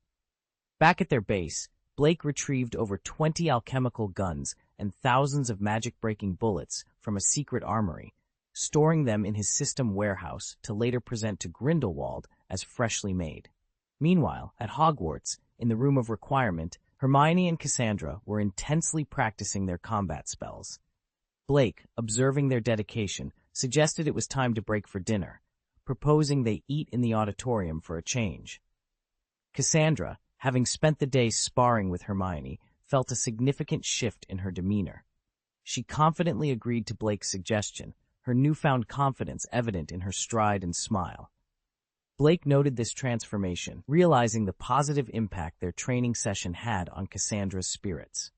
Back at their base, Blake retrieved over 20 alchemical guns and thousands of magic-breaking bullets from a secret armory, storing them in his system warehouse to later present to Grindelwald as freshly made. Meanwhile, at Hogwarts, in the Room of Requirement, Hermione and Cassandra were intensely practicing their combat spells. Blake, observing their dedication, suggested it was time to break for dinner, proposing they eat in the auditorium for a change. Cassandra, having spent the day sparring with Hermione, felt a significant shift in her demeanor. She confidently agreed to Blake's suggestion, her newfound confidence evident in her stride and smile. Blake noted this transformation, realizing the positive impact their training session had on Cassandra's spirits.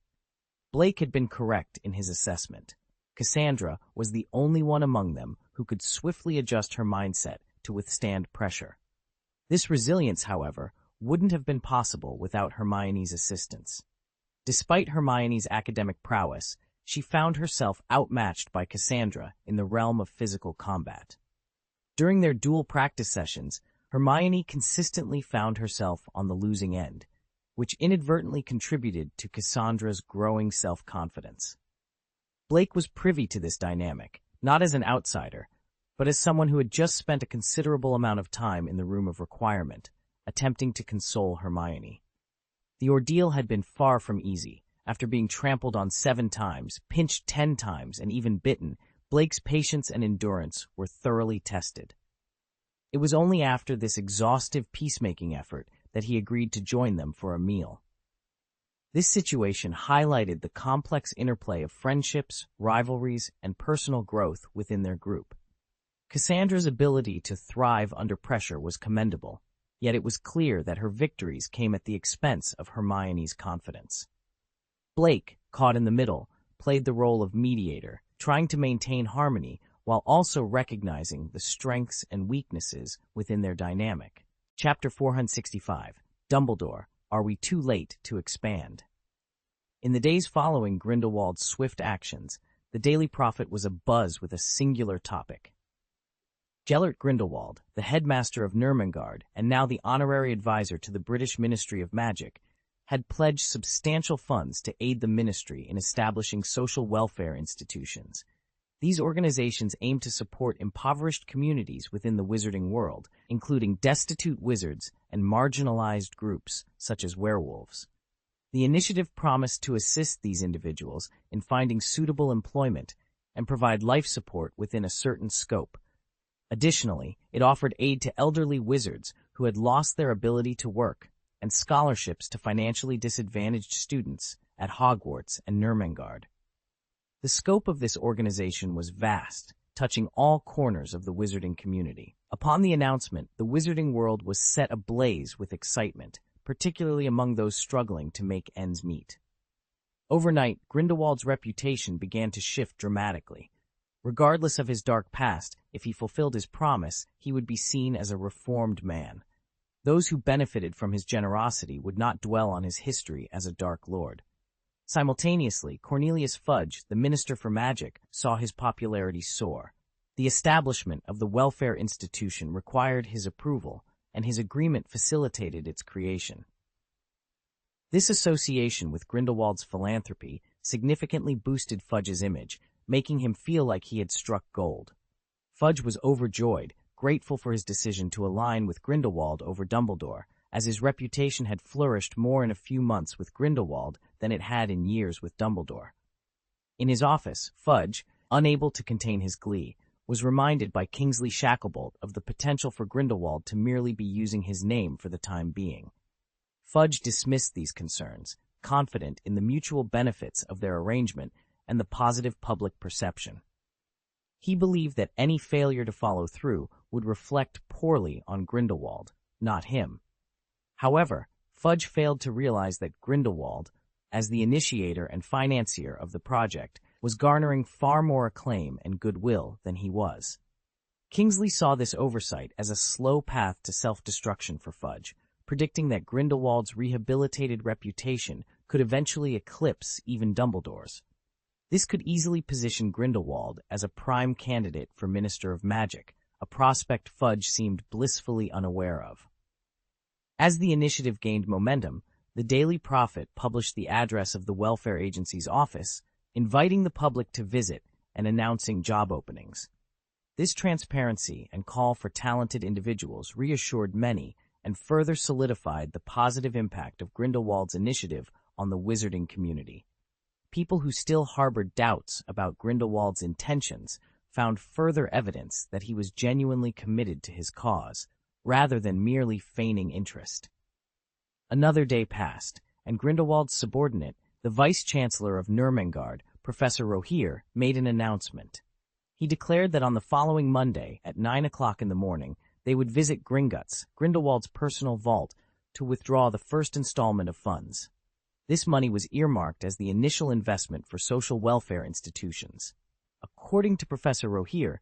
Blake had been correct in his assessment. Cassandra was the only one among them who could swiftly adjust her mindset to withstand pressure. This resilience, however, wouldn't have been possible without Hermione's assistance. Despite Hermione's academic prowess, she found herself outmatched by Cassandra in the realm of physical combat. During their dual practice sessions, Hermione consistently found herself on the losing end, which inadvertently contributed to Cassandra's growing self-confidence. Blake was privy to this dynamic, not as an outsider, but as someone who had just spent a considerable amount of time in the Room of Requirement, attempting to console Hermione. The ordeal had been far from easy. After being trampled on 7 times, pinched 10 times, and even bitten, Blake's patience and endurance were thoroughly tested. It was only after this exhaustive peacemaking effort that he agreed to join them for a meal. This situation highlighted the complex interplay of friendships, rivalries, and personal growth within their group. Cassandra's ability to thrive under pressure was commendable, yet it was clear that her victories came at the expense of Hermione's confidence. Blake, caught in the middle, played the role of mediator, trying to maintain harmony while also recognizing the strengths and weaknesses within their dynamic. Chapter 465, Dumbledore, Are We Too Late to Expand? In the days following Grindelwald's swift actions, the Daily Prophet was abuzz with a singular topic. Gellert Grindelwald, the headmaster of Nurmengard and now the honorary advisor to the British Ministry of Magic, had pledged substantial funds to aid the ministry in establishing social welfare institutions. These organizations aim to support impoverished communities within the wizarding world, including destitute wizards and marginalized groups, such as werewolves. The initiative promised to assist these individuals in finding suitable employment and provide life support within a certain scope. Additionally, it offered aid to elderly wizards who had lost their ability to work, and scholarships to financially disadvantaged students at Hogwarts and Nurmengard. The scope of this organization was vast, touching all corners of the wizarding community. Upon the announcement, the wizarding world was set ablaze with excitement, particularly among those struggling to make ends meet. Overnight, Grindelwald's reputation began to shift dramatically. Regardless of his dark past, if he fulfilled his promise, he would be seen as a reformed man. Those who benefited from his generosity would not dwell on his history as a Dark Lord. Simultaneously, Cornelius Fudge, the Minister for Magic, saw his popularity soar. The establishment of the welfare institution required his approval, and his agreement facilitated its creation. This association with Grindelwald's philanthropy significantly boosted Fudge's image, making him feel like he had struck gold. Fudge was overjoyed, grateful for his decision to align with Grindelwald over Dumbledore, as his reputation had flourished more in a few months with Grindelwald than it had in years with Dumbledore. In his office, Fudge, unable to contain his glee, was reminded by Kingsley Shacklebolt of the potential for Grindelwald to merely be using his name for the time being. Fudge dismissed these concerns, confident in the mutual benefits of their arrangement and the positive public perception. He believed that any failure to follow through would reflect poorly on Grindelwald, not him. However, Fudge failed to realize that Grindelwald, as the initiator and financier of the project, was garnering far more acclaim and goodwill than he was. Kingsley saw this oversight as a slow path to self-destruction for Fudge, predicting that Grindelwald's rehabilitated reputation could eventually eclipse even Dumbledore's. This could easily position Grindelwald as a prime candidate for Minister of Magic, a prospect Fudge seemed blissfully unaware of. As the initiative gained momentum, the Daily Prophet published the address of the welfare agency's office, inviting the public to visit and announcing job openings. This transparency and call for talented individuals reassured many and further solidified the positive impact of Grindelwald's initiative on the wizarding community. People who still harbored doubts about Grindelwald's intentions found further evidence that he was genuinely committed to his cause, rather than merely feigning interest. Another day passed, and Grindelwald's subordinate, the Vice-Chancellor of Nurmengard, Professor Rohir, made an announcement. He declared that on the following Monday, at 9 o'clock in the morning, they would visit Gringotts, Grindelwald's personal vault, to withdraw the first installment of funds. This money was earmarked as the initial investment for social welfare institutions. According to Professor Rohir,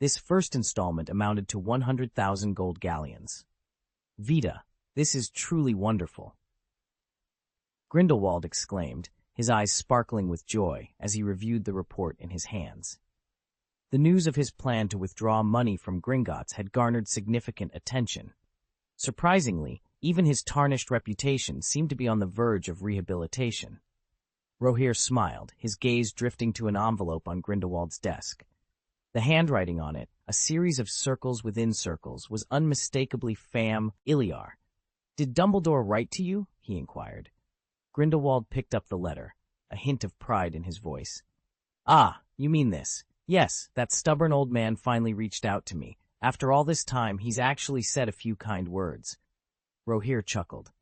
this first installment amounted to 100,000 gold galleons. Vita, this is truly wonderful. Grindelwald exclaimed, his eyes sparkling with joy as he reviewed the report in his hands. The news of his plan to withdraw money from Gringotts had garnered significant attention. Surprisingly, even his tarnished reputation seemed to be on the verge of rehabilitation. Rohir smiled, his gaze drifting to an envelope on Grindelwald's desk. The handwriting on it, a series of circles within circles, was unmistakably Fam Iliar. "Did Dumbledore write to you?" he inquired. Grindelwald picked up the letter, a hint of pride in his voice. "Ah, you mean this. Yes, that stubborn old man finally reached out to me. After all this time, he's actually said a few kind words." Rohir chuckled.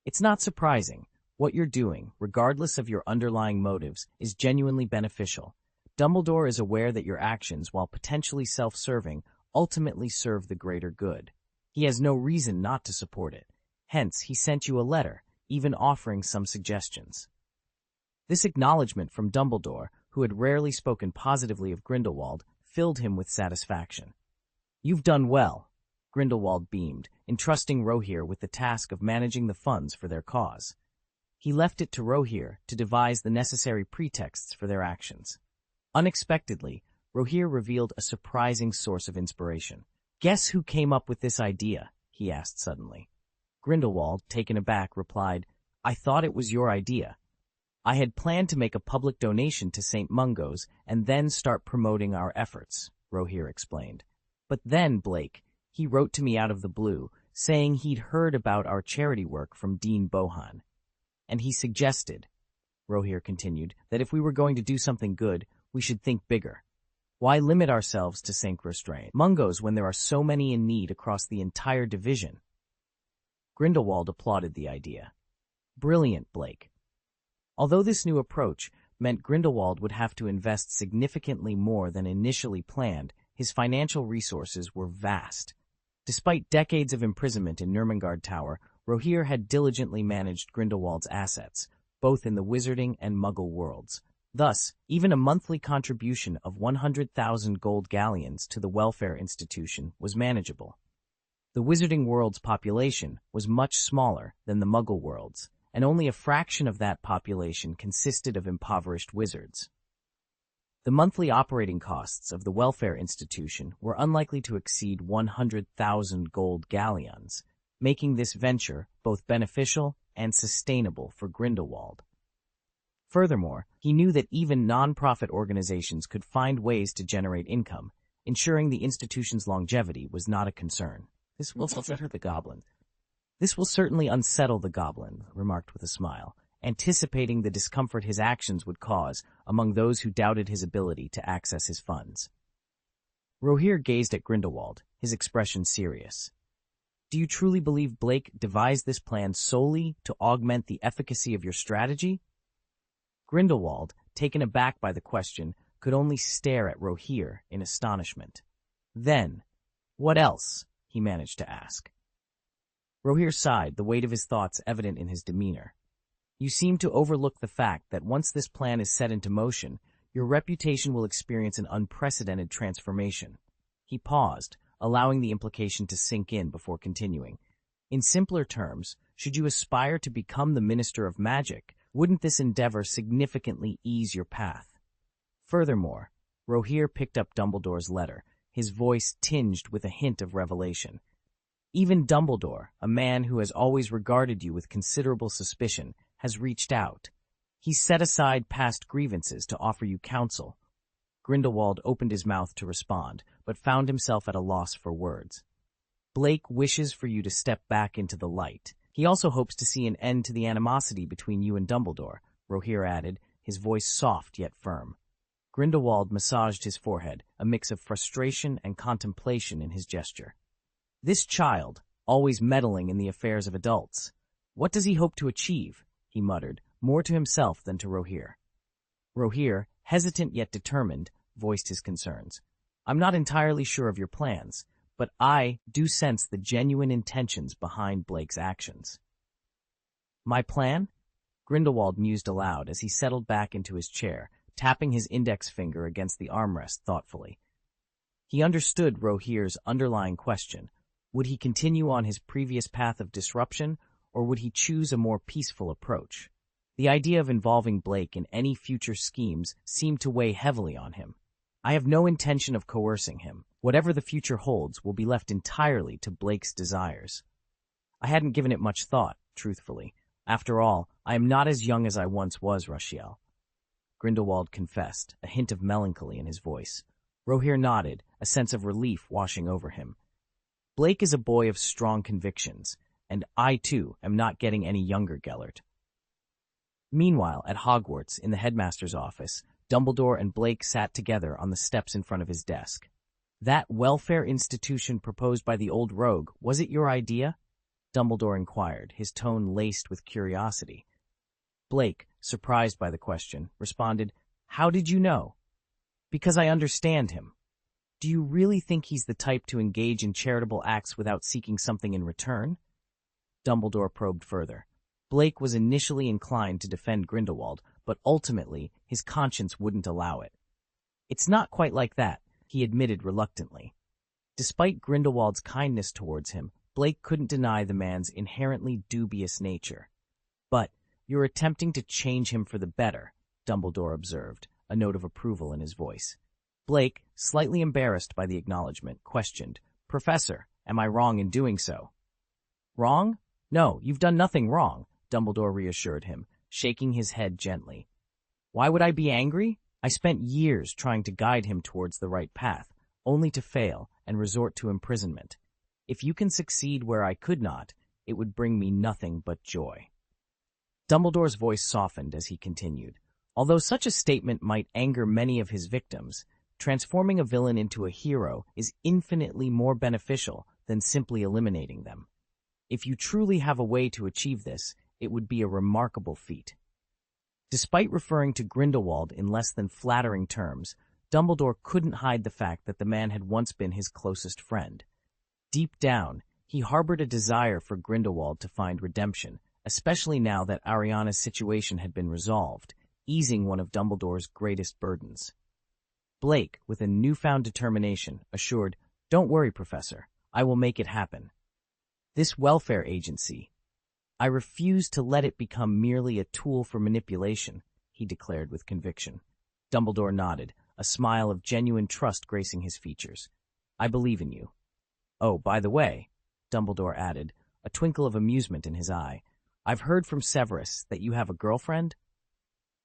"It's not surprising. What you're doing, regardless of your underlying motives, is genuinely beneficial. Dumbledore is aware that your actions, while potentially self-serving, ultimately serve the greater good. He has no reason not to support it. Hence, he sent you a letter, even offering some suggestions." This acknowledgement from Dumbledore, who had rarely spoken positively of Grindelwald, filled him with satisfaction. "You've done well," Grindelwald beamed, entrusting Rohir with the task of managing the funds for their cause. He left it to Rohir to devise the necessary pretexts for their actions. Unexpectedly, Rohir revealed a surprising source of inspiration. "Guess who came up with this idea?" he asked suddenly. Grindelwald, taken aback, replied, I thought it was your idea. I had planned to make a public donation to St. Mungo's and then start promoting our efforts, Rohir explained. But then, Blake, he wrote to me out of the blue, saying he'd heard about our charity work from Dean Bohan. And he suggested, Rohir continued, that if we were going to do something good, we should think bigger. Why limit ourselves to St. Mungo's when there are so many in need across the entire division? Grindelwald applauded the idea. Brilliant, Blake. Although this new approach meant Grindelwald would have to invest significantly more than initially planned, his financial resources were vast. Despite decades of imprisonment in Nurmengard Tower, Rohir had diligently managed Grindelwald's assets, both in the wizarding and muggle worlds. Thus, even a monthly contribution of 100,000 gold galleons to the welfare institution was manageable. The wizarding world's population was much smaller than the muggle world's, and only a fraction of that population consisted of impoverished wizards. The monthly operating costs of the welfare institution were unlikely to exceed 100,000 gold galleons, making this venture both beneficial and sustainable for Grindelwald. Furthermore, he knew that even non-profit organizations could find ways to generate income, ensuring the institution's longevity was not a concern. This will unsettle the goblin. This will certainly unsettle the goblin, remarked with a smile, anticipating the discomfort his actions would cause among those who doubted his ability to access his funds. Rohir gazed at Grindelwald, his expression serious. Do you truly believe Blake devised this plan solely to augment the efficacy of your strategy? Grindelwald, taken aback by the question, could only stare at Rohir in astonishment. Then, what else? He managed to ask. Rohir sighed, the weight of his thoughts evident in his demeanor. You seem to overlook the fact that once this plan is set into motion, your reputation will experience an unprecedented transformation. He paused, allowing the implication to sink in before continuing. In simpler terms, should you aspire to become the Minister of Magic, wouldn't this endeavor significantly ease your path? Furthermore, Rohir picked up Dumbledore's letter, his voice tinged with a hint of revelation. Even Dumbledore, a man who has always regarded you with considerable suspicion, has reached out. He's set aside past grievances to offer you counsel. Grindelwald opened his mouth to respond, but found himself at a loss for words. Blake wishes for you to step back into the light. He also hopes to see an end to the animosity between you and Dumbledore, Rohir added, his voice soft yet firm. Grindelwald massaged his forehead, a mix of frustration and contemplation in his gesture. This child, always meddling in the affairs of adults. What does he hope to achieve? He muttered, more to himself than to Rohir. Rohir, hesitant yet determined, voiced his concerns. I'm not entirely sure of your plans, but I do sense the genuine intentions behind Blake's actions. My plan? Grindelwald mused aloud as he settled back into his chair, tapping his index finger against the armrest thoughtfully. He understood Rohir's underlying question. Would he continue on his previous path of disruption, or would he choose a more peaceful approach? The idea of involving Blake in any future schemes seemed to weigh heavily on him. I have no intention of coercing him. Whatever the future holds will be left entirely to Blake's desires. I hadn't given it much thought, truthfully. After all, I am not as young as I once was, Rashiel. Grindelwald confessed, a hint of melancholy in his voice. Rohir nodded, a sense of relief washing over him. Blake is a boy of strong convictions, and I, too, am not getting any younger, Gellert. Meanwhile, at Hogwarts, in the headmaster's office, Dumbledore and Blake sat together on the steps in front of his desk. That welfare institution proposed by the old rogue, was it your idea? Dumbledore inquired, his tone laced with curiosity. Blake, surprised by the question, responded, How did you know? Because I understand him. Do you really think he's the type to engage in charitable acts without seeking something in return? Dumbledore probed further. Blake was initially inclined to defend Grindelwald, but ultimately his conscience wouldn't allow it. It's not quite like that, he admitted reluctantly. Despite Grindelwald's kindness towards him, Blake couldn't deny the man's inherently dubious nature. But you're attempting to change him for the better, Dumbledore observed, a note of approval in his voice. Blake, slightly embarrassed by the acknowledgement, questioned, Professor, am I wrong in doing so? Wrong? No, you've done nothing wrong, Dumbledore reassured him, shaking his head gently. Why would I be angry? I spent years trying to guide him towards the right path, only to fail and resort to imprisonment. If you can succeed where I could not, it would bring me nothing but joy. Dumbledore's voice softened as he continued. Although such a statement might anger many of his victims, transforming a villain into a hero is infinitely more beneficial than simply eliminating them. If you truly have a way to achieve this, it would be a remarkable feat. Despite referring to Grindelwald in less than flattering terms, Dumbledore couldn't hide the fact that the man had once been his closest friend. Deep down, he harbored a desire for Grindelwald to find redemption, especially now that Ariana's situation had been resolved, easing one of Dumbledore's greatest burdens. Blake, with a newfound determination, assured, "Don't worry, Professor. I will make it happen. This welfare agency, I refuse to let it become merely a tool for manipulation," he declared with conviction. Dumbledore nodded, a smile of genuine trust gracing his features. "I believe in you. Oh, by the way," Dumbledore added, a twinkle of amusement in his eye, "I've heard from Severus that you have a girlfriend?"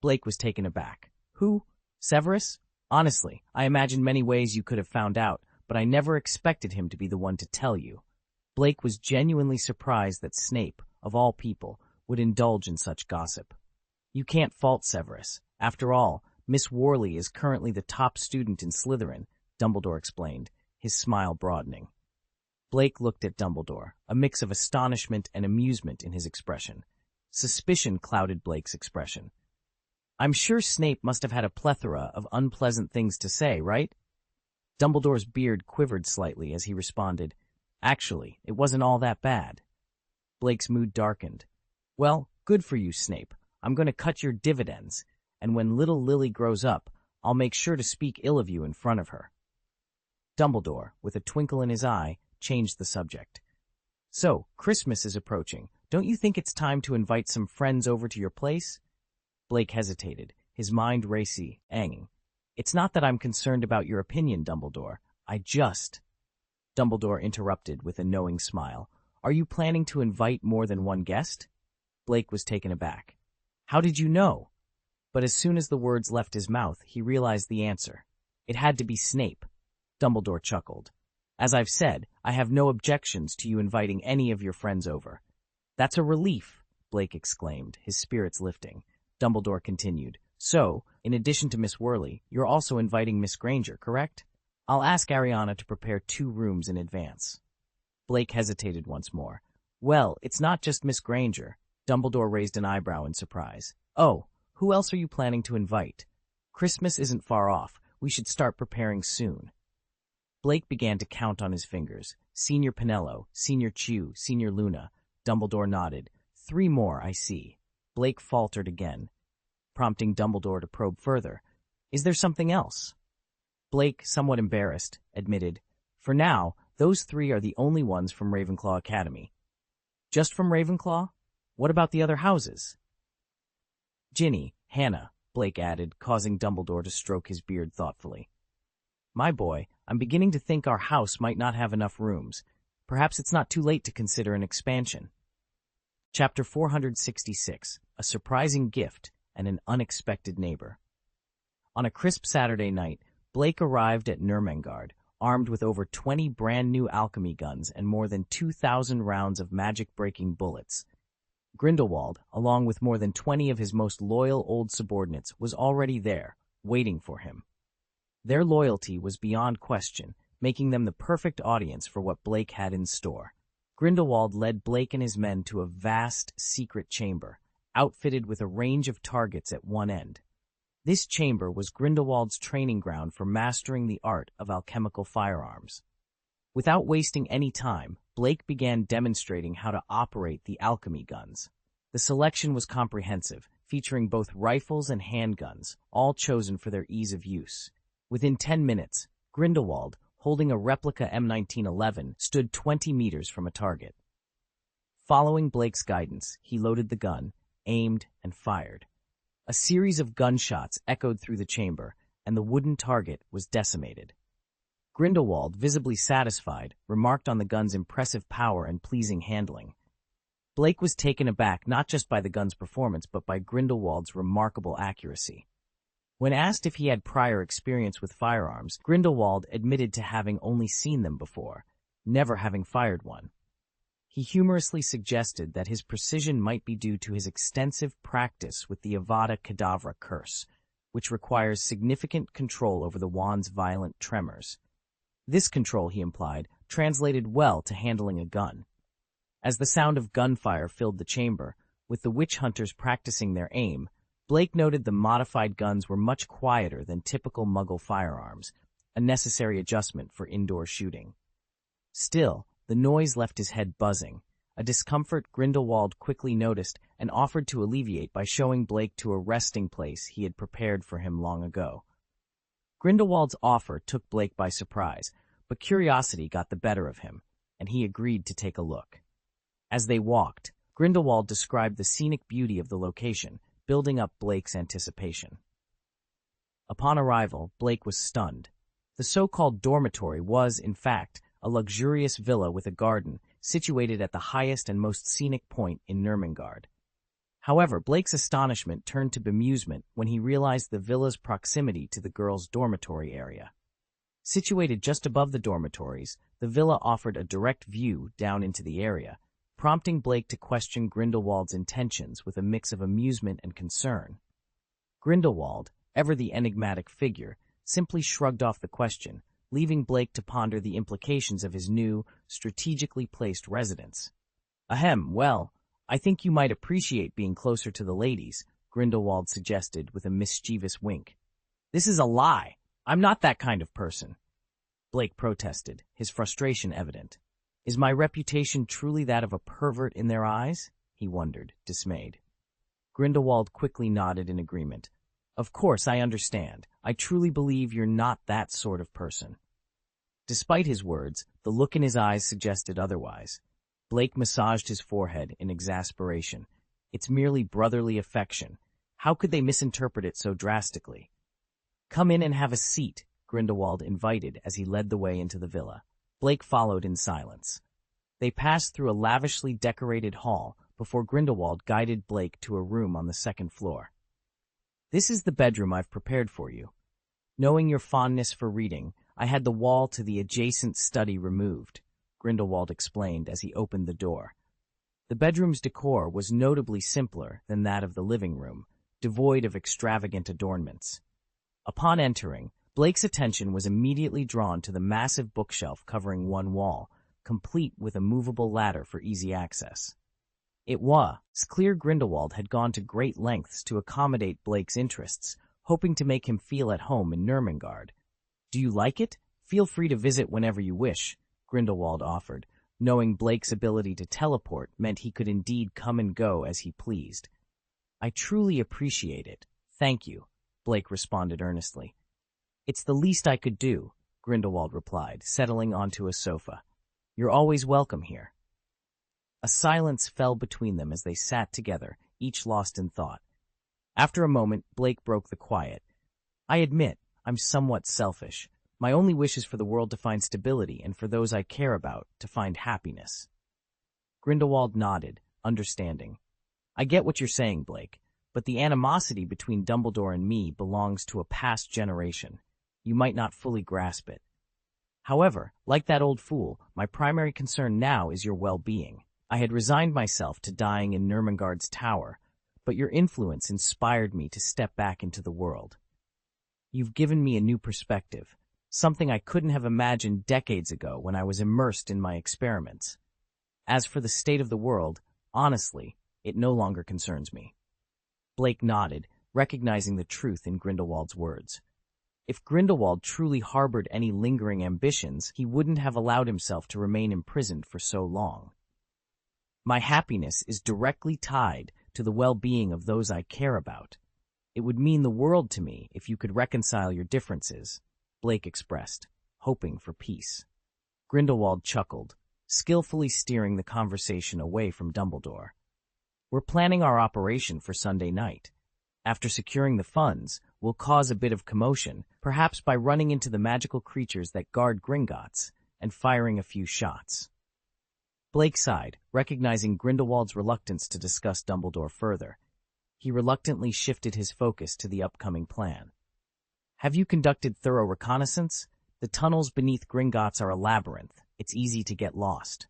Blake was taken aback. "Who? Severus? Honestly, I imagined many ways you could have found out, but I never expected him to be the one to tell you." Blake was genuinely surprised that Snape, of all people, would indulge in such gossip. "You can't fault Severus. After all, Miss Worley is currently the top student in Slytherin," Dumbledore explained, his smile broadening. Blake looked at Dumbledore, a mix of astonishment and amusement in his expression. Suspicion clouded Blake's expression. "I'm sure Snape must have had a plethora of unpleasant things to say, right?" Dumbledore's beard quivered slightly as he responded, "Actually, it wasn't all that bad." Blake's mood darkened. "Well, good for you, Snape. I'm going to cut your dividends, and when little Lily grows up, I'll make sure to speak ill of you in front of her." Dumbledore, with a twinkle in his eye, changed the subject. "So, Christmas is approaching. Don't you think it's time to invite some friends over to your place?" Blake hesitated, his mind racing. "It's not that I'm concerned about your opinion, Dumbledore. Dumbledore interrupted with a knowing smile. "Are you planning to invite more than one guest?" Blake was taken aback. "How did you know?" But as soon as the words left his mouth, he realized the answer. It had to be Snape. Dumbledore chuckled. "As I've said, I have no objections to you inviting any of your friends over." "That's a relief," Blake exclaimed, his spirits lifting. Dumbledore continued, "So, in addition to Miss Worley, you're also inviting Miss Granger, correct? I'll ask Ariana to prepare 2 rooms in advance." Blake hesitated once more. "Well, it's not just Miss Granger." Dumbledore raised an eyebrow in surprise. "Oh, who else are you planning to invite? Christmas isn't far off. We should start preparing soon." Blake began to count on his fingers. Senior Pinello, Senior Chew, Senior Luna. Dumbledore nodded. 3 more, I see." Blake faltered again, prompting Dumbledore to probe further. "Is there something else?" Blake, somewhat embarrassed, admitted, "For now, those 3 are the only ones from Ravenclaw Academy." "Just from Ravenclaw? What about the other houses?" "Ginny, Hannah," Blake added, causing Dumbledore to stroke his beard thoughtfully. "My boy, I'm beginning to think our house might not have enough rooms. Perhaps it's not too late to consider an expansion." Chapter 466, A Surprising Gift and an Unexpected Neighbor. On a crisp Saturday night, Blake arrived at Nurmengard, armed with over 20 brand-new alchemy guns and more than 2,000 rounds of magic-breaking bullets. Grindelwald, along with more than 20 of his most loyal old subordinates, was already there, waiting for him. Their loyalty was beyond question, making them the perfect audience for what Blake had in store. Grindelwald led Blake and his men to a vast, secret chamber, outfitted with a range of targets at one end. This chamber was Grindelwald's training ground for mastering the art of alchemical firearms. Without wasting any time, Blake began demonstrating how to operate the alchemy guns. The selection was comprehensive, featuring both rifles and handguns, all chosen for their ease of use. Within 10 minutes, Grindelwald, holding a replica M1911, stood 20 meters from a target. Following Blake's guidance, he loaded the gun, aimed, and fired. A series of gunshots echoed through the chamber, and the wooden target was decimated. Grindelwald, visibly satisfied, remarked on the gun's impressive power and pleasing handling. Blake was taken aback not just by the gun's performance but by Grindelwald's remarkable accuracy. When asked if he had prior experience with firearms, Grindelwald admitted to having only seen them before, never having fired one. He humorously suggested that his precision might be due to his extensive practice with the Avada Kedavra curse, which requires significant control over the wand's violent tremors. This control, he implied, translated well to handling a gun. As the sound of gunfire filled the chamber, with the witch hunters practicing their aim, Blake noted the modified guns were much quieter than typical Muggle firearms, a necessary adjustment for indoor shooting. Still, the noise left his head buzzing, a discomfort Grindelwald quickly noticed and offered to alleviate by showing Blake to a resting place he had prepared for him long ago. Grindelwald's offer took Blake by surprise, but curiosity got the better of him, and he agreed to take a look. As they walked, Grindelwald described the scenic beauty of the location, building up Blake's anticipation. Upon arrival, Blake was stunned. The so-called dormitory was, in fact, a luxurious villa with a garden, situated at the highest and most scenic point in Nurmengard. However, Blake's astonishment turned to bemusement when he realized the villa's proximity to the girls' dormitory area. Situated just above the dormitories, the villa offered a direct view down into the area, prompting Blake to question Grindelwald's intentions with a mix of amusement and concern. Grindelwald, ever the enigmatic figure, simply shrugged off the question, leaving Blake to ponder the implications of his new, strategically placed residence. Ahem, well, I think you might appreciate being closer to the ladies, Grindelwald suggested with a mischievous wink. This is a lie. I'm not that kind of person. Blake protested, his frustration evident. Is my reputation truly that of a pervert in their eyes? He wondered, dismayed. Grindelwald quickly nodded in agreement. Of course, I understand. I truly believe you're not that sort of person. Despite his words, the look in his eyes suggested otherwise. Blake massaged his forehead in exasperation. It's merely brotherly affection. How could they misinterpret it so drastically? Come in and have a seat, Grindelwald invited as he led the way into the villa. Blake followed in silence. They passed through a lavishly decorated hall before Grindelwald guided Blake to a room on the second floor. This is the bedroom I've prepared for you. Knowing your fondness for reading, I had the wall to the adjacent study removed, Grindelwald explained as he opened the door. The bedroom's decor was notably simpler than that of the living room, devoid of extravagant adornments. Upon entering, Blake's attention was immediately drawn to the massive bookshelf covering one wall, complete with a movable ladder for easy access. It was clear Grindelwald had gone to great lengths to accommodate Blake's interests, hoping to make him feel at home in Nurmengard. Do you like it? Feel free to visit whenever you wish, Grindelwald offered, knowing Blake's ability to teleport meant he could indeed come and go as he pleased. I truly appreciate it. Thank you, Blake responded earnestly. It's the least I could do, Grindelwald replied, settling onto a sofa. You're always welcome here. A silence fell between them as they sat together, each lost in thought. After a moment, Blake broke the quiet. I admit, I'm somewhat selfish. My only wish is for the world to find stability and for those I care about to find happiness. Grindelwald nodded, understanding. I get what you're saying, Blake, but the animosity between Dumbledore and me belongs to a past generation. You might not fully grasp it. However, like that old fool, my primary concern now is your well-being. I had resigned myself to dying in Nurmengard's tower, but your influence inspired me to step back into the world. You've given me a new perspective, something I couldn't have imagined decades ago when I was immersed in my experiments. As for the state of the world, honestly, it no longer concerns me. Blake nodded, recognizing the truth in Grindelwald's words. If Grindelwald truly harbored any lingering ambitions, he wouldn't have allowed himself to remain imprisoned for so long. My happiness is directly tied to the well-being of those I care about. It would mean the world to me if you could reconcile your differences, Blake expressed, hoping for peace. Grindelwald chuckled, skillfully steering the conversation away from Dumbledore. We're planning our operation for Sunday night. After securing the funds, we'll cause a bit of commotion, perhaps by running into the magical creatures that guard Gringotts and firing a few shots. Blake sighed, recognizing Grindelwald's reluctance to discuss Dumbledore further. He reluctantly shifted his focus to the upcoming plan. Have you conducted thorough reconnaissance? The tunnels beneath Gringotts are a labyrinth. It's easy to get lost.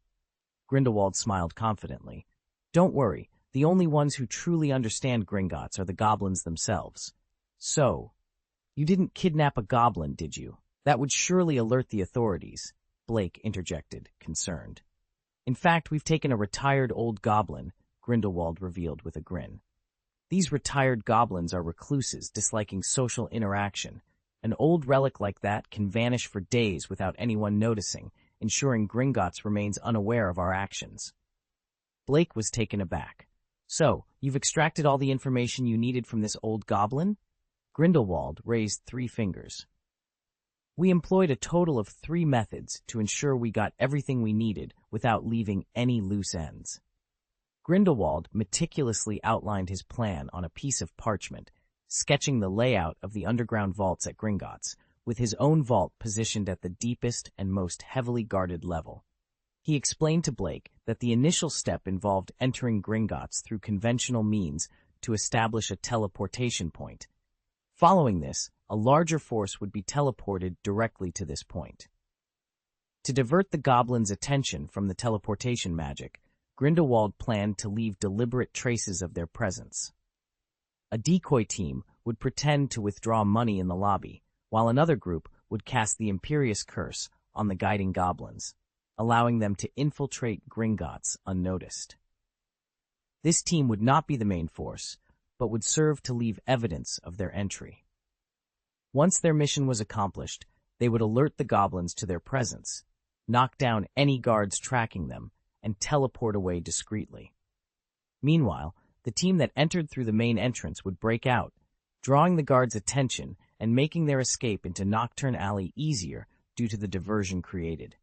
Grindelwald smiled confidently. Don't worry, the only ones who truly understand Gringotts are the goblins themselves. So, you didn't kidnap a goblin, did you? That would surely alert the authorities, Blake interjected, concerned. In fact, we've taken a retired old goblin, Grindelwald revealed with a grin. These retired goblins are recluses, disliking social interaction. An old relic like that can vanish for days without anyone noticing, ensuring Gringotts remains unaware of our actions. Blake was taken aback. So, you've extracted all the information you needed from this old goblin? Grindelwald raised 3 fingers. We employed a total of 3 methods to ensure we got everything we needed without leaving any loose ends. Grindelwald meticulously outlined his plan on a piece of parchment, sketching the layout of the underground vaults at Gringotts, with his own vault positioned at the deepest and most heavily guarded level. He explained to Blake that the initial step involved entering Gringotts through conventional means to establish a teleportation point. Following this, a larger force would be teleported directly to this point. To divert the goblins' attention from the teleportation magic, Grindelwald planned to leave deliberate traces of their presence. A decoy team would pretend to withdraw money in the lobby, while another group would cast the Imperious Curse on the guiding goblins, allowing them to infiltrate Gringotts unnoticed. This team would not be the main force, but would serve to leave evidence of their entry. Once their mission was accomplished, they would alert the goblins to their presence, knock down any guards tracking them, and teleport away discreetly. Meanwhile, the team that entered through the main entrance would break out, drawing the guards' attention and making their escape into Nocturne Alley easier due to the diversion created.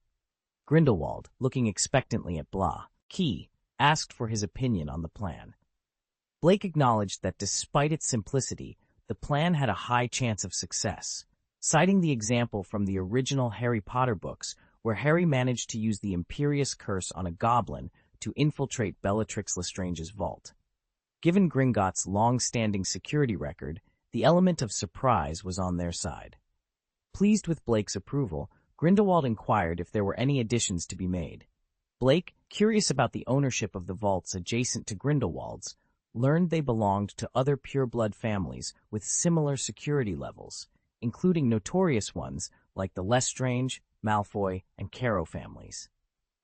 Grindelwald, looking expectantly at Blah, Key, asked for his opinion on the plan. Blake acknowledged that despite its simplicity, the plan had a high chance of success, citing the example from the original Harry Potter books where Harry managed to use the Imperious Curse on a goblin to infiltrate Bellatrix Lestrange's vault. Given Gringotts' long-standing security record, the element of surprise was on their side. Pleased with Blake's approval, Grindelwald inquired if there were any additions to be made. Blake, curious about the ownership of the vaults adjacent to Grindelwald's, learned they belonged to other pureblood families with similar security levels, including notorious ones like the Lestrange, Malfoy, and Caro families.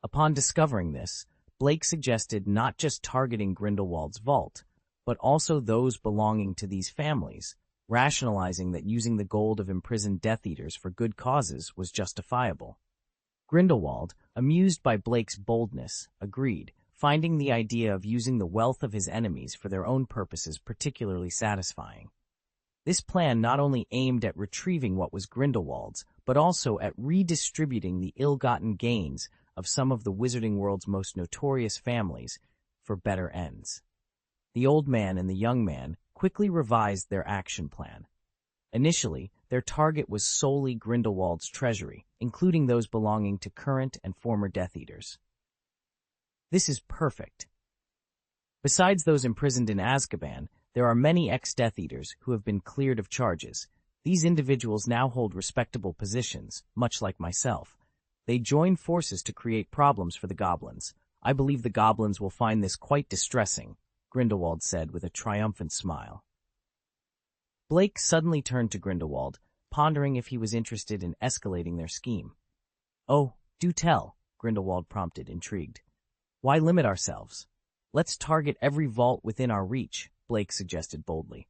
Upon discovering this, Blake suggested not just targeting Grindelwald's vault, but also those belonging to these families, rationalizing that using the gold of imprisoned Death Eaters for good causes was justifiable. Grindelwald, amused by Blake's boldness, agreed, finding the idea of using the wealth of his enemies for their own purposes particularly satisfying. This plan not only aimed at retrieving what was Grindelwald's, but also at redistributing the ill-gotten gains of some of the wizarding world's most notorious families for better ends. The old man and the young man quickly revised their action plan. Initially, their target was solely Grindelwald's treasury, including those belonging to current and former Death Eaters. This is perfect. Besides those imprisoned in Azkaban, there are many ex-Death Eaters who have been cleared of charges. These individuals now hold respectable positions, much like myself. They join forces to create problems for the goblins. I believe the goblins will find this quite distressing, Grindelwald said with a triumphant smile. Blake suddenly turned to Grindelwald, pondering if he was interested in escalating their scheme. Oh, do tell, Grindelwald prompted, intrigued. Why limit ourselves? Let's target every vault within our reach, Blake suggested boldly.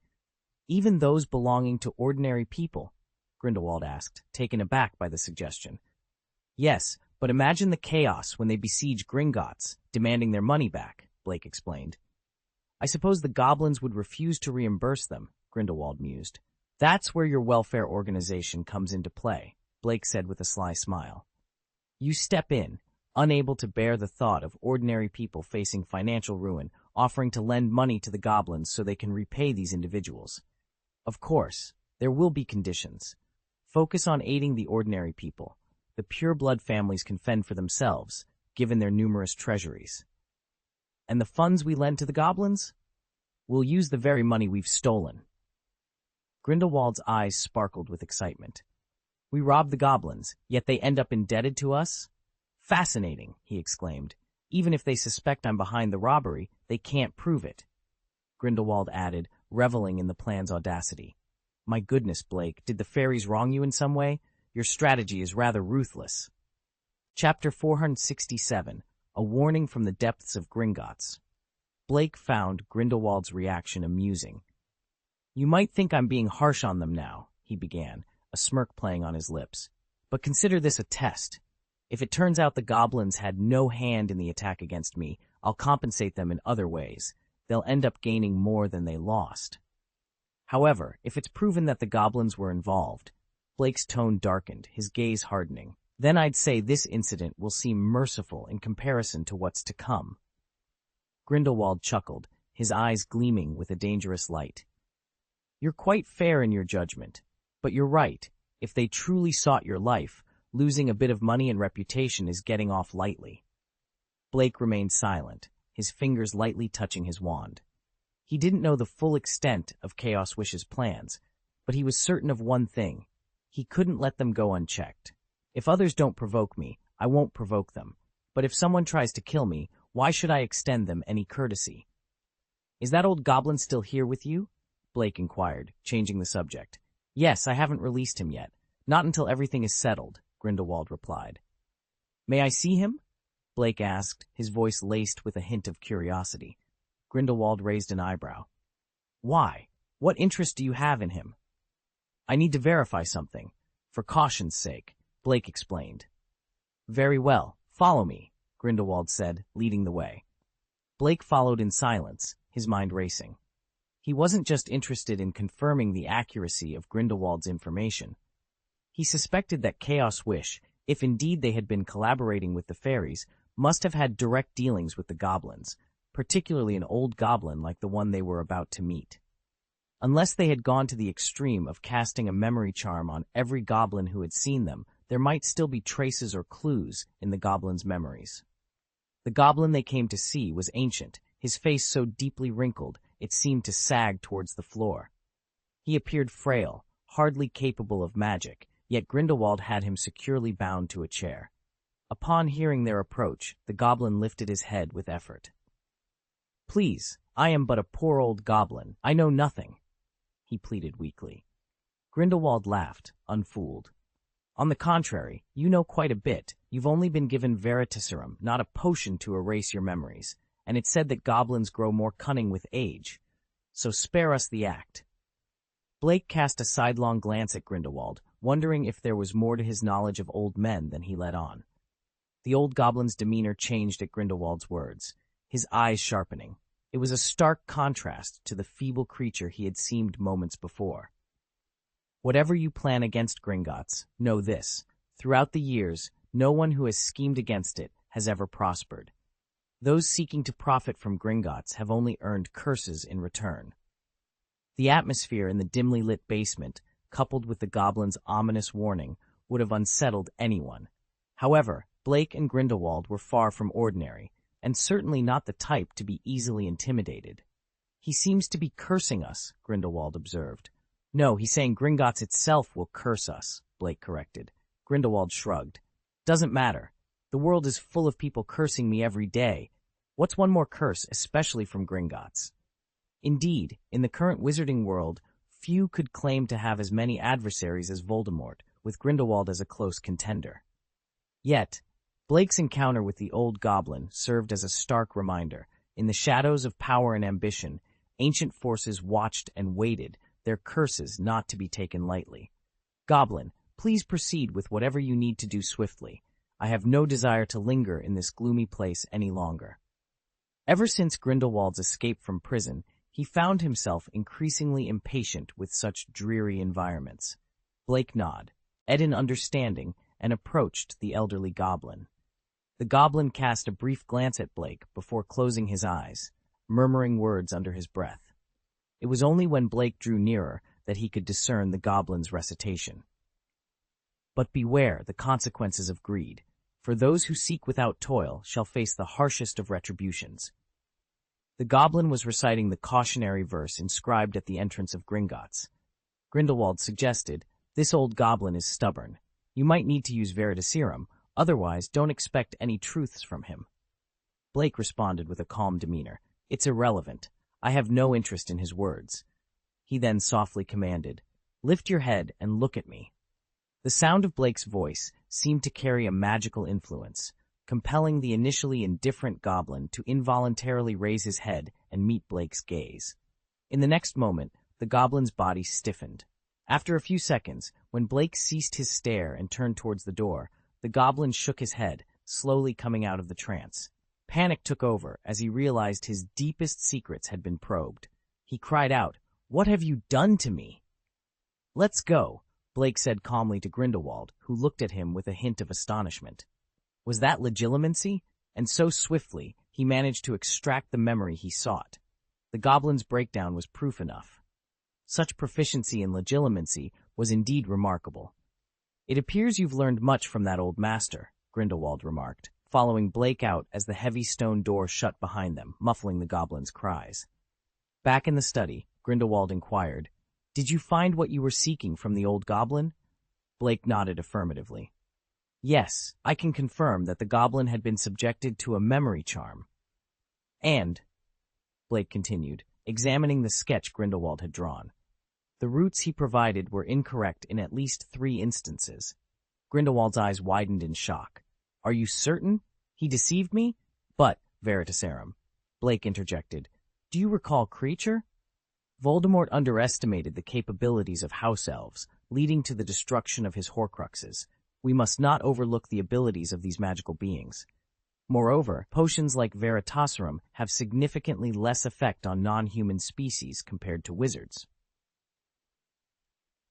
Even those belonging to ordinary people, Grindelwald asked, taken aback by the suggestion. Yes, but imagine the chaos when they besiege Gringotts, demanding their money back, Blake explained. I suppose the goblins would refuse to reimburse them, Grindelwald mused. That's where your welfare organization comes into play, Blake said with a sly smile. You step in, unable to bear the thought of ordinary people facing financial ruin, offering to lend money to the goblins so they can repay these individuals. Of course, there will be conditions. Focus on aiding the ordinary people. The pureblood families can fend for themselves. given their numerous treasuries. And the funds we lend to the goblins? We'll use the very money we've stolen. Grindelwald's eyes sparkled with excitement. We robbed the goblins, yet they end up indebted to us? Fascinating, he exclaimed. Even if they suspect I'm behind the robbery, they can't prove it. Grindelwald added, reveling in the plan's audacity. My goodness, Blake, did the fairies wrong you in some way? Your strategy is rather ruthless. Chapter 467, A Warning from the Depths of Gringotts. Blake found Grindelwald's reaction amusing. You might think I'm being harsh on them now, he began, a smirk playing on his lips. But consider this a test. If it turns out the goblins had no hand in the attack against me, I'll compensate them in other ways. They'll end up gaining more than they lost. However, if it's proven that the goblins were involved, Blake's tone darkened, his gaze hardening. Then I'd say this incident will seem merciful in comparison to what's to come. Grindelwald chuckled, his eyes gleaming with a dangerous light. You're quite fair in your judgment, but you're right. If they truly sought your life, losing a bit of money and reputation is getting off lightly. Blake remained silent, his fingers lightly touching his wand. He didn't know the full extent of Chaos Wish's plans, but he was certain of one thing. He couldn't let them go unchecked. If others don't provoke me, I won't provoke them. But if someone tries to kill me, why should I extend them any courtesy? Is that old goblin still here with you? Blake inquired, changing the subject. Yes, I haven't released him yet. Not until everything is settled, Grindelwald replied. May I see him? Blake asked, his voice laced with a hint of curiosity. Grindelwald raised an eyebrow. Why? What interest do you have in him? I need to verify something. For caution's sake, Blake explained. Very well, follow me, Grindelwald said, leading the way. Blake followed in silence, his mind racing. He wasn't just interested in confirming the accuracy of Grindelwald's information. He suspected that Chaos Wish, if indeed they had been collaborating with the fairies, must have had direct dealings with the goblins, particularly an old goblin like the one they were about to meet. Unless they had gone to the extreme of casting a memory charm on every goblin who had seen them, there might still be traces or clues in the goblins' memories. The goblin they came to see was ancient, his face so deeply wrinkled it seemed to sag towards the floor. He appeared frail, hardly capable of magic, yet Grindelwald had him securely bound to a chair. Upon hearing their approach, the goblin lifted his head with effort. Please, I am but a poor old goblin. I know nothing, he pleaded weakly. Grindelwald laughed, unfooled. On the contrary, you know quite a bit. You've only been given Veritaserum, not a potion to erase your memories, and it's said that goblins grow more cunning with age. So spare us the act. Blake cast a sidelong glance at Grindelwald, wondering if there was more to his knowledge of old men than he let on. The old goblin's demeanor changed at Grindelwald's words, his eyes sharpening. It was a stark contrast to the feeble creature he had seemed moments before. Whatever you plan against Gringotts, know this. Throughout the years, no one who has schemed against it has ever prospered. Those seeking to profit from Gringotts have only earned curses in return. The atmosphere in the dimly lit basement, coupled with the goblin's ominous warning, would have unsettled anyone. However, Blake and Grindelwald were far from ordinary, and certainly not the type to be easily intimidated. He seems to be cursing us, Grindelwald observed. No, he's saying Gringotts itself will curse us, Blake corrected. Grindelwald shrugged. Doesn't matter. The world is full of people cursing me every day. What's one more curse, especially from Gringotts? Indeed, in the current wizarding world, few could claim to have as many adversaries as Voldemort, with Grindelwald as a close contender. Yet, Blake's encounter with the old goblin served as a stark reminder. In the shadows of power and ambition, ancient forces watched and waited, their curses not to be taken lightly. Goblin, please proceed with whatever you need to do swiftly. I have no desire to linger in this gloomy place any longer. Ever since Grindelwald's escape from prison, he found himself increasingly impatient with such dreary environments. Blake nodded, in understanding, and approached the elderly goblin. The goblin cast a brief glance at Blake before closing his eyes, murmuring words under his breath. It was only when Blake drew nearer that he could discern the goblin's recitation. But beware the consequences of greed. For those who seek without toil shall face the harshest of retributions. The goblin was reciting the cautionary verse inscribed at the entrance of Gringotts. Grindelwald suggested, "This old goblin is stubborn. You might need to use Veritaserum, otherwise don't expect any truths from him." Blake responded with a calm demeanor, "It's irrelevant. I have no interest in his words." He then softly commanded, "Lift your head and look at me." The sound of Blake's voice seemed to carry a magical influence, compelling the initially indifferent goblin to involuntarily raise his head and meet Blake's gaze. In the next moment, the goblin's body stiffened. After a few seconds, when Blake ceased his stare and turned towards the door, the goblin shook his head, slowly coming out of the trance. Panic took over as he realized his deepest secrets had been probed. He cried out, "What have you done to me?" "Let's go," Blake said calmly to Grindelwald, who looked at him with a hint of astonishment. Was that legilimency? And so swiftly, he managed to extract the memory he sought. The goblin's breakdown was proof enough. Such proficiency in legilimency was indeed remarkable. "It appears you've learned much from that old master," Grindelwald remarked, following Blake out as the heavy stone door shut behind them, muffling the goblin's cries. Back in the study, Grindelwald inquired, "Did you find what you were seeking from the old goblin?" Blake nodded affirmatively. "Yes, I can confirm that the goblin had been subjected to a memory charm. And," Blake continued, examining the sketch Grindelwald had drawn, "the roots he provided were incorrect in at least 3 instances." Grindelwald's eyes widened in shock. "Are you certain? He deceived me?" "But, Veritaserum," Blake interjected, "do you recall creature?" Voldemort underestimated the capabilities of house elves, leading to the destruction of his Horcruxes. We must not overlook the abilities of these magical beings. Moreover, potions like Veritaserum have significantly less effect on non-human species compared to wizards.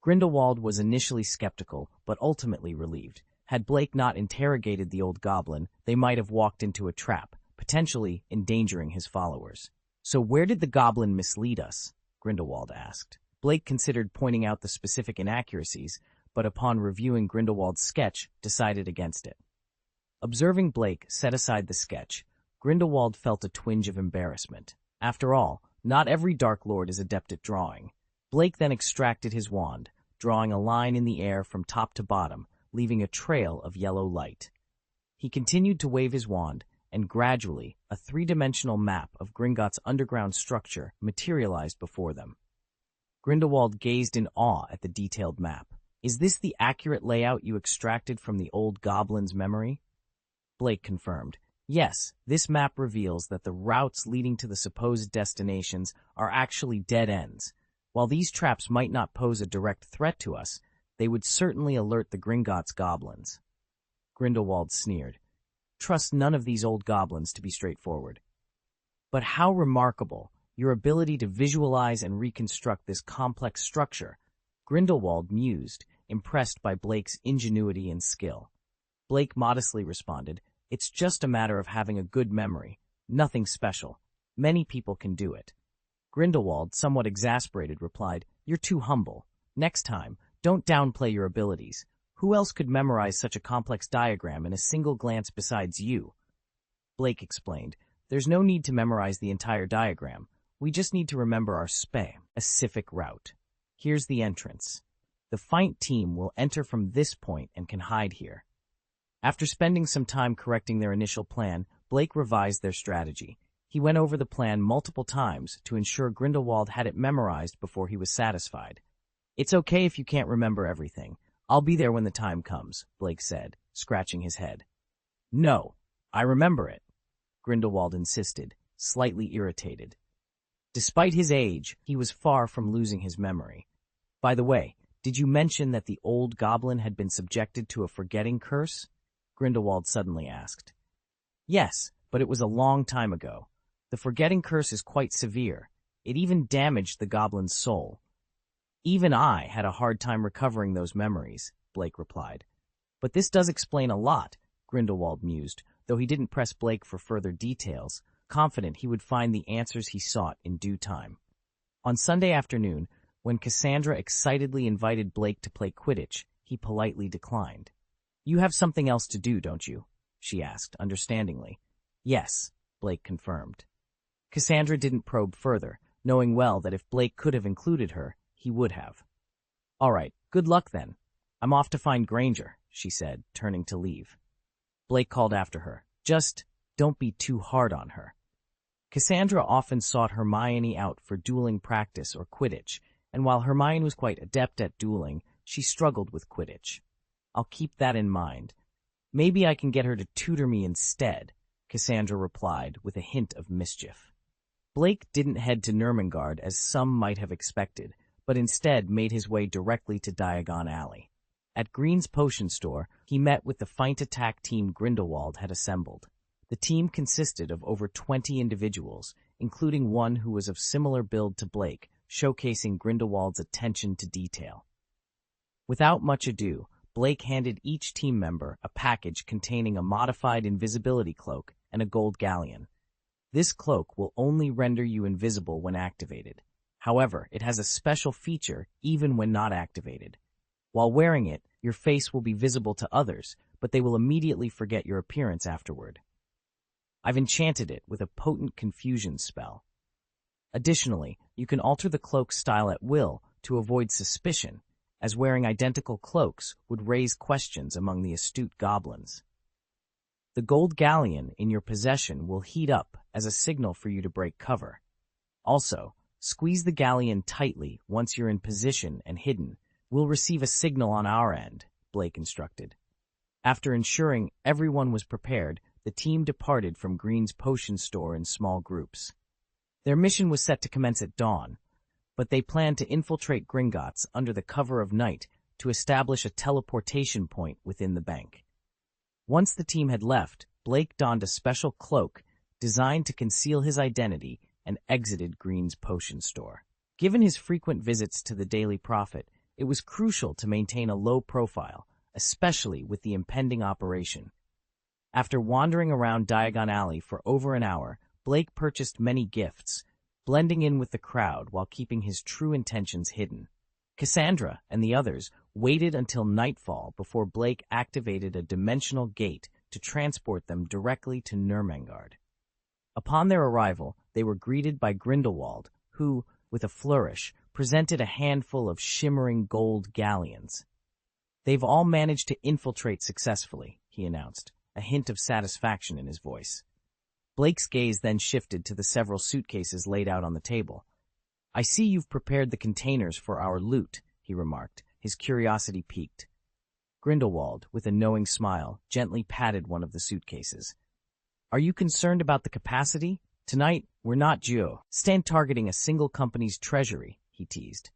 Grindelwald was initially skeptical, but ultimately relieved. Had Blake not interrogated the old goblin, they might have walked into a trap, potentially endangering his followers. "So where did the goblin mislead us?" Grindelwald asked. Blake considered pointing out the specific inaccuracies, but upon reviewing Grindelwald's sketch, decided against it. Observing Blake set aside the sketch, Grindelwald felt a twinge of embarrassment. After all, not every Dark Lord is adept at drawing. Blake then extracted his wand, drawing a line in the air from top to bottom, leaving a trail of yellow light. He continued to wave his wand, and gradually, a 3-dimensional map of Gringotts' underground structure materialized before them. Grindelwald gazed in awe at the detailed map. "Is this the accurate layout you extracted from the old goblin's memory?" Blake confirmed. "Yes, this map reveals that the routes leading to the supposed destinations are actually dead ends. While these traps might not pose a direct threat to us, they would certainly alert the Gringotts goblins." Grindelwald sneered. "Trust none of these old goblins to be straightforward." "But how remarkable, your ability to visualize and reconstruct this complex structure," Grindelwald mused, impressed by Blake's ingenuity and skill. Blake modestly responded, "It's just a matter of having a good memory. Nothing special. Many people can do it." Grindelwald, somewhat exasperated, replied, "You're too humble. Next time, don't downplay your abilities. Who else could memorize such a complex diagram in a single glance besides you?" Blake explained, "There's no need to memorize the entire diagram. We just need to remember our specific route. Here's the entrance. The Feint team will enter from this point and can hide here." After spending some time correcting their initial plan, Blake revised their strategy. He went over the plan multiple times to ensure Grindelwald had it memorized before he was satisfied. "It's okay if you can't remember everything. I'll be there when the time comes," Blake said, scratching his head. "No, I remember it," Grindelwald insisted, slightly irritated. Despite his age, he was far from losing his memory. "By the way, did you mention that the old goblin had been subjected to a forgetting curse?" Grindelwald suddenly asked. "Yes, but it was a long time ago. The forgetting curse is quite severe. It even damaged the goblin's soul. Even I had a hard time recovering those memories," Blake replied. "But this does explain a lot," Grindelwald mused, though he didn't press Blake for further details, confident he would find the answers he sought in due time. On Sunday afternoon, when Cassandra excitedly invited Blake to play Quidditch, he politely declined. "You have something else to do, don't you?" she asked, understandingly. Yes, Blake confirmed. Cassandra didn't probe further, knowing well that if Blake could have included her, he would have. All right, good luck then. I'm off to find Granger, she said, turning to leave. Blake called after her. Just don't be too hard on her. Cassandra often sought Hermione out for dueling practice or Quidditch, and while Hermione was quite adept at dueling, she struggled with Quidditch. I'll keep that in mind. Maybe I can get her to tutor me instead, Cassandra replied with a hint of mischief. Blake didn't head to Nurmengard as some might have expected, but instead made his way directly to Diagon Alley. At Green's potion store, he met with the feint attack team Grindelwald had assembled. The team consisted of over 20 individuals, including one who was of similar build to Blake, showcasing Grindelwald's attention to detail. Without much ado, Blake handed each team member a package containing a modified invisibility cloak and a gold galleon. This cloak will only render you invisible when activated. However, it has a special feature even when not activated. While wearing it, your face will be visible to others, but they will immediately forget your appearance afterward. I've enchanted it with a potent confusion spell. Additionally, you can alter the cloak style at will to avoid suspicion, as wearing identical cloaks would raise questions among the astute goblins. The gold galleon in your possession will heat up as a signal for you to break cover. Also, squeeze the galleon tightly once you're in position and hidden. We'll receive a signal on our end, Blake instructed. After ensuring everyone was prepared, the team departed from Green's potion store in small groups. Their mission was set to commence at dawn, but they planned to infiltrate Gringotts under the cover of night to establish a teleportation point within the bank. Once the team had left, Blake donned a special cloak designed to conceal his identity and exited Green's potion store. Given his frequent visits to the Daily Prophet, it was crucial to maintain a low profile, especially with the impending operation. After wandering around Diagon Alley for over an hour, Blake purchased many gifts, blending in with the crowd while keeping his true intentions hidden. Cassandra and the others waited until nightfall before Blake activated a dimensional gate to transport them directly to Nurmengard. Upon their arrival, they were greeted by Grindelwald, who, with a flourish, presented a handful of shimmering gold galleons. They've all managed to infiltrate successfully, he announced, a hint of satisfaction in his voice. Blake's gaze then shifted to the several suitcases laid out on the table. I see you've prepared the containers for our loot, he remarked, his curiosity piqued. Grindelwald, with a knowing smile, gently patted one of the suitcases. Are you concerned about the capacity? Tonight, we're not stand targeting a single company's treasury, he teased.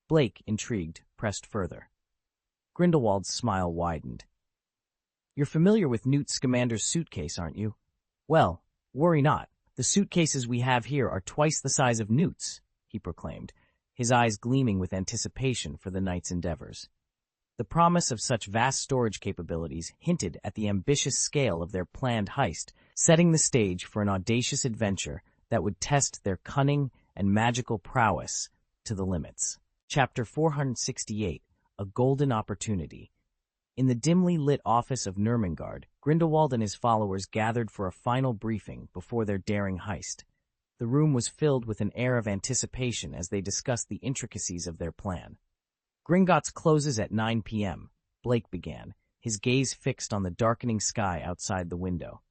Blake, intrigued, pressed further. Grindelwald's smile widened. You're familiar with Newt Scamander's suitcase, aren't you? Well, worry not. The suitcases we have here are twice the size of Newt's, he proclaimed, his eyes gleaming with anticipation for the night's endeavors. The promise of such vast storage capabilities hinted at the ambitious scale of their planned heist, setting the stage for an audacious adventure that would test their cunning and magical prowess to the limits. Chapter 468, A Golden Opportunity. In the dimly lit office of Nurmengard, Grindelwald and his followers gathered for a final briefing before their daring heist. The room was filled with an air of anticipation as they discussed the intricacies of their plan. Gringotts closes at 9 p.m., Blake began, his gaze fixed on the darkening sky outside the window.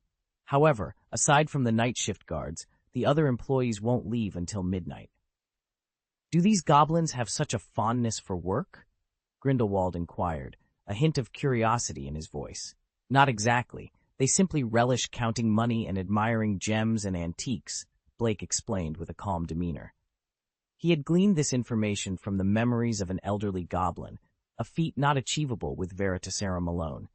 However, aside from the night shift guards, the other employees won't leave until midnight. Do these goblins have such a fondness for work? Grindelwald inquired, a hint of curiosity in his voice. Not exactly. They simply relish counting money and admiring gems and antiques, Blake explained with a calm demeanor. He had gleaned this information from the memories of an elderly goblin, a feat not achievable with Veritaserum alone.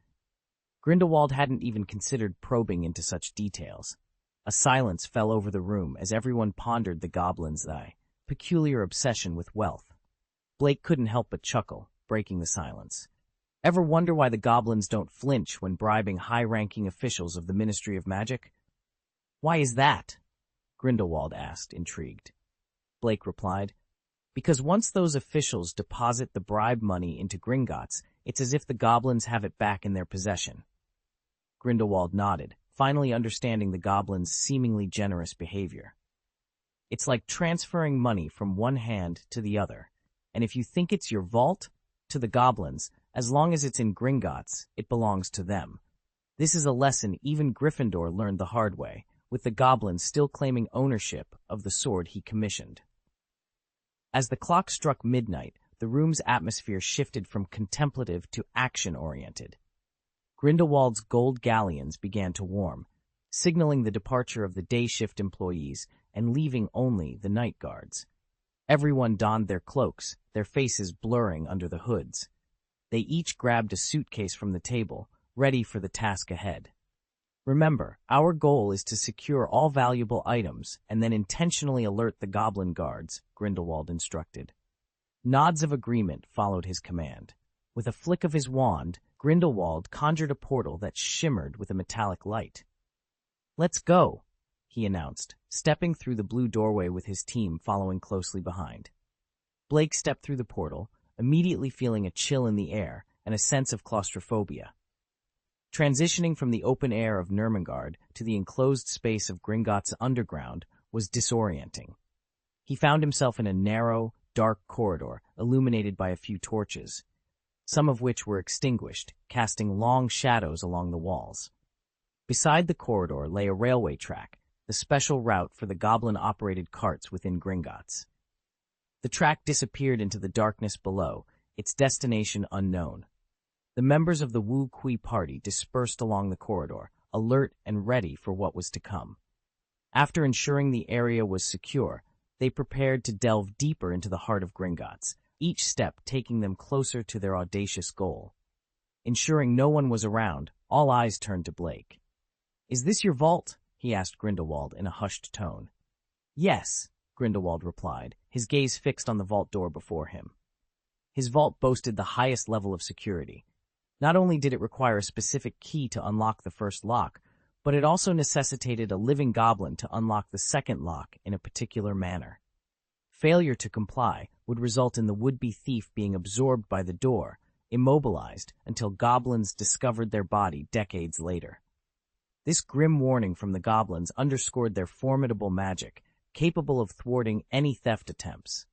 Grindelwald hadn't even considered probing into such details. A silence fell over the room as everyone pondered the goblin's peculiar obsession with wealth. Blake couldn't help but chuckle, breaking the silence. Ever wonder why the goblins don't flinch when bribing high-ranking officials of the Ministry of Magic? Why is that? Grindelwald asked, intrigued. Blake replied, because once those officials deposit the bribe money into Gringotts, it's as if the goblins have it back in their possession. Grindelwald nodded, finally understanding the goblin's seemingly generous behavior. It's like transferring money from one hand to the other, and if you think it's your vault, to the goblins, as long as it's in Gringotts, it belongs to them. This is a lesson even Gryffindor learned the hard way, with the goblin still claiming ownership of the sword he commissioned. As the clock struck midnight, the room's atmosphere shifted from contemplative to action-oriented. Grindelwald's gold galleons began to warm, signaling the departure of the day shift employees and leaving only the night guards. Everyone donned their cloaks, their faces blurring under the hoods. They each grabbed a suitcase from the table, ready for the task ahead. Remember, our goal is to secure all valuable items and then intentionally alert the goblin guards, Grindelwald instructed. Nods of agreement followed his command. With a flick of his wand, Grindelwald conjured a portal that shimmered with a metallic light. "Let's go," he announced, stepping through the blue doorway with his team following closely behind. Blake stepped through the portal, immediately feeling a chill in the air and a sense of claustrophobia. Transitioning from the open air of Nurmengard to the enclosed space of Gringotts underground was disorienting. He found himself in a narrow, dark corridor illuminated by a few torches, some of which were extinguished, casting long shadows along the walls. Beside the corridor lay a railway track, the special route for the goblin-operated carts within Gringotts. The track disappeared into the darkness below, its destination unknown. The members of the Wu Kui party dispersed along the corridor, alert and ready for what was to come. After ensuring the area was secure, they prepared to delve deeper into the heart of Gringotts, each step taking them closer to their audacious goal. Ensuring no one was around, all eyes turned to Blake. "Is this your vault?" he asked Grindelwald in a hushed tone. "Yes," Grindelwald replied, his gaze fixed on the vault door before him. His vault boasted the highest level of security. Not only did it require a specific key to unlock the first lock, but it also necessitated a living goblin to unlock the second lock in a particular manner. Failure to comply would result in the would-be thief being absorbed by the door, immobilized until goblins discovered their body decades later. This grim warning from the goblins underscored their formidable magic, capable of thwarting any theft attempts.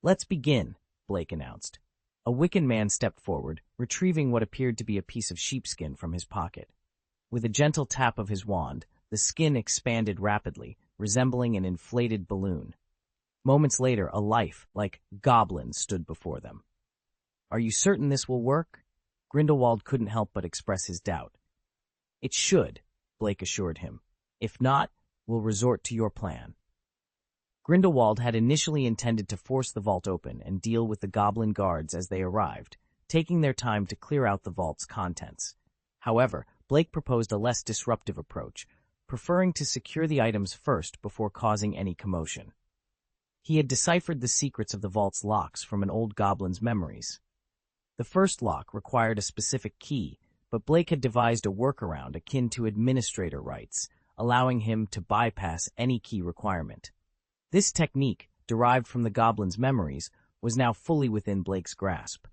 "Let's begin," Blake announced. A Wiccan man stepped forward, retrieving what appeared to be a piece of sheepskin from his pocket. With a gentle tap of his wand, the skin expanded rapidly, resembling an inflated balloon. Moments later, a life, like goblin, stood before them. "Are you certain this will work?" Grindelwald couldn't help but express his doubt. "It should," Blake assured him. "If not, we'll resort to your plan." Grindelwald had initially intended to force the vault open and deal with the goblin guards as they arrived, taking their time to clear out the vault's contents. However, Blake proposed a less disruptive approach, preferring to secure the items first before causing any commotion. He had deciphered the secrets of the vault's locks from an old goblin's memories. The first lock required a specific key, but Blake had devised a workaround akin to administrator rights, allowing him to bypass any key requirement. This technique, derived from the goblin's memories, was now fully within Blake's grasp.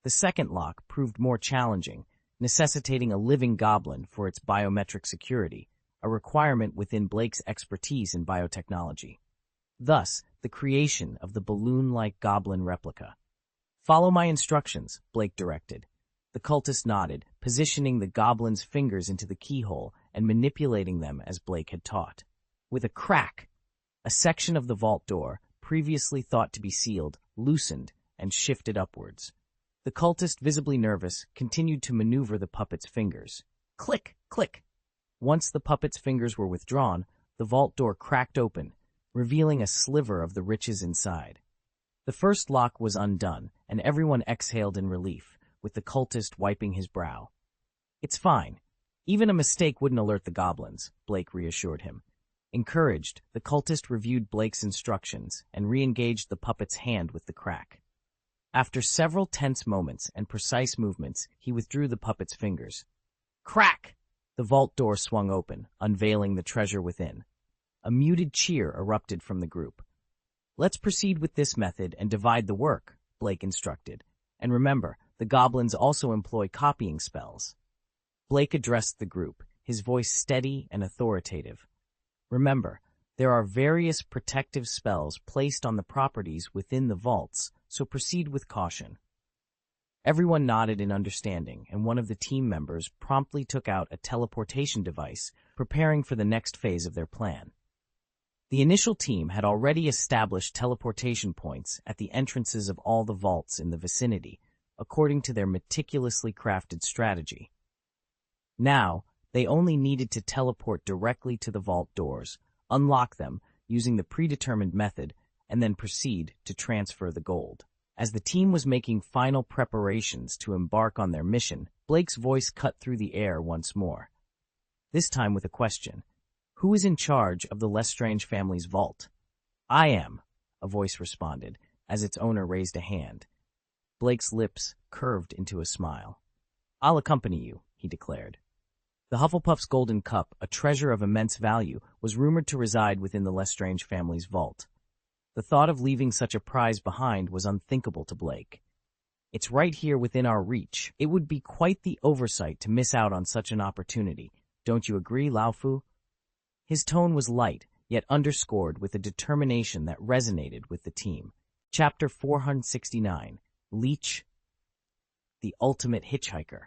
The second lock proved more challenging, necessitating a living goblin for its biometric security, a requirement within Blake's expertise in biotechnology. Thus, the creation of the balloon-like goblin replica. "Follow my instructions," Blake directed. The cultist nodded, positioning the goblin's fingers into the keyhole and manipulating them as Blake had taught. With a crack, a section of the vault door, previously thought to be sealed, loosened and shifted upwards. The cultist, visibly nervous, continued to maneuver the puppet's fingers. Click, click. Once the puppet's fingers were withdrawn, the vault door cracked open, revealing a sliver of the riches inside. The first lock was undone, and everyone exhaled in relief, with the cultist wiping his brow. "It's fine. Even a mistake wouldn't alert the goblins," Blake reassured him. Encouraged, the cultist reviewed Blake's instructions and re-engaged the puppet's hand with the crack. After several tense moments and precise movements, he withdrew the puppet's fingers. Crack! The vault door swung open, unveiling the treasure within. A muted cheer erupted from the group. "Let's proceed with this method and divide the work," Blake instructed. "And remember, the goblins also employ copying spells." Blake addressed the group, his voice steady and authoritative. Remember, there are various protective spells placed on the properties within the vaults, so proceed with caution. Everyone nodded in understanding, and one of the team members promptly took out a teleportation device, preparing for the next phase of their plan. The initial team had already established teleportation points at the entrances of all the vaults in the vicinity, according to their meticulously crafted strategy. Now, they only needed to teleport directly to the vault doors, unlock them using the predetermined method, and then proceed to transfer the gold. As the team was making final preparations to embark on their mission, Blake's voice cut through the air once more. This time with a question. Who is in charge of the Lestrange family's vault? I am, a voice responded, as its owner raised a hand. Blake's lips curved into a smile. I'll accompany you, he declared. The Hufflepuff's golden cup, a treasure of immense value, was rumored to reside within the Lestrange family's vault. The thought of leaving such a prize behind was unthinkable to Blake. It's right here within our reach. It would be quite the oversight to miss out on such an opportunity. Don't you agree, Laofu? His tone was light, yet underscored with a determination that resonated with the team. Chapter 469, Leech, the Ultimate Hitchhiker.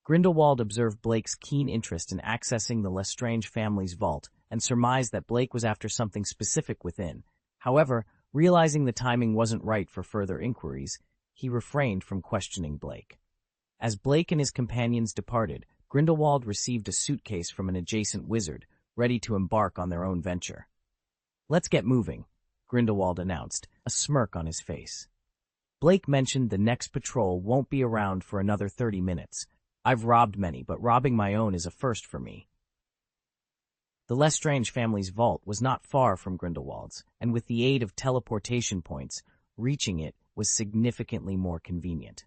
Grindelwald observed Blake's keen interest in accessing the Lestrange family's vault and surmised that Blake was after something specific within. However, realizing the timing wasn't right for further inquiries, he refrained from questioning Blake. As Blake and his companions departed, Grindelwald received a suitcase from an adjacent wizard, ready to embark on their own venture. Let's get moving, Grindelwald announced, a smirk on his face. Blake mentioned the next patrol won't be around for another 30 minutes. I've robbed many, but robbing my own is a first for me. The Lestrange family's vault was not far from Grindelwald's, and with the aid of teleportation points, reaching it was significantly more convenient.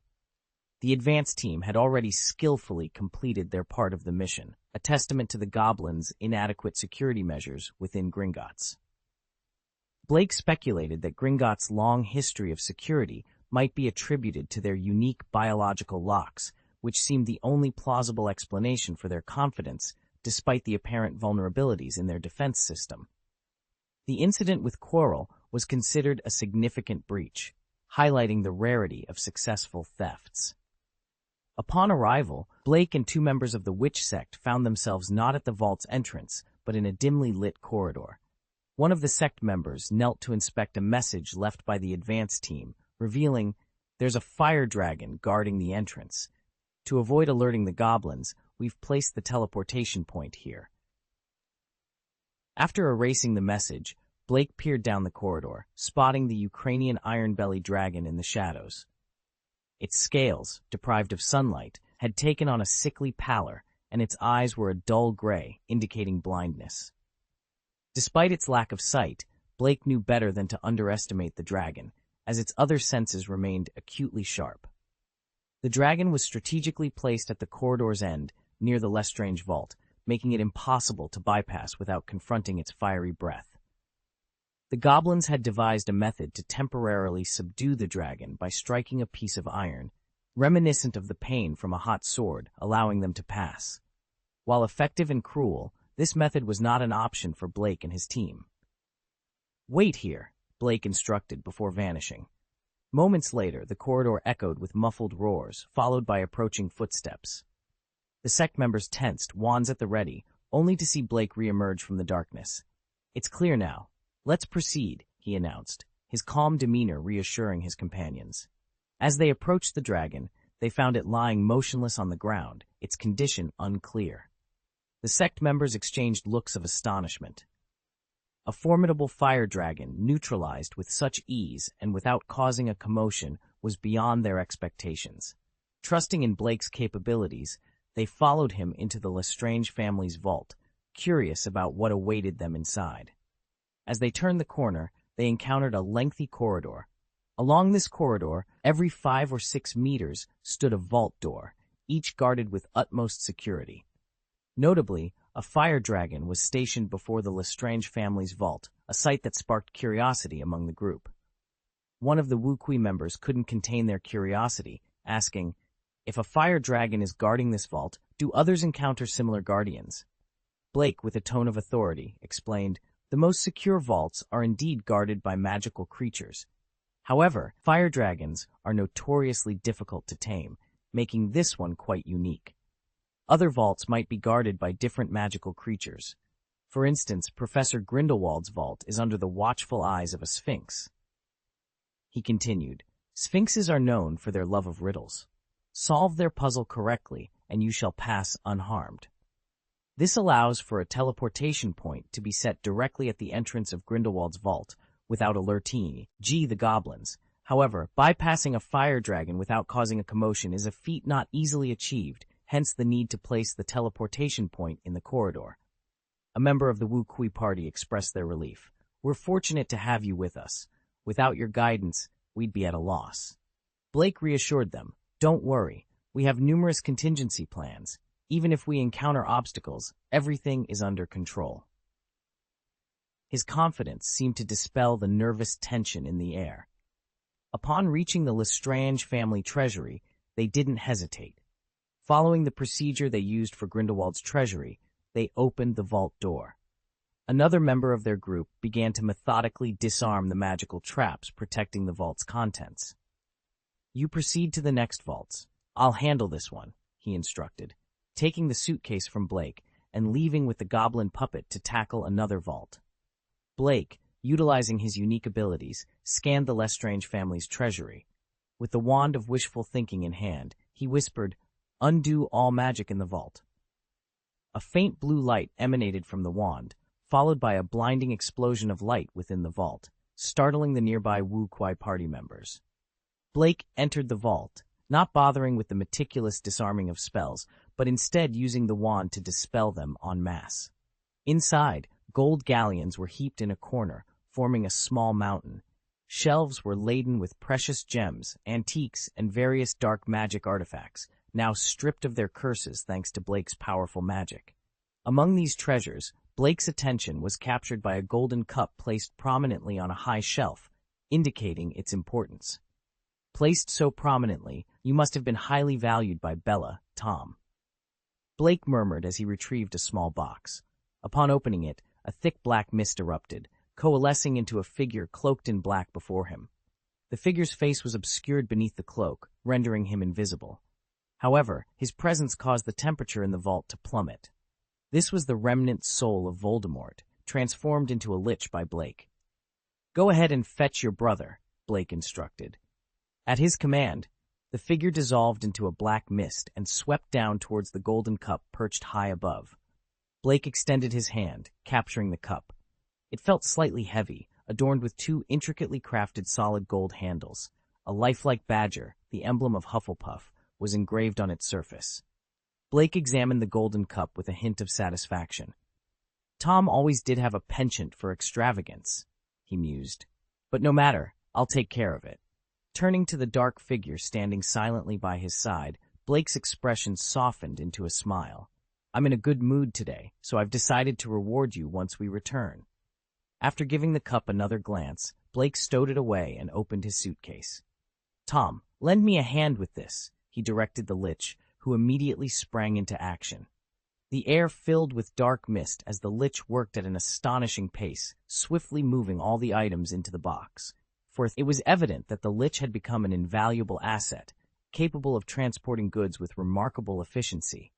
The advance team had already skillfully completed their part of the mission, a testament to the goblins' inadequate security measures within Gringotts. Blake speculated that Gringotts' long history of security might be attributed to their unique biological locks, which seemed the only plausible explanation for their confidence despite the apparent vulnerabilities in their defense system. The incident with Quirrell was considered a significant breach, highlighting the rarity of successful thefts. Upon arrival, Blake and 2 members of the witch sect found themselves not at the vault's entrance, but in a dimly lit corridor. One of the sect members knelt to inspect a message left by the advance team, revealing, "There's a fire dragon guarding the entrance. To avoid alerting the goblins, we've placed the teleportation point here." After erasing the message, Blake peered down the corridor, spotting the Ukrainian iron-bellied dragon in the shadows. Its scales, deprived of sunlight, had taken on a sickly pallor, and its eyes were a dull gray, indicating blindness. Despite its lack of sight, Blake knew better than to underestimate the dragon, as its other senses remained acutely sharp. The dragon was strategically placed at the corridor's end, near the Lestrange vault, making it impossible to bypass without confronting its fiery breath. The goblins had devised a method to temporarily subdue the dragon by striking a piece of iron, reminiscent of the pain from a hot sword, allowing them to pass. While effective and cruel, this method was not an option for Blake and his team. "Wait here," Blake instructed before vanishing. Moments later, the corridor echoed with muffled roars, followed by approaching footsteps. The sect members tensed, wands at the ready, only to see Blake reemerge from the darkness. "It's clear now. Let's proceed," he announced, his calm demeanor reassuring his companions. As they approached the dragon, they found it lying motionless on the ground, its condition unclear. The sect members exchanged looks of astonishment. A formidable fire dragon, neutralized with such ease and without causing a commotion, was beyond their expectations. Trusting in Blake's capabilities, they followed him into the Lestrange family's vault, curious about what awaited them inside. As they turned the corner, they encountered a lengthy corridor. Along this corridor, every 5 or 6 meters, stood a vault door, each guarded with utmost security. Notably, a fire dragon was stationed before the Lestrange family's vault, a sight that sparked curiosity among the group. One of the Wuqi members couldn't contain their curiosity, asking, "If a fire dragon is guarding this vault, Do others encounter similar guardians? Blake, with a tone of authority, explained, the most secure vaults are indeed guarded by magical creatures. However, fire dragons are notoriously difficult to tame, making this one quite unique. Other vaults might be guarded by different magical creatures. For instance, Professor Grindelwald's vault is under the watchful eyes of a sphinx. He continued, Sphinxes are known for their love of riddles. Solve their puzzle correctly, and you shall pass unharmed. This allows for a teleportation point to be set directly at the entrance of Grindelwald's vault, without alerting the goblins. However, bypassing a fire dragon without causing a commotion is a feat not easily achieved, hence the need to place the teleportation point in the corridor. A member of the Wu Kui party expressed their relief. We're fortunate to have you with us. Without your guidance, we'd be at a loss. Blake reassured them, don't worry, we have numerous contingency plans. Even if we encounter obstacles, everything is under control. His confidence seemed to dispel the nervous tension in the air. Upon reaching the Lestrange family treasury, they didn't hesitate. Following the procedure they used for Grindelwald's treasury, they opened the vault door. Another member of their group began to methodically disarm the magical traps protecting the vault's contents. You proceed to the next vaults. I'll handle this one, he instructed, taking the suitcase from Blake and leaving with the goblin puppet to tackle another vault. Blake, utilizing his unique abilities, scanned the Lestrange family's treasury. With the wand of wishful thinking in hand, he whispered, Undo all magic in the vault. A faint blue light emanated from the wand, followed by a blinding explosion of light within the vault, startling the nearby Wu Kui party members. Blake entered the vault, not bothering with the meticulous disarming of spells, but instead using the wand to dispel them en masse. Inside, gold galleons were heaped in a corner, forming a small mountain. Shelves were laden with precious gems, antiques, and various dark magic artifacts, now stripped of their curses thanks to Blake's powerful magic. Among these treasures, Blake's attention was captured by a golden cup placed prominently on a high shelf, indicating its importance. Placed so prominently, you must have been highly valued by Bella, Tom. Blake murmured as he retrieved a small box. Upon opening it, a thick black mist erupted, coalescing into a figure cloaked in black before him. The figure's face was obscured beneath the cloak, rendering him invisible. However, his presence caused the temperature in the vault to plummet. This was the remnant soul of Voldemort, transformed into a lich by Blake. Go ahead and fetch your brother, Blake instructed. At his command, the figure dissolved into a black mist and swept down towards the golden cup perched high above. Blake extended his hand, capturing the cup. It felt slightly heavy, adorned with two intricately crafted solid gold handles. A lifelike badger, the emblem of Hufflepuff, was engraved on its surface. Blake examined the golden cup with a hint of satisfaction. Tom always did have a penchant for extravagance, he mused. But no matter, I'll take care of it. Turning to the dark figure standing silently by his side, Blake's expression softened into a smile. I'm in a good mood today, so I've decided to reward you once we return. After giving the cup another glance, Blake stowed it away and opened his suitcase. Tom, lend me a hand with this, he directed the lich, who immediately sprang into action. The air filled with dark mist as the lich worked at an astonishing pace, swiftly moving all the items into the box. For it was evident that the lich had become an invaluable asset, capable of transporting goods with remarkable efficiency.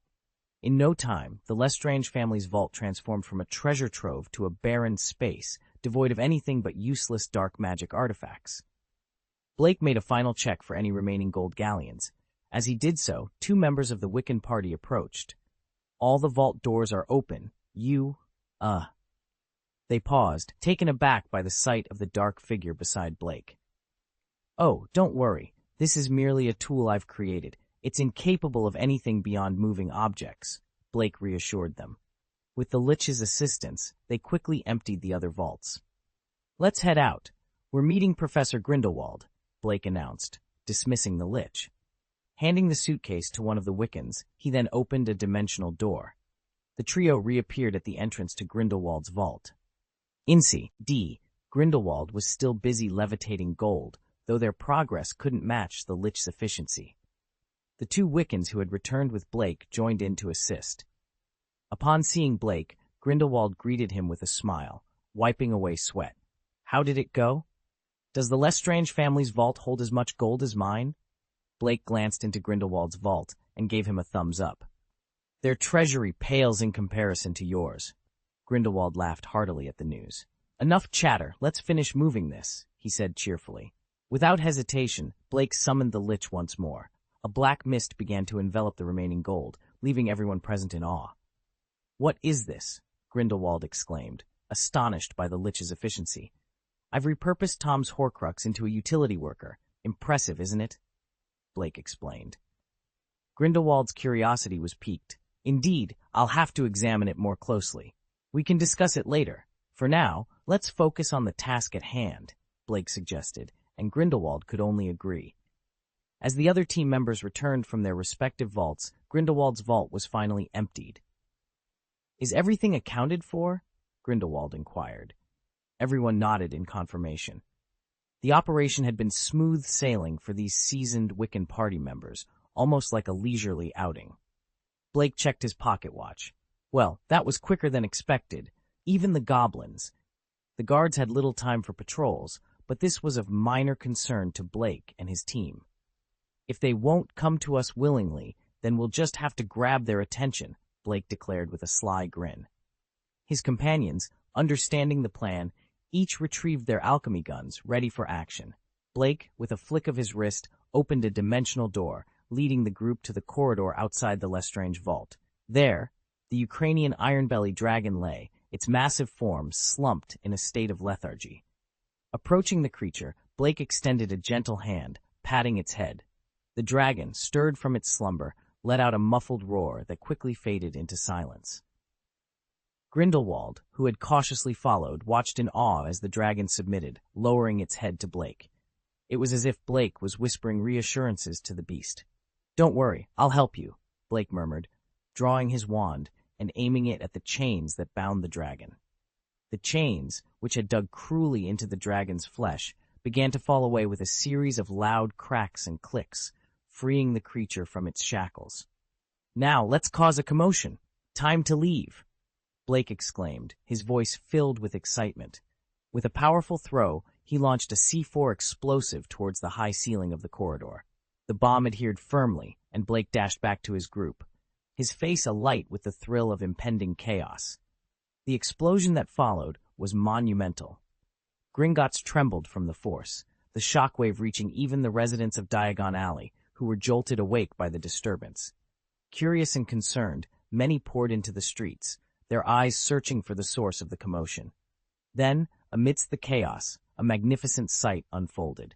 In no time, the Lestrange family's vault transformed from a treasure trove to a barren space, devoid of anything but useless dark magic artifacts. Blake made a final check for any remaining gold galleons. As he did so, two members of the Wiccan party approached. All the vault doors are open. They paused, taken aback by the sight of the dark figure beside Blake. Oh, don't worry. This is merely a tool I've created. It's incapable of anything beyond moving objects, Blake reassured them. With the lich's assistance, they quickly emptied the other vaults. Let's head out. We're meeting Professor Grindelwald, Blake announced, dismissing the lich. Handing the suitcase to one of the Wiccans, he then opened a dimensional door. The trio reappeared at the entrance to Grindelwald's vault. Grindelwald was still busy levitating gold, though their progress couldn't match the lich's efficiency. The two Wiccans who had returned with Blake joined in to assist. Upon seeing Blake, Grindelwald greeted him with a smile, wiping away sweat. How did it go? Does the Lestrange family's vault hold as much gold as mine? Blake glanced into Grindelwald's vault and gave him a thumbs up. Their treasury pales in comparison to yours. Grindelwald laughed heartily at the news. Enough chatter, let's finish moving this, he said cheerfully. Without hesitation, Blake summoned the Lich once more. A black mist began to envelop the remaining gold, leaving everyone present in awe. What is this? Grindelwald exclaimed, astonished by the Lich's efficiency. I've repurposed Tom's Horcrux into a utility worker. Impressive, isn't it? Blake explained. Grindelwald's curiosity was piqued. Indeed, I'll have to examine it more closely. We can discuss it later. For now, let's focus on the task at hand, Blake suggested, and Grindelwald could only agree. As the other team members returned from their respective vaults, Grindelwald's vault was finally emptied. Is everything accounted for? Grindelwald inquired. Everyone nodded in confirmation. The operation had been smooth sailing for these seasoned Wiccan party members, almost like a leisurely outing. Blake checked his pocket watch. Well, that was quicker than expected. Even the goblins. The guards had little time for patrols, but this was of minor concern to Blake and his team. If they won't come to us willingly, then we'll just have to grab their attention, Blake declared with a sly grin. His companions, understanding the plan, each retrieved their alchemy guns, ready for action. Blake, with a flick of his wrist, opened a dimensional door, leading the group to the corridor outside the Lestrange vault. There, the Ukrainian iron-bellied dragon lay, its massive form slumped in a state of lethargy. Approaching the creature, Blake extended a gentle hand, patting its head. The dragon, stirred from its slumber, let out a muffled roar that quickly faded into silence. Grindelwald, who had cautiously followed, watched in awe as the dragon submitted, lowering its head to Blake. It was as if Blake was whispering reassurances to the beast. "Don't worry, I'll help you," Blake murmured, drawing his wand and aiming it at the chains that bound the dragon. The chains, which had dug cruelly into the dragon's flesh, began to fall away with a series of loud cracks and clicks, freeing the creature from its shackles. "Now, let's cause a commotion. Time to leave," Blake exclaimed, his voice filled with excitement. With a powerful throw, he launched a C4 explosive towards the high ceiling of the corridor. The bomb adhered firmly, and Blake dashed back to his group, his face alight with the thrill of impending chaos. The explosion that followed was monumental. Gringotts trembled from the force, the shockwave reaching even the residents of Diagon Alley, who were jolted awake by the disturbance. Curious and concerned, many poured into the streets, their eyes searching for the source of the commotion. Then, amidst the chaos, a magnificent sight unfolded.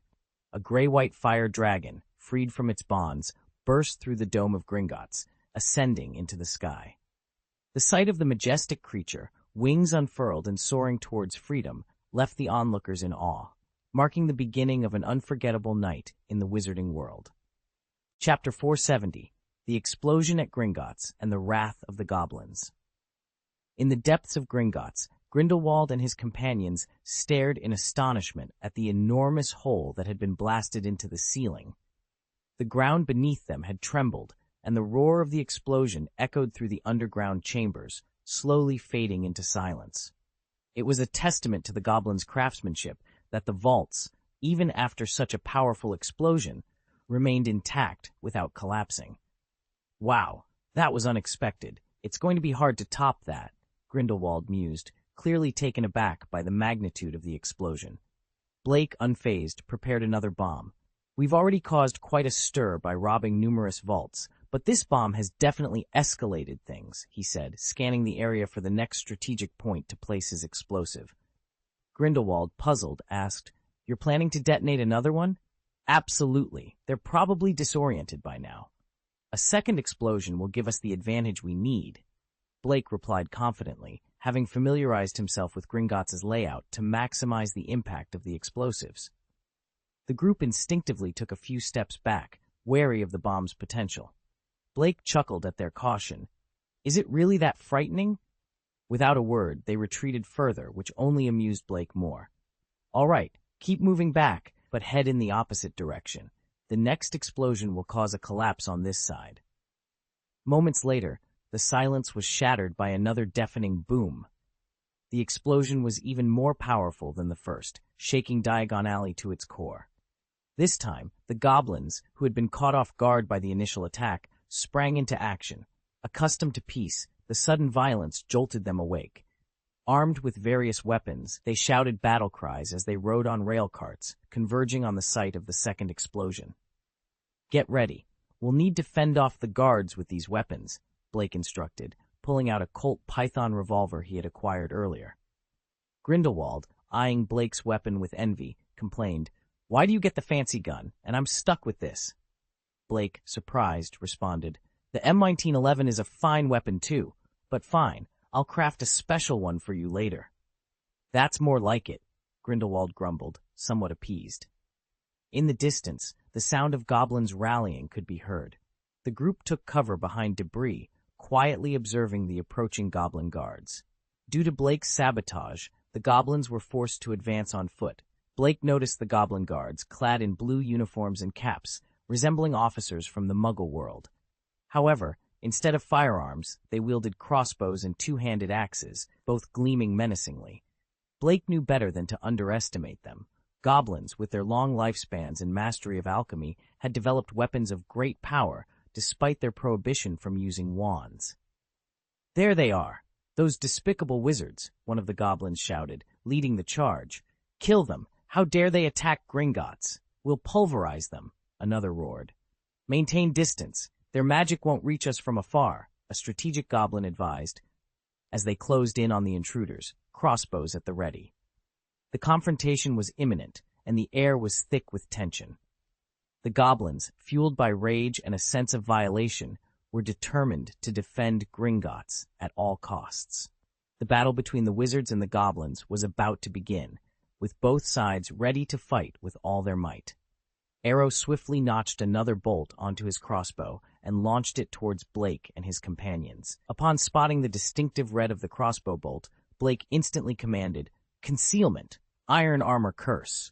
A gray-white fire dragon, freed from its bonds, burst through the dome of Gringotts, ascending into the sky. The sight of the majestic creature, wings unfurled and soaring towards freedom, left the onlookers in awe, marking the beginning of an unforgettable night in the wizarding world. Chapter 470, The Explosion at Gringotts and the Wrath of the Goblins. In the depths of Gringotts, Grindelwald and his companions stared in astonishment at the enormous hole that had been blasted into the ceiling. The ground beneath them had trembled, and the roar of the explosion echoed through the underground chambers, slowly fading into silence. It was a testament to the goblins' craftsmanship that the vaults, even after such a powerful explosion, remained intact without collapsing. "Wow, that was unexpected. It's going to be hard to top that," Grindelwald mused, clearly taken aback by the magnitude of the explosion. Blake, unfazed, prepared another bomb. "We've already caused quite a stir by robbing numerous vaults, but this bomb has definitely escalated things," he said, scanning the area for the next strategic point to place his explosive. Grindelwald, puzzled, asked, "You're planning to detonate another one?" "Absolutely. They're probably disoriented by now. A second explosion will give us the advantage we need," Blake replied confidently, having familiarized himself with Gringotts' layout to maximize the impact of the explosives. The group instinctively took a few steps back, wary of the bomb's potential. Blake chuckled at their caution. "Is it really that frightening?" Without a word, they retreated further, which only amused Blake more. "All right, keep moving back, but head in the opposite direction. The next explosion will cause a collapse on this side. Moments later, the silence was shattered by another deafening boom. The explosion was even more powerful than the first, shaking Diagon Alley to its core. This time, the goblins, who had been caught off guard by the initial attack, sprang into action. Accustomed to peace, the sudden violence jolted them awake. Armed with various weapons, they shouted battle cries as they rode on rail carts, converging on the site of the second explosion. "Get ready. We'll need to fend off the guards with these weapons," Blake instructed, pulling out a Colt Python revolver he had acquired earlier. Grindelwald, eyeing Blake's weapon with envy, complained, "Why do you get the fancy gun, and I'm stuck with this?" Blake, surprised, responded, "The M1911 is a fine weapon too, but fine, I'll craft a special one for you later." "That's more like it," Grindelwald grumbled, somewhat appeased. In the distance, the sound of goblins rallying could be heard. The group took cover behind debris, quietly observing the approaching goblin guards. Due to Blake's sabotage, the goblins were forced to advance on foot. Blake noticed the goblin guards, clad in blue uniforms and caps, resembling officers from the Muggle world. However, instead of firearms, they wielded crossbows and two-handed axes, both gleaming menacingly. Blake knew better than to underestimate them. Goblins, with their long lifespans and mastery of alchemy, had developed weapons of great power, despite their prohibition from using wands. "There they are, those despicable wizards," one of the goblins shouted, leading the charge. "Kill them! How dare they attack Gringotts? We'll pulverize them," another roared. "Maintain distance. Their magic won't reach us from afar," a strategic goblin advised, as they closed in on the intruders, crossbows at the ready. The confrontation was imminent, and the air was thick with tension. The goblins, fueled by rage and a sense of violation, were determined to defend Gringotts at all costs. The battle between the wizards and the goblins was about to begin, with both sides ready to fight with all their might. Arrow swiftly notched another bolt onto his crossbow and launched it towards Blake and his companions. Upon spotting the distinctive red of the crossbow bolt, Blake instantly commanded, "Concealment! Iron armor curse!"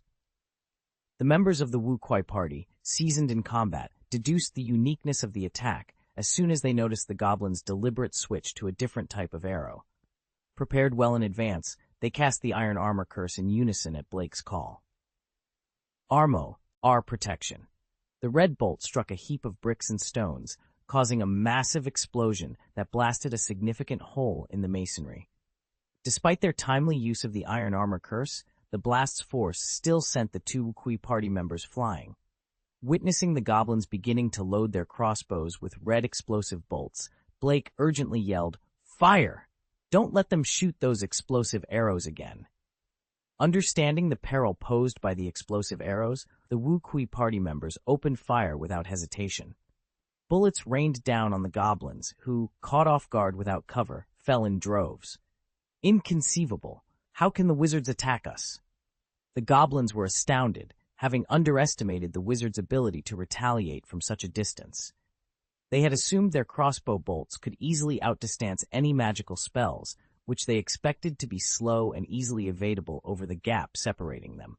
The members of the Wu Kuai party, seasoned in combat, deduced the uniqueness of the attack as soon as they noticed the goblin's deliberate switch to a different type of arrow. Prepared well in advance, they cast the iron armor curse in unison at Blake's call. Armo, our protection. The red bolt struck a heap of bricks and stones, causing a massive explosion that blasted a significant hole in the masonry. Despite their timely use of the iron armor curse, the blast's force still sent the two Wukui party members flying. Witnessing the goblins beginning to load their crossbows with red explosive bolts, Blake urgently yelled, "Fire! Don't let them shoot those explosive arrows again." Understanding the peril posed by the explosive arrows, the Wukui party members opened fire without hesitation. Bullets rained down on the goblins, who, caught off guard without cover, fell in droves. Inconceivable! How can the wizards attack us? The goblins were astounded, having underestimated the wizards' ability to retaliate from such a distance. They had assumed their crossbow bolts could easily outdistance any magical spells, which they expected to be slow and easily evadable over the gap separating them.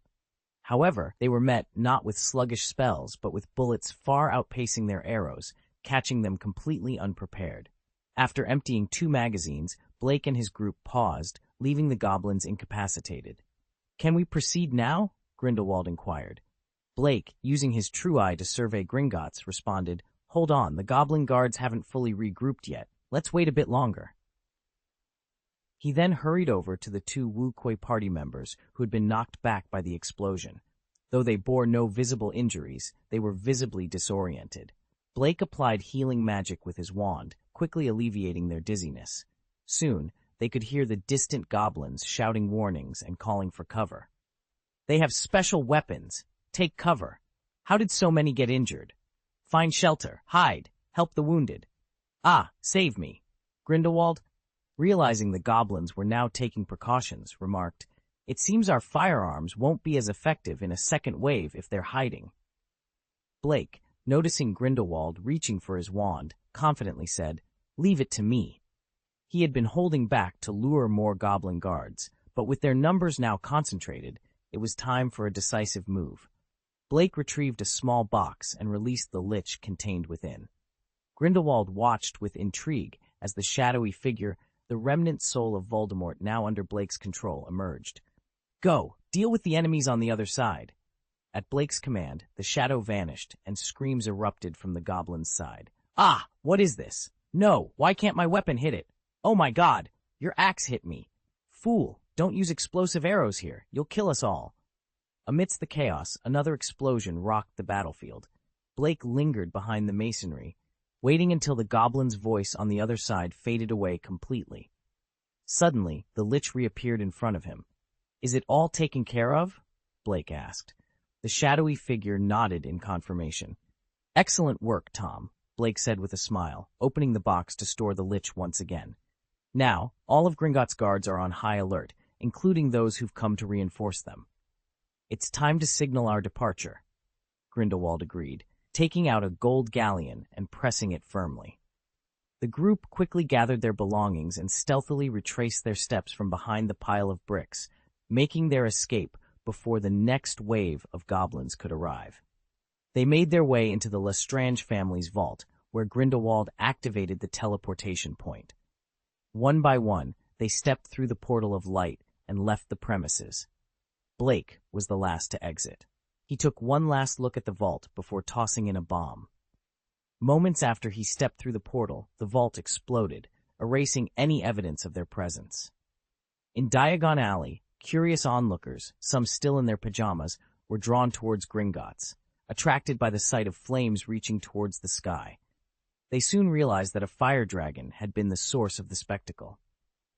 However, they were met not with sluggish spells, but with bullets far outpacing their arrows, catching them completely unprepared. After emptying 2 magazines, Blake and his group paused, leaving the goblins incapacitated. "Can we proceed now?" Grindelwald inquired. Blake, using his true eye to survey Gringotts, responded, "Hold on, the goblin guards haven't fully regrouped yet. Let's wait a bit longer." He then hurried over to the 2 Wu Kuei party members who had been knocked back by the explosion. Though they bore no visible injuries, they were visibly disoriented. Blake applied healing magic with his wand, quickly alleviating their dizziness. Soon, they could hear the distant goblins shouting warnings and calling for cover. "They have special weapons. Take cover. How did so many get injured? Find shelter. Hide. Help the wounded. Ah, save me." Grindelwald, realizing the goblins were now taking precautions, remarked, "It seems our firearms won't be as effective in a second wave if they're hiding." Blake, noticing Grindelwald reaching for his wand, confidently said, "Leave it to me." He had been holding back to lure more goblin guards, but with their numbers now concentrated, it was time for a decisive move. Blake retrieved a small box and released the lich contained within. Grindelwald watched with intrigue as the shadowy figure, the remnant soul of Voldemort now under Blake's control, emerged. "Go! Deal with the enemies on the other side!" At Blake's command, the shadow vanished and screams erupted from the goblin's side. "Ah! What is this? No! Why can't my weapon hit it? Oh my God! Your axe hit me! Fool! Don't use explosive arrows here. You'll kill us all." Amidst the chaos, another explosion rocked the battlefield. Blake lingered behind the masonry, waiting until the goblin's voice on the other side faded away completely. Suddenly, the lich reappeared in front of him. "Is it all taken care of?" Blake asked. The shadowy figure nodded in confirmation. "Excellent work, Tom," Blake said with a smile, opening the box to store the lich once again. "Now, all of Gringotts' guards are on high alert, including those who've come to reinforce them." "It's time to signal our departure," Grindelwald agreed, taking out a gold galleon and pressing it firmly. The group quickly gathered their belongings and stealthily retraced their steps from behind the pile of bricks, making their escape before the next wave of goblins could arrive. They made their way into the Lestrange family's vault, where Grindelwald activated the teleportation point. One by one, they stepped through the portal of light and left the premises. Blake was the last to exit. He took one last look at the vault before tossing in a bomb. Moments after he stepped through the portal, the vault exploded, erasing any evidence of their presence. In Diagon Alley, curious onlookers, some still in their pajamas, were drawn towards Gringotts, attracted by the sight of flames reaching towards the sky. They soon realized that a fire dragon had been the source of the spectacle.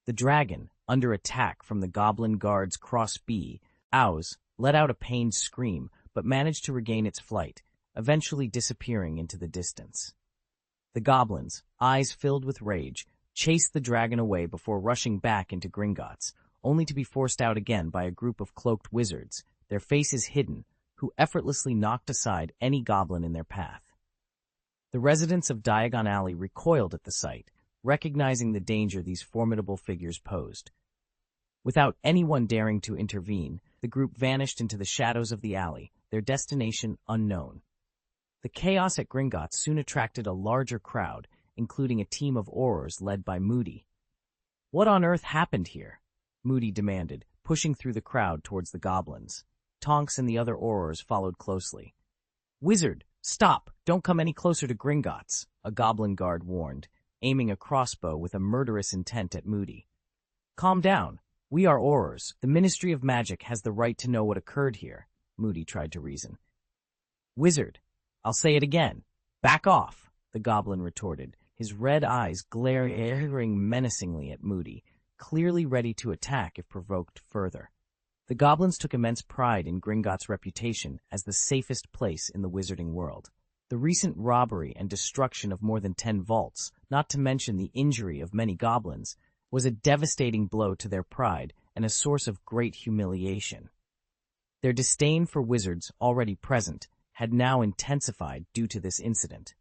The dragon, under attack from the goblin guard's cross-bee, Ows, let out a pained scream, but managed to regain its flight, eventually disappearing into the distance. The goblins, eyes filled with rage, chased the dragon away before rushing back into Gringotts, only to be forced out again by a group of cloaked wizards, their faces hidden, who effortlessly knocked aside any goblin in their path. The residents of Diagon Alley recoiled at the sight, recognizing the danger these formidable figures posed. Without anyone daring to intervene, the group vanished into the shadows of the alley, their destination unknown. The chaos at Gringotts soon attracted a larger crowd, including a team of Aurors led by Moody. "What on earth happened here?" Moody demanded, pushing through the crowd towards the goblins. Tonks and the other Aurors followed closely. "Wizard, stop! Don't come any closer to Gringotts," a goblin guard warned, aiming a crossbow with a murderous intent at Moody. "Calm down. We are Aurors. The Ministry of Magic has the right to know what occurred here," Moody tried to reason. "Wizard, I'll say it again. Back off," the goblin retorted, his red eyes glaring menacingly at Moody, clearly ready to attack if provoked further. The goblins took immense pride in Gringotts' reputation as the safest place in the wizarding world. The recent robbery and destruction of more than 10 vaults, not to mention the injury of many goblins, was a devastating blow to their pride and a source of great humiliation. Their disdain for wizards already present had now intensified due to this incident.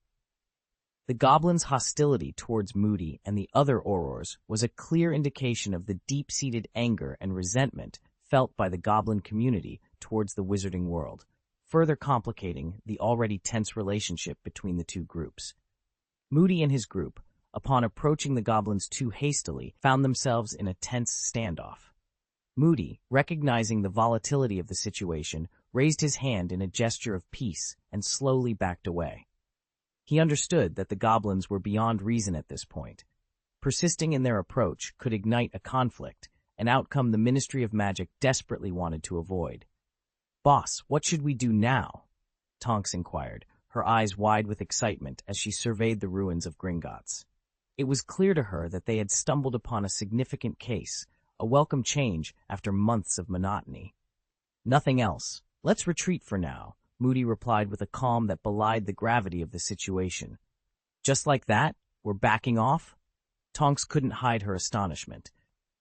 The goblins' hostility towards Moody and the other Aurors was a clear indication of the deep-seated anger and resentment felt by the goblin community towards the wizarding world, further complicating the already tense relationship between the two groups. Moody and his group, upon approaching the goblins too hastily, found themselves in a tense standoff. Moody, recognizing the volatility of the situation, raised his hand in a gesture of peace and slowly backed away. He understood that the goblins were beyond reason at this point. Persisting in their approach could ignite a conflict, an outcome the Ministry of Magic desperately wanted to avoid. "Boss, what should we do now?" Tonks inquired, her eyes wide with excitement as she surveyed the ruins of Gringotts. It was clear to her that they had stumbled upon a significant case, a welcome change after months of monotony. "Nothing else. Let's retreat for now," Moody replied with a calm that belied the gravity of the situation. "Just like that? We're backing off?" Tonks couldn't hide her astonishment.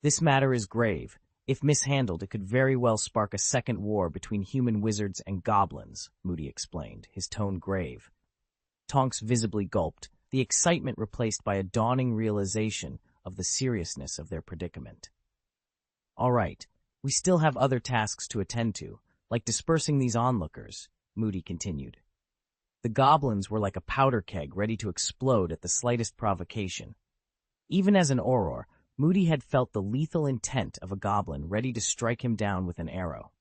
"This matter is grave. If mishandled, it could very well spark a second war between human wizards and goblins," Moody explained, his tone grave. Tonks visibly gulped, the excitement replaced by a dawning realization of the seriousness of their predicament. "All right, we still have other tasks to attend to, like dispersing these onlookers," Moody continued. The goblins were like a powder keg ready to explode at the slightest provocation. Even as an Auror, Moody had felt the lethal intent of a goblin ready to strike him down with an arrow.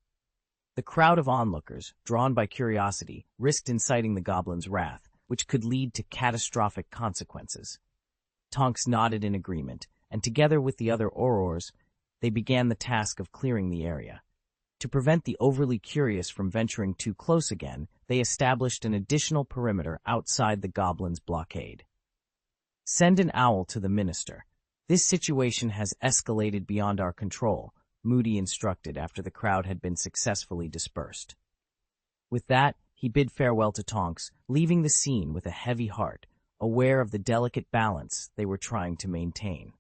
The crowd of onlookers, drawn by curiosity, risked inciting the goblin's wrath, which could lead to catastrophic consequences. Tonks nodded in agreement, and together with the other Aurors, they began the task of clearing the area. To prevent the overly curious from venturing too close again, they established an additional perimeter outside the goblins' blockade. Send an owl to the minister. This situation has escalated beyond our control, Moody instructed after the crowd had been successfully dispersed. With that, he bid farewell to Tonks, leaving the scene with a heavy heart, aware of the delicate balance they were trying to maintain.